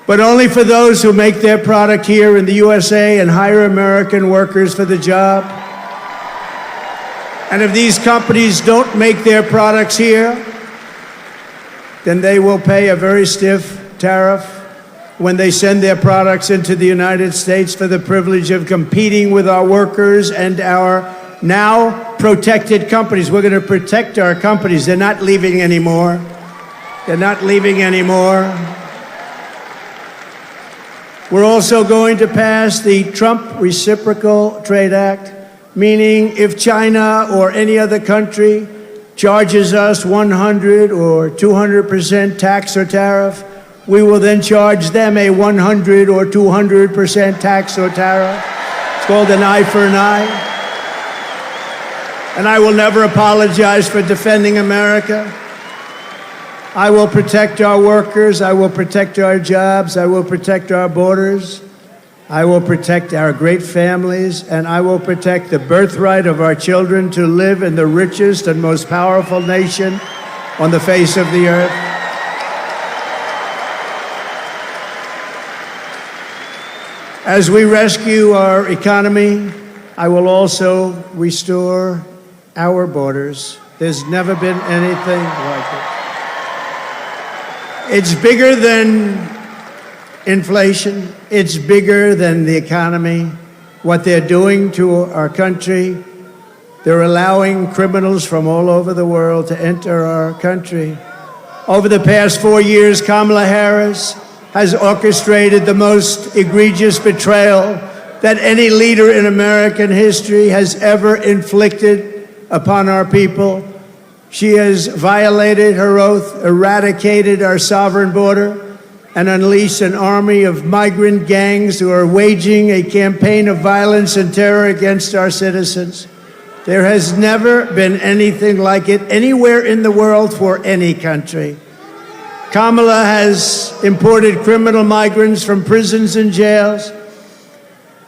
But only for those who make their product here in the USA and hire American workers for the job. And if these companies don't make their products here, then they will pay a very stiff tariff when they send their products into the United States for the privilege of competing with our workers and our now protected companies. We're going to protect our companies. They're not leaving anymore. They're not leaving anymore. We're also going to pass the Trump Reciprocal Trade Act, meaning if China or any other country charges us 100 or 200% tax or tariff, we will then charge them a 100 or 200% tax or tariff. It's called an eye for an eye. And I will never apologize for defending America. I will protect our workers, I will protect our jobs, I will protect our borders, I will protect our great families, and I will protect the birthright of our children to live in the richest and most powerful nation on the face of the earth. As we rescue our economy, I will also restore our borders. There's never been anything like it. It's bigger than inflation. It's bigger than the economy. What they're doing to our country, They're allowing criminals from all over the world to enter our country. Over the past 4 years, Kamala Harris has orchestrated the most egregious betrayal that any leader in American history has ever inflicted upon our people. She has violated her oath, eradicated our sovereign border, and unleashed an army of migrant gangs who are waging a campaign of violence and terror against our citizens. There has never been anything like it anywhere in the world for any country. Kamala has imported criminal migrants from prisons and jails,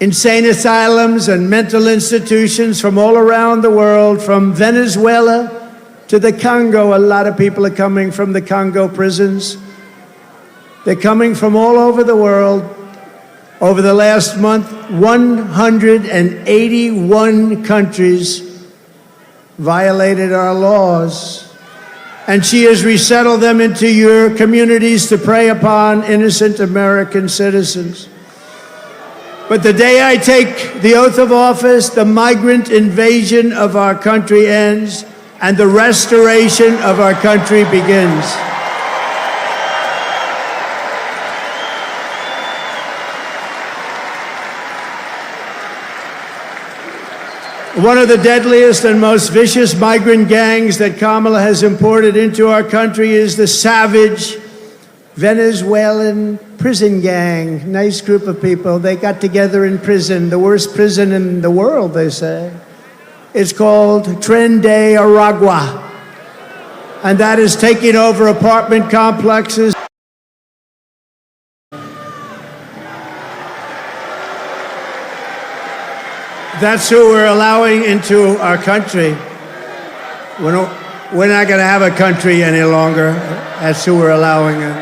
insane asylums and mental institutions from all around the world, from Venezuela to the Congo. A lot of people are coming from the Congo prisons. They're coming from all over the world. Over the last month, 181 countries violated our laws. And she has resettled them into your communities to prey upon innocent American citizens. But the day I take the oath of office, the migrant invasion of our country ends and the restoration of our country begins. One of the deadliest and most vicious migrant gangs that Kamala has imported into our country is the savage Venezuelan prison gang. Nice group of people. They got together in prison, the worst prison in the world, they say. It's called Tren de Aragua. And that is taking over apartment complexes. That's who we're allowing into our country. We're not going to have a country any longer. That's who we're allowing in.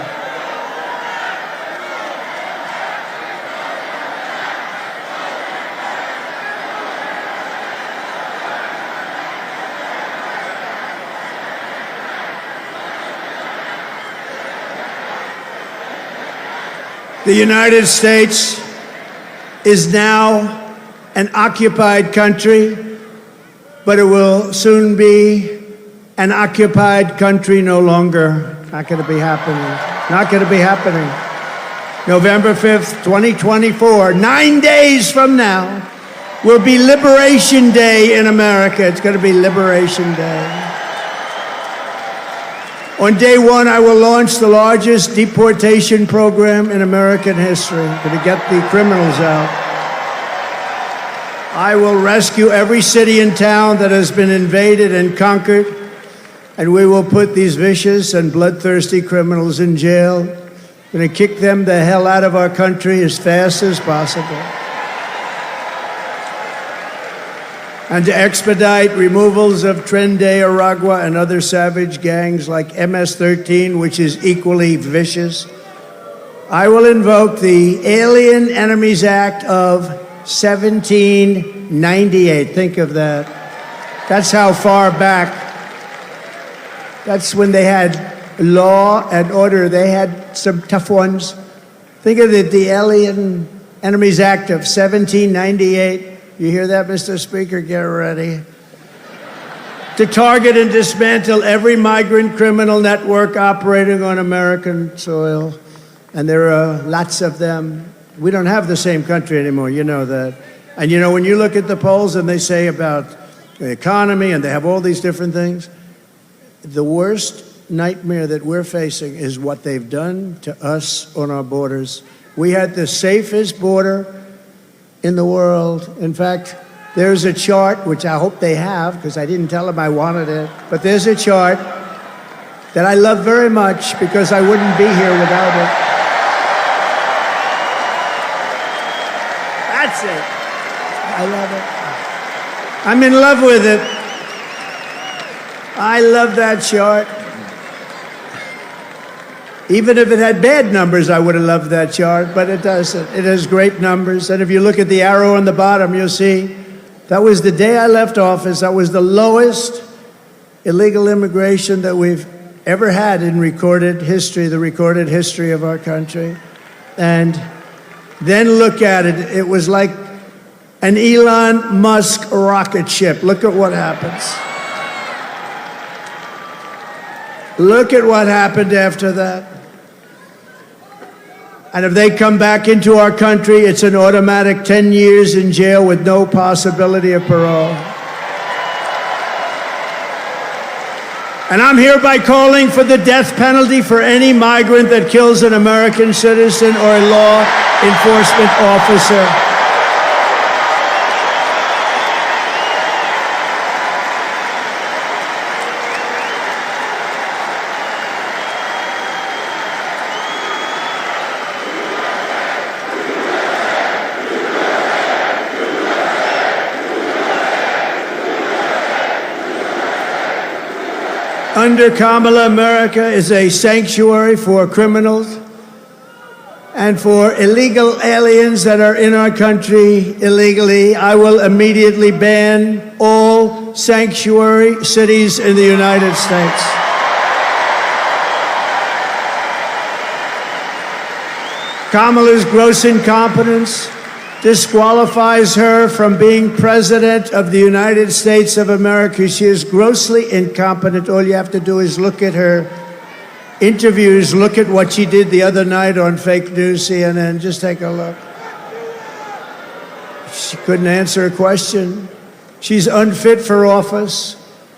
The United States is now an occupied country, but it will soon be an occupied country no longer. Not going to be happening. Not going to be happening. November 5th, 2024, 9 days from now, will be Liberation Day in America. It's going to be Liberation Day. On day one, I will launch the largest deportation program in American history. I'm going to get the criminals out. I will rescue every city and town that has been invaded and conquered, and we will put these vicious and bloodthirsty criminals in jail. We're going to kick them the hell out of our country as fast as possible. And to expedite removals of Tren de Aragua and other savage gangs like MS-13, which is equally vicious, I will invoke the Alien Enemies Act of 1798. Think of that. That's how far back. That's when they had law and order. They had some tough ones. Think of the Alien Enemies Act of 1798. You hear that, Mr. Speaker? Get ready. To target and dismantle every migrant criminal network operating on American soil. And there are lots of them. We don't have the same country anymore, you know that. And you know, when you look at the polls and they say about the economy and they have all these different things, the worst nightmare that we're facing is what they've done to us on our borders. We had the safest border in the world. In fact, there's a chart, which I hope they have, because I didn't tell them I wanted it, but there's a chart that I love very much because I wouldn't be here without it. That's it. I love it. I'm in love with it. I love that chart. Even if it had bad numbers, I would have loved that chart, but it doesn't. It has great numbers. And if you look at the arrow on the bottom, you'll see that was the day I left office. That was the lowest illegal immigration that we've ever had in recorded history, the recorded history of our country. And then look at it. It was like an Elon Musk rocket ship. Look at what happens. Look at what happened after that. And if they come back into our country, it's an automatic 10 years in jail with no possibility of parole. And I'm hereby calling for the death penalty for any migrant that kills an American citizen or a law enforcement officer. Under Kamala, America is a sanctuary for criminals and for illegal aliens that are in our country illegally. I will immediately ban all sanctuary cities in the United States. Kamala's gross incompetence disqualifies her from being president of the United States of America. She is grossly incompetent. All you have to do is look at her interviews, look at what she did the other night on fake news, CNN. Just take a look. She couldn't answer a question. She's unfit for office.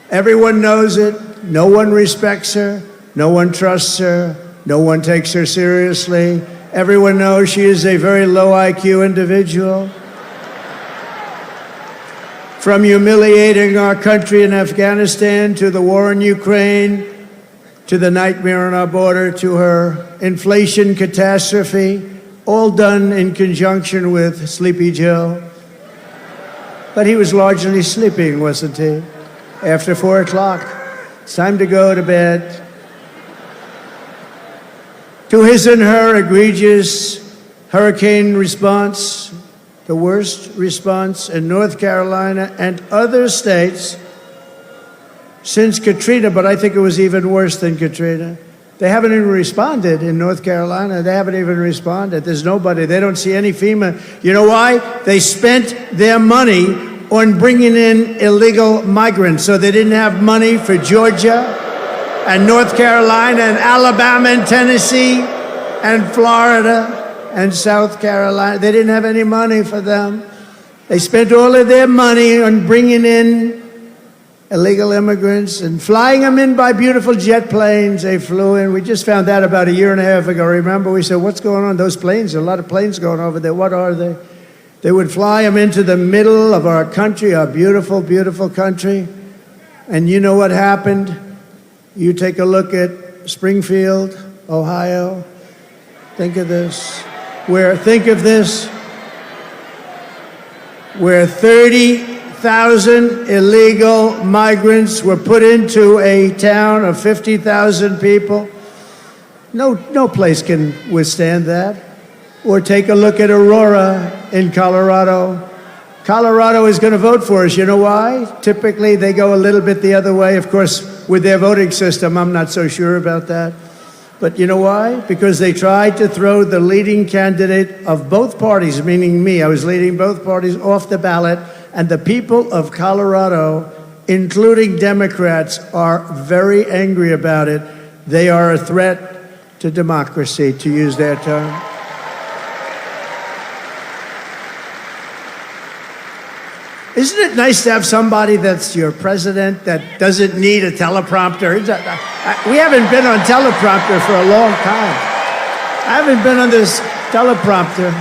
Everyone knows it. No one respects her. No one trusts her. No one takes her seriously. Everyone knows she is a very low IQ individual. From humiliating our country in Afghanistan to the war in Ukraine, to the nightmare on our border, to her inflation catastrophe, all done in conjunction with Sleepy Joe. But he was largely sleeping, wasn't he? After 4 o'clock, it's time to go to bed. To his and her egregious hurricane response, the worst response in North Carolina and other states since Katrina, but I think it was even worse than Katrina. They haven't even responded in North Carolina. They haven't even responded. There's nobody. They don't see any FEMA. You know why? They spent their money on bringing in illegal migrants, so they didn't have money for Georgia and North Carolina and Alabama and Tennessee and Florida and South Carolina. They didn't have any money for them. They spent all of their money on bringing in illegal immigrants and flying them in by beautiful jet planes. They flew in. We just found that about a year and a half ago. Remember, we said, what's going on? Those planes, a lot of planes going over there. What are they? They would fly them into the middle of our country, our beautiful, beautiful country. And you know what happened? You take a look at Springfield, Ohio. Think of this. Where 30,000 illegal migrants were put into a town of 50,000 people. No place can withstand that. Or take a look at Aurora in Colorado. Colorado is going to vote for us. You know why? Typically, they go a little bit the other way. Of course, with their voting system, I'm not so sure about that. But you know why? Because they tried to throw the leading candidate of both parties, meaning me. I was leading both parties off the ballot. And the people of Colorado, including Democrats, are very angry about it. They are a threat to democracy, to use their term. Isn't it nice to have somebody that's your president that doesn't need a teleprompter? We haven't been on teleprompter for a long time. I haven't been on this teleprompter.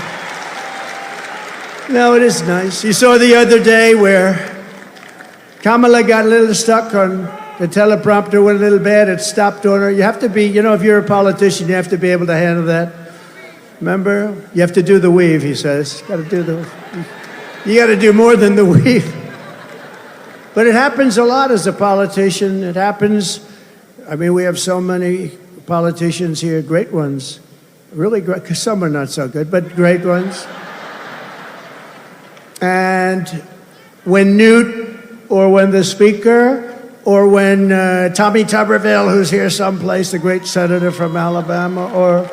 No, it is nice. You saw the other day where Kamala got a little stuck on the teleprompter, went a little bad, it stopped on her. You have to be, you know, if you're a politician, you have to be able to handle that. Remember? You have to do the weave, he says. You got to do more than the weave. But it happens a lot as a politician. It happens. I mean, we have so many politicians here, great ones. Really great, because some are not so good, but great ones. And when Newt, or when the Speaker, or when Tommy Tuberville, who's here someplace, the great senator from Alabama, or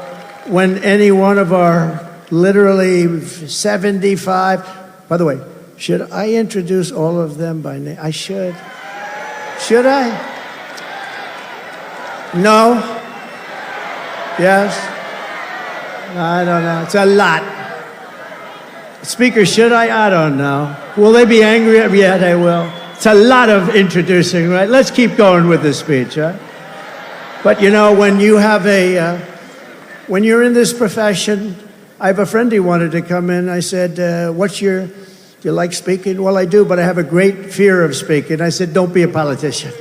when any one of our literally 75, by the way, Should I introduce all of them by name? I should. Should I? No? Yes? I don't know. It's a lot. Speaker, should I? I don't know. Will they be angry at me? Yeah, they will. It's a lot of introducing, right? Let's keep going with this speech, right? But you know, when you have when you're in this profession, I have a friend who wanted to come in. I said, do you like speaking? Well, I do, but I have a great fear of speaking. I said, don't be a politician.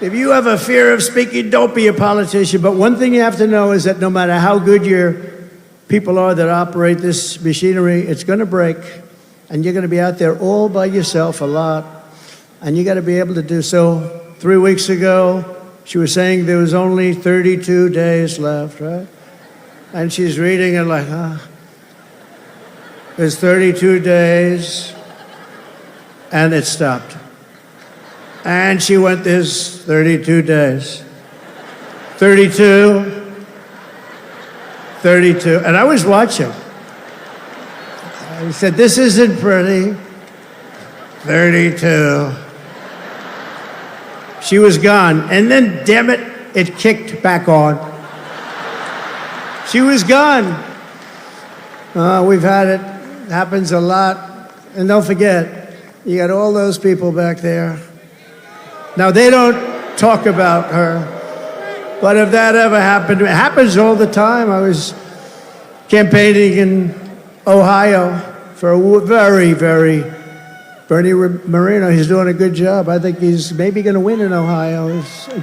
If you have a fear of speaking, don't be a politician. But one thing you have to know is that no matter how good your people are that operate this machinery, it's going to break, and you're going to be out there all by yourself a lot, and you got to be able to do so. 3 weeks ago, she was saying there was only 32 days left, right? And she's reading it like, there's 32 days, and it stopped. And she went, there's 32 days. 32. 32. And I was watching. I said, this isn't pretty. 32. She was gone. And then, damn it, it kicked back on. She was gone. We've had it. It happens a lot. And don't forget, you got all those people back there. Now, they don't talk about her. But if that ever happened, it happens all the time. I was campaigning in Ohio for a very, very Bernie Moreno. He's doing a good job. I think he's maybe going to win in Ohio.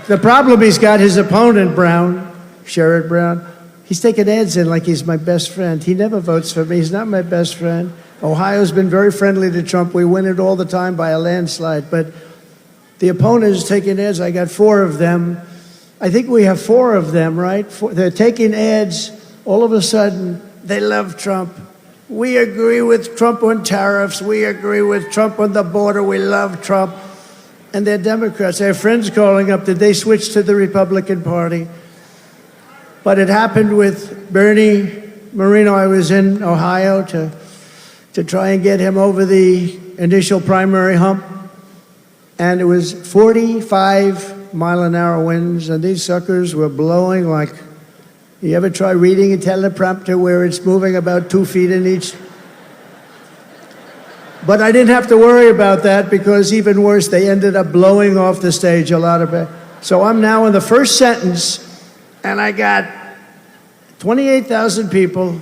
The problem he's got, his opponent, Brown, Sherrod Brown, he's taking ads in like he's my best friend. He never votes for me. He's not my best friend. Ohio's been very friendly to Trump. We win it all the time by a landslide. But the opponent is taking ads. I got 4 of them. I think we have 4 of them, right? They're taking ads. All of a sudden, they love Trump. We agree with Trump on tariffs. We agree with Trump on the border. We love Trump. And they're Democrats. They have friends calling up. Did they switch to the Republican Party? But it happened with Bernie Moreno. I was in Ohio to try and get him over the initial primary hump. And it was 45-mile-an-hour winds, and these suckers were blowing like, you ever try reading a teleprompter where it's moving about 2 feet in each? But I didn't have to worry about that because even worse, they ended up blowing off the stage a lot of it. So I'm now in the first sentence, and I got 28,000 people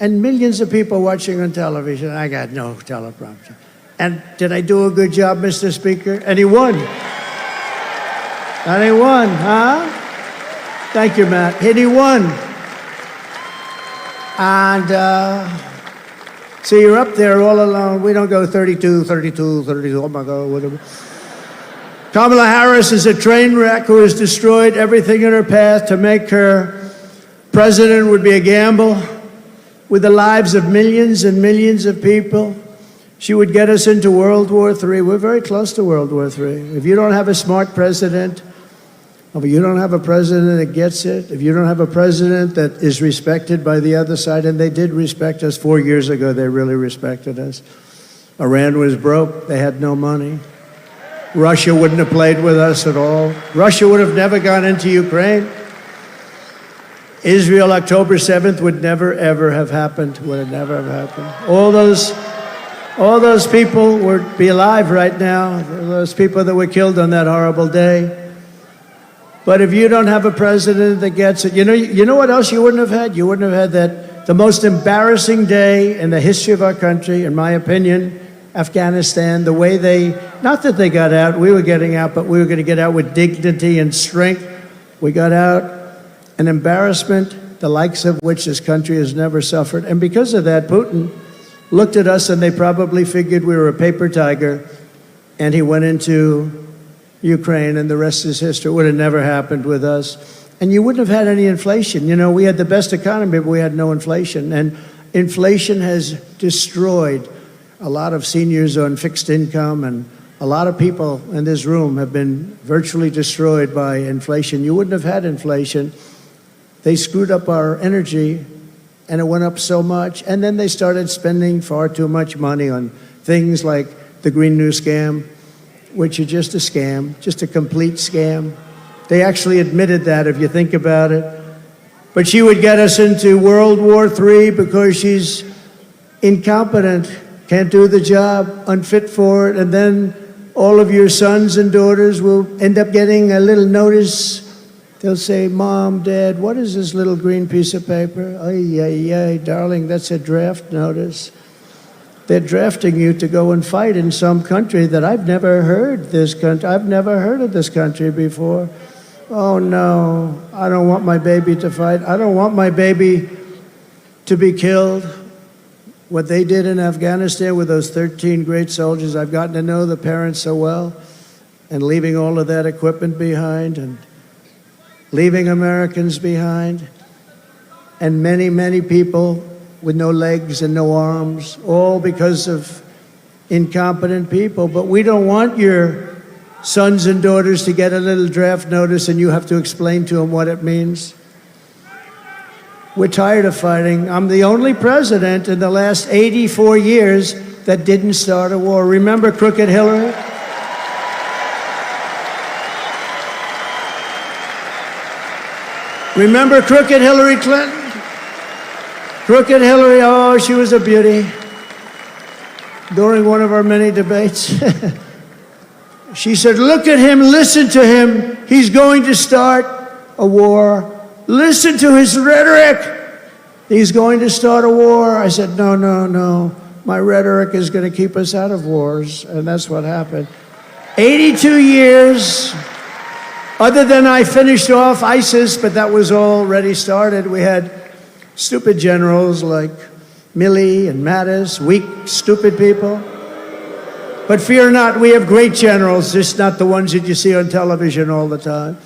and millions of people watching on television. I got no teleprompter. And did I do a good job, Mr. Speaker? And he won. And he won, huh? Thank you, Matt. And he won. And so you're up there all alone. We don't go 32, 32, 32, oh my God, whatever. Kamala Harris is a train wreck who has destroyed everything in her path. To make her president would be a gamble with the lives of millions and millions of people. She would get us into World War III. We're very close to World War III. If you don't have a smart president, if you don't have a president that gets it, if you don't have a president that is respected by the other side, and they did respect us 4 years ago, they really respected us. Iran was broke. They had no money. Russia wouldn't have played with us at all. Russia would have never gone into Ukraine. Israel, October 7th, would never, ever have happened. Would have never have happened. All those people would be alive right now, those people that were killed on that horrible day. But if you don't have a president that gets it, you know what else you wouldn't have had? You wouldn't have had the most embarrassing day in the history of our country, in my opinion, Afghanistan, the way not that they got out, we were getting out, but we were going to get out with dignity and strength. We got out an embarrassment, the likes of which this country has never suffered. And because of that, Putin looked at us and they probably figured we were a paper tiger, and he went into Ukraine, and the rest is history. It would have never happened with us. And you wouldn't have had any inflation. We had the best economy, but we had no inflation. And inflation has destroyed a lot of seniors on fixed income, and a lot of people in this room have been virtually destroyed by inflation. You wouldn't have had inflation. They screwed up our energy, and it went up so much. And then they started spending far too much money on things like the Green New Scam, which are just a scam, just a complete scam. They actually admitted that, if you think about it. But she would get us into World War III because she's incompetent, can't do the job, unfit for it, and then all of your sons and daughters will end up getting a little notice. They'll say, Mom, Dad, what is this little green piece of paper? Ay, ay, ay, darling, that's a draft notice. They're drafting you to go and fight in some country that I've never heard of this country before. Oh no, I don't want my baby to fight. I don't want my baby to be killed. What they did in Afghanistan with those 13 great soldiers, I've gotten to know the parents so well, and leaving all of that equipment behind and leaving Americans behind, and many, many people with no legs and no arms, all because of incompetent people. But we don't want your sons and daughters to get a little draft notice and you have to explain to them what it means. We're tired of fighting. I'm the only president in the last 84 years that didn't start a war. Remember Crooked Hillary? Remember Crooked Hillary Clinton? Crooked Hillary, oh, she was a beauty. During one of our many debates, she said, look at him, listen to him. He's going to start a war. Listen to his rhetoric. He's going to start a war. I said, no, no, no. My rhetoric is going to keep us out of wars. And that's what happened. 82 years. Other than I finished off ISIS, but that was already started. We had stupid generals like Milley and Mattis, weak, stupid people. But fear not, we have great generals, just not the ones that you see on television all the time.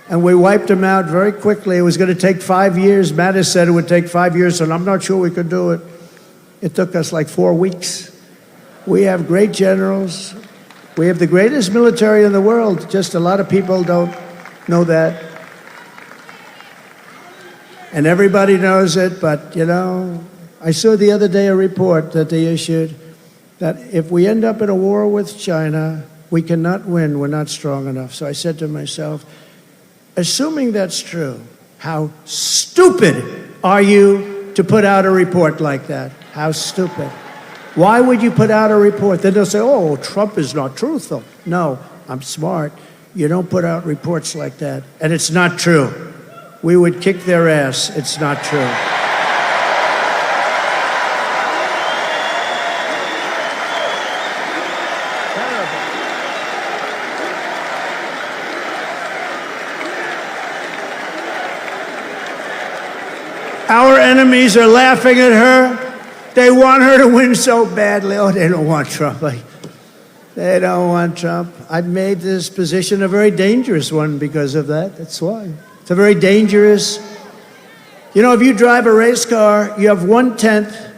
And we wiped them out very quickly. It was going to take 5 years. Mattis said it would take 5 years, and I'm not sure we could do it. It took us like 4 weeks. We have great generals. We have the greatest military in the world. Just a lot of people don't know that. And everybody knows it, but, you know, I saw the other day a report that they issued that if we end up in a war with China, we cannot win. We're not strong enough. So I said to myself, assuming that's true, how stupid are you to put out a report like that? How stupid. Why would you put out a report? Then they'll say, oh, Trump is not truthful. No, I'm smart. You don't put out reports like that. And it's not true. We would kick their ass. It's not true. Our enemies are laughing at her. They want her to win so badly. Oh, they don't want Trump. They don't want Trump. I've made this position a very dangerous one because of that. That's why. It's a very dangerous. You know, if you drive a race car, you have 1/10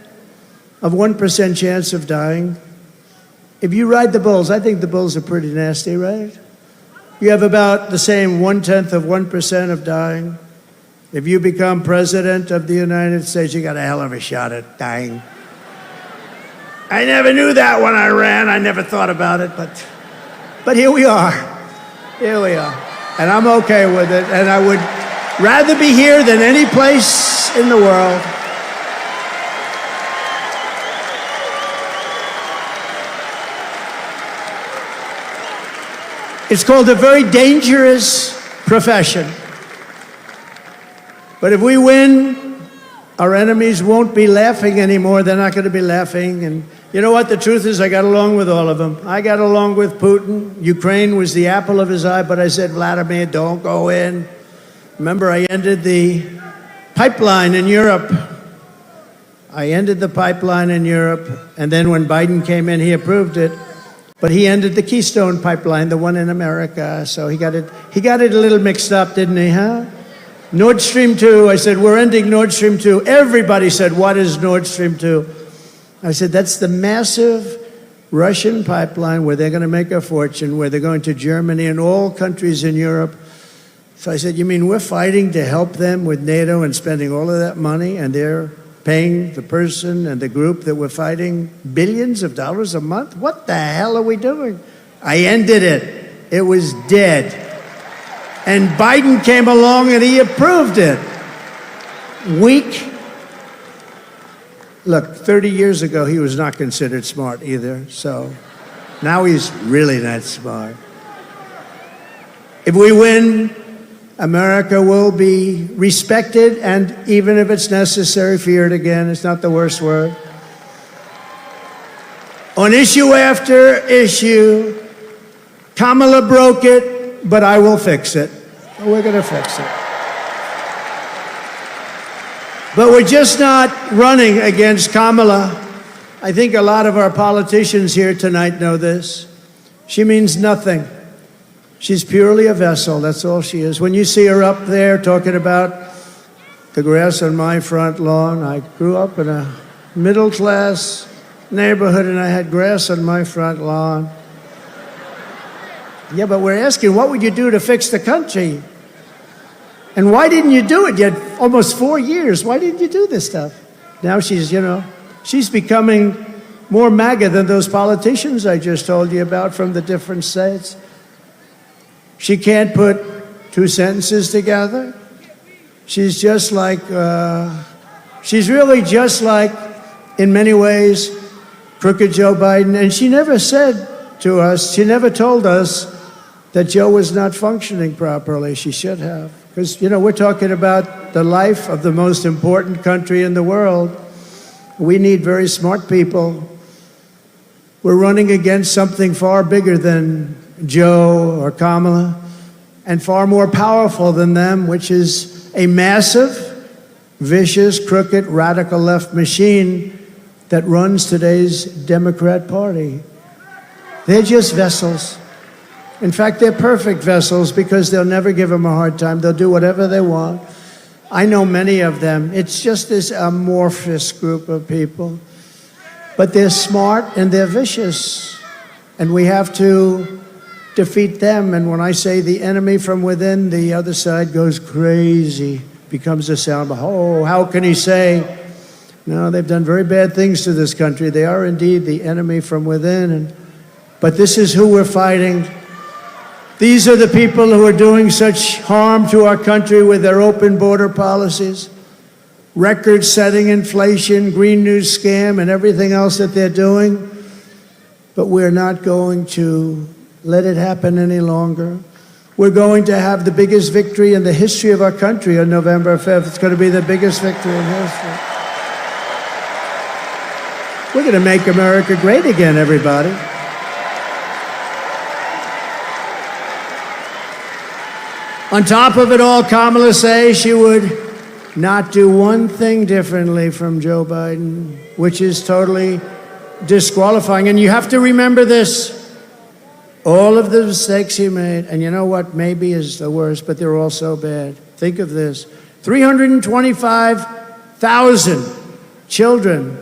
of 1% chance of dying. If you ride the bulls, I think the bulls are pretty nasty, right? You have about the same 1/10 of 1% of dying. If you become president of the United States, you got a hell of a shot at dying. I never knew that when I ran. I never thought about it, but here we are. Here we are. And I'm okay with it. And I would rather be here than any place in the world. It's called a very dangerous profession. But if we win, our enemies won't be laughing anymore. They're not going to be laughing. And you know what? The truth is, I got along with all of them. I got along with Putin. Ukraine was the apple of his eye, but I said, Vladimir, don't go in. Remember, I ended the pipeline in Europe. I ended the pipeline in Europe. And then when Biden came in, he approved it. But he ended the Keystone pipeline, the one in America. So he got it a little mixed up, didn't he, huh? Nord Stream 2, I said, we're ending Nord Stream 2. Everybody said, what is Nord Stream 2? I said, that's the massive Russian pipeline where they're going to make a fortune, where they're going to Germany and all countries in Europe. So I said, you mean we're fighting to help them with NATO and spending all of that money, and they're paying the person and the group that we're fighting billions of dollars a month? What the hell are we doing? I ended it. It was dead. And Biden came along and he approved it. Weak. Look, 30 years ago, he was not considered smart either, so now he's really not smart. If we win, America will be respected, and even if it's necessary, feared again. It's not the worst word. On issue after issue, Kamala broke it, but I will fix it. We're going to fix it. But we're just not running against Kamala. I think a lot of our politicians here tonight know this. She means nothing. She's purely a vessel. That's all she is. When you see her up there talking about the grass on my front lawn, I grew up in a middle-class neighborhood and I had grass on my front lawn. Yeah, but we're asking, what would you do to fix the country? And why didn't you do it? You had almost 4 years. Why didn't you do this stuff? Now she's, she's becoming more MAGA than those politicians I just told you about from the different states. She can't put two sentences together. She's just like, she's really just like, in many ways, crooked Joe Biden. And she never said to us, she never told us that Joe was not functioning properly. She should have. Because, we're talking about the life of the most important country in the world. We need very smart people. We're running against something far bigger than Joe or Kamala, and far more powerful than them, which is a massive, vicious, crooked, radical left machine that runs today's Democrat Party. They're just vessels. In fact, they're perfect vessels because they'll never give them a hard time. They'll do whatever they want. I know many of them. It's just this amorphous group of people. But they're smart and they're vicious. And we have to defeat them. And when I say the enemy from within, the other side goes crazy, becomes a sound. Oh, how can he say? No, they've done very bad things to this country. They are indeed the enemy from within. But this is who we're fighting. These are the people who are doing such harm to our country with their open border policies, record-setting inflation, Green New Scam, and everything else that they're doing. But we're not going to let it happen any longer. We're going to have the biggest victory in the history of our country on November 5th. It's going to be the biggest victory in history. We're going to make America great again, everybody. On top of it all, Kamala says she would not do one thing differently from Joe Biden, which is totally disqualifying. And you have to remember this. All of the mistakes he made, and you know what maybe is the worst, but they're all so bad. Think of this. 325,000 children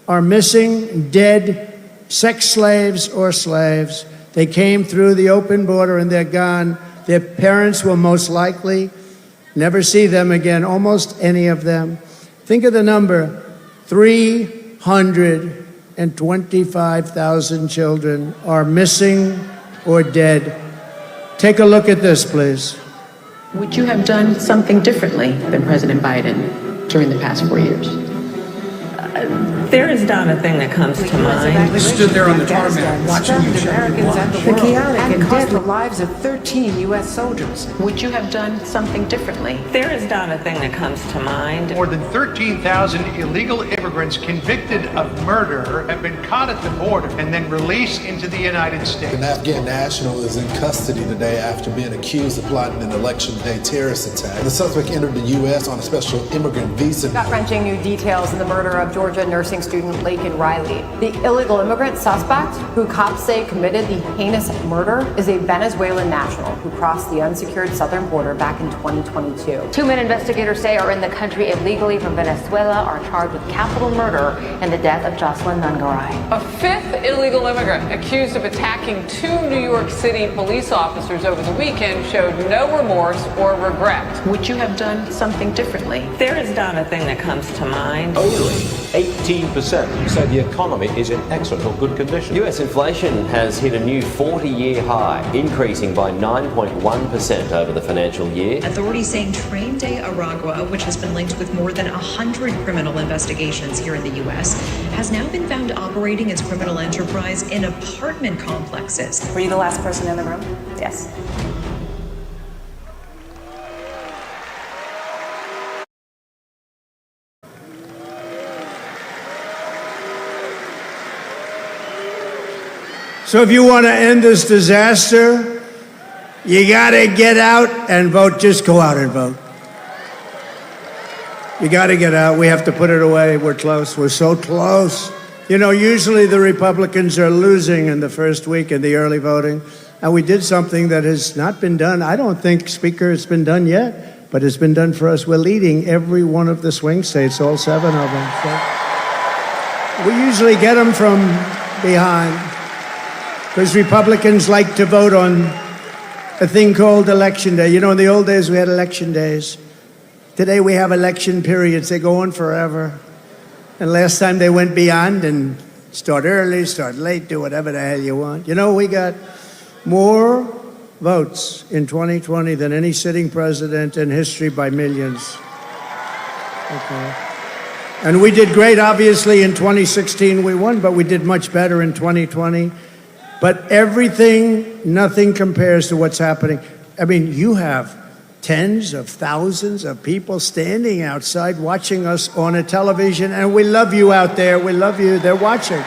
are missing, dead, sex slaves or slaves. They came through the open border and they're gone. Their parents will most likely never see them again, almost any of them. Think of the number, 325,000 children are missing or dead. Take a look at this, please. Would you have done something differently than President Biden during the past 4 years? There is not a thing that comes to mind. We stood there on the tarmac watching you Americans and the world, chaotic and cost the lives of 13 U.S. soldiers. Would you have done something differently? There is not a thing that comes to mind. More than 13,000 illegal immigrants convicted of murder have been caught at the border and then released into the United States. An Afghan national is in custody today after being accused of plotting an election day terrorist attack. The suspect entered the U.S. on a special immigrant visa. Gut-wrenching new details in the murder of Georgia Georgia nursing student Laken Riley. The illegal immigrant suspect, who cops say committed the heinous murder, is a Venezuelan national who crossed the unsecured southern border back in 2022. Two men investigators say are in the country illegally from Venezuela are charged with capital murder in the death of Jocelyn Nungaray. A fifth illegal immigrant accused of attacking two New York City police officers over the weekend showed no remorse or regret. Would you have done something differently? There is not a thing that comes to mind. Only 18% say the economy is in excellent or good condition. US inflation has hit a new 40-year high, increasing by 9.1% over the financial year. Authorities saying Train de Aragua, which has been linked with more than 100 criminal investigations here in the US, has now been found operating its criminal enterprise in apartment complexes. Were you the last person in the room? Yes. So if you want to end this disaster, you got to get out and vote. Just go out and vote. You got to get out. We have to put it away. We're close. We're so close. You know, usually the Republicans are losing in the first week in the early voting. And we did something that has not been done. I don't think, Speaker, it's been done yet, but it's been done for us. We're leading every one of the swing states, all 7 of them. So we usually get them from behind, because Republicans like to vote on a thing called Election Day. You know, in the old days, we had election days. Today, we have election periods. They go on forever. And last time, they went beyond and start early, start late, do whatever the hell you want. You know, we got more votes in 2020 than any sitting president in history by millions. Okay. And we did great, obviously, in 2016. We won, but we did much better in 2020. But everything, nothing compares to what's happening. I mean, you have tens of thousands of people standing outside watching us on a television, and we love you out there. We love you. They're watching.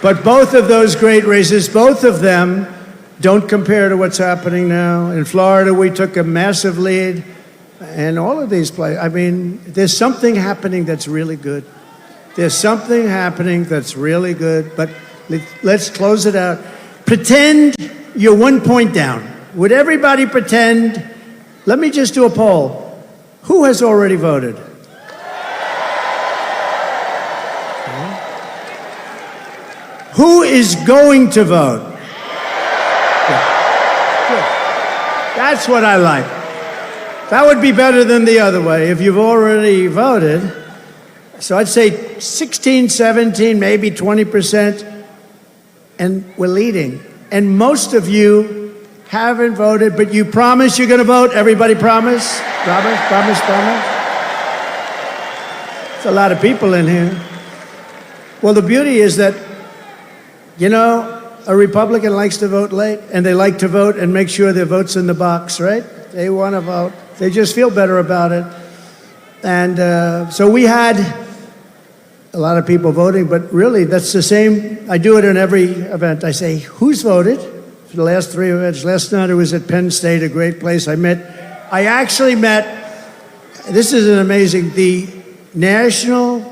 But both of those great races, both of them don't compare to what's happening now. In Florida, we took a massive lead. And all of these places, I mean, there's something happening that's really good. There's something happening that's really good, but let's close it out. Pretend you're 1 point down. Would everybody pretend? Let me just do a poll. Who has already voted? Who is going to vote? Good. Good. That's what I like. That would be better than the other way, if you've already voted. So I'd say 16, 17, maybe 20%, and we're leading. And most of you haven't voted, but you promise you're going to vote? Everybody promise? Promise, promise, promise? There's a lot of people in here. Well, the beauty is that, you know, a Republican likes to vote late, and they like to vote and make sure their vote's in the box, right? They want to vote. They just feel better about it. And so we had a lot of people voting, but really that's the same. I do it in every event. I say, who's voted for the last 3 events? Last night I was at Penn State, a great place. I actually met, this is an amazing, the national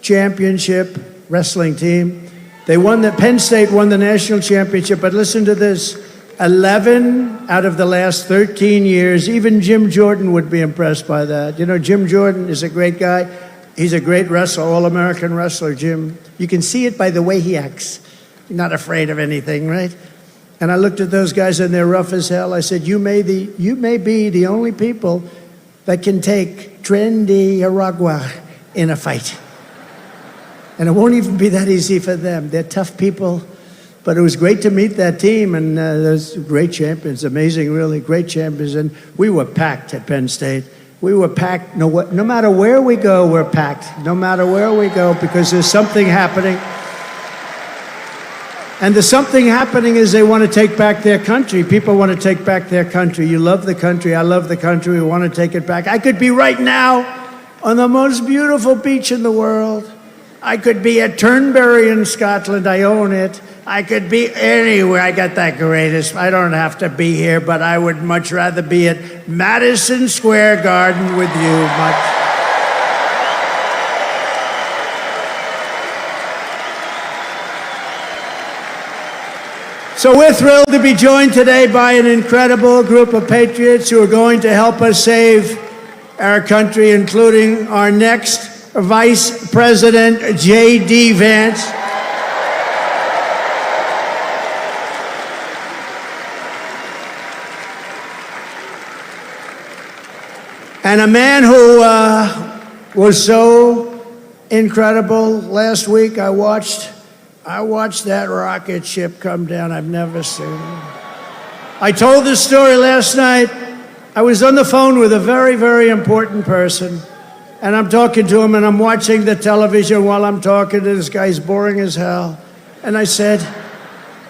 championship wrestling team. They won Penn State won the national championship, but listen to this. 11 out of the last 13 years, even Jim Jordan would be impressed by that. You know, Jim Jordan is a great guy. He's a great wrestler, all-American wrestler, Jim. You can see it by the way he acts. He's not afraid of anything, right? And I looked at those guys, and they're rough as hell. I said, you may be the only people that can take Tren de Aragua in a fight. And it won't even be that easy for them. They're tough people. But it was great to meet that team, and those great champions, amazing, really great champions. And we were packed at Penn State. We were packed. No matter where we go, we're packed. No matter where we go, because there's something happening. And the something happening is they want to take back their country. People want to take back their country. You love the country. I love the country. We want to take it back. I could be right now on the most beautiful beach in the world, I could be at Turnberry in Scotland. I own it. I could be anywhere. I got that greatest. I don't have to be here, but I would much rather be at Madison Square Garden with you. So we're thrilled to be joined today by an incredible group of patriots who are going to help us save our country, including our next Vice President, J.D. Vance. And a man who was so incredible. Last week I watched that rocket ship come down. I've never seen it. I told this story last night. I was on the phone with a very, very important person, and I'm talking to him, and I'm watching the television while I'm talking to this guy. He's boring as hell. And I said,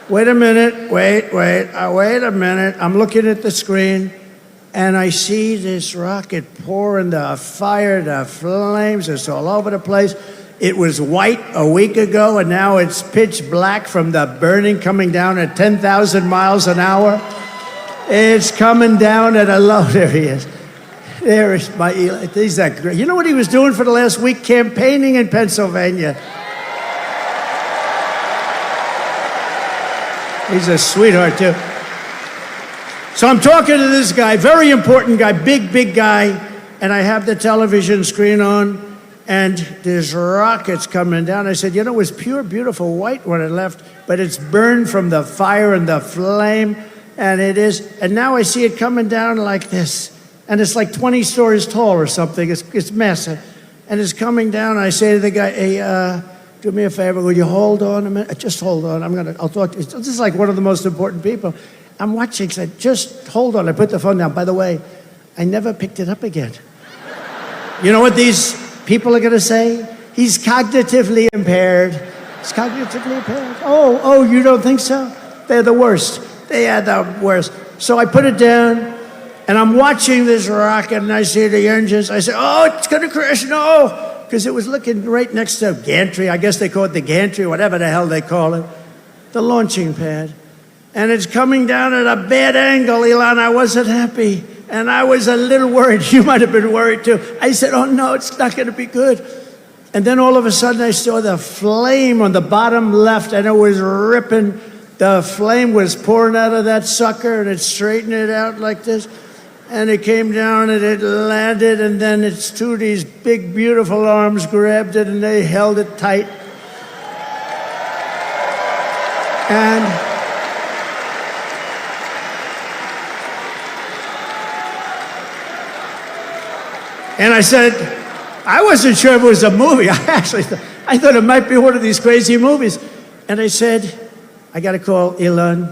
wait a minute, wait a minute. I'm looking at the screen, and I see this rocket pouring the fire, the flames. It's all over the place. It was white a week ago, and now it's pitch black from the burning coming down at 10,000 miles an hour. It's coming down at a low. There he is. There is my Eli. He's that great. You know what he was doing for the last week? Campaigning in Pennsylvania. He's a sweetheart, too. So I'm talking to this guy, very important guy, big guy, and I have the television screen on, and there's rockets coming down. I said, you know, it was pure, beautiful white when it left, but it's burned from the fire and the flame, and it is. And now I see it coming down like this, and it's like 20 stories tall or something. It's massive, and it's coming down. I say to the guy, hey, do me a favor, will you hold on a minute? Just hold on. I'll talk to you. This is like one of the most important people. I'm watching, so just hold on. I put the phone down. By the way, I never picked it up again. You know what these people are going to say? He's cognitively impaired. He's cognitively impaired. Oh, you don't think so? They're the worst. They are the worst. So I put it down, and I'm watching this rocket, and I see the engines. I say, oh, it's going to crash. No, because it was looking right next to gantry. I guess they call it the gantry, whatever the hell they call it, the launching pad. And it's coming down at a bad angle, Elon. I wasn't happy. And I was a little worried. You might have been worried, too. I said, oh, no, it's not going to be good. And then all of a sudden, I saw the flame on the bottom left, and it was ripping. The flame was pouring out of that sucker, and it straightened it out like this. And it came down, and it landed, and then its two of these big, beautiful arms grabbed it, and they held it tight. And I said, I wasn't sure if it was a movie. I thought it might be one of these crazy movies. And I said, I got to call Elon.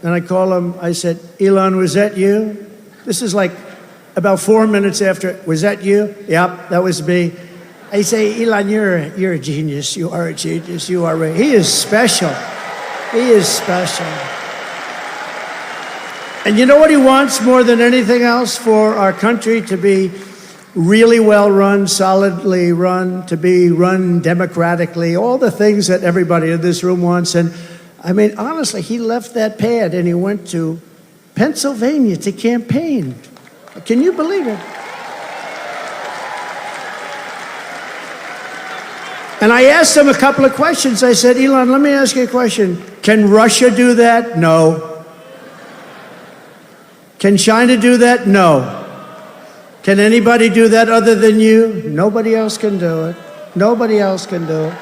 And I call him. I said, Elon, was that you? This is like about 4 minutes after. Was that you? Yep, that was me. I say, Elon, you're a genius. You are a genius. You are he is special. He is special. And you know what he wants more than anything else? For our country to be really well run, solidly run, to be run democratically, all the things that everybody in this room wants. And I mean, honestly, he left that pad and he went to Pennsylvania to campaign. Can you believe it? And I asked him a couple of questions. I said, Elon, let me ask you a question. Can Russia do that? No. Can China do that? No. Can anybody do that other than you? Nobody else can do it. Nobody else can do it.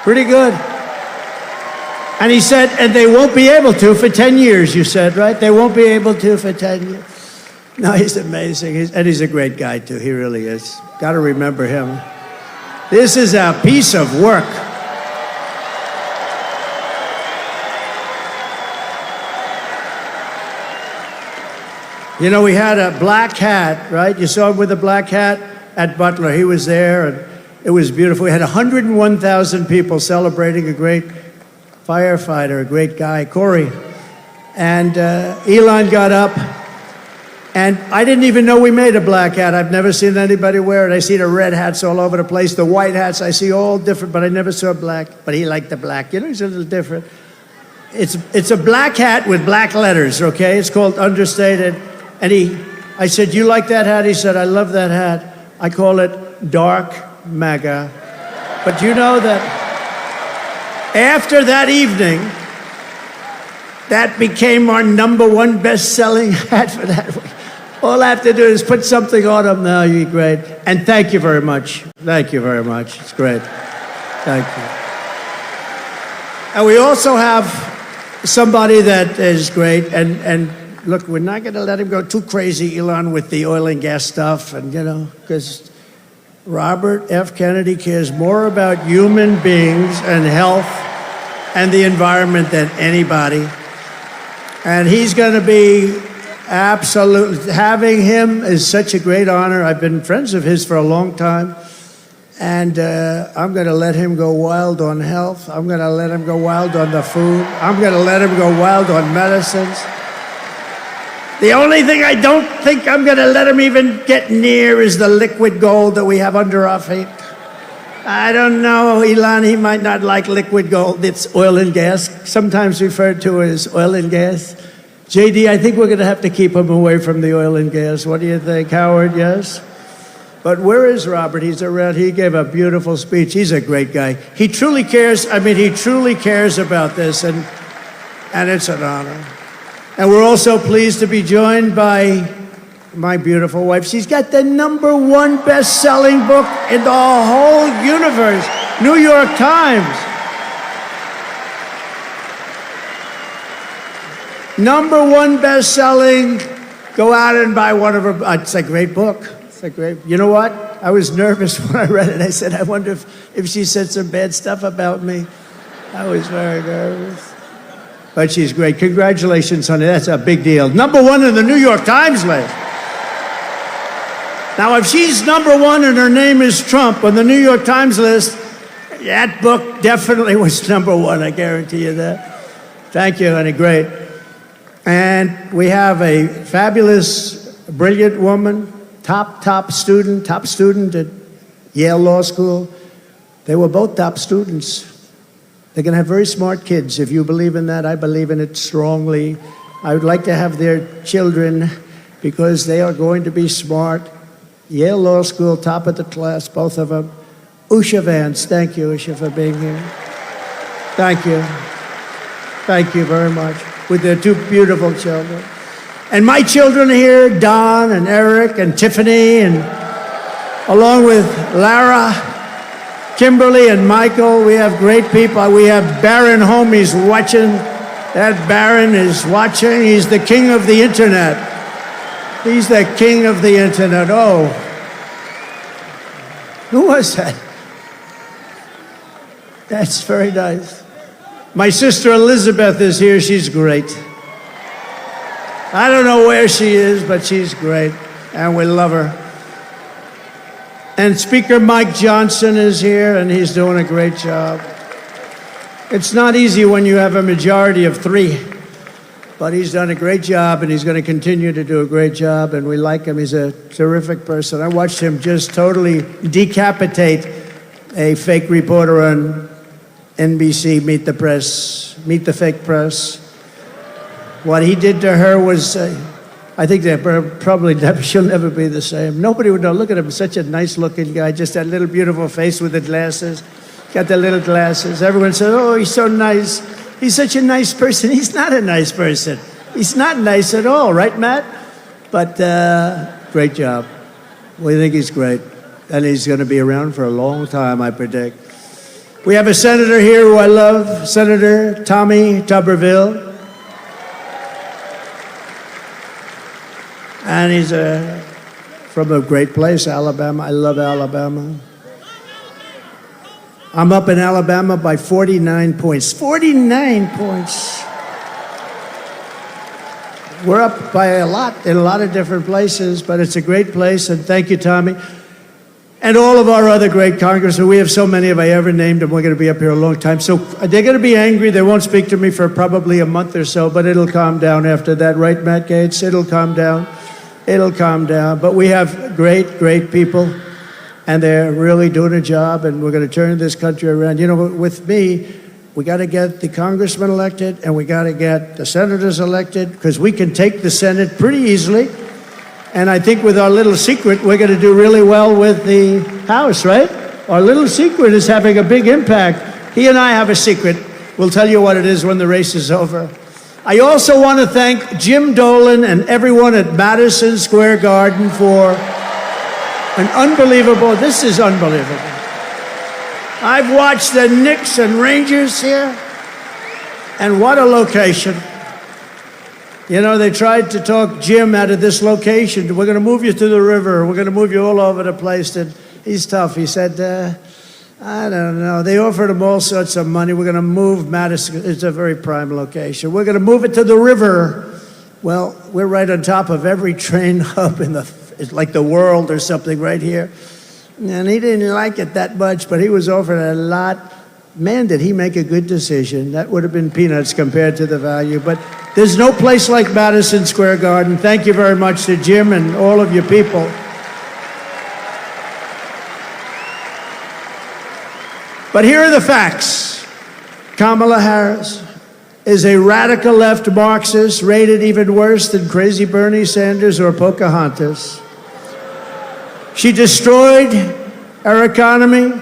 Pretty good. And he said, and they won't be able to for 10 years, you said, right? They won't be able to for 10 years. No, he's amazing. And he's a great guy, too. He really is. Got to remember him. This is a piece of work. You know, we had a black hat, right? You saw him with a black hat at Butler. He was there, and it was beautiful. We had 101,000 people celebrating a great firefighter, a great guy, Corey. And Elon got up, And I didn't even know we made a black hat. I've never seen anybody wear it. I see the red hats all over the place, the white hats, I see all different, but I never saw black. But he liked the black. You know, he's a little different. It's a black hat with black letters, okay? It's called Understated. And I said, you like that hat? He said, I love that hat. I call it Dark MAGA. But you know that after that evening, that became our #1 best-selling hat for that week. All I have to do is put something on them now. You're great. And thank you very much. Thank you very much. It's great. Thank you. And we also have somebody that is great. And look, we're not going to let him go too crazy, Elon, with the oil and gas stuff. And, you know, because Robert F. Kennedy cares more about human beings and health and the environment than anybody. And he's going to be absolutely, having him is such a great honor. I've been friends of his for a long time. And I'm going to let him go wild on health. I'm going to let him go wild on the food. I'm going to let him go wild on medicines. The only thing I don't think I'm going to let him even get near is the liquid gold that we have under our feet. I don't know, Elon, he might not like liquid gold. It's oil and gas, sometimes referred to as oil and gas. JD, I think we're going to have to keep him away from the oil and gas. What do you think, Howard? Yes? But where is Robert? He's around. He gave a beautiful speech. He's a great guy. He truly cares. I mean, he truly cares about this, and it's an honor. And we're also pleased to be joined by my beautiful wife. She's got the #1 best-selling book in the whole universe, New York Times. #1 best-selling. Go out and buy one of her. It's a great book. It's a great. You know what? I was nervous when I read it. I said, I wonder if she said some bad stuff about me. I was very nervous. But she's great. Congratulations, honey. That's a big deal. #1 in the New York Times list. Now, if she's #1 and her name is Trump on the New York Times list, that book definitely was #1. I guarantee you that. Thank you, honey. Great. And we have a fabulous, brilliant woman, top student at Yale Law School. They were both top students. They're going to have very smart kids. If you believe in that, I believe in it strongly. I would like to have their children because they are going to be smart. Yale Law School, top of the class, both of them. Usha Vance, thank you, Usha, for being here. Thank you. Thank you very much. With their 2 beautiful children. And my children are here, Don and Eric and Tiffany, and along with Lara, Kimberly and Michael. We have great people. We have Byron home. He's watching. That Byron is watching. He's the king of the internet. He's the king of the internet. Oh. Who was that? That's very nice. My sister Elizabeth is here. She's great. I don't know where she is, but she's great. And we love her. And Speaker Mike Johnson is here, and he's doing a great job. It's not easy when you have a majority of 3, but he's done a great job, and he's going to continue to do a great job, and we like him. He's a terrific person. I watched him just totally decapitate a fake reporter on NBC, Meet the Fake Press. What he did to her was... I think that probably she'll never be the same. Nobody would know. Look at him, such a nice-looking guy, just that little beautiful face with the glasses. Got the little glasses. Everyone said, oh, he's so nice. He's such a nice person. He's not a nice person. He's not nice at all, right, Matt? But great job. We think he's great. And he's going to be around for a long time, I predict. We have a senator here who I love, Senator Tommy Tuberville. And he's from a great place, Alabama. I love Alabama. I'm up in Alabama by 49 points. 49 points. We're up by a lot in a lot of different places, but it's a great place, and thank you, Tommy. And all of our other great congressmen. We have so many, if I ever named them, we're going to be up here a long time. So they're going to be angry. They won't speak to me for probably a month or so, but it'll calm down after that. Right, Matt Gaetz? It'll calm down. It'll calm down. But we have great, great people, and they're really doing a job, and we're going to turn this country around. You know, with me, we got to get the congressmen elected, and we got to get the senators elected, because we can take the Senate pretty easily. And I think with our little secret, we're going to do really well with the House, right? Our little secret is having a big impact. He and I have a secret. We'll tell you what it is when the race is over. I also want to thank Jim Dolan and everyone at Madison Square Garden for an unbelievable, this is unbelievable. I've watched the Knicks and Rangers here, and what a location. You know, they tried to talk Jim out of this location. We're going to move you to the river. We're going to move you all over the place. And he's tough. He said, I don't know. They offered him all sorts of money. We're going to move Madison. It's a very prime location. We're going to move it to the river. Well, we're right on top of every train hub in it's like the world or something right here. And he didn't like it that much, but he was offered a lot. Man, did he make a good decision. That would have been peanuts compared to the value. But there's no place like Madison Square Garden. Thank you very much to Jim and all of you people. But here are the facts. Kamala Harris is a radical left Marxist, rated even worse than crazy Bernie Sanders or Pocahontas. She destroyed our economy.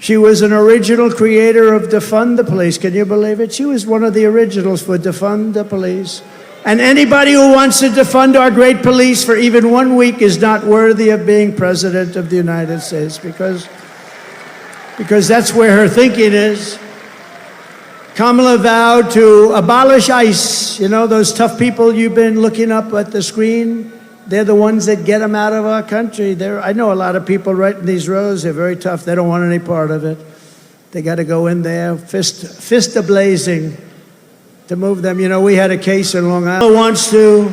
She was an original creator of defund the police. Can you believe it? She was one of the originals for defund the police. And anybody who wants to defund our great police for even 1 week is not worthy of being president of the United States, because that's where her thinking is. Kamala vowed to abolish ICE. You know, those tough people you've been looking up at the screen? They're the ones that get them out of our country. I know a lot of people right in these rows. They're very tough. They don't want any part of it. They got to go in there, fist a-blazing to move them. You know, we had a case in Long Island. Wants to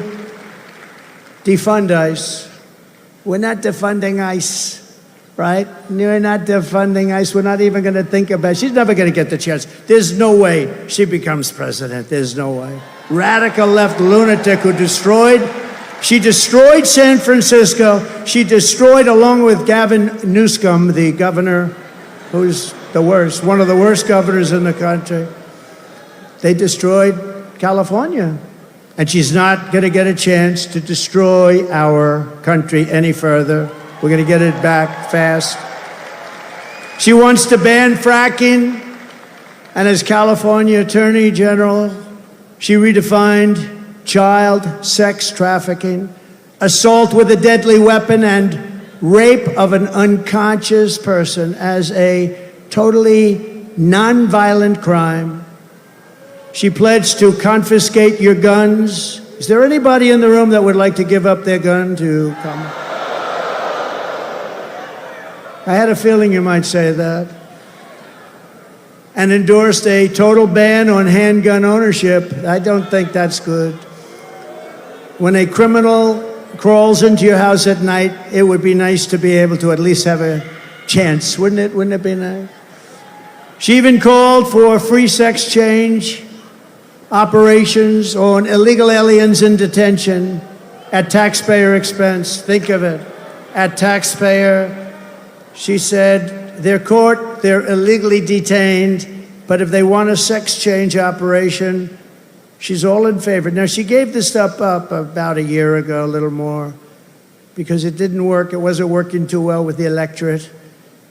defund ICE. We're not defunding ICE, right? We're not defunding ICE. We're not even going to think about it. She's never going to get the chance. There's no way she becomes president. There's no way. Radical left lunatic who She destroyed San Francisco. She destroyed, along with Gavin Newsom, the governor, who's the worst, one of the worst governors in the country. They destroyed California. And she's not going to get a chance to destroy our country any further. We're going to get it back fast. She wants to ban fracking. And as California Attorney General, she redefined child sex trafficking, assault with a deadly weapon, and rape of an unconscious person as a totally nonviolent crime. She pledged to confiscate your guns. Is there anybody in the room that would like to give up their gun to come? I had a feeling you might say that. And endorsed a total ban on handgun ownership. I don't think that's good. When a criminal crawls into your house at night, it would be nice to be able to at least have a chance, wouldn't it? Wouldn't it be nice? She even called for free sex change operations on illegal aliens in detention at taxpayer expense. Think of it, at taxpayer. She said, they're caught, they're illegally detained, but if they want a sex change operation, she's all in favor. Now, she gave this stuff up about a year ago, a little more, because it didn't work. It wasn't working too well with the electorate.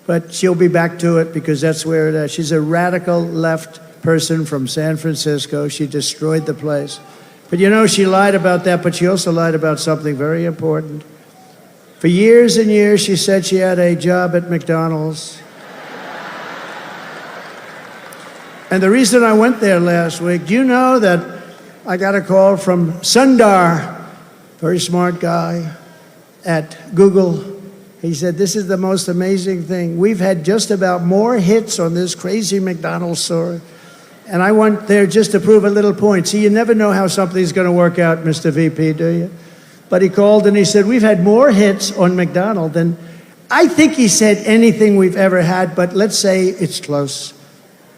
But she'll be back to it because that's where it is. She's a radical left person from San Francisco. She destroyed the place. But you know, she lied about that, but she also lied about something very important. For years and years, she said she had a job at McDonald's. And the reason I went there last week, do you know that I got a call from Sundar, very smart guy at Google. He said, this is the most amazing thing. We've had just about more hits on this crazy McDonald's story. And I went there just to prove a little point. See, you never know how something's going to work out, Mr. VP, do you? But he called and he said, we've had more hits on McDonald's than, I think he said, anything we've ever had, but let's say it's close.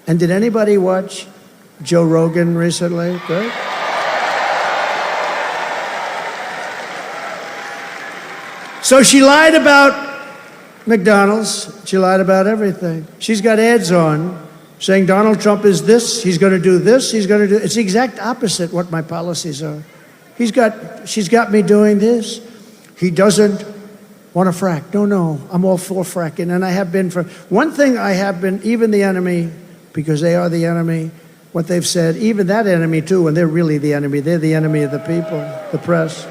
And did anybody watch Joe Rogan recently? Good. So she lied about McDonald's. She lied about everything. She's got ads on saying Donald Trump is this, he's going to do this, he's going to do... It's the exact opposite what my policies are. She's got me doing this. He doesn't want to frack. No, I'm all for fracking, and I have been for... One thing I have been, even the enemy, because they are the enemy, what they've said, even that enemy too, and they're really the enemy, they're the enemy of the people, the press.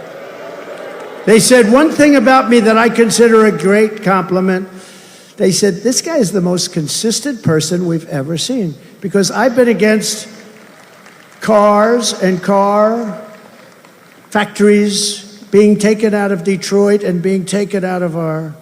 They said one thing about me that I consider a great compliment. They said, this guy is the most consistent person we've ever seen, because I've been against cars and car factories being taken out of Detroit and being taken out of our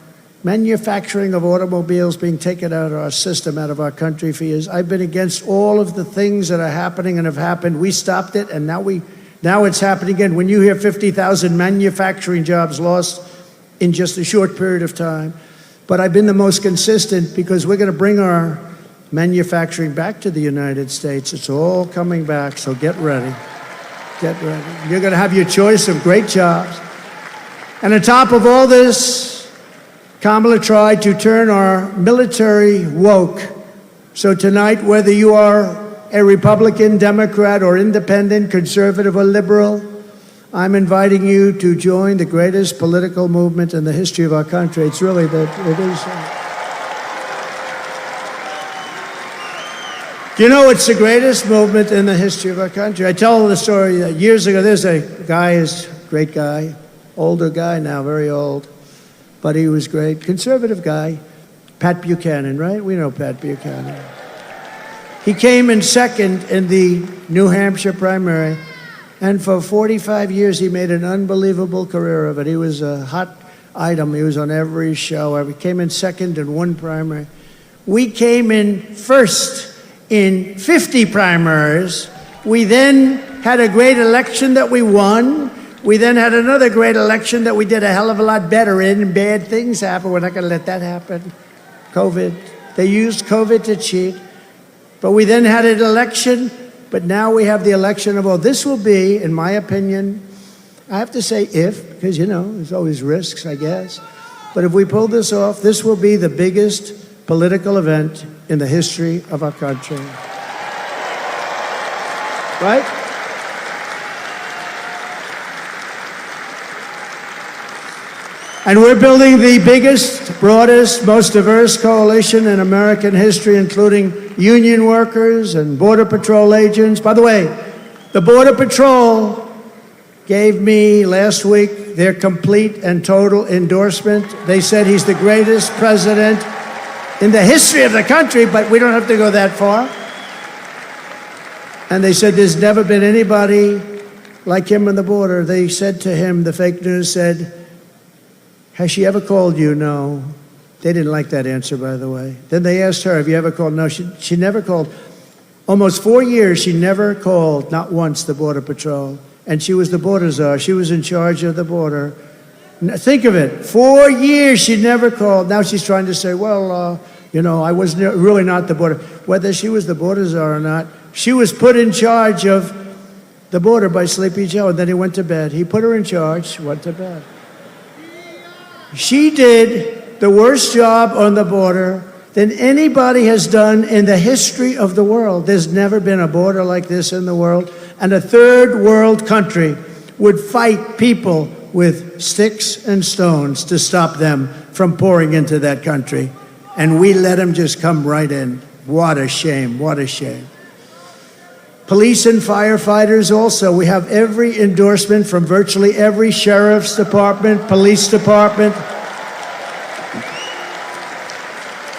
manufacturing of automobiles, being taken out of our system, out of our country for years. I've been against all of the things that are happening and have happened. We stopped it, and now it's happening again. When you hear 50,000 manufacturing jobs lost in just a short period of time. But I've been the most consistent because we're going to bring our manufacturing back to the United States. It's all coming back, so get ready. Get ready. You're going to have your choice of great jobs. And on top of all this, Kamala tried to turn our military woke. So tonight, whether you are a Republican, Democrat, or independent, conservative, or liberal, I'm inviting you to join the greatest political movement in the history of our country. It's really that it is. You know, it's the greatest movement in the history of our country. I tell the story that years ago, there's a guy, he's a great guy, older guy now, very old, but he was great, conservative guy, Pat Buchanan, right? We know Pat Buchanan. He came in second in the New Hampshire primary, and for 45 years, he made an unbelievable career of it. He was a hot item. He was on every show. He came in second in one primary. We came in first in 50 primaries. We then had a great election that we won. We then had another great election that we did a hell of a lot better in, and bad things happened. We're not going to let that happen. COVID. They used COVID to cheat. But we then had an election, but now we have the election of all. This will be, in my opinion, I have to say if, because, you know, there's always risks, I guess. But if we pull this off, this will be the biggest political event in the history of our country. Right? And we're building the biggest, broadest, most diverse coalition in American history, including union workers and Border Patrol agents. By the way, the Border Patrol gave me last week their complete and total endorsement. They said he's the greatest president in the history of the country, but we don't have to go that far. And they said there's never been anybody like him on the border. They said to him, the fake news said, has she ever called you? No. They didn't like that answer, by the way. Then they asked her, have you ever called? No, she never called. Almost 4 years, she never called, not once, the Border Patrol. And she was the border czar. She was in charge of the border. Think of it. 4 years, she never called. Now she's trying to say, well, you know, I was really not the border. Whether she was the border czar or not, she was put in charge of the border by Sleepy Joe, and then he went to bed. He put her in charge, she went to bed. She did the worst job on the border than anybody has done in the history of the world. There's never been a border like this in the world. And a third world country would fight people with sticks and stones to stop them from pouring into that country. And we let them just come right in. What a shame, what a shame. Police and firefighters also. We have every endorsement from virtually every sheriff's department, police department.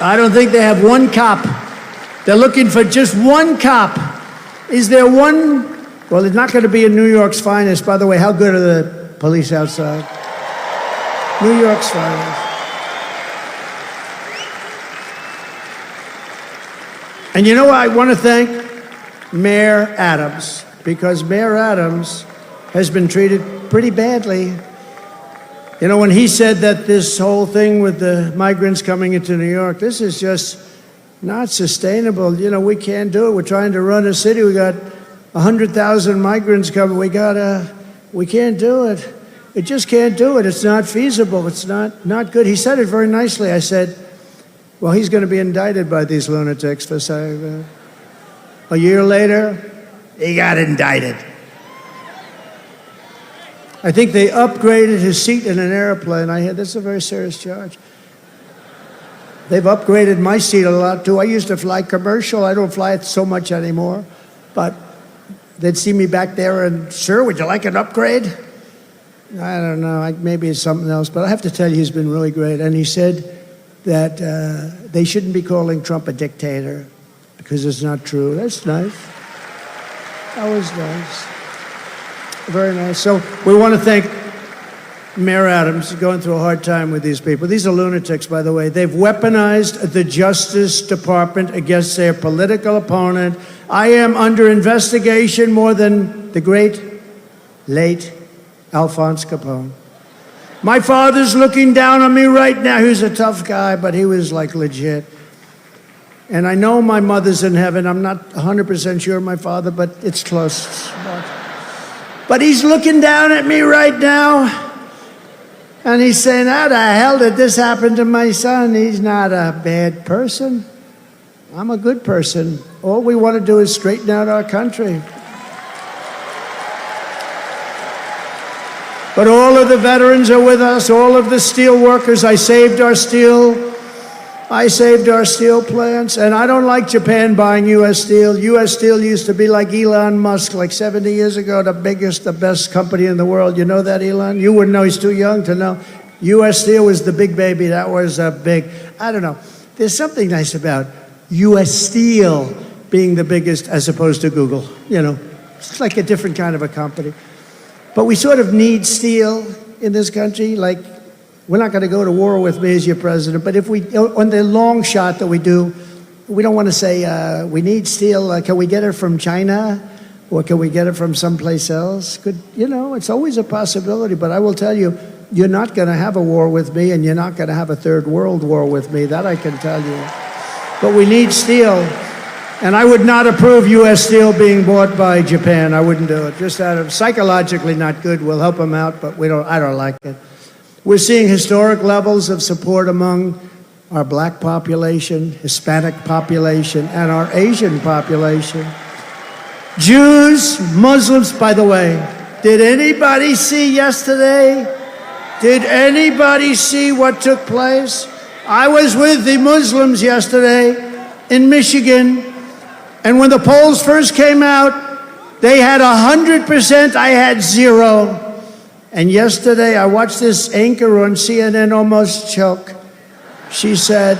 I don't think they have one cop. They're looking for just one cop. Is there one? Well, it's not going to be in New York's finest. By the way, how good are the police outside? New York's finest. And you know what? I want to thank Mayor Adams, because Mayor Adams has been treated pretty badly. You know, when he said that this whole thing with the migrants coming into New York, this is just not sustainable. You know, we can't do it. We're trying to run a city. We got 100,000 migrants coming. We can't do it. It just can't do it. It's not feasible. It's not good. He said it very nicely. I said, well, he's going to be indicted by these lunatics for saying that. A year later, he got indicted. I think they upgraded his seat in an airplane. I heard that's a very serious charge. They've upgraded my seat a lot, too. I used to fly commercial. I don't fly it so much anymore. But they'd see me back there and, sir, would you like an upgrade? I don't know. Maybe it's something else. But I have to tell you, he's been really great. And he said that they shouldn't be calling Trump a dictator because it's not true. That's nice. That was nice. Very nice. So we want to thank Mayor Adams. He's going through a hard time with these people. These are lunatics, by the way. They've weaponized the Justice Department against their political opponent. I am under investigation more than the great, late Alphonse Capone. My father's looking down on me right now. He was a tough guy, but he was like legit. And I know my mother's in heaven. I'm not 100% sure my father, but it's close. But he's looking down at me right now. And he's saying, how the hell did this happen to my son? He's not a bad person. I'm a good person. All we want to do is straighten out our country. But all of the veterans are with us, all of the steel workers. I saved our steel plants. And I don't like Japan buying U.S. steel. U.S. Steel used to be like Elon Musk, like 70 years ago, the biggest, the best company in the world. You know that, Elon? You wouldn't know. He's too young to know. U.S. Steel was the big baby. That was big. I don't know. There's something nice about U.S. Steel being the biggest as opposed to Google. You know, it's like a different kind of a company. But we sort of need steel in this country. Like, we're not going to go to war with me as your president, but if we, on the long shot that we do, we don't want to say we need steel. Can we get it from China, or can we get it from someplace else? It's always a possibility. But I will tell you, you're not going to have a war with me, and you're not going to have a third world war with me. That I can tell you. But we need steel, and I would not approve U.S. steel being bought by Japan. I wouldn't do it. Just out of psychologically not good. We'll help them out, but I don't like it. We're seeing historic levels of support among our black population, Hispanic population, and our Asian population. Jews, Muslims, by the way, did anybody see yesterday? Did anybody see what took place? I was with the Muslims yesterday in Michigan, and when the polls first came out, they had 100%, I had 0. And yesterday, I watched this anchor on CNN almost choke. She said,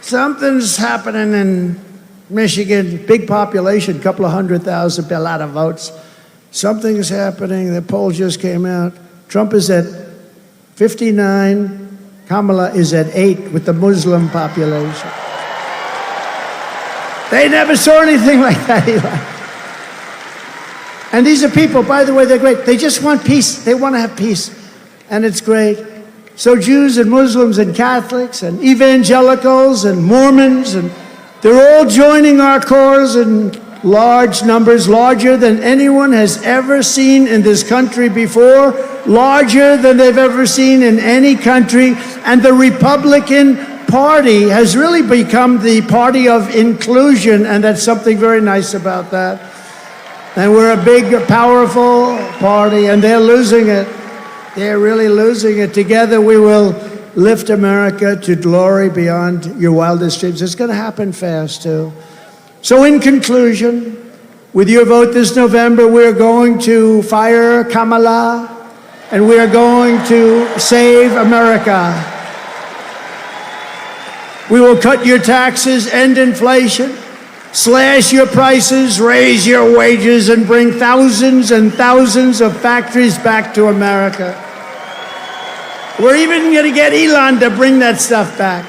something's happening in Michigan, big population, couple of 100,000, a lot of votes. Something's happening, the poll just came out. Trump is at 59, Kamala is at 8 with the Muslim population. They never saw anything like that, Eli. And these are people, by the way, they're great. They just want peace. They want to have peace. And it's great. So Jews and Muslims and Catholics and evangelicals and Mormons, and they're all joining our cause in large numbers, larger than anyone has ever seen in this country before, larger than they've ever seen in any country. And the Republican Party has really become the party of inclusion, and that's something very nice about that. And we're a big, powerful party, and they're losing it. They're really losing it. Together we will lift America to glory beyond your wildest dreams. It's going to happen fast, too. So in conclusion, with your vote this November, we're going to fire Kamala, and we're going to save America. We will cut your taxes, end inflation, slash your prices, raise your wages, and bring thousands and thousands of factories back to America. We're even going to get Elon to bring that stuff back.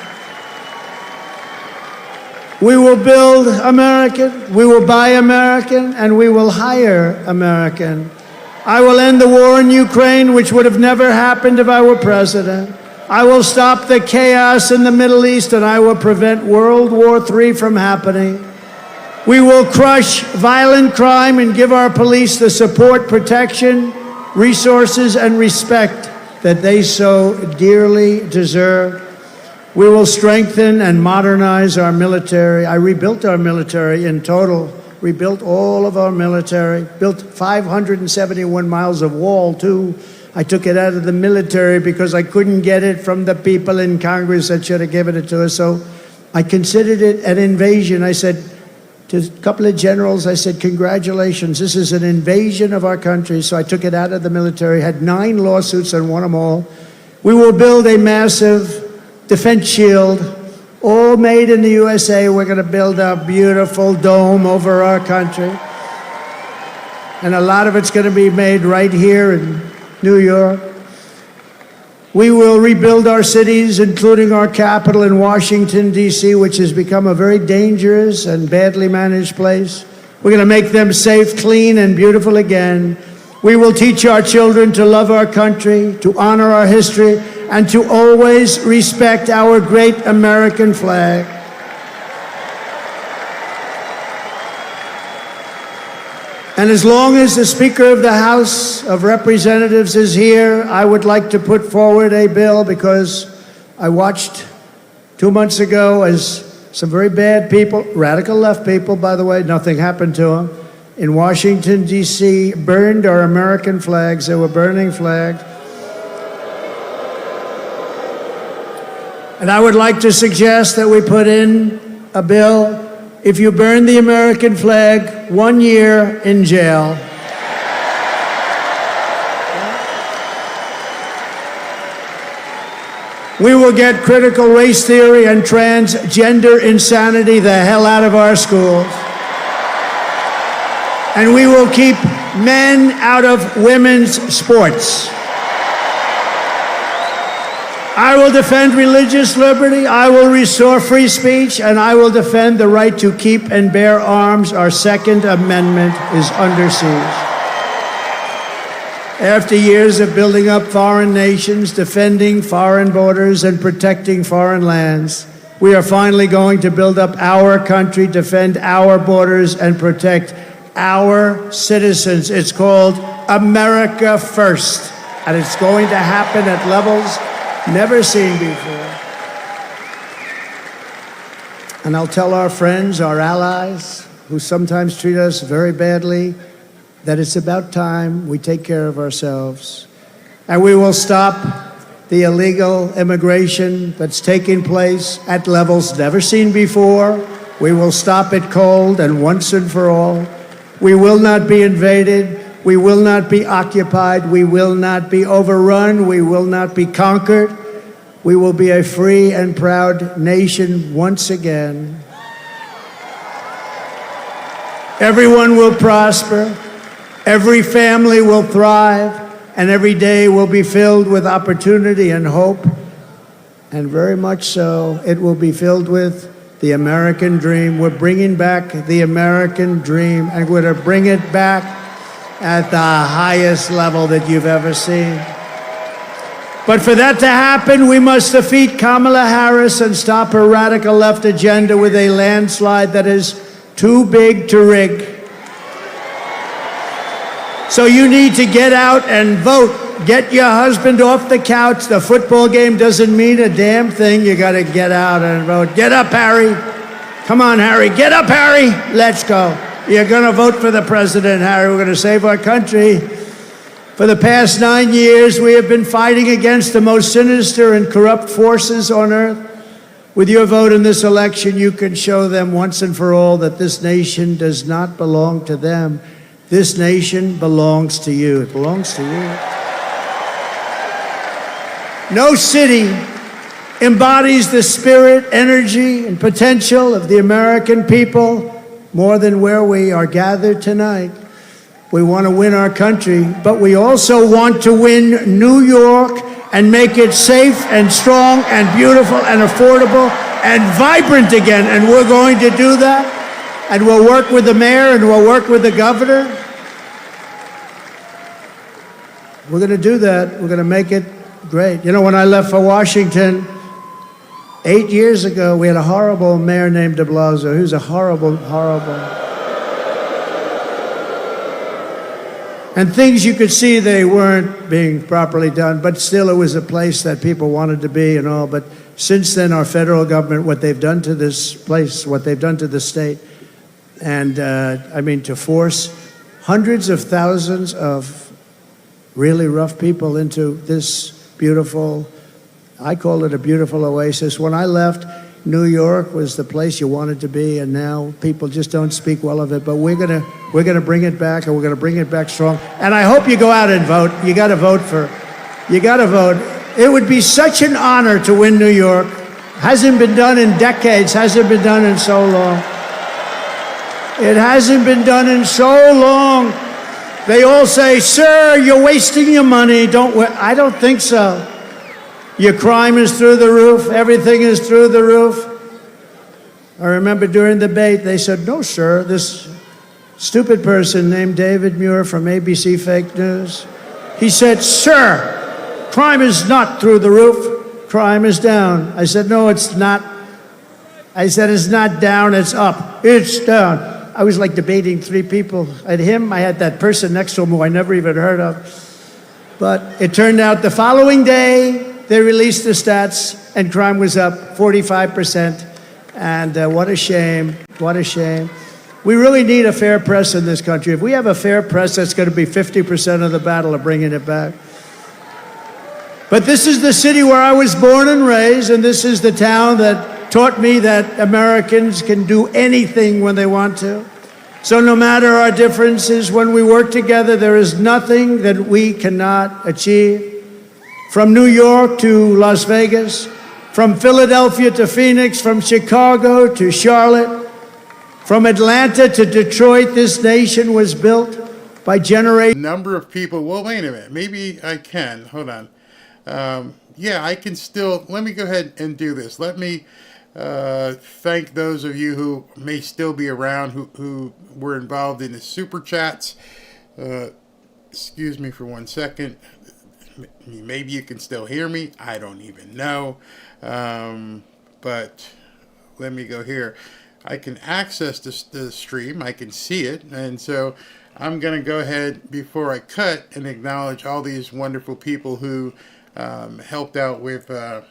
We will build American, we will buy American, and we will hire American. I will end the war in Ukraine, which would have never happened if I were president. I will stop the chaos in the Middle East, and I will prevent World War III from happening. We will crush violent crime and give our police the support, protection, resources, and respect that they so dearly deserve. We will strengthen and modernize our military. I rebuilt our military in total, rebuilt all of our military, built 571 miles of wall, too. I took it out of the military because I couldn't get it from the people in Congress that should have given it to us. So I considered it an invasion. I said to a couple of generals, I said, congratulations, this is an invasion of our country. So I took it out of the military, had 9 lawsuits and won them all. We will build a massive defense shield, all made in the USA. We're going to build a beautiful dome over our country. And a lot of it's going to be made right here in New York. We will rebuild our cities, including our capital in Washington, D.C., which has become a very dangerous and badly managed place. We're going to make them safe, clean, and beautiful again. We will teach our children to love our country, to honor our history, and to always respect our great American flag. And as long as the Speaker of the House of Representatives is here, I would like to put forward a bill, because I watched 2 months ago as some very bad people, radical left people, by the way, nothing happened to them, in Washington, D.C., burned our American flags. They were burning flags. And I would like to suggest that we put in a bill, if you burn the American flag, 1 year in jail. We will get critical race theory and transgender insanity the hell out of our schools. And we will keep men out of women's sports. I will defend religious liberty, I will restore free speech, and I will defend the right to keep and bear arms. Our Second Amendment is under siege. After years of building up foreign nations, defending foreign borders, and protecting foreign lands, we are finally going to build up our country, defend our borders, and protect our citizens. It's called America First, and it's going to happen at levels never seen before. And I'll tell our friends, our allies, who sometimes treat us very badly, that it's about time we take care of ourselves. And we will stop the illegal immigration that's taking place at levels never seen before. We will stop it cold and once and for all. We will not be invaded. We will not be occupied. We will not be overrun. We will not be conquered. We will be a free and proud nation once again. Everyone will prosper. Every family will thrive. And every day will be filled with opportunity and hope. And very much so, it will be filled with the American dream. We're bringing back the American dream, and we're going to bring it back at the highest level that you've ever seen. But for that to happen, we must defeat Kamala Harris and stop her radical left agenda with a landslide that is too big to rig. So you need to get out and vote. Get your husband off the couch. The football game doesn't mean a damn thing. You got to get out and vote. Get up, Harry. Come on, Harry. Get up, Harry. Let's go. You're going to vote for the president, Harry. We're going to save our country. For the past 9 years, we have been fighting against the most sinister and corrupt forces on earth. With your vote in this election, you can show them once and for all that this nation does not belong to them. This nation belongs to you. It belongs to you. No city embodies the spirit, energy, and potential of the American people more than where we are gathered tonight. We want to win our country, but we also want to win New York and make it safe and strong and beautiful and affordable and vibrant again. And we're going to do that. And we'll work with the mayor and we'll work with the governor. We're going to do that. We're going to make it great. You know, when I left for Washington 8 years ago, we had a horrible mayor named de Blasio. He was a horrible, horrible. And things you could see they weren't being properly done, but still it was a place that people wanted to be and all. But since then, our federal government, what they've done to this place, what they've done to the state, and I mean, to force hundreds of thousands of really rough people into this beautiful, I call it a beautiful oasis. When I left, New York was the place you wanted to be, and now people just don't speak well of it. But we're gonna bring it back, and we're gonna bring it back strong. And I hope you go out and vote. You gotta vote. It would be such an honor to win New York. Hasn't been done in decades, hasn't been done in so long. It hasn't been done in so long. They all say, sir, you're wasting your money. I don't think so. Your crime is through the roof. Everything is through the roof. I remember during the debate, they said, no, sir, this stupid person named David Muir from ABC Fake News, he said, sir, crime is not through the roof. Crime is down. I said, no, it's not. I said, it's not down, it's up. It's down. I was like debating three people. I had him, I had that person next to him who I never even heard of. But it turned out the following day, they released the stats, and crime was up 45%. And what a shame, what a shame. We really need a fair press in this country. If we have a fair press, that's going to be 50% of the battle of bringing it back. But this is the city where I was born and raised, and this is the town that taught me that Americans can do anything when they want to. So no matter our differences, when we work together, there is nothing that we cannot achieve. From New York to Las Vegas, from Philadelphia to Phoenix, from Chicago to Charlotte, from Atlanta to Detroit, this nation was built by generations. Number of people, well, wait a minute, maybe I can, hold on. Yeah, I can still, let me go ahead and do this. Let me thank those of you who may still be around, who were involved in the super chats. Excuse me for 1 second. Maybe you can still hear me. I don't even know. But let me go here. I can access the stream. I can see it. And so I'm going to go ahead before I cut and acknowledge all these wonderful people who helped out with the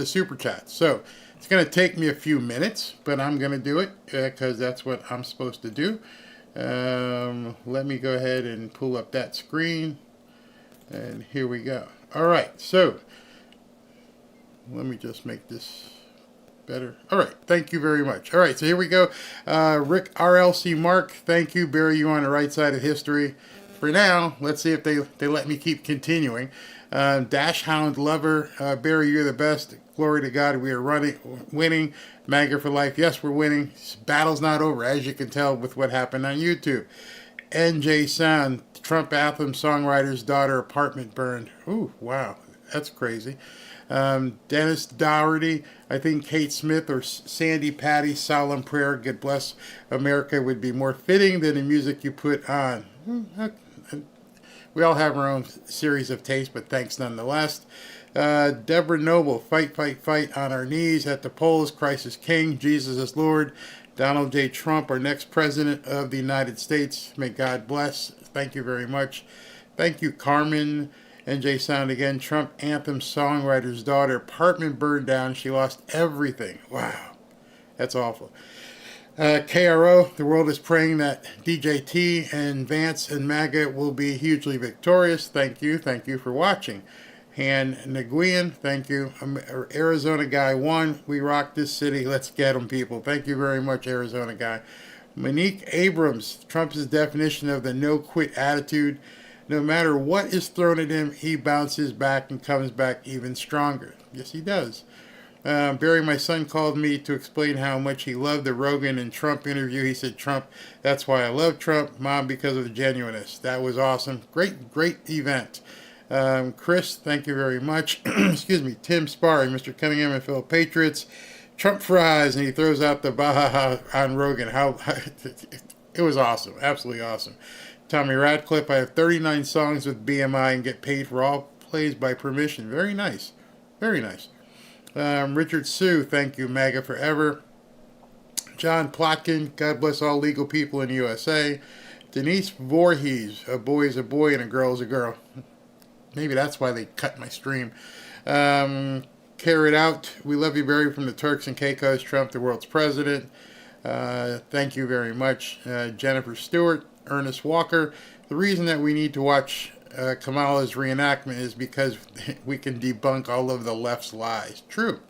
super chat. So it's going to take me a few minutes, but I'm going to do it because that's what I'm supposed to do. Let me go ahead and pull up that screen. And here we go. All right, so let me just make this better. All right, thank you very much. All right, so here we go. Rick RLC Mark, thank you. Bury you on the right side of history. For now, let's see if they let me keep continuing. Dash Hound Lover, Barry, you're the best. Glory to God, we are winning. MAGA for life. Yes, we're winning. This battle's not over, as you can tell with what happened on YouTube. NJ Sound, Trump anthem songwriter's daughter apartment burned. Ooh, wow, that's crazy. Dennis Dougherty, I think Kate Smith or Sandy Patty, Solemn Prayer, God Bless America would be more fitting than the music you put on. We all have our own series of tastes, but thanks nonetheless. Deborah Noble, fight, fight, fight on our knees at the polls. Christ is King, Jesus is Lord. Donald J. Trump, our next president of the United States. May God bless. Thank you very much. Thank you, Carmen. NJ Sound again. Trump anthem songwriter's daughter. Apartment burned down. She lost everything. Wow. That's awful. KRO, the world is praying that DJT and Vance and MAGA will be hugely victorious. Thank you. Thank you for watching. Han Nguyen, thank you. Arizona Guy 1, we rock this city. Let's get them, people. Thank you very much, Arizona Guy. Monique Abrams, Trump's definition of the no-quit attitude. No matter what is thrown at him, he bounces back and comes back even stronger. Yes, he does. Barry, my son, called me to explain how much he loved the Rogan and Trump interview. He said, Trump, that's why I love Trump. Mom, because of the genuineness. That was awesome. Great event. Chris, thank you very much. Excuse me. Tim Sparring, Mr. Cunningham and Phil Patriots. Trump fries, and he throws out the baha on Rogan. It was awesome. Absolutely awesome. Tommy Radcliffe, I have 39 songs with BMI and get paid for all plays by permission. Very nice. Very nice. Richard Sue, thank you, MAGA forever. John Plotkin, God bless all legal people in USA. Denise Voorhees, a boy is a boy and a girl is a girl. Maybe that's why they cut my stream. Carry it out. We love you, Barry, from the Turks and Caicos. Trump, the world's president. Thank you very much. Jennifer Stewart, Ernest Walker. The reason that we need to watch Kamala's reenactment is because we can debunk all of the left's lies. True.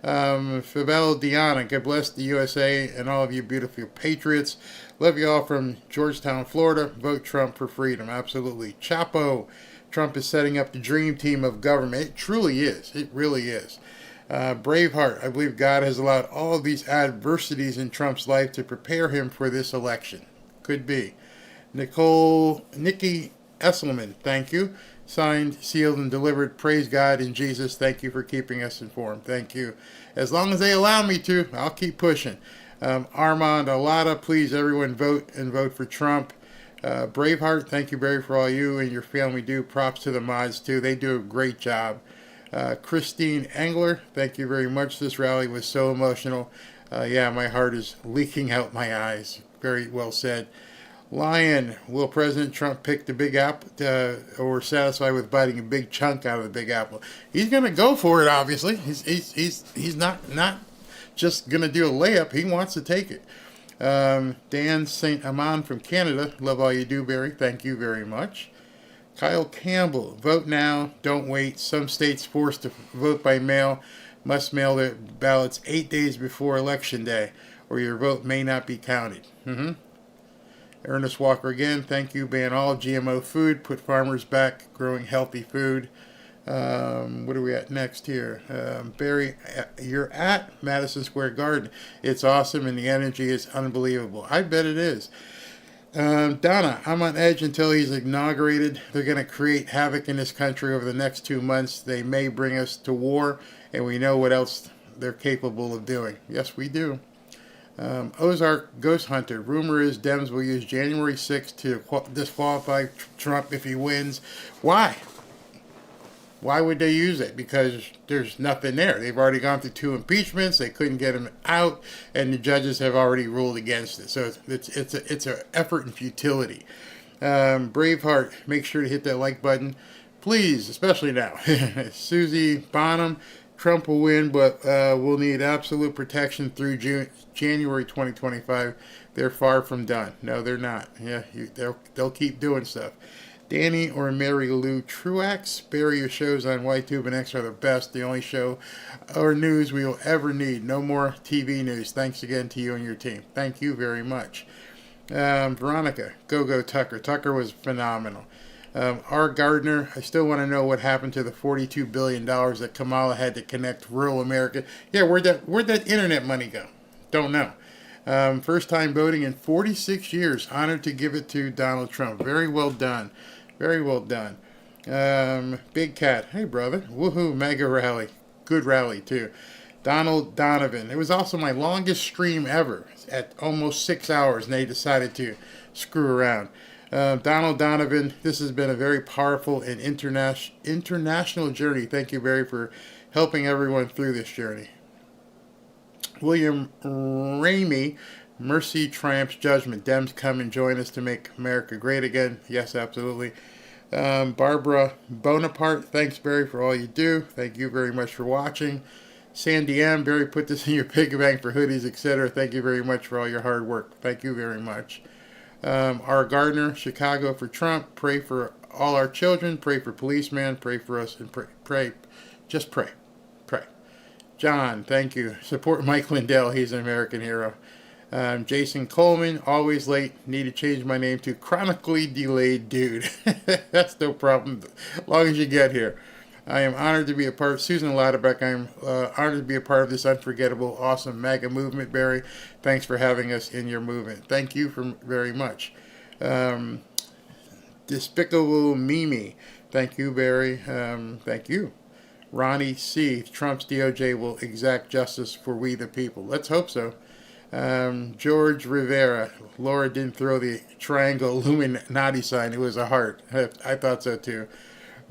Fabel Diana, God bless the USA and all of you beautiful patriots. Love you all from Georgetown, Florida. Vote Trump for freedom. Absolutely. Chapo, Trump is setting up the dream team of government. It truly is. It really is. Braveheart, I believe God has allowed all of these adversities in Trump's life to prepare him for this election. Could be. Nikki Esselman, thank you. Signed, sealed, and delivered. Praise God in Jesus. Thank you for keeping us informed. Thank you. As long as they allow me to, I'll keep pushing. Armand Alada, please everyone vote and vote for Trump. Braveheart, thank you, Barry, for all you and your family do. Props to the mods, too. They do a great job. Christine Engler, thank you very much. This rally was so emotional. Yeah, my heart is leaking out my eyes. Very well said. Lion, will President Trump pick the Big Apple or satisfied with biting a big chunk out of the Big Apple? He's going to go for it, obviously. He's not just going to do a layup. He wants to take it. Dan St. Amand from Canada, love all you do, Barry. Thank you very much. Kyle Campbell, vote now, don't wait. Some states forced to vote by mail must mail their ballots 8 days before Election Day, or your vote may not be counted. Ernest Walker again, thank you. Ban all GMO food, put farmers back growing healthy food. What are we at next here? Barry, you're at Madison Square Garden. It's awesome and the energy is unbelievable. I bet it is. Donna, I'm on edge until he's inaugurated. They're going to create havoc in this country over the next 2 months. They may bring us to war, and we know what else they're capable of doing. Yes, we do. Ozark Ghost Hunter. Rumor is Dems will use January 6th to disqualify Trump if he wins. Why? Why would they use it? Because there's nothing there. They've already gone through 2 impeachments. They couldn't get him out, and the judges have already ruled against it. So it's an effort in futility. Braveheart, make sure to hit that like button, please, especially now. Susie Bonham, Trump will win, but we'll need absolute protection through January 2025. They're far from done. No, they're not. Yeah, they'll keep doing stuff. Danny or Mary Lou Truax, Barry, your shows on YTube and X are the best. The only show or news we will ever need. No more TV news. Thanks again to you and your team. Thank you very much. Veronica, go Tucker. Tucker was phenomenal. R. Gardner, I still want to know what happened to the $42 billion that Kamala had to connect rural America. Yeah, where'd that internet money go? Don't know. First time voting in 46 years. Honored to give it to Donald Trump. Very well done. Very well done. Big Cat, hey brother. Woohoo, mega rally. Good rally too. Donald Donovan. It was also my longest stream ever at almost 6 hours, and they decided to screw around. Donald Donovan, this has been a very powerful and international journey. Thank you, Barry, for helping everyone through this journey. William Ramey, mercy triumphs judgment. Dems come and join us to make America great again. Yes, absolutely. Barbara Bonaparte, thanks, Barry, for all you do. Thank you very much for watching. Sandy M, Barry, put this in your piggy bank for hoodies, etc. Thank you very much for all your hard work. Thank you very much. R. Gardner, Chicago for Trump. Pray for all our children. Pray for policemen. Pray for us and pray. Just pray. Pray. John, thank you. Support Mike Lindell. He's an American hero. Jason Coleman, always late. Need to change my name to Chronically Delayed Dude. That's no problem, as long as you get here. I am honored to be a part. Susan Lauderbeck, I am honored to be a part of this unforgettable, awesome MAGA movement, Barry. Thanks for having us in your movement. Thank you very much. Despicable Mimi, thank you, Barry. Thank you. Ronnie C, Trump's DOJ will exact justice for we the people. Let's hope so. George Rivera, Laura didn't throw the triangle Illuminati sign. It was a heart. I thought so too.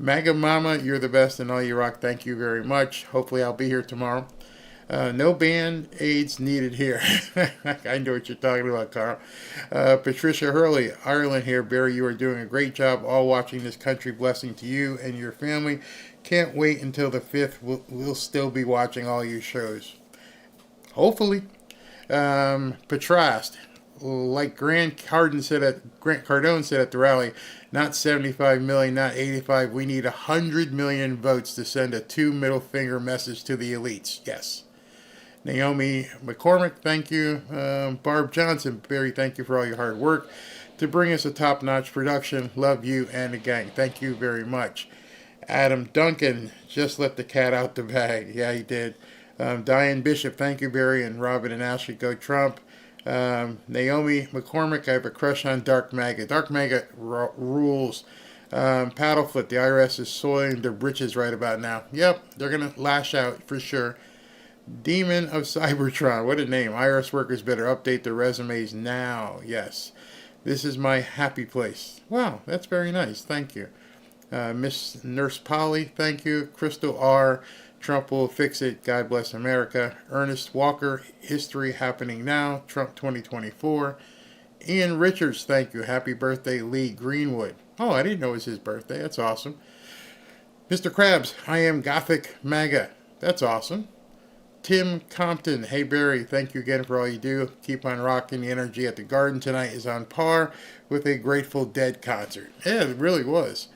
MAGA Mama, you're the best and all you rock. Thank you very much. Hopefully I'll be here tomorrow. No band-aids needed here. I know what you're talking about, Carl. Patricia Hurley, Ireland here. Barry, you are doing a great job all watching this country. Blessing to you and your family. Can't wait until the 5th. We'll still be watching all your shows. Hopefully. Patrast, like Grant Cardone said at the rally, not 75 million, not 85. We need 100 million votes to send a 2 middle finger message to the elites. Yes. Naomi McCormick, thank you. Barb Johnson, Barry, thank you for all your hard work to bring us a top-notch production. Love you and the gang. Thank you very much. Adam Duncan, just let the cat out the bag. Yeah, he did. Diane Bishop, thank you, Barry, and Robin and Ashley, go Trump. Naomi McCormick, I have a crush on Dark MAGA. Dark MAGA rules. Paddlefoot, the IRS is soiling their britches right about now. Yep, they're going to lash out for sure. Demon of Cybertron, what a name. IRS workers better update their resumes now. Yes. This is my happy place. Wow, that's very nice. Thank you. Miss Nurse Polly, thank you. Crystal R., Trump will fix it. God bless America. Ernest Walker, history happening now. Trump 2024. Ian Richards, thank you. Happy birthday, Lee Greenwood. Oh, I didn't know it was his birthday. That's awesome. Mr. Krabs, I am Gothic MAGA. That's awesome. Tim Compton, hey Barry, thank you again for all you do. Keep on rocking. The energy at the Garden tonight is on par with a Grateful Dead concert. Yeah, it really was.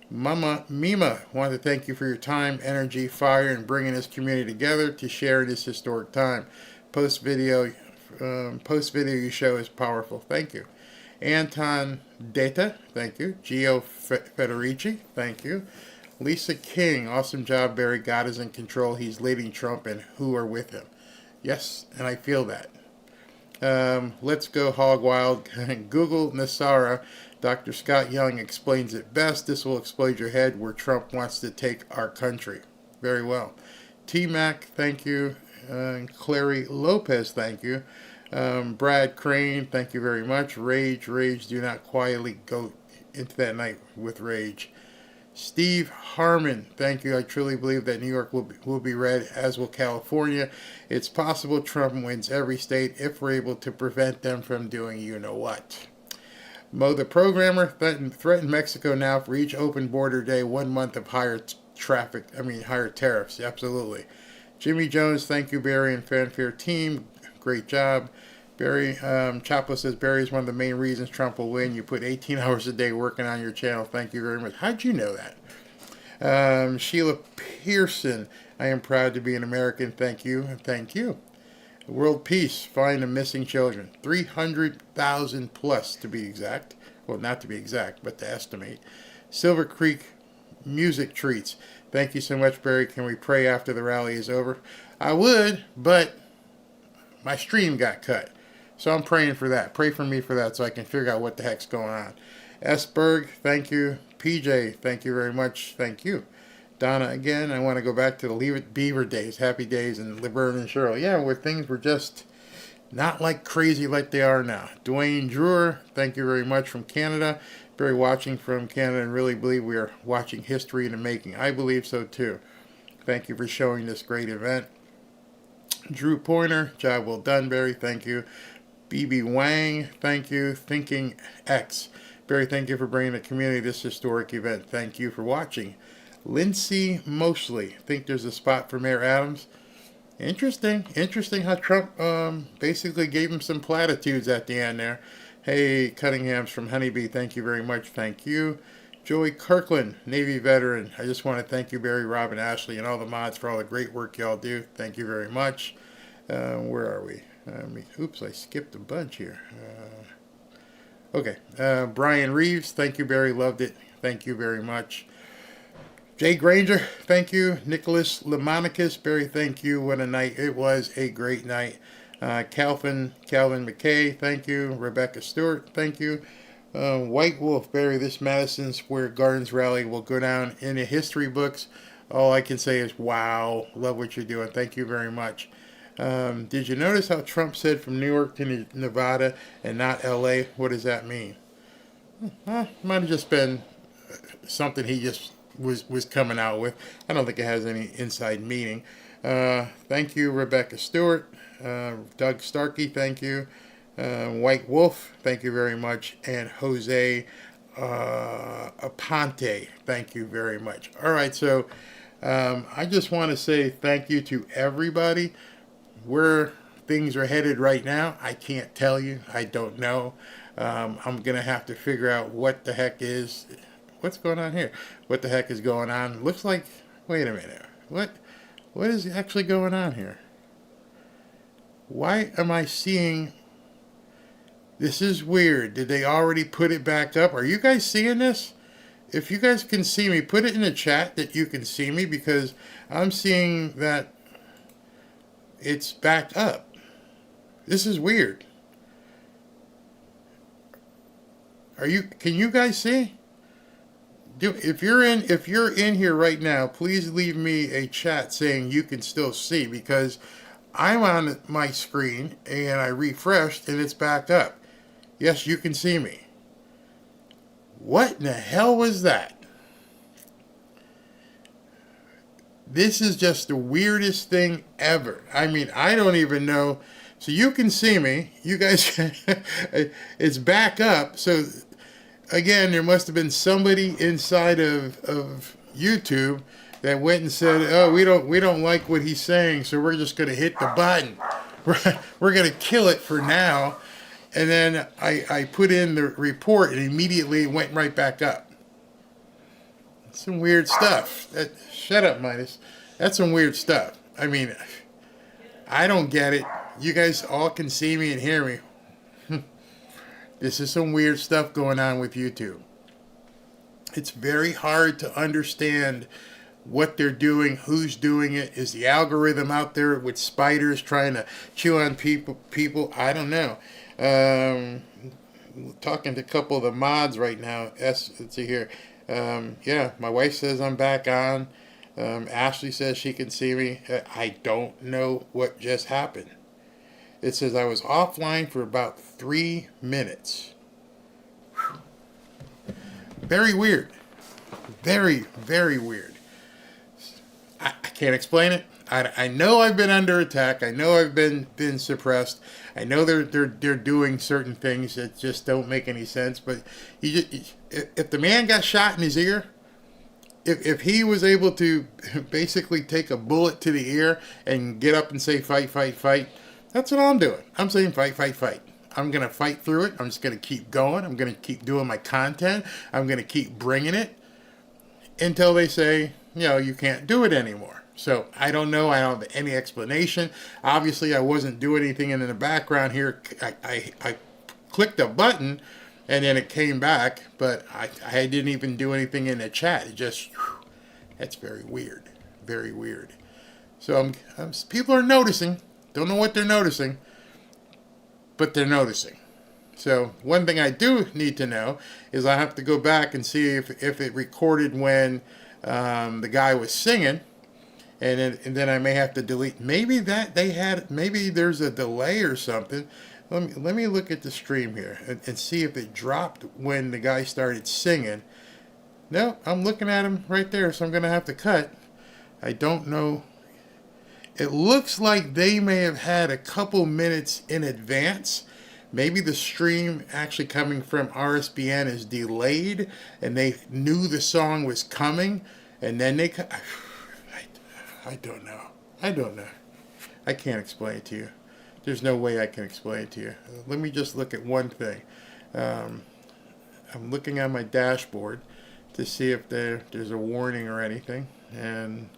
Mama Mima, want to thank you for your time, energy, fire, and bringing this community together to share this historic time. Post video you show is powerful. Thank you. Anton Data, thank you. Gio Federici, thank you. Lisa King, awesome job, Barry. God is in control. He's leading Trump and who are with him. Yes, and I feel that. Let's go hog wild. Google Nasara. Dr. Scott Young explains it best. This will explode your head where Trump wants to take our country. Very well. T-Mac, thank you. Clary Lopez, thank you. Brad Crane, thank you very much. Rage, do not quietly go into that night with rage. Steve Harmon, thank you. I truly believe that New York will be red, as will California. It's possible Trump wins every state if we're able to prevent them from doing you-know-what. Mo the Programmer, threaten Mexico now for each open border day, 1 month of higher tariffs. Absolutely. Jimmy Jones, thank you, Barry and Fanfare team. Great job. Barry, Chapo says, Barry is one of the main reasons Trump will win. You put 18 hours a day working on your channel. Thank you very much. How'd you know that? Sheila Pearson, I am proud to be an American. Thank you. Thank you. World Peace, find the missing children. 300,000 plus to be exact. Well, not to be exact, but to estimate. Silver Creek Music Treats. Thank you so much, Barry. Can we pray after the rally is over? I would, but my stream got cut. So I'm praying for that. Pray for me for that so I can figure out what the heck's going on. S. Berg, thank you. PJ, thank you very much. Thank you. Donna, again, I want to go back to the Leave It Beaver days, happy days, and Laverne and Shirley. Yeah, where things were just not like crazy like they are now. Dwayne Drewer, thank you very much from Canada. Barry watching from Canada and really believe we are watching history in the making. I believe so too. Thank you for showing this great event. Drew Pointer, job well done, Barry. Thank you. BB Wang, thank you. Thinking X. Barry, thank you for bringing the community this historic event. Thank you for watching. Lindsay Mosley, think there's a spot for Mayor Adams. Interesting how Trump basically gave him some platitudes at the end there. Hey, Cunningham's from Honeybee, thank you very much. Thank you. Joey Kirkland, Navy veteran. I just want to thank you, Barry, Rob, and Ashley, and all the mods for all the great work y'all do. Thank you very much. Where are we? Oops, I skipped a bunch here. Okay. Brian Reeves, thank you, Barry. Loved it. Thank you very much. Jay Granger, thank you. Nicholas Lemonicus, Barry, thank you. What a night. It was a great night. Calvin McKay, thank you. Rebecca Stewart, thank you. White Wolf, Barry, this Madison Square Gardens rally will go down in the history books. All I can say is, wow, love what you're doing. Thank you very much. Did you notice how Trump said from New York to Nevada and not L.A.? What does that mean? Might have just been something he just was coming out with. I don't think it has any inside meaning. Thank you, Rebecca Stewart. Doug Starkey, thank you. White Wolf, thank you very much. And Jose Aponte, thank you very much. All right, so I just want to say thank you to everybody. Where things are headed right now, I can't tell you. I don't know. I'm going to have to figure out what the heck is. What's going on here? What the heck is going on? Looks like, wait a minute. What is actually going on here? Why am I seeing... This is weird. Did they already put it back up? Are you guys seeing this? If you guys can see me, put it in the chat that you can see me, because I'm seeing that it's back up. This is weird. Can you guys see? If you're in here right now, please leave me a chat saying you can still see, because I'm on my screen and I refreshed and it's back up. Yes, you can see me. What in the hell was that? This is just the weirdest thing ever. I mean, I don't even know. So you can see me. You guys, it's back up. So again, there must have been somebody inside of YouTube that went and said, "Oh, we don't like what he's saying, so we're just going to hit the button. We're going to kill it for now." And then I put in the report, and immediately it went right back up. That's some weird stuff. Shut up, Midas. That's some weird stuff. I mean, I don't get it. You guys all can see me and hear me. This is some weird stuff going on with YouTube. It's very hard to understand what they're doing, who's doing it. Is the algorithm out there with spiders trying to chew on people? I don't know. Talking to a couple of the mods right now. Let's see here. Yeah, my wife says I'm back on. Ashley says she can see me. I don't know what just happened. It says I was offline for about 3 minutes. Whew. Very weird. Very, very weird. I can't explain it. I know I've been under attack. I know I've been suppressed. I know they're doing certain things that just don't make any sense. But if the man got shot in his ear, if he was able to basically take a bullet to the ear and get up and say fight, fight, fight, that's what I'm doing. I'm saying fight, fight, fight. I'm going to fight through it. I'm just going to keep going. I'm going to keep doing my content. I'm going to keep bringing it until they say, you can't do it anymore. So I don't know. I don't have any explanation. Obviously, I wasn't doing anything in the background here. I clicked a button and then it came back, but I didn't even do anything in the chat. It just, that's very weird. Very weird. So people are noticing. Don't know what they're noticing, but they're noticing. So one thing I do need to know is I have to go back and see if it recorded when the guy was singing. And then I may have to delete. Maybe there's a delay or something. Let me look at the stream here and see if it dropped when the guy started singing. No, I'm looking at him right there, so I'm going to have to cut. I don't know. It looks like they may have had a couple minutes in advance. Maybe the stream actually coming from RSBN is delayed, and they knew the song was coming, and then they... I don't know. I can't explain it to you. There's no way I can explain it to you. Let me just look at one thing. I'm looking at my dashboard to see if there's a warning or anything. And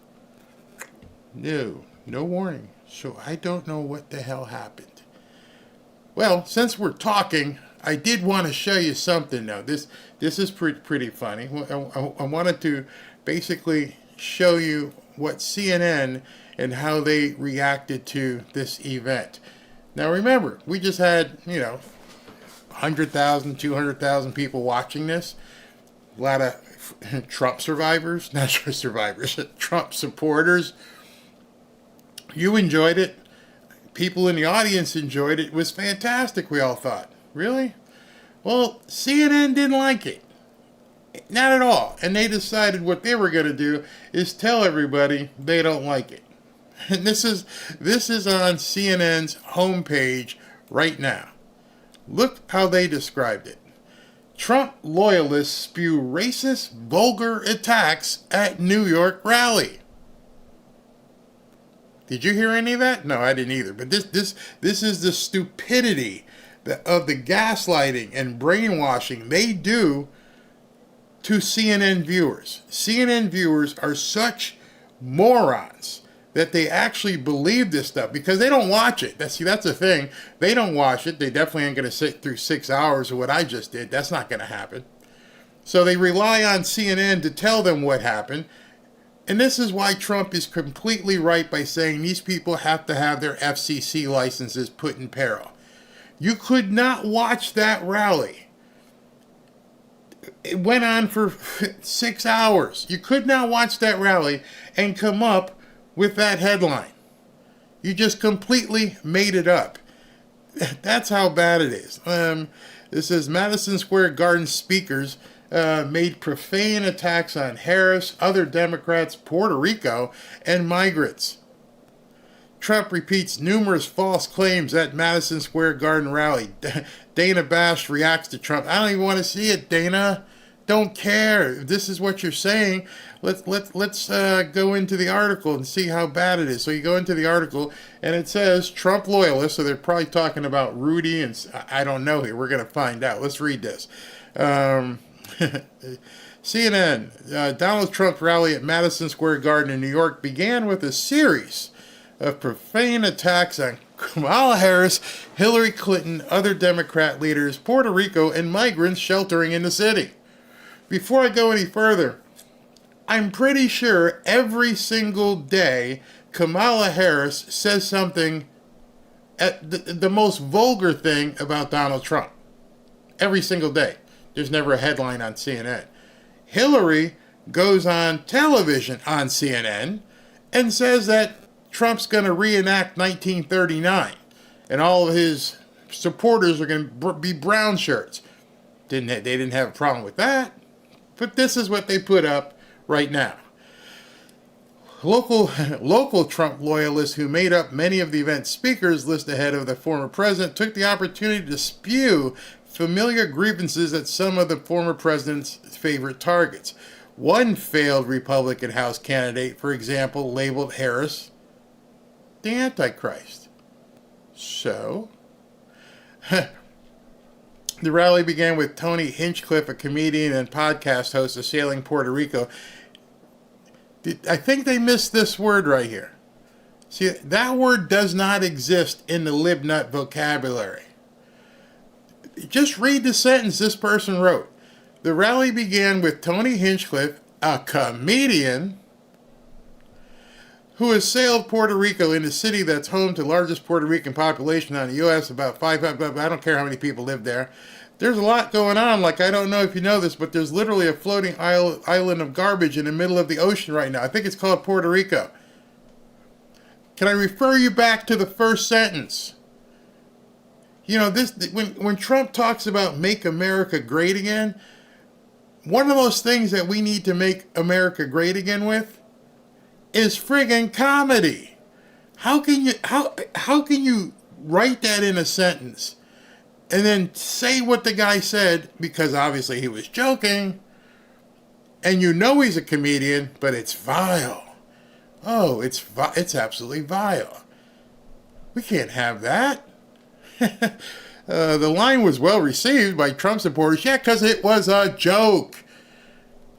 no warning. So I don't know what the hell happened. Well, since we're talking, I did want to show you something now. This is pretty funny. I wanted to basically show you what CNN and how they reacted to this event. Now remember, we just had, 100,000, 200,000 people watching this. A lot of Trump survivors, not just survivors, Trump supporters. You enjoyed it. People in the audience enjoyed it. It was fantastic, we all thought. Really? Well, CNN didn't like it. Not at all. And they decided what they were going to do is tell everybody they don't like it. And this is on CNN's homepage right now. Look how they described it. Trump loyalists spew racist, vulgar attacks at New York rally. Did you hear any of that? No, I didn't either. But this is the stupidity of the gaslighting and brainwashing they do to CNN viewers. CNN viewers are such morons that they actually believe this stuff because they don't watch it. That's the thing. They don't watch it. They definitely ain't going to sit through 6 hours of what I just did. That's not going to happen. So they rely on CNN to tell them what happened. And this is why Trump is completely right by saying these people have to have their FCC licenses put in peril. You could not watch that rally. It went on for 6 hours. You could not watch that rally and come up with that headline. You just completely made it up. That's how bad it is. This says Madison Square Garden speakers made profane attacks on Harris, other Democrats, Puerto Rico, and migrants. Trump repeats numerous false claims at Madison Square Garden rally. Dana Bash reacts to Trump. I don't even want to see it, Dana. Don't care. If this is what you're saying, let's go into the article and see how bad it is. So you go into the article and it says Trump loyalists. So they're probably talking about Rudy and I don't know here. We're going to find out. Let's read this. CNN, Donald Trump's rally at Madison Square Garden in New York began with a series of profane attacks on Kamala Harris, Hillary Clinton, other Democrat leaders, Puerto Rico, and migrants sheltering in the city. Before I go any further, I'm pretty sure every single day Kamala Harris says something, the most vulgar thing about Donald Trump. Every single day. There's never a headline on CNN. Hillary goes on television on CNN and says that Trump's going to reenact 1939 and all of his supporters are going to be brown shirts. They didn't have a problem with that. But this is what they put up right now. Local Trump loyalists who made up many of the event's speakers list ahead of the former president took the opportunity to spew familiar grievances at some of the former president's favorite targets. One failed Republican House candidate, for example, labeled Harris the Antichrist. So, the rally began with Tony Hinchcliffe, a comedian and podcast host, assailing Puerto Rico. I think they missed this word right here. See, that word does not exist in the libnut vocabulary. Just read the sentence this person wrote. The rally began with Tony Hinchcliffe, a comedian, who assailed Puerto Rico in the city that's home to the largest Puerto Rican population on the U.S., about 5, I don't care how many people live there. There's a lot going on, like I don't know if you know this, but there's literally a floating island of garbage in the middle of the ocean right now. I think it's called Puerto Rico. Can I refer you back to the first sentence? You know, when Trump talks about make America great again, one of those things that we need to make America great again with is friggin' comedy. How can you write that in a sentence and then say what the guy said, because obviously he was joking, and you know he's a comedian, but it's vile. Oh, it's absolutely vile. We can't have that. The line was well received by Trump supporters. Yeah, because it was a joke.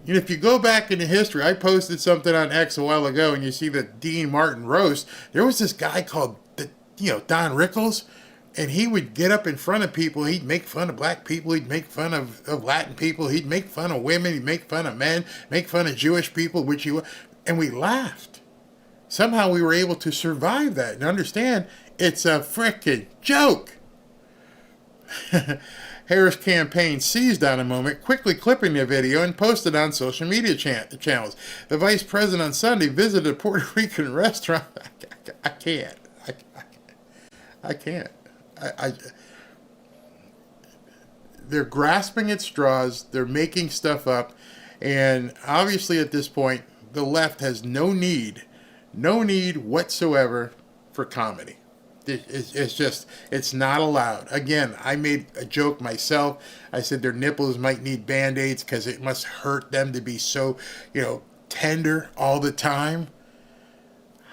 You know, if you go back into history, I posted something on X a while ago, and you see the Dean Martin roast. There was this guy called, Don Rickles, and he would get up in front of people. He'd make fun of black people. He'd make fun of Latin people. He'd make fun of women. He'd make fun of men. Make fun of Jewish people, and we laughed. Somehow we were able to survive that and understand it's a frickin' joke. Harris' campaign seized on a moment, quickly clipping the video and posted on social media channels. The vice president on Sunday visited a Puerto Rican restaurant. I can't. They're grasping at straws. They're making stuff up. And obviously at this point, the left has no need No need whatsoever for comedy. It's not allowed. Again, I made a joke myself. I said their nipples might need Band-Aids because it must hurt them to be so, tender all the time.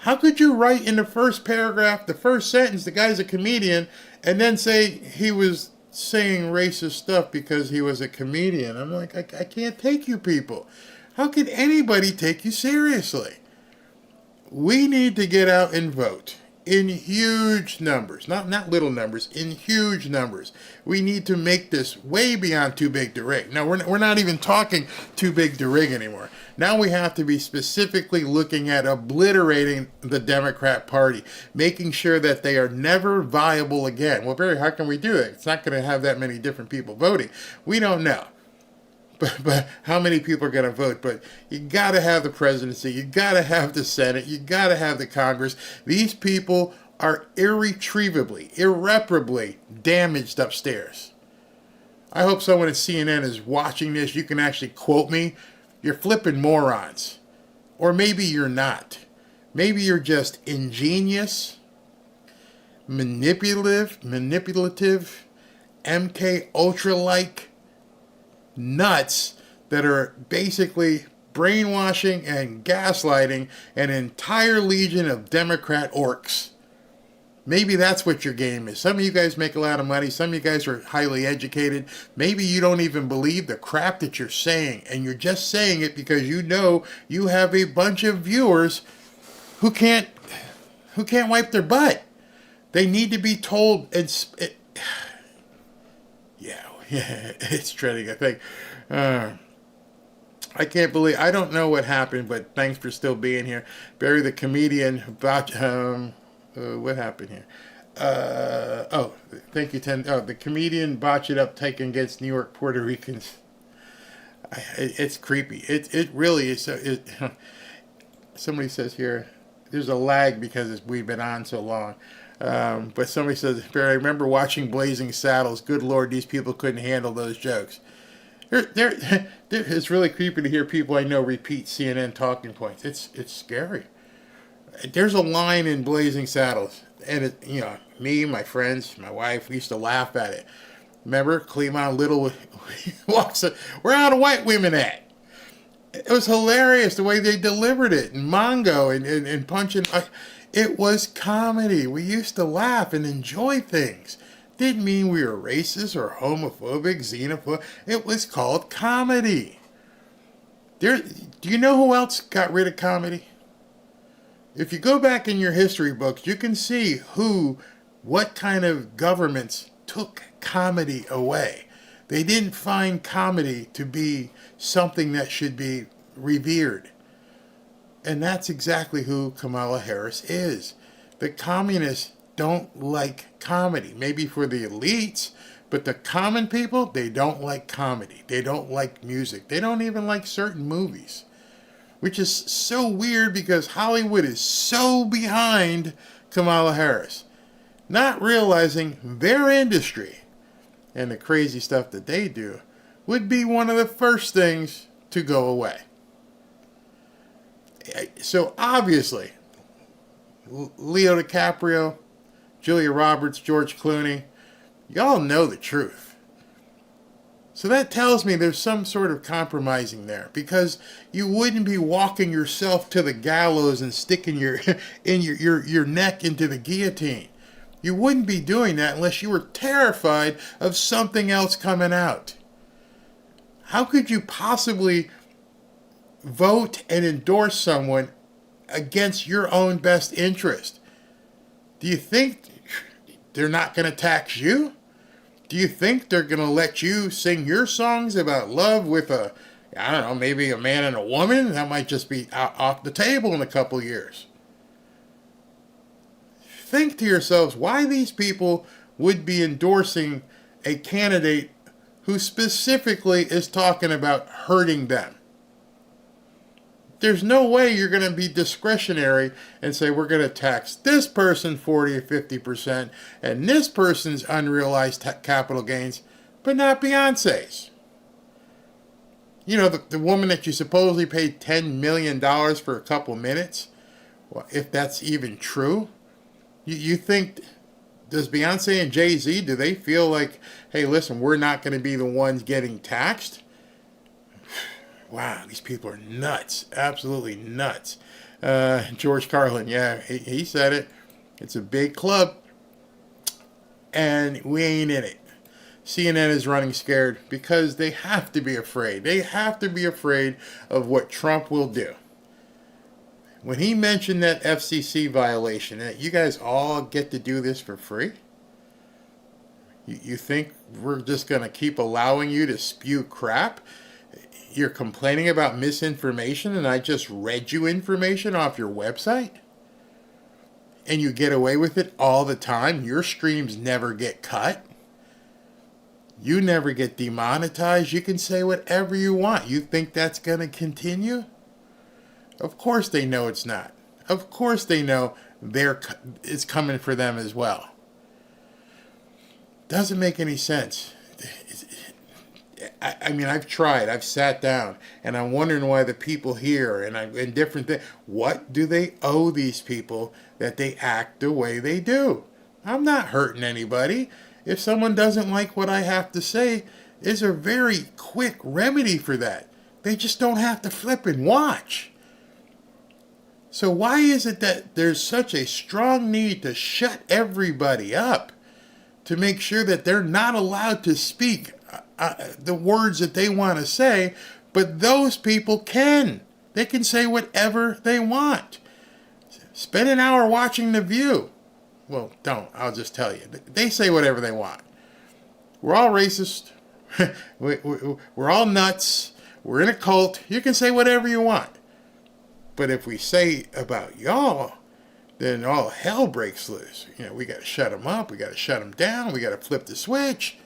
How could you write in the first paragraph, the first sentence, the guy's a comedian, and then say he was saying racist stuff because he was a comedian? I'm like, I can't take you people. How could anybody take you seriously? We need to get out and vote in huge numbers, not little numbers, in huge numbers. We need to make this way beyond too big to rig. Now, we're not even talking too big to rig anymore. Now we have to be specifically looking at obliterating the Democrat Party, making sure that they are never viable again. Well, Barry, how can we do it? It's not going to have that many different people voting. We don't know. But how many people are going to vote? But you got to have the presidency. You got to have the Senate. You got to have the Congress. These people are irretrievably, irreparably damaged upstairs. I hope someone at CNN is watching this. You can actually quote me. You're flipping morons. Or maybe you're not. Maybe you're just ingenious, manipulative, MK Ultra-like nuts that are basically brainwashing and gaslighting an entire legion of Democrat orcs. Maybe that's what your game is. Some of you guys make a lot of money. Some of you guys are highly educated. Maybe you don't even believe the crap that you're saying, and you're just saying it because you know you have a bunch of viewers who can't wipe their butt. They need to be told. Yeah, it's trending, I think. I can't believe, I don't know what happened, but thanks for still being here. Barry the comedian, what happened here? Thank you, the comedian botched it up taking against New York Puerto Ricans. It's creepy. It really is. Somebody says here, there's a lag because we've been on so long. But somebody says, Barry, I remember watching Blazing Saddles. Good Lord, these people couldn't handle those jokes. It's really creepy to hear people I know repeat CNN talking points. It's scary. There's a line in Blazing Saddles, and me, my friends, my wife, we used to laugh at it. Remember, Cleavon Little walks up, where are the white women at? It was hilarious the way they delivered it, and Mongo and punching. It was comedy. We used to laugh and enjoy things. Didn't mean we were racist or homophobic, xenophobic. It was called comedy. Do you know who else got rid of comedy? If you go back in your history books, you can see what kind of governments took comedy away. They didn't find comedy to be something that should be revered. And that's exactly who Kamala Harris is. The communists don't like comedy. Maybe for the elites, but the common people, they don't like comedy. They don't like music. They don't even like certain movies. Which is so weird because Hollywood is so behind Kamala Harris. Not realizing their industry and the crazy stuff that they do would be one of the first things to go away. So obviously, Leo DiCaprio, Julia Roberts, George Clooney, y'all know the truth. So that tells me there's some sort of compromising there, because you wouldn't be walking yourself to the gallows and sticking your neck into the guillotine. You wouldn't be doing that unless you were terrified of something else coming out. How could you possibly vote and endorse someone against your own best interest? Do you think they're not going to tax you? Do you think they're going to let you sing your songs about love with maybe a man and a woman? That might just be off the table in a couple of years. Think to yourselves why these people would be endorsing a candidate who specifically is talking about hurting them. There's no way you're going to be discretionary and say we're going to tax this person 40 or 50% and this person's unrealized capital gains, but not Beyonce's. You know, the woman that you supposedly paid $10 million for a couple minutes. Well, if that's even true, you think, does Beyonce and Jay-Z, do they feel like, hey, listen, we're not going to be the ones getting taxed? Wow, these people are nuts. Absolutely nuts. George Carlin, yeah, he said it. It's a big club, and we ain't in it. CNN is running scared because they have to be afraid. They have to be afraid of what Trump will do. When he mentioned that FCC violation, that you guys all get to do this for free? You think we're just going to keep allowing you to spew crap? You're complaining about misinformation and I just read you information off your website? And you get away with it all the time? Your streams never get cut? You never get demonetized? You can say whatever you want. You think that's going to continue? Of course they know it's not. Of course they know it's coming for them as well. Doesn't make any sense. I mean, I've tried. I've sat down, and I'm wondering why the people here and different things. What do they owe these people that they act the way they do? I'm not hurting anybody. If someone doesn't like what I have to say, there's a very quick remedy for that. They just don't have to flip and watch. So why is it that there's such a strong need to shut everybody up, to make sure that they're not allowed to speak the words that they want to say, but those people can? They can say whatever they want. Spend an hour watching The View. Well, don't. I'll just tell you. They say whatever they want. We're all racist. We're all nuts. We're in a cult. You can say whatever you want. But if we say about y'all, then all hell breaks loose. You know, we got to shut them up. We got to shut them down. We got to flip the switch.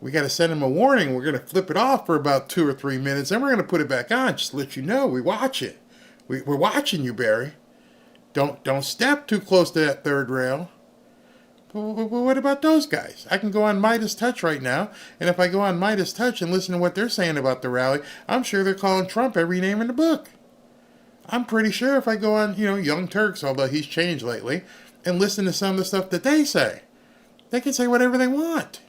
We got to send them a warning. We're going to flip it off for about 2 or 3 minutes. Then we're going to put it back on. Just to let you know, we watch it. We're watching you, Barry. Don't step too close to that third rail. But what about those guys? I can go on Midas Touch right now, and if I go on Midas Touch and listen to what they're saying about the rally, I'm sure they're calling Trump every name in the book. I'm pretty sure if I go on, Young Turks, although he's changed lately, and listen to some of the stuff that they say, they can say whatever they want.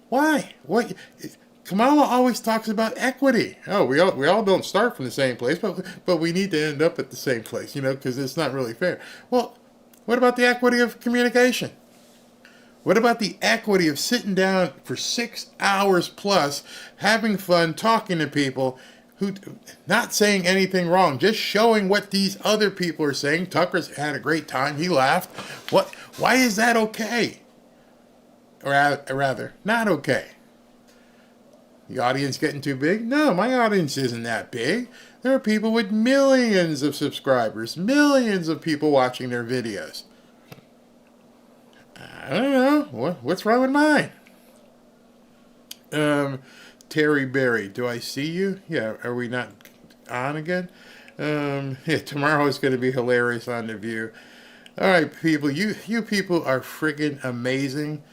Why? What? Kamala always talks about equity. Oh, we all don't start from the same place, but we need to end up at the same place, because it's not really fair. Well, what about the equity of communication? What about the equity of sitting down for 6 hours plus, having fun, talking to people, who not saying anything wrong, just showing what these other people are saying? Tucker's had a great time. He laughed. What? Why is that okay? Or rather, not okay. The audience getting too big? No, my audience isn't that big. There are people with millions of subscribers, millions of people watching their videos. I don't know. What's wrong with mine? Terry Berry, do I see you? Yeah, are we not on again? Yeah, tomorrow is going to be hilarious on The View. All right, people, you people are friggin' amazing.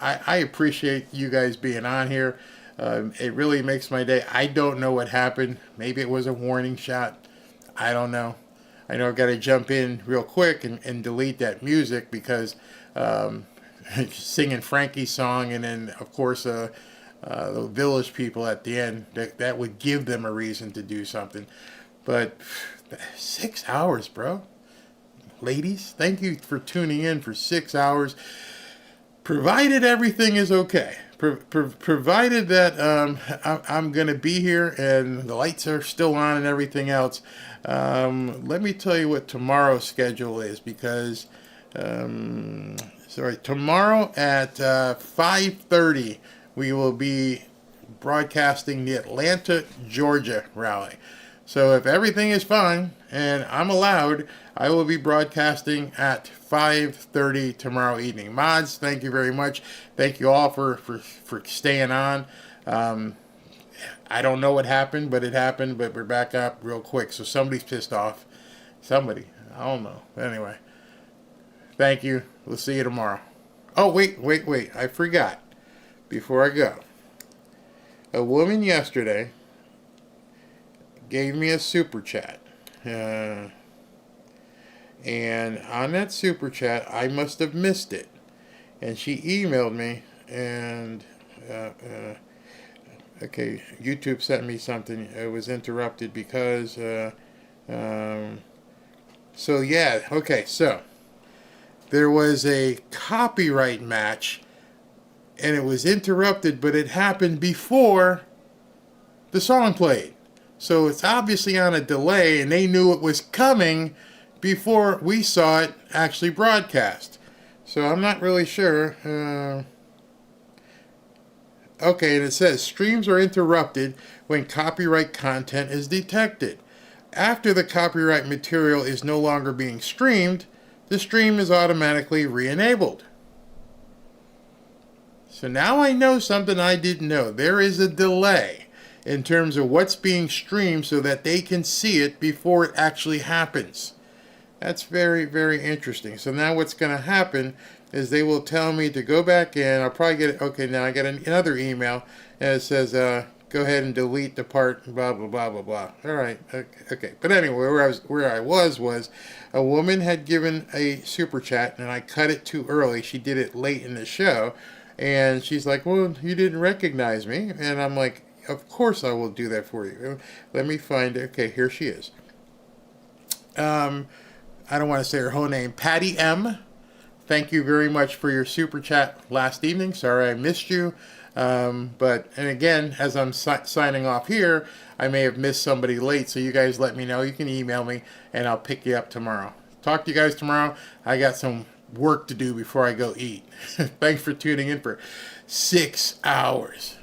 I appreciate you guys being on here. It really makes my day. I don't know what happened. Maybe it was a warning shot. I don't know. I know I've got to jump in real quick and delete that music because singing Frankie's song and then, of course, the Village People at the end, that would give them a reason to do something. But 6 hours, bro. Ladies, thank you for tuning in for 6 hours. Provided everything is okay. Provided that I'm going to be here and the lights are still on and everything else. Let me tell you what tomorrow's schedule is because, tomorrow at 5:30 we will be broadcasting the Atlanta, Georgia rally. So if everything is fine and I'm allowed, I will be broadcasting at 5:30 tomorrow evening. Mods, thank you very much. Thank you all for staying on. I don't know what happened, but it happened. But we're back up real quick. So somebody's pissed off. Somebody. I don't know. Anyway, thank you. We'll see you tomorrow. Oh, wait. I forgot. Before I go. A woman yesterday gave me a super chat. And on that super chat, I must have missed it. And she emailed me, and okay, YouTube sent me something. It was interrupted because, so yeah, okay, so there was a copyright match, and it was interrupted, but it happened before the song played. So it's obviously on a delay, and they knew it was coming before we saw it actually broadcast. So I'm not really sure. Okay, and it says streams are interrupted when copyright content is detected. After the copyright material is no longer being streamed, the stream is automatically re-enabled. So now I know something I didn't know. There is a delay in terms of what's being streamed so that they can see it before it actually happens. That's very, very interesting. So now what's going to happen is they will tell me to go back in. I'll probably get, okay, now I get another email, and it says, go ahead and delete the part, blah, blah, blah, blah, blah. All right, okay. But anyway, where I was a woman had given a super chat, and I cut it too early. She did it late in the show, and she's like, well, you didn't recognize me. And I'm like, of course I will do that for you. Let me find it. Okay, here she is. I don't want to say her whole name. Patty M. Thank you very much for your super chat last evening. Sorry I missed you. And again, as I'm signing off here, I may have missed somebody late, so you guys let me know. You can email me, and I'll pick you up tomorrow. Talk to you guys tomorrow. I got some work to do before I go eat. Thanks for tuning in for 6 hours.